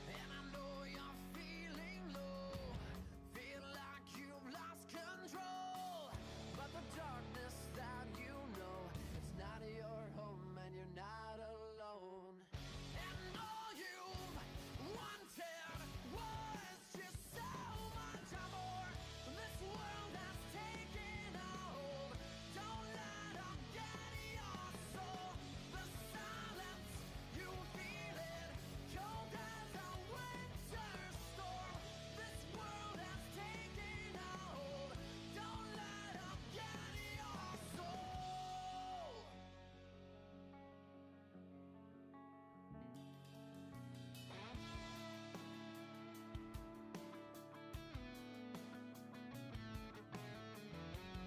And I know you're feeling low, feel like you've lost control. But the darkness that you know, it's not your home and you're not alone. And all you've wanted was just so much more. This world has taken a hold. Don't let them get your soul. The silence, you feel it, cold as a winter storm. This world has taken a hold. Don't let them get your soul.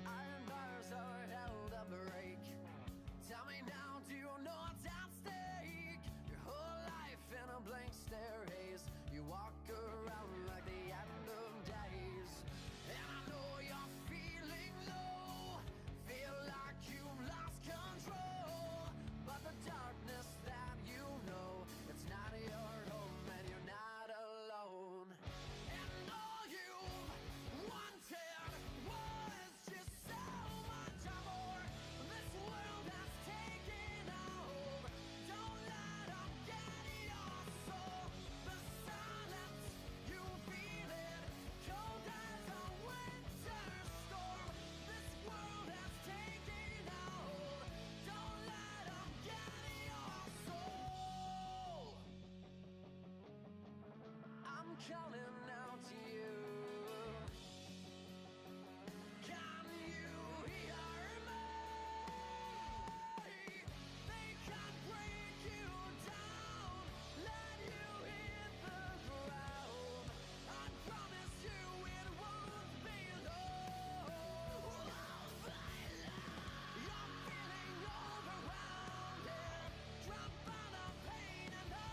Iron bars are held up break. Tell me now, do you know what's at stake? Your whole life in a blank stare haze. You walk around like the end of days. And I know you're feeling low, feel like you've lost control. But the darkness that you know, it's not your home and you're not alone. And all you've wanted was just so much more. This world has taken a hold. Don't let them get your soul. The silence, you feel it, cold as a winter storm. This world has taken a hold. Don't let them get your soul. I'm calling out to you. Can you hear me? They can break you down, let you hit the ground. I promise you it won't be long. You're feeling overwhelmed, trapped by the pain and the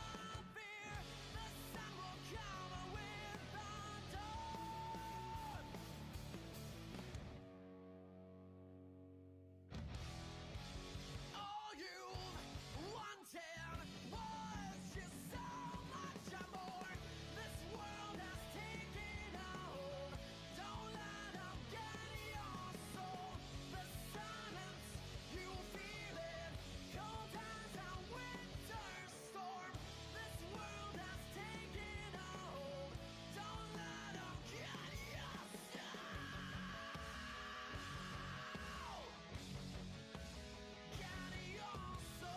fear. The sun will come with the dawn. All you've wanted was just so much more. This world has taken a hold. Don't let them get your soul. The silence, you feel it, cold as a winter storm. This world has taken a hold. Don't let them get your soul. Get your soul.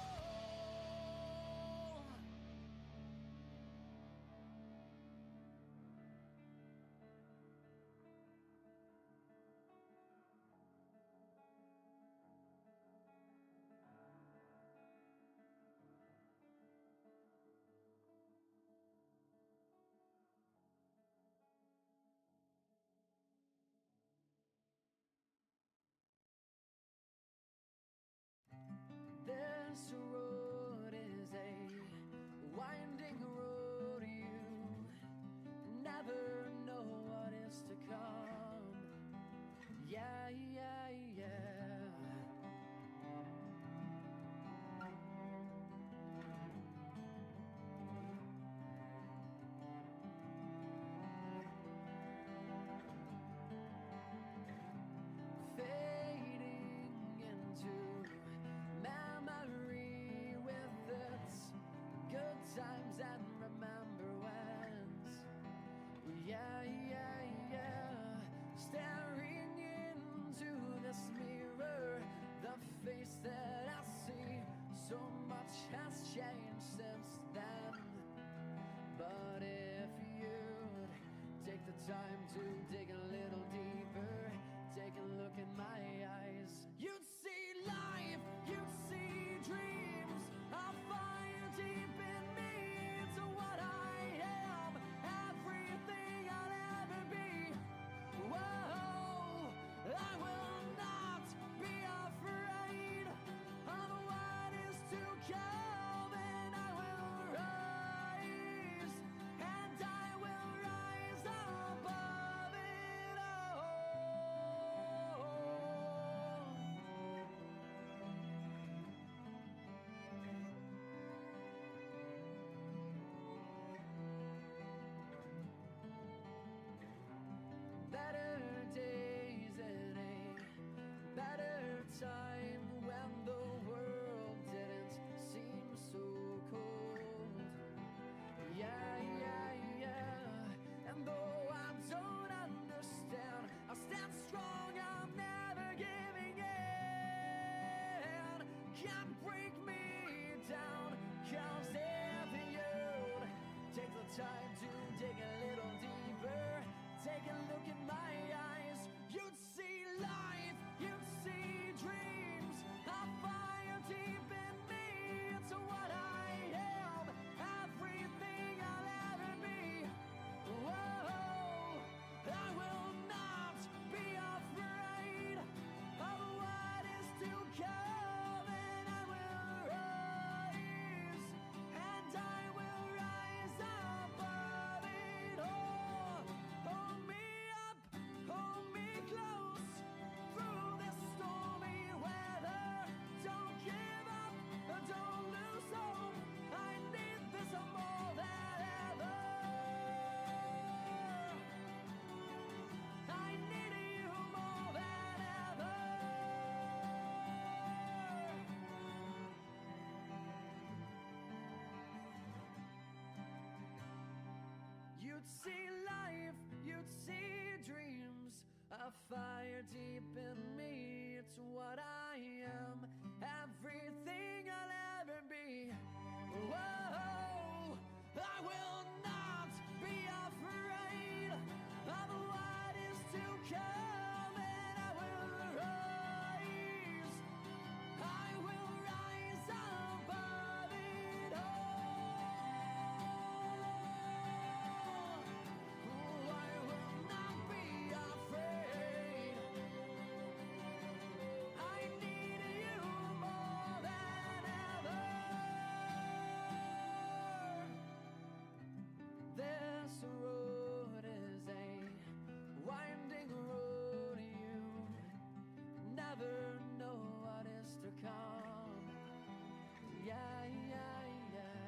This road is a winding road. You never know what is to come. Yeah, yeah, yeah. Fading into memory with its good times and remember whens. Yeah, yeah, yeah. Staring into this mirror, the face that I see, so much has changed since then. But if you'd take the time to dig a little deeper, take a look in my eyes, you'd see life, you'd see dreams, a fire deep in me. It's what I am, everything I'll ever be. Whoa, I will not be afraid of what is to come, and I will rise, and I will rise above it all. take a look in my eyes, you'd see life, you'd see dreams, a fire deep in me. It's what I am, everything I'll ever be. Whoa, I will not be afraid of what is to come, and I will rise, and I will rise above it all. Hold me up, hold me close through this stormy weather. Don't give up, don't lose hope. I need this more than ever. I need you more than ever. You'd see life, you'd see dreams, a fire deep in me. It's what I am, everything I'll ever be. Whoa, I will not be afraid of what is to come, and I will rise. I will rise above it all. I will not be afraid. I need you more than ever. This road is a winding road. You never know what is to come. Yeah, yeah, yeah.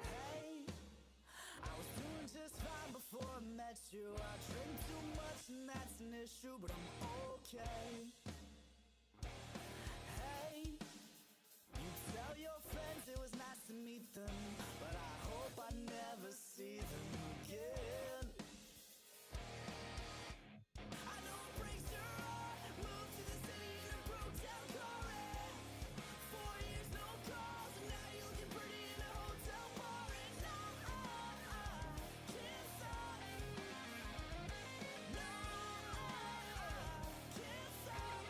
Hey, I was doing just fine before I met you. I drink too much and that's an issue, but I'm okay. Hey, you tell your friends it was nice to meet them, but I hope I never see them again. I know it breaks your heart. Moved to the city in a broke down car. 4 years no calls, and now you're looking pretty in a hotel bar. And I can't stop. No, I can't stop.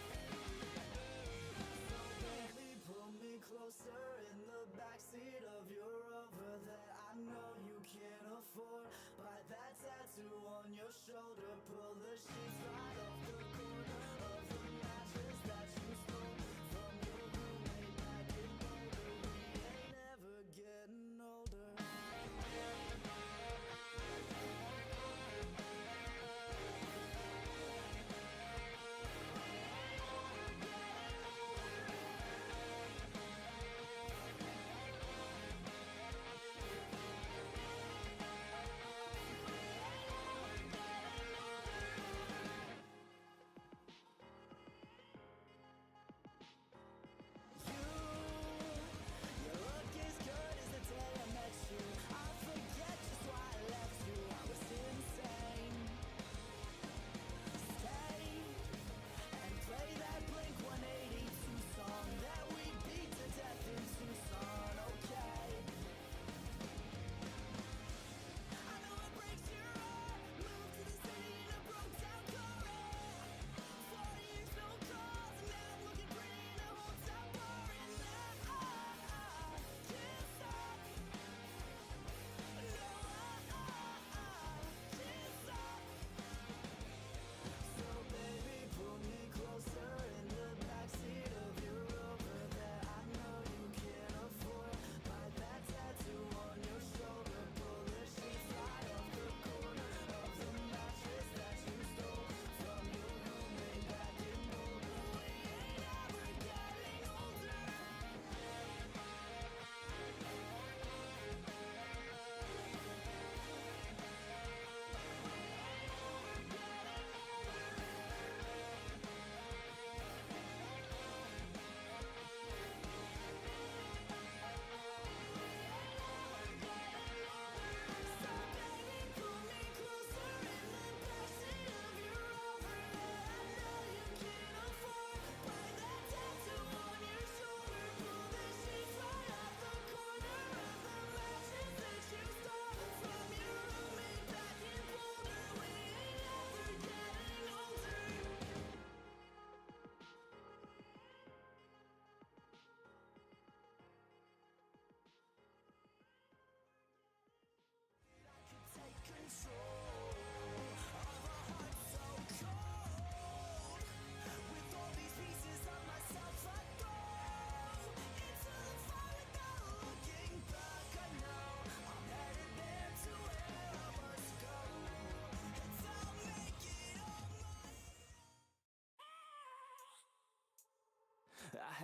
So baby, pull me closer in the backseat of your Rover that I know you can't afford. Bite that tattoo on your shoulder, pull the sheets right off the corner of the mattress that you stole from your roommate back in Boulder. We ain't ever getting older.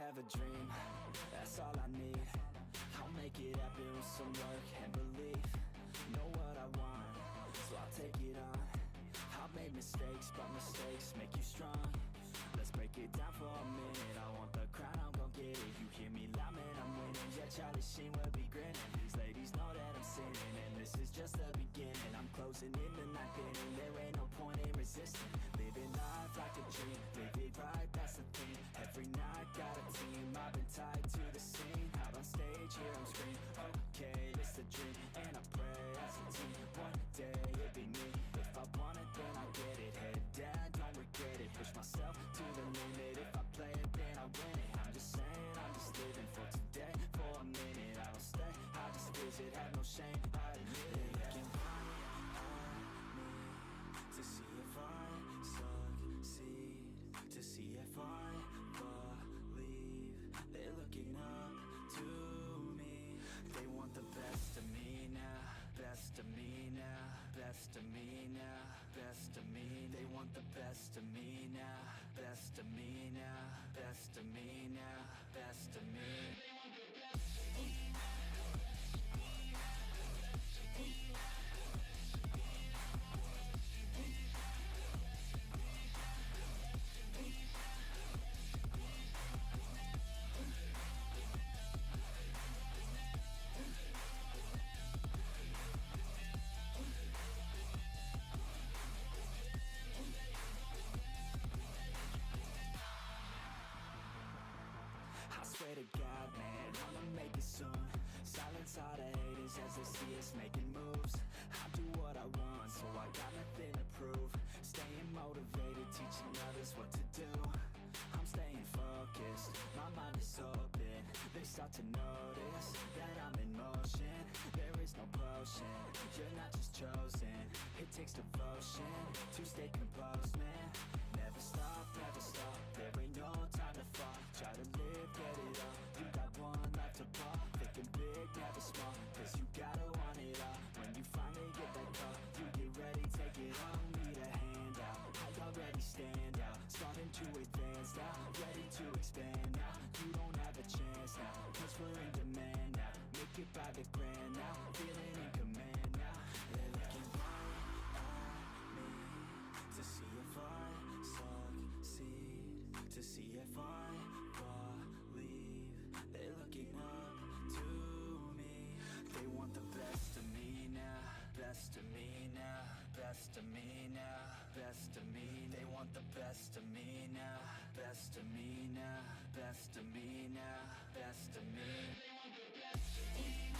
have a dream, that's all I need. I'll make it happen with some work and belief. Know what I want, so I'll take it on. I've made mistakes, but mistakes make you strong. Let's break it down for a minute. I want the crown, I'm gon' get it. You hear me loud, man, I'm winning. Yeah, Charlie Sheen will be grinning. These ladies know that I'm sinning, and this is just the beginning. I'm closing in the ninth inning. There ain't no point in resisting. Living life like a dream, live it right, that's the thing. Every night got a team, I've been tied to the scene. Out on stage, here I'm screaming. Okay, this a dream, and I pray as a team. One day it'll be me. If I want it, then I get it. Head down, don't regret it. Push myself to the limit. If I play it, then I win it. I'm just saying, I'm just living for today. For a minute, I don't stay, I just visit. Have no shame, I admit it. Looking right at me to see if I succeed, to see if I believe. They're looking up to me. They want the best of me now, best of me now, best of me now, best of me. They want the best of me now, best of me now, best of me now, best of me. They want the best of me now. I swear to God, man, I'ma make it soon. Silence all the haters as they see us making moves. I do what I want, so I got nothing to prove. Staying motivated, teaching others what to do. I'm staying focused, my mind is open. They start to notice that I'm in motion. There is no potion, you're not just chosen. It takes devotion to stay composed, man. Never stop, there ain't no time to fall. Try to live, get it all, you got one life to ball. Thinking big, never small, cause you gotta want it all. When you finally get that call, you get ready, take it on. Need a handout, I already stand out. Starting to advance now, ready to expand now. You don't have a chance now, cause we're in demand now. Make it by the grand now, feeling in command now. They're looking right at me to see if I succeed, to see if I believe. They're looking up to me. They want the best of me now, best of me now, best of me now, best of me. They want the best of me now, best of me now, best of me now, best of me. They want the best of me now.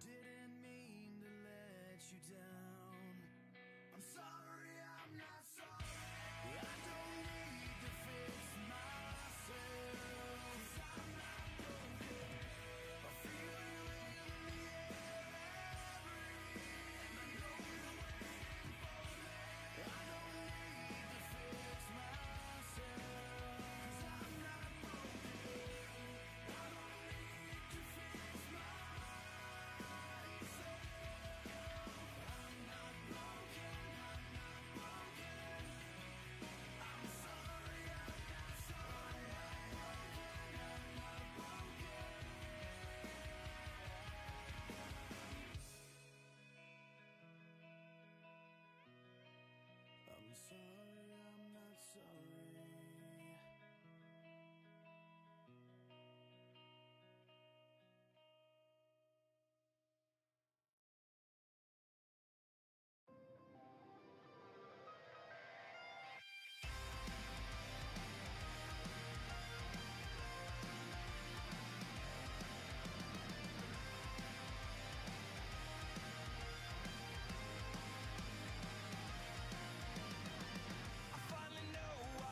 didn't mean to let you down. I'm sorry, I'm not sorry. I don't need to fix myself. 'Cause I'm not broken. I feel you in the air I breathe. I know you're waiting for me. I don't need to fix myself. 'Cause I'm not broken. I don't need to fix myself. I'm not broken. I'm not broken. I'm sorry. I'm not sorry. I'm broken. I'm not broken. I'm sorry, I'm not sorry. I finally know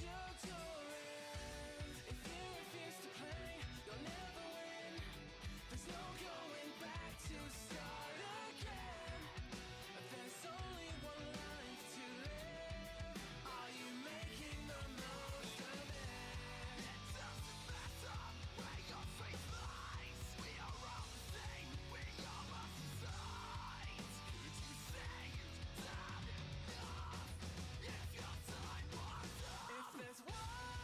children. If you refuse to play, you'll never win. There's no going back to start again. There's only one life to live. Are you making the most of it? It doesn't matter where your faith lies. We are all the same. We all must decide. Could you say you've done enough? If your time was up. If there's one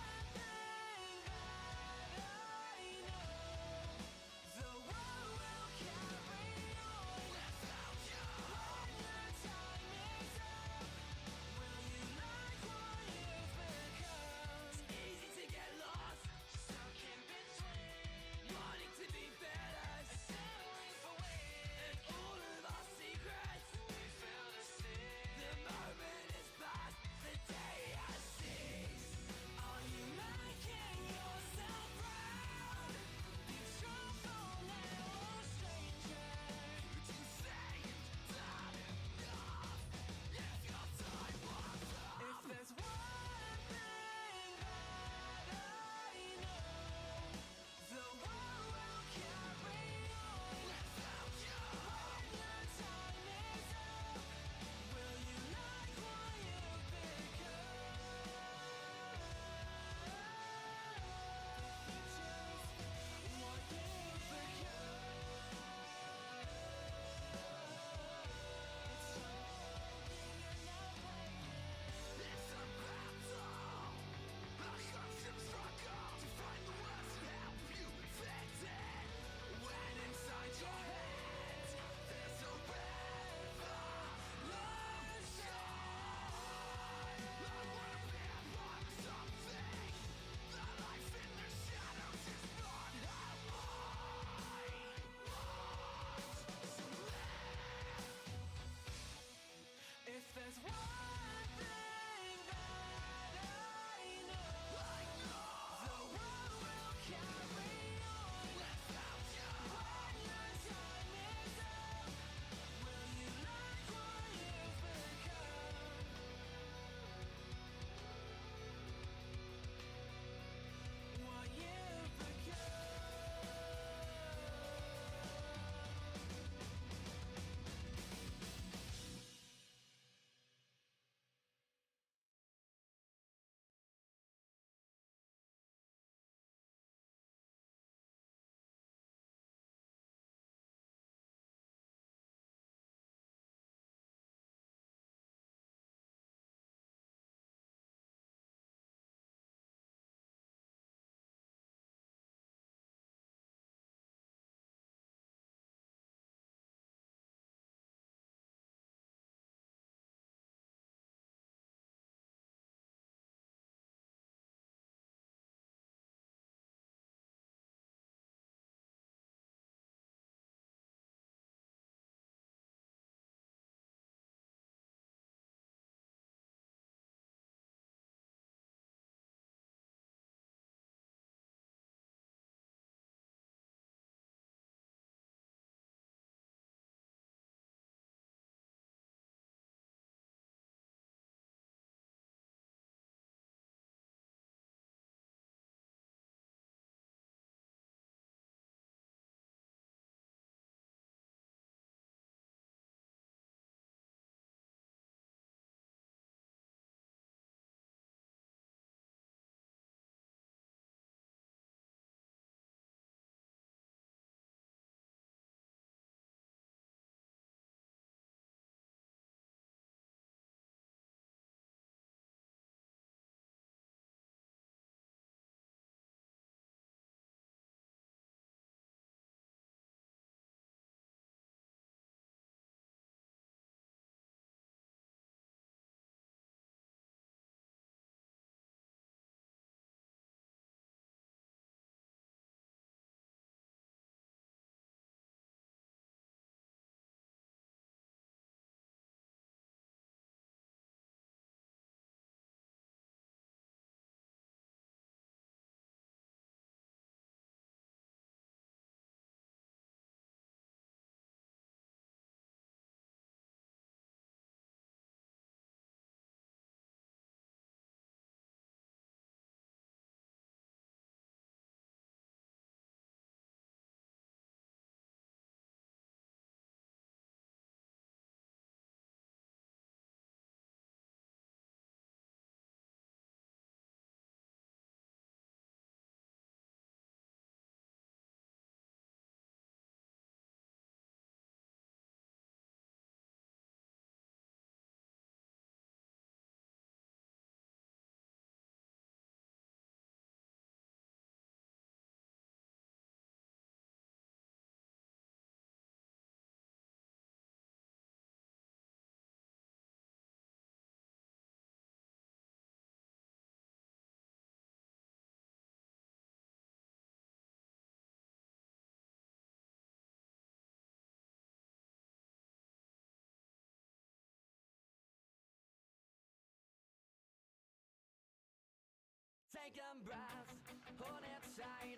Take a breath, hold it tight.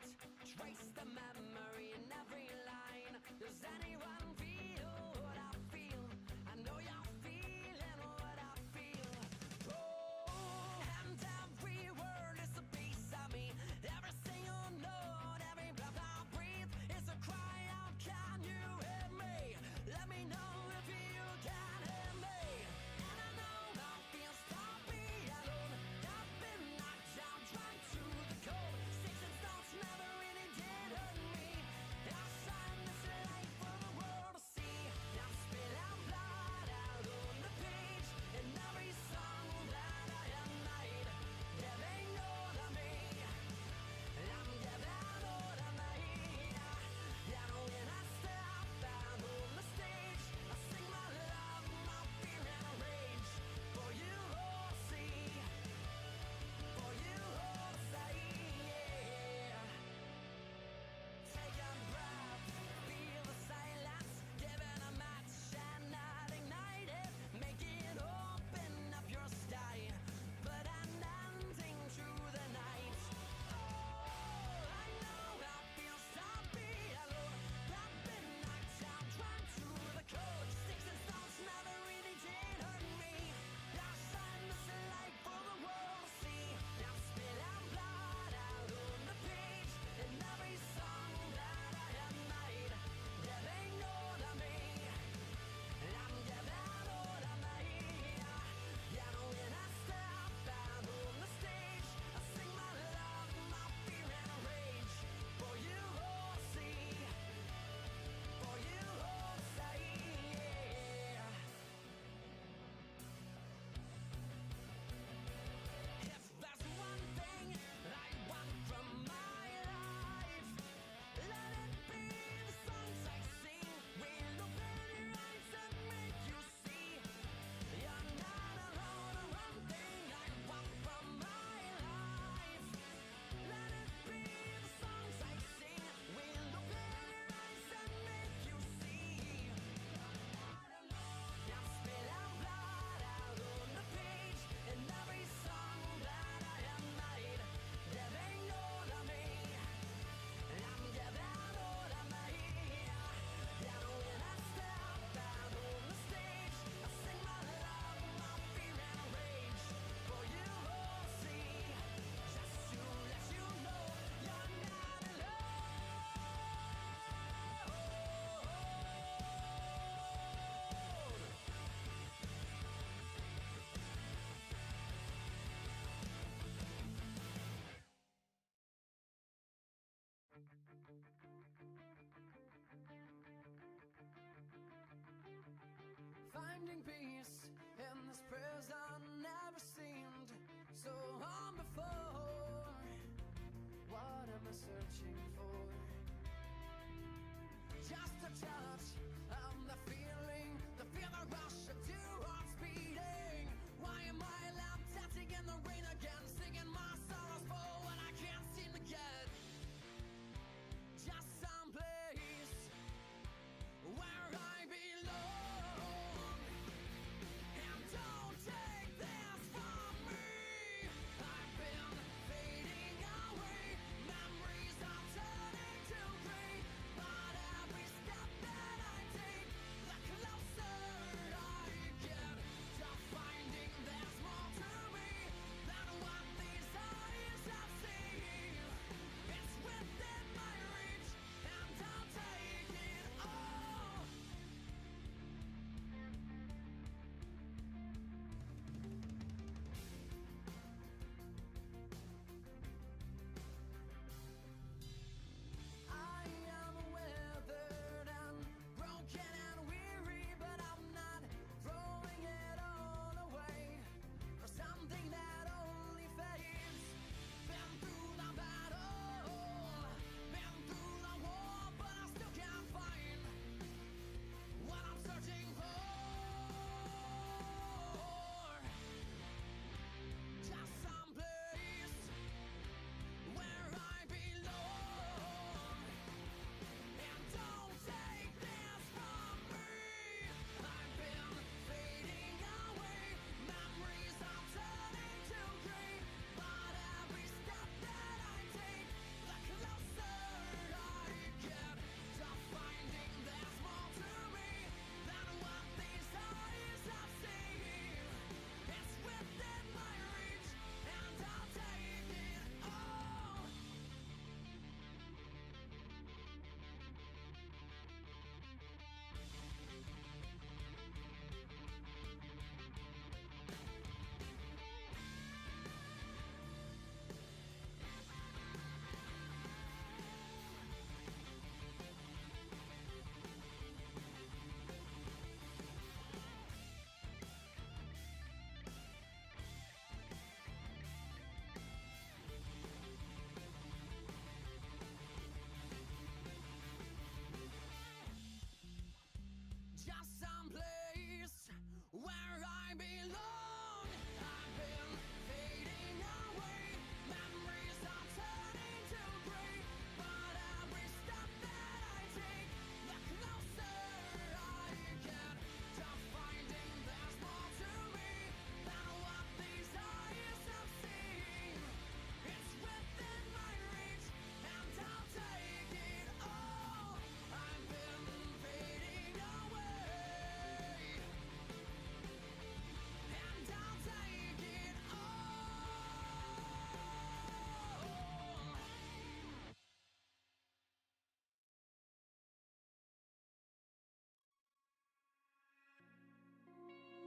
Trace the memory in every line. Does anyone feel what I feel? I know you're feeling what I feel. Oh, and every word is a piece of me. Every single note, every breath I breathe is a cry out. Can you hear me? Let me know if you can hear me. And I know I feel sloppy alone. I've been knocked down, dragged to the cold. Sticks and stones never really did hurt me. I signed this life for the world to see. I'm spilling blood out on the page in every song that I have made. There ain't no other me. I'm giving all of me. And when I step out on the stage, I sing my love, my fear and rage. For you all to see, for you all to say, yeah. Take a breath, feel the silence, giving a match and not ignite it. Make it open up your sky, but an ending to the night. Oh, I know I feel sloppy alone. I've been knocked down, dragged to the cold. Sticks and stones never really did hurt me. I signed this life for the world to see. I'm spilling blood out on the page in every song that I have made. There ain't no other me. I'm giving all of me. Yeah, when I step out on the stage, I sing my love, my fear and rage. For you all to see, for you all to say, yeah. If there's one thing I want from my life, let it be the songs I sing. Will open your eyes and make you see you're not alone. One thing I want from my life, let it be the songs I sing. Will open your eyes and make you see you're not alone. I'm spilling blood out on the page in every song that I have made. There ain't no other me. I'm giving all of me. And when I step out on the stage, I sing my love, my fear and rage. For you all to see, just to let you know you're not alone. Finding peace in this prison never seemed so on before. What am I searching for? Just a touch of the feeling, the rush of two hearts beating. Why am I left dancing in the rain again, singing my sorrows for what I can't seem to get? Just some place where I belong. And don't take this from me. I've been fading away. Memories are turning to gray. But every step that I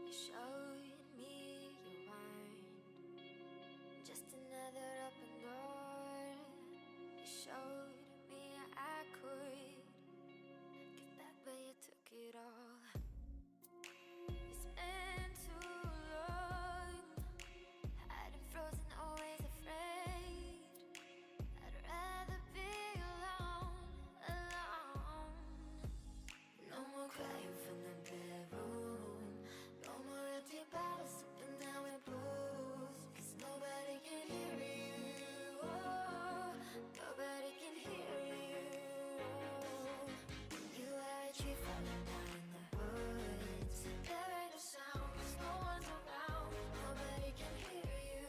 You showed me your wine, just another open door. You showed me I could give back, but you took it all. You spent too long hiding frozen, always afraid. I'd rather be alone, alone. No more crying from the bedroom. No more empty bottles sipping down with booze. 'Cause nobody can hear you. Oh, nobody can hear you. You are a tree falling down in the woods. There ain't no sound 'cause no one's around. Nobody can hear you.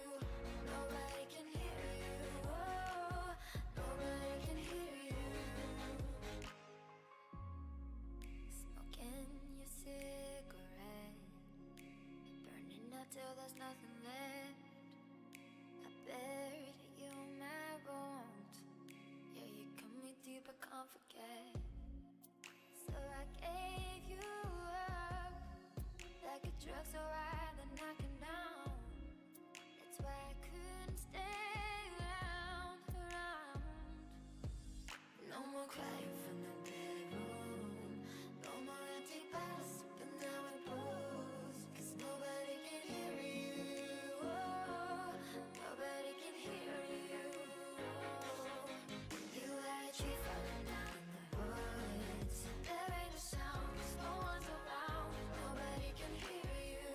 Nobody can hear you. Oh, nobody can hear you. Smoking your cigarette, burning up till there's nothing left. I buried you in my bones. Yeah, you cut me deep, I can't forget. So I gave you up like a drug so high that knocking down. That's why I couldn't stay around. No more crying from the bedroom. No more empty bottles sipping down with booze. 'Cause nobody can hear you. Oh, nobody can hear you. You are a tree falling down in the woods. There ain't no sound 'cause no one's around. Nobody can hear you.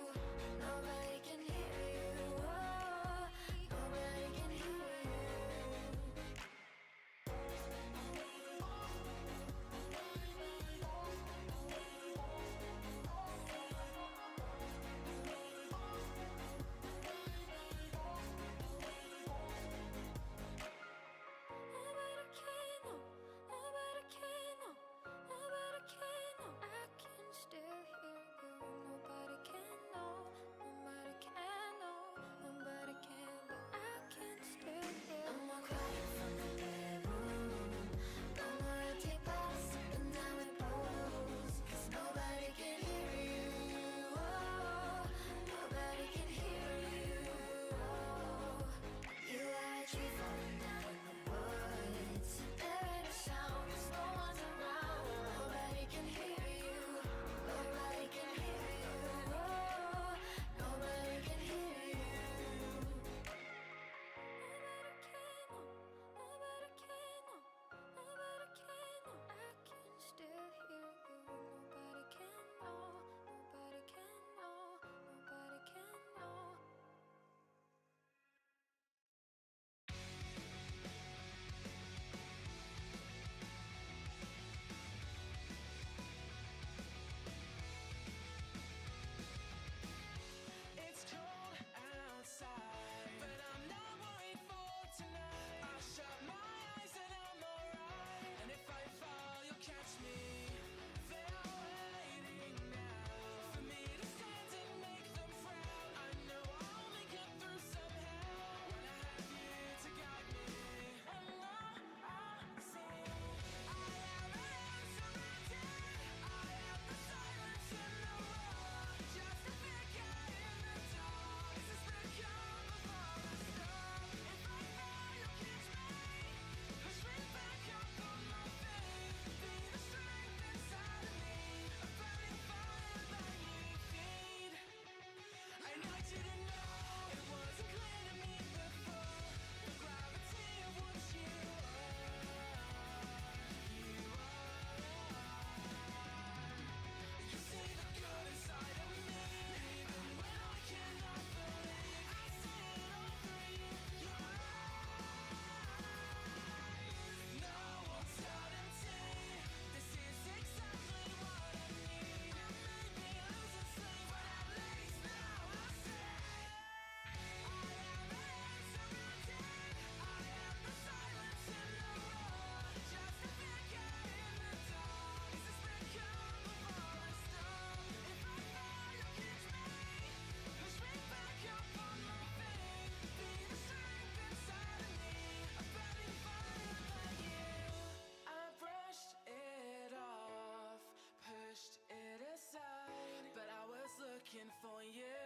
for you.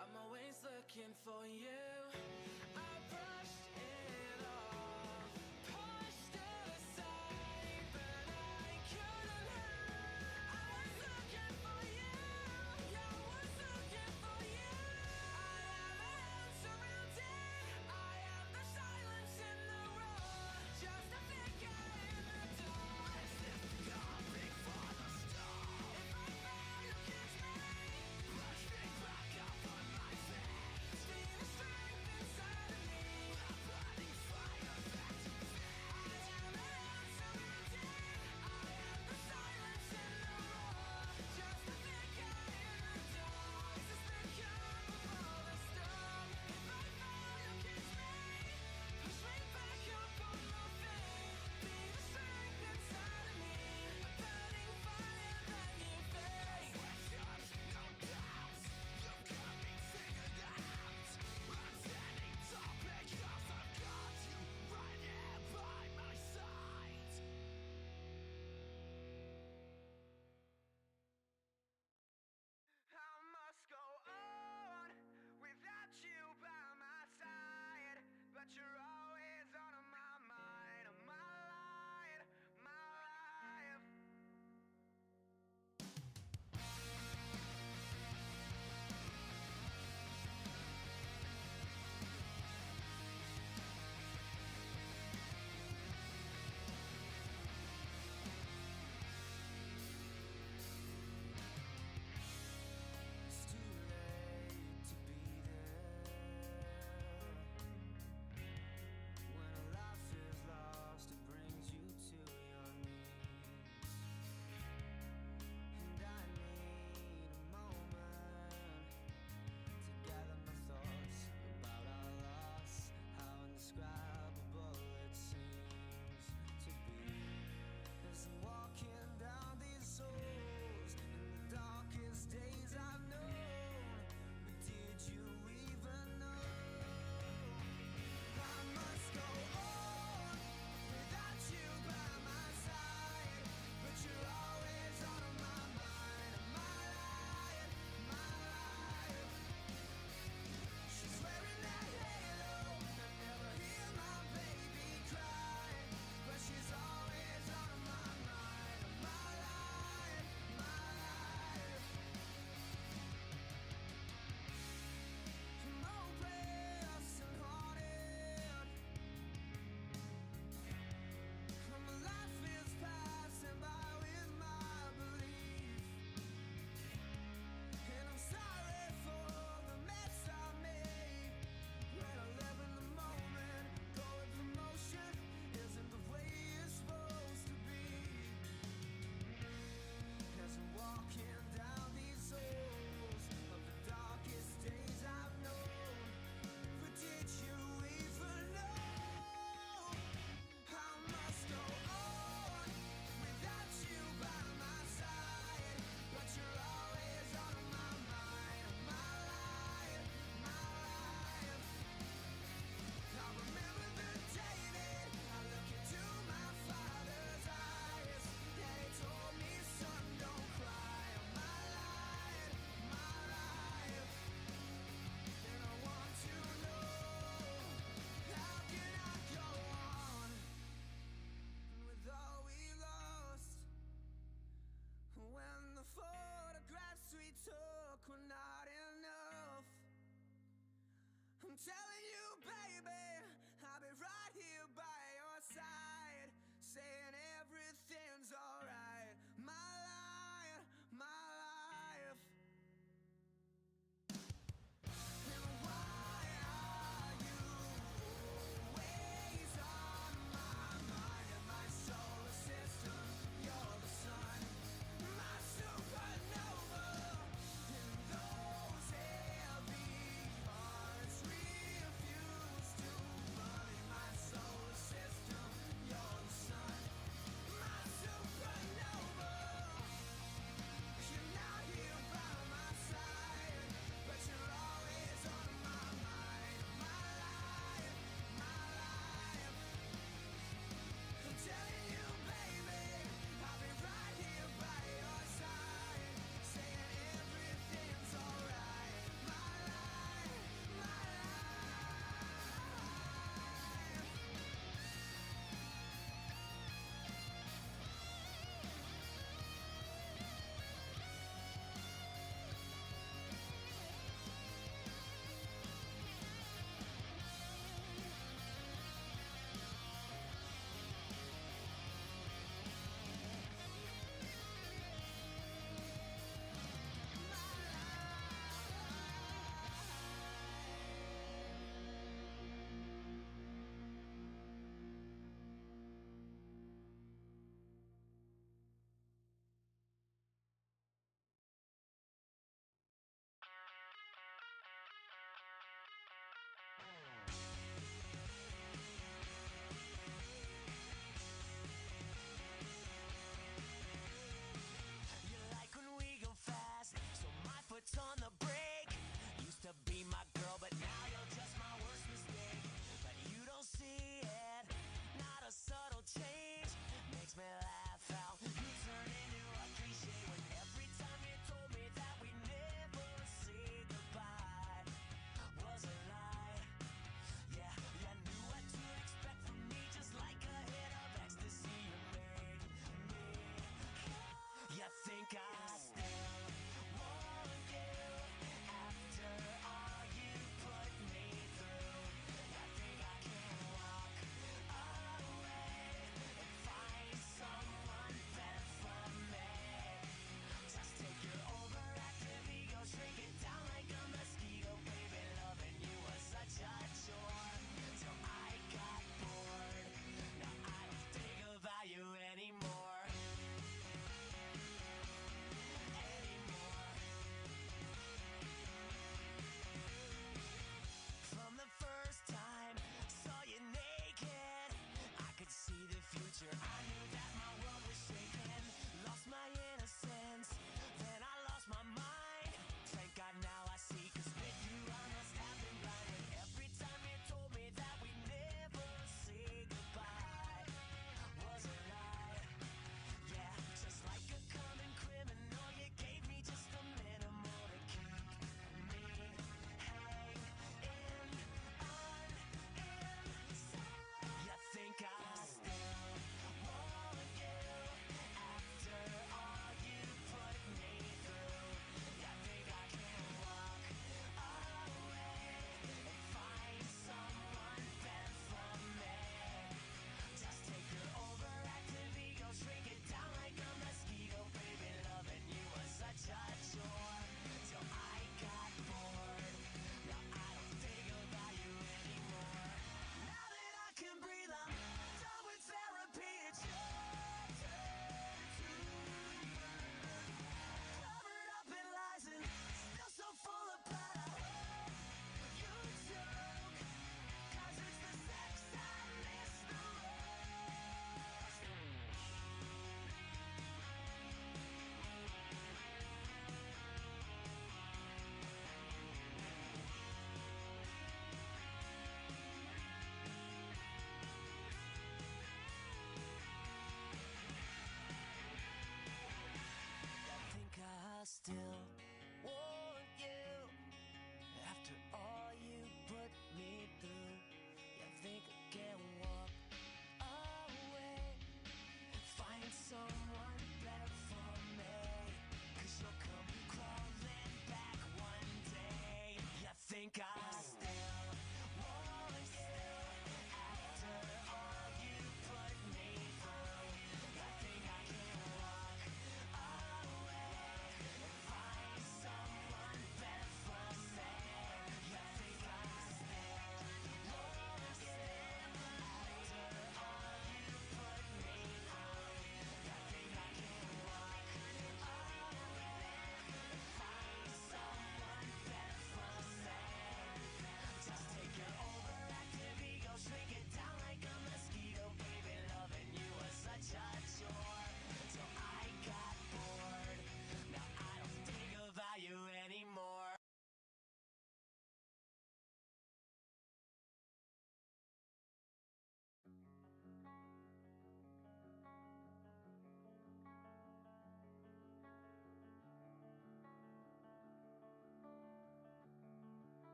I'm always looking for you. I brushed it off, pushed it aside, but I couldn't hide. I was looking for you. Yeah, I was looking for you. I am a hand surrounded. I am the silence in the room. Just a figure in the dark. As if coming for the storm. If I fall, you catch me. Push me back up on my feet. Being a stranger.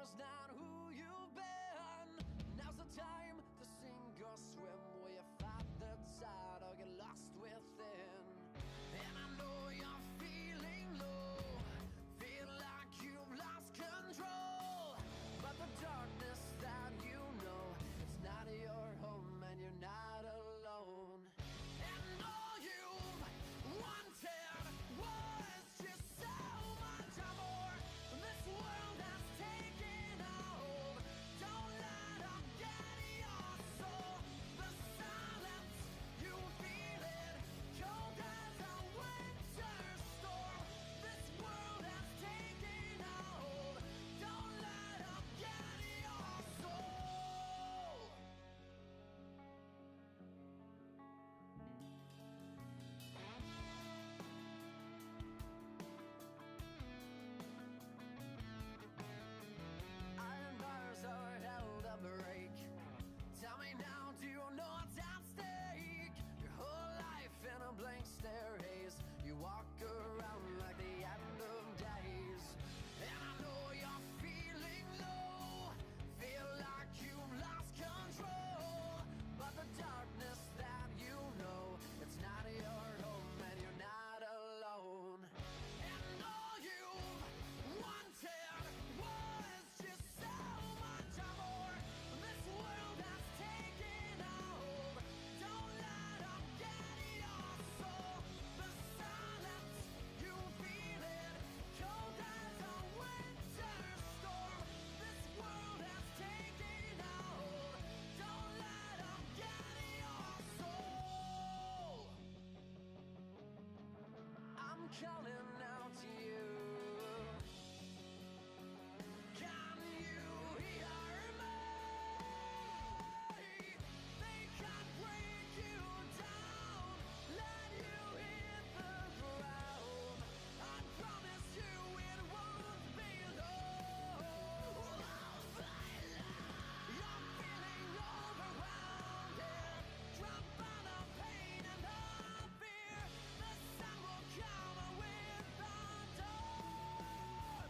just not who you've been. Now's the time to sink or swim. Will you fight the tide or get lost within? And I know you're feeling low, feel like you've lost control. But the darkness that you know, it's not your home and you're not alone. And all you've wanted was just so much more. This world has taken a hold. Don't let them get your soul. The silence, you feel it, cold as a winter storm. This world has taken a hold. Don't let them get your soul. Iron bars are held a break. Tell me now, do you know what's at stake? Your whole life in a blank stare haze. You walk around like the end of days. And I know you're feeling low, feel like you've lost control. But the darkness that you know, it's not your home and you're not alone. And all you've wanted was just so much more. This world has taken a hold. Don't let them get your soul. The silence, you feel it, cold as a winter storm. This world has taken a hold. Don't let them get your soul. I'm calling out to you. Can you hear me? They can't break you down, let you hit the ground. I promise you it won't be long. You're feeling overwhelmed, drunk by the pain and the fear. The sun will come with the dawn.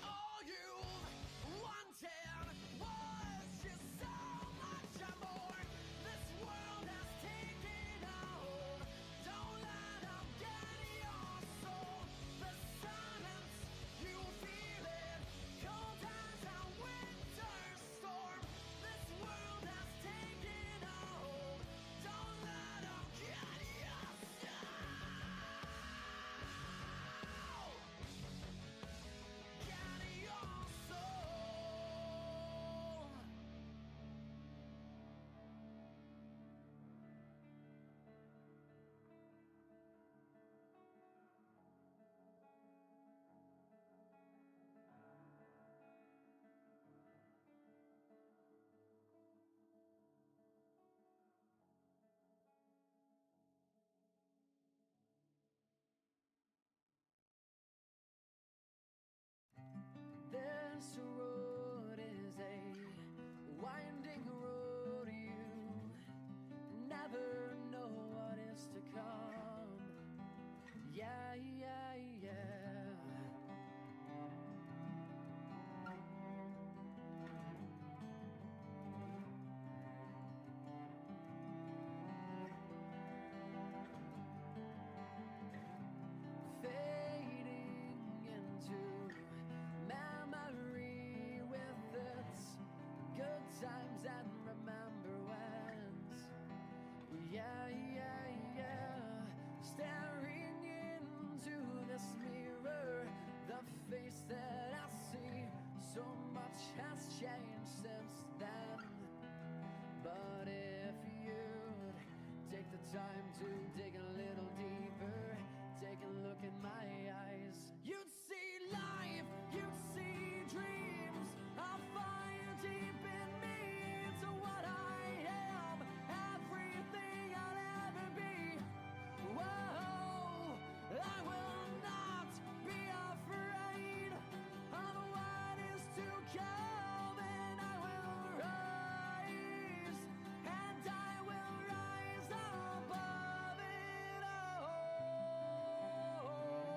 All you've wanted was just so much more. This world has taken a hold. Don't let them get your soul. The silence, you feel it, cold as a winter storm. This world has taken a hold. Don't let them get your soul. Get your soul. This road is a winding road. You never know what is to come. Yeah, yeah, yeah. Fading into memory with its good times and remember whens. Yeah, yeah, yeah. Staring into this mirror, the face that I see, so much has changed since then. But if you'd take the time to dig a little deeper, take a look in my eyes, you'd see life, you'd see dreams. I'll fire deep in me into what I am, everything I'll ever be. Whoa, I will not be afraid of what is to come, and I will rise, and I will rise above it all.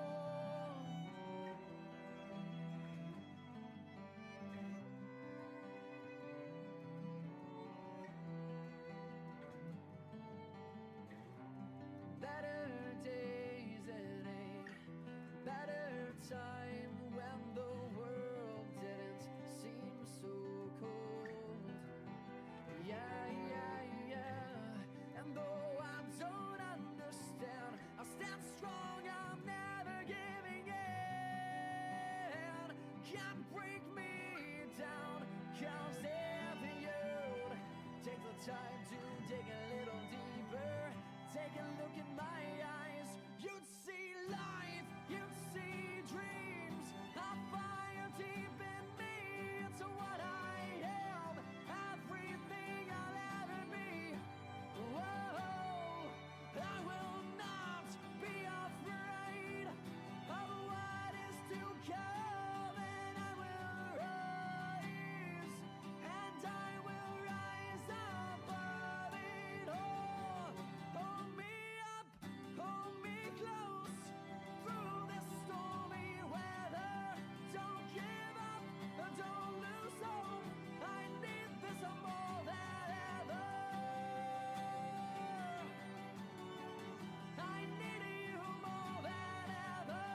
time to dig a little deeper. Take a look in my eyes. You'd see life, you'd see dreams. A fire deep in me. It's what I am. Everything I'll ever be. Whoa, I will not be afraid of what is to come, and I will rise, and I will rise above it all. Hold me up, hold me close through this stormy weather. Don't give up, don't lose hope. I need this more than ever. I need you more than ever.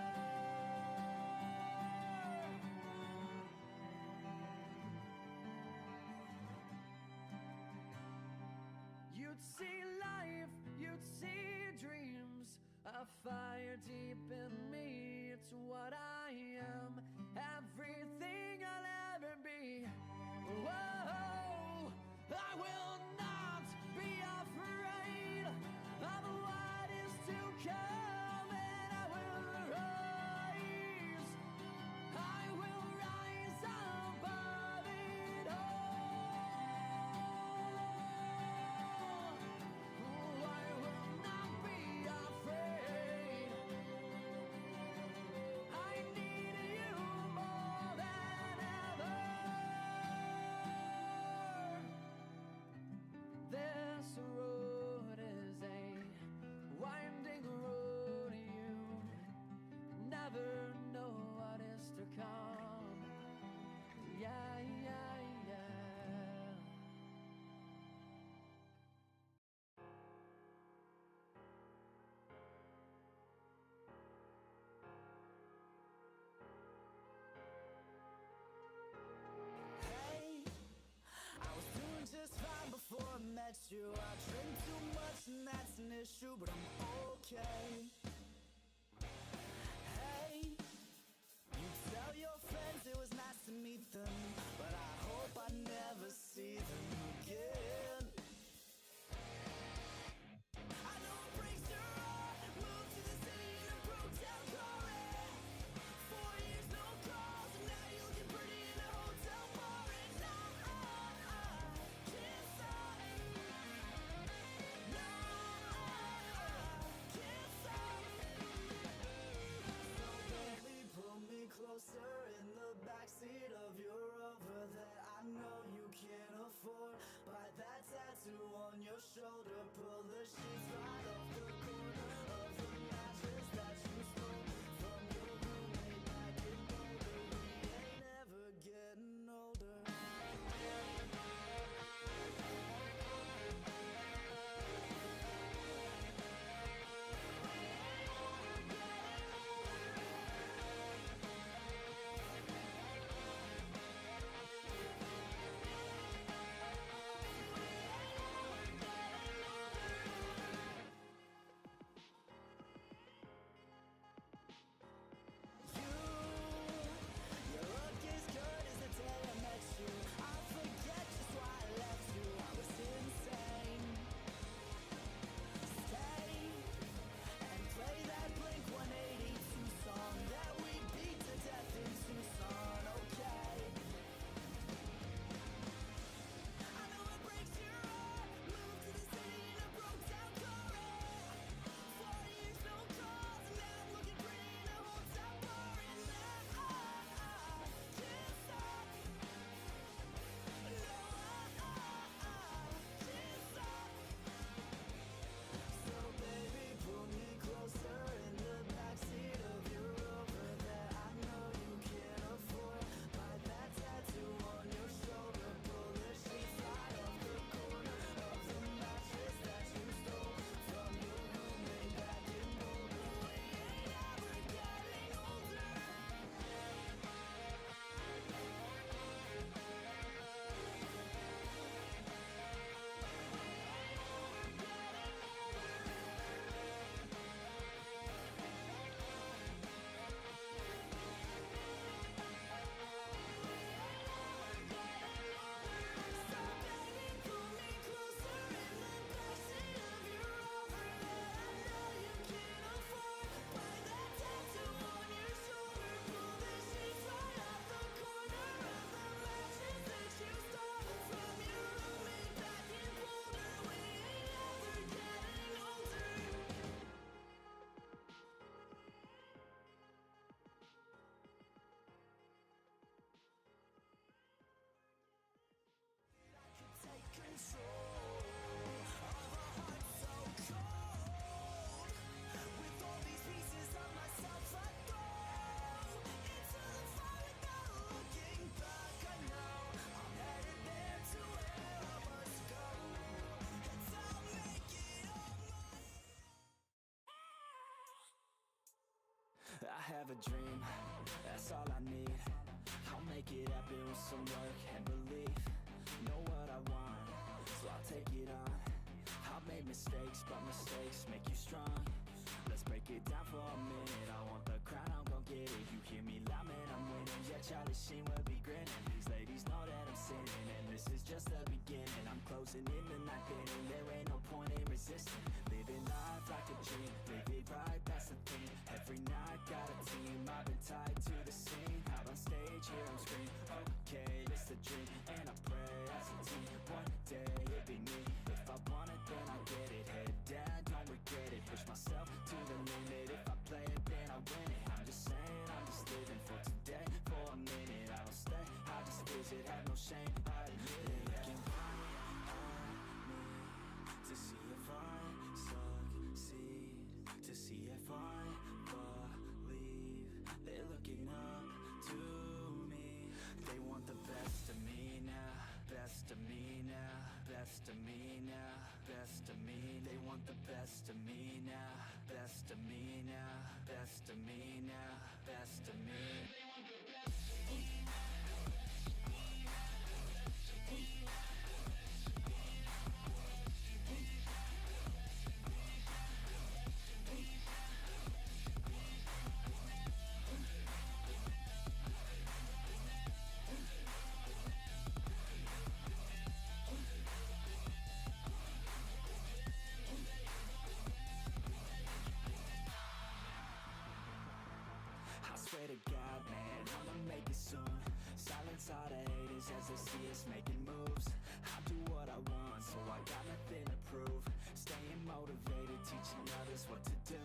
You'd see life, you'd see dreams. A fire deep in me, it's what I am. Everything I'll ever be. Whoa, I will not be afraid of what is to come, and I will rise. I will rise above it all. I will not be afraid. I need you more than ever. This road is a winding road. You never know what is to come. Yeah, yeah, yeah. Hey, I was doing just fine before I met you. I drink too much and that's an issue, but I'm okay. Hey, you tell your friends it was nice to meet them, but I hope I never see them again. I know it breaks your heart. Moved to the city in a broke down car. 4 years no calls, and now you're looking pretty in a hotel bar. And I can't stop. No, I can't stop. So baby, pull me closer in the backseat of your Rover that I know you can't afford. Bite that tattoo on your shoulder. Pull the sheets right off the corner of the mattress that you stole from your roommate back in Boulder. We ain't ever getting older. have a dream, that's all I need. I'll make it happen with some work and belief. Know what I want, so I'll take it on. I've made mistakes, but mistakes make you strong. Let's break it down for a minute. I want the crown, I'm gon' get it. You hear me loud, man, I'm winning. Yeah, Charlie Sheen will be grinning. These ladies know that I'm sinning, and this is just the beginning. I'm closing in the ninth inning, there ain't no point in resisting. Living life like a dream, live it right, that's the thing. Every night, got a team, I've been tied to the scene. Out on stage, here I'm scream, okay, it's a dream. And I pray as a team, one day it'll be me. If I want it, then I'll get it. Head down, don't regret it. Push myself to the limit. If I play it, then I win it. I'm just saying, I'm just living for today. For a minute, I don't stay, I just visit. Have no shame, I admit it. Looking right at me to see if I succeed, to see if I believe. They're looking up to me. They want the best of me now, best of me now, best of me now, best of me. They want the best of me now, best of me now, best of me now, best of me. They want the best of me. I swear to God, man, I'ma make it soon. Silence all the haters as they see us making moves. I do what I want, so I got nothing to prove. Staying motivated, teaching others what to do.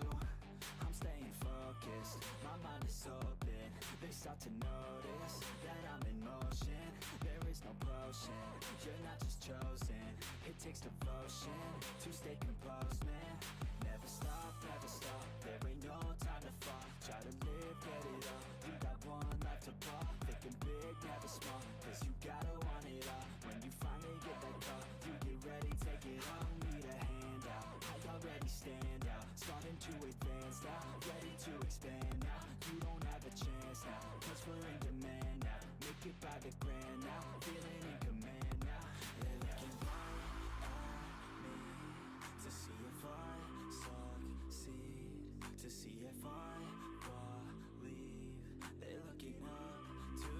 I'm staying focused, my mind is open. They start to notice that I'm in motion. There is no potion, you're not just chosen. It takes devotion to stay composed, man. Never stop, there ain't no time to fall. Try to live, get it up, you got one life to ball. Thinking big, never small, cause you gotta want it all. When you finally get that call, you get ready, take it all. Need a handout, I already stand out. Starting to advance now, ready to expand now. You don't have a chance now, cause we're in demand now. Make it by the grand now, feeling in command now. They're looking right at me to see if I succeed, to see if I believe. They're looking up to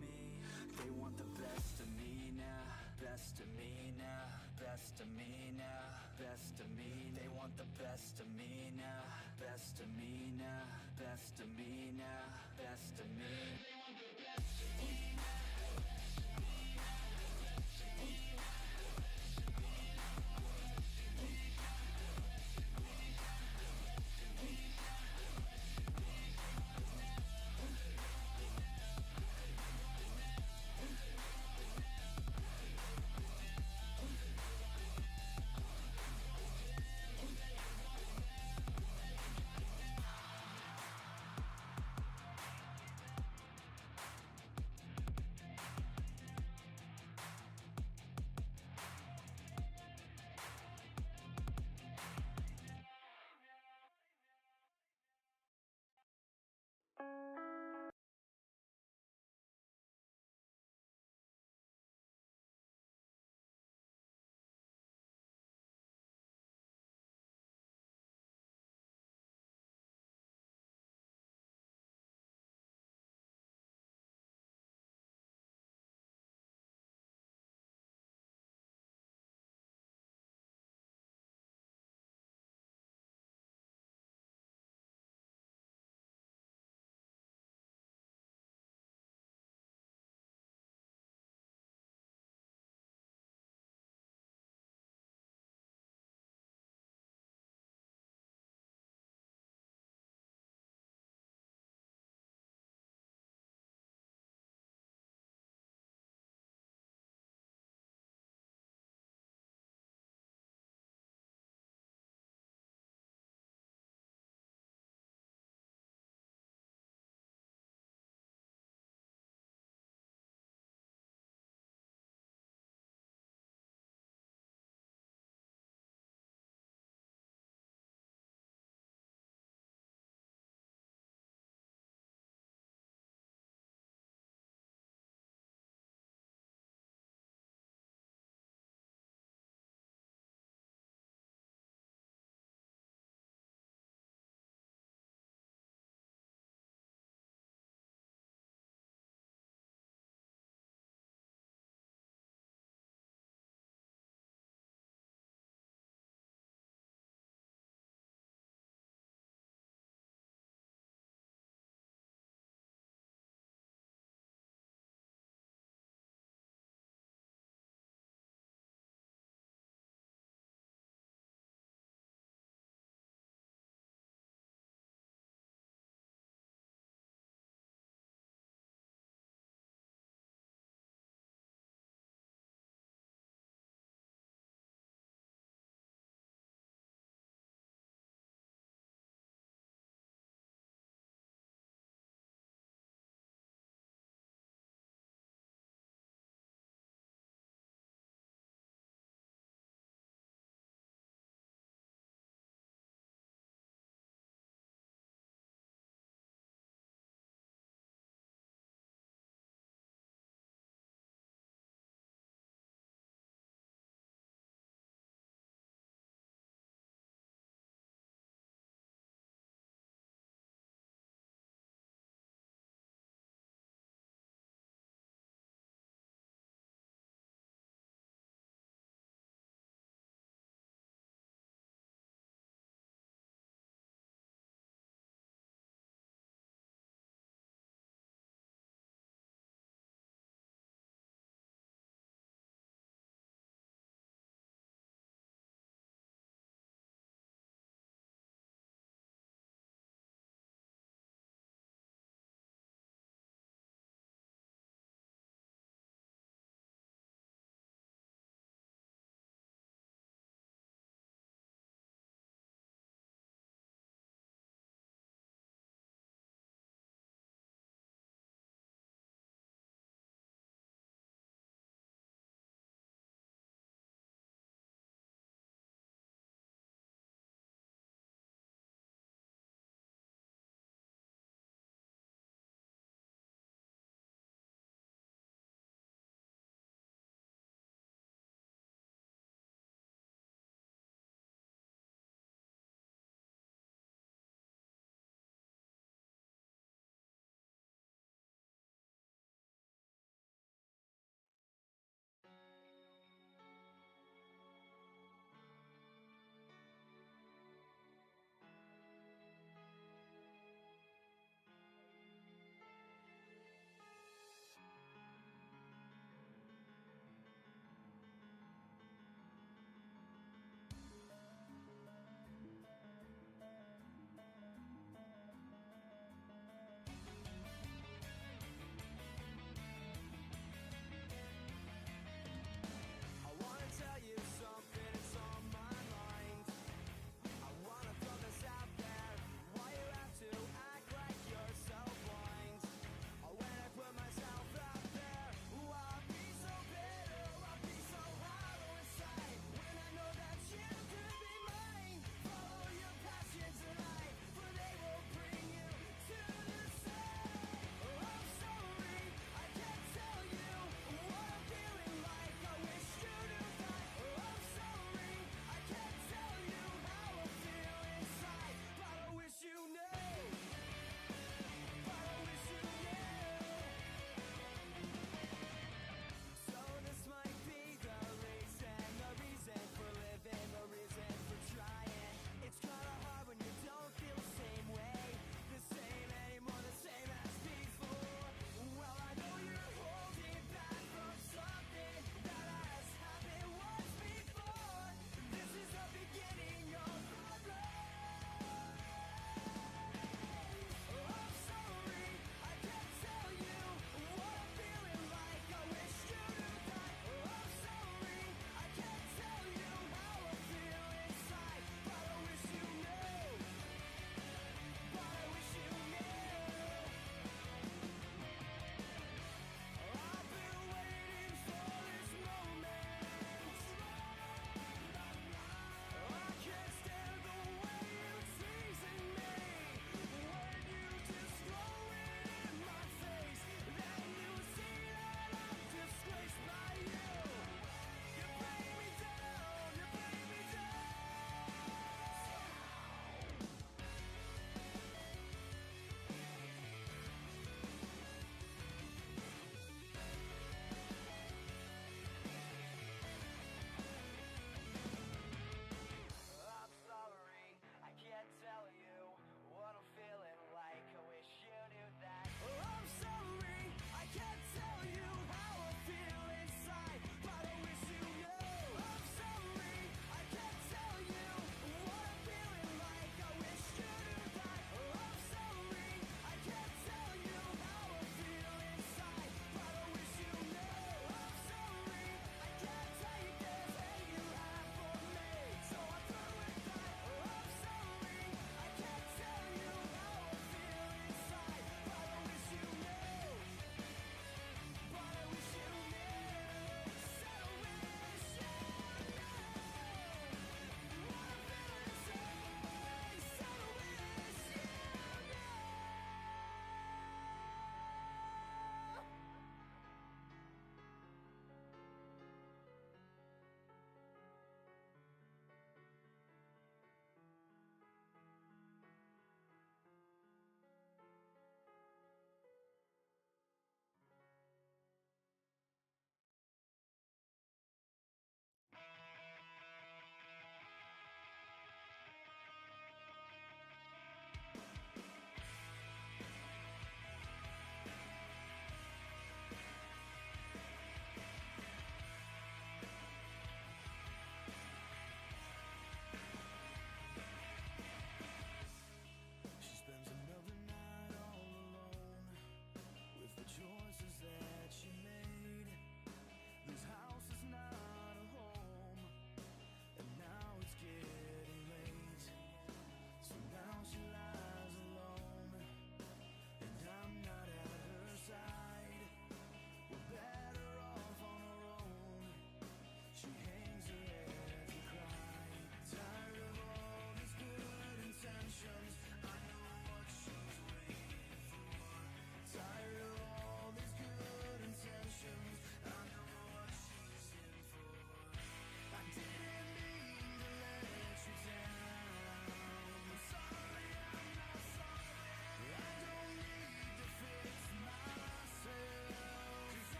me. They want the best of me now, best of me now, best of me now, best of me. They want the best of me now, best of me now, best of me now, best of me. They want the best of me now.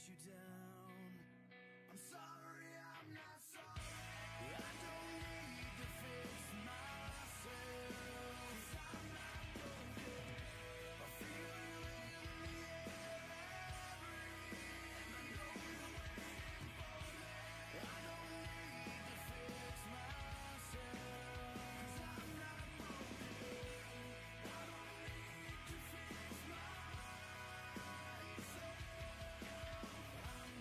you down. I'm sorry, I'm not sorry. I don't need to fix myself. 'Cause I'm not broken. I feel you in the air I breathe. I know you're waiting for me. I don't need to fix myself. 'Cause I'm not broken. I don't need to fix myself. I'm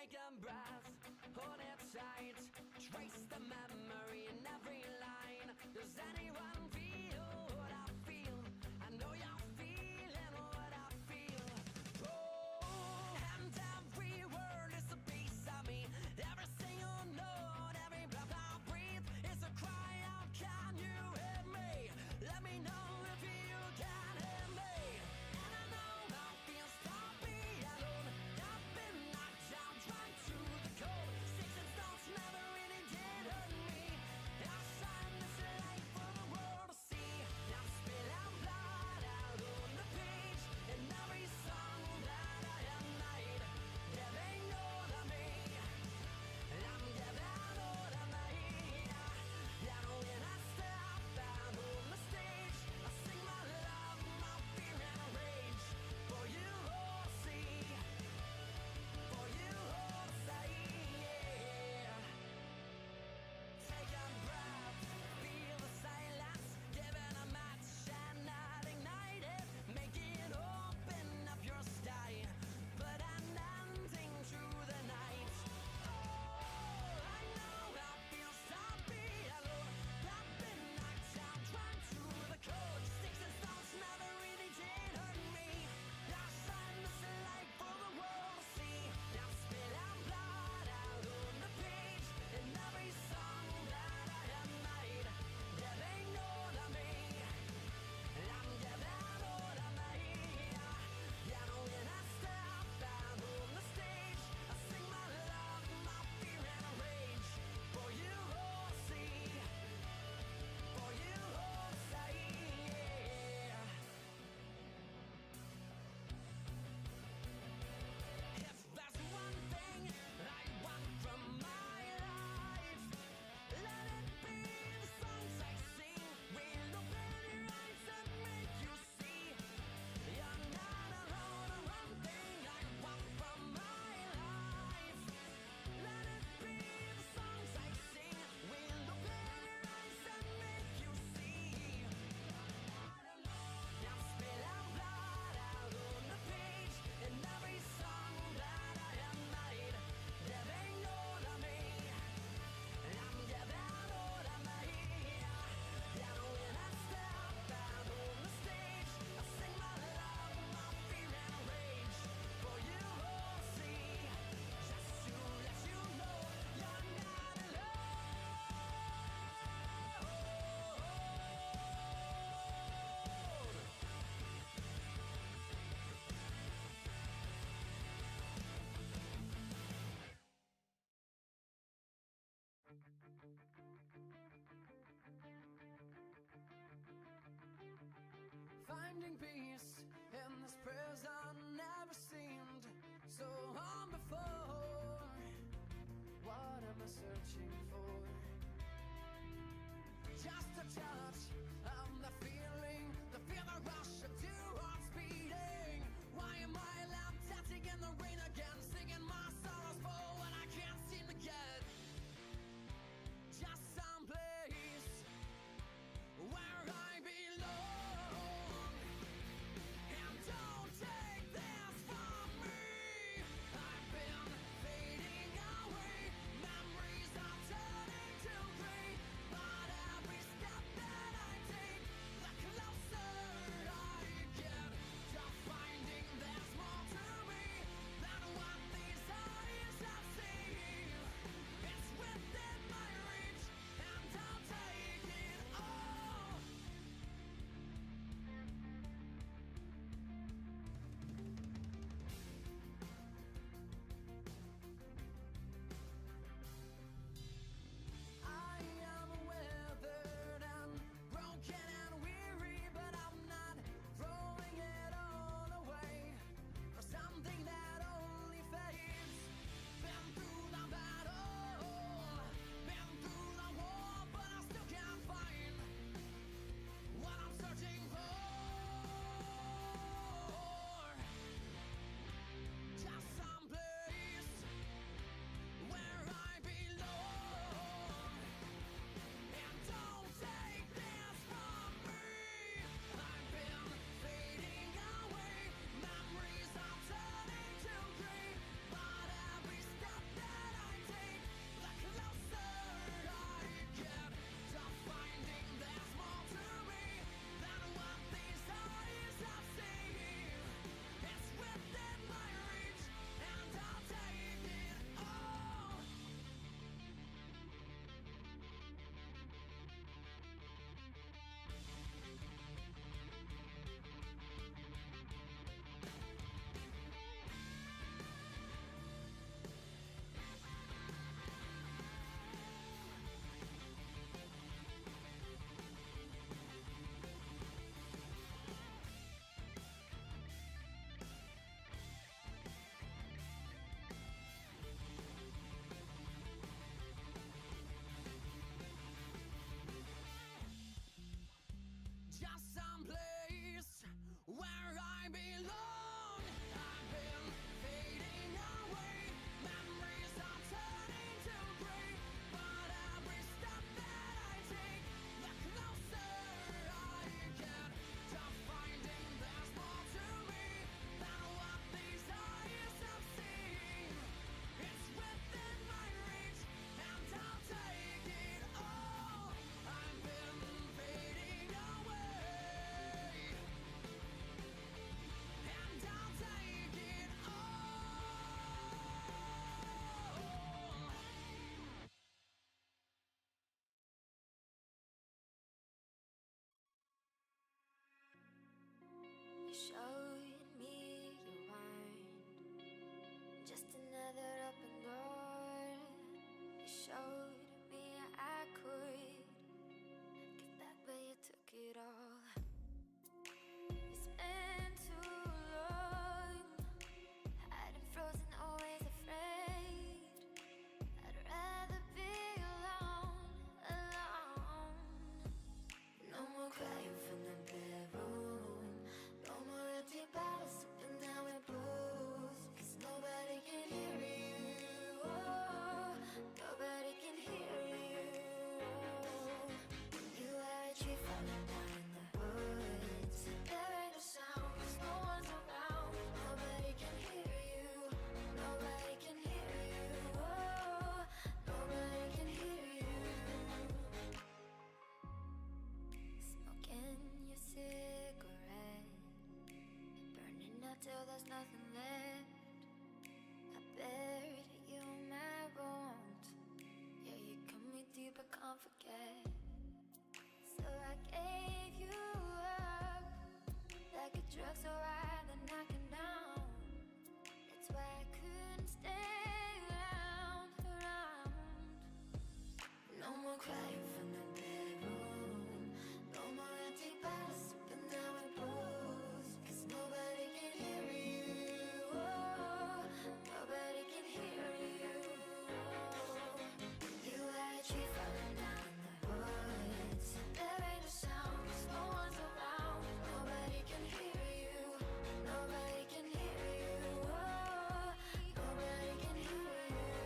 Take a breath, hold it tight. Trace the memory in every line. Does anyone feel what I feel? I know you're feeling what I feel. Oh, and every word is a piece of me. Every single note, every breath I breathe is a cry out. Can you hear me? Let me know if you can hear me. And I know how it feels to be alone. I've been knocked down, dragged to the cold. Sticks and stones never really did hurt me. I signed this life for the world to see. I'm spilling blood out on the page in every song that I have made. Giving all of me. I'm giving all of me. And when I step out on the stage, I sing my love, my fear and rage. For you all to see. For you all to say, yeah. Take a breath, feel the silence, give it a match and not ignite it. Make it open up your sky, put an ending to the night. Oh, I know how it feels to be alone. I've been knocked down, dragged to the cold. Sticks and stones never really did hurt me. I signed this life for the world to see. I'm spilling blood out on the page in every song that I have made. Giving all of me. I'm giving all of me. And when I step out on the stage, I sing my love, my fear and rage. For you all to see. For you all to say, yeah. If there's one thing I want from my life, let it be the songs I sing. Will open your eyes and make you see you're not alone. One thing I want from my life, let it be the songs I sing. Will open your eyes and make you see you're not alone. I'm spilling blood out on the page in every song that I have made. Giving all of me. I'm giving all of me. And when I step out on the stage, I sing my love, my fear and rage. For you all to see, just to let you know you're not alone. Finding peace in this prison never seemed so hard before. What am I searching for? Just a touch of the feeling, the rush of two hearts beating. Why am I left dancing in the rain again, singing my sorrows for what I can't seem to get? Just some place where I belong. And don't take this from me. I've been fading away. Memories are turning to gray. But every step that I take showed me your mind, just another open door. You showed me I could give back, but you took it all. You spent too long hiding frozen, always afraid. I'd rather be alone, alone. No more crying from the bedroom. No more empty bottles sipping down with booze. 'Cause nobody can hear you. Oh, nobody can hear you. You are a tree falling down in the woods. There ain't no sound 'cause no one's around. Nobody can hear you. Nobody can hear you. Oh, nobody can hear you. Smoking your cigarette, burning up till there's nothing left. I buried you in my wrongs. Yeah, you cut me deep, I can't forget. So I gave you up like a drug, so high that knocking down. That's why I couldn't stay around. No more crying from the bedroom. No more empty bottles sipping down with booze. 'Cause nobody can hear you. Oh, nobody can hear you. You are a tree falling down in the woods. There ain't no sound 'cause no one's around. Nobody can hear you. Nobody can hear you. Oh, nobody can hear you.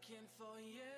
looking for you.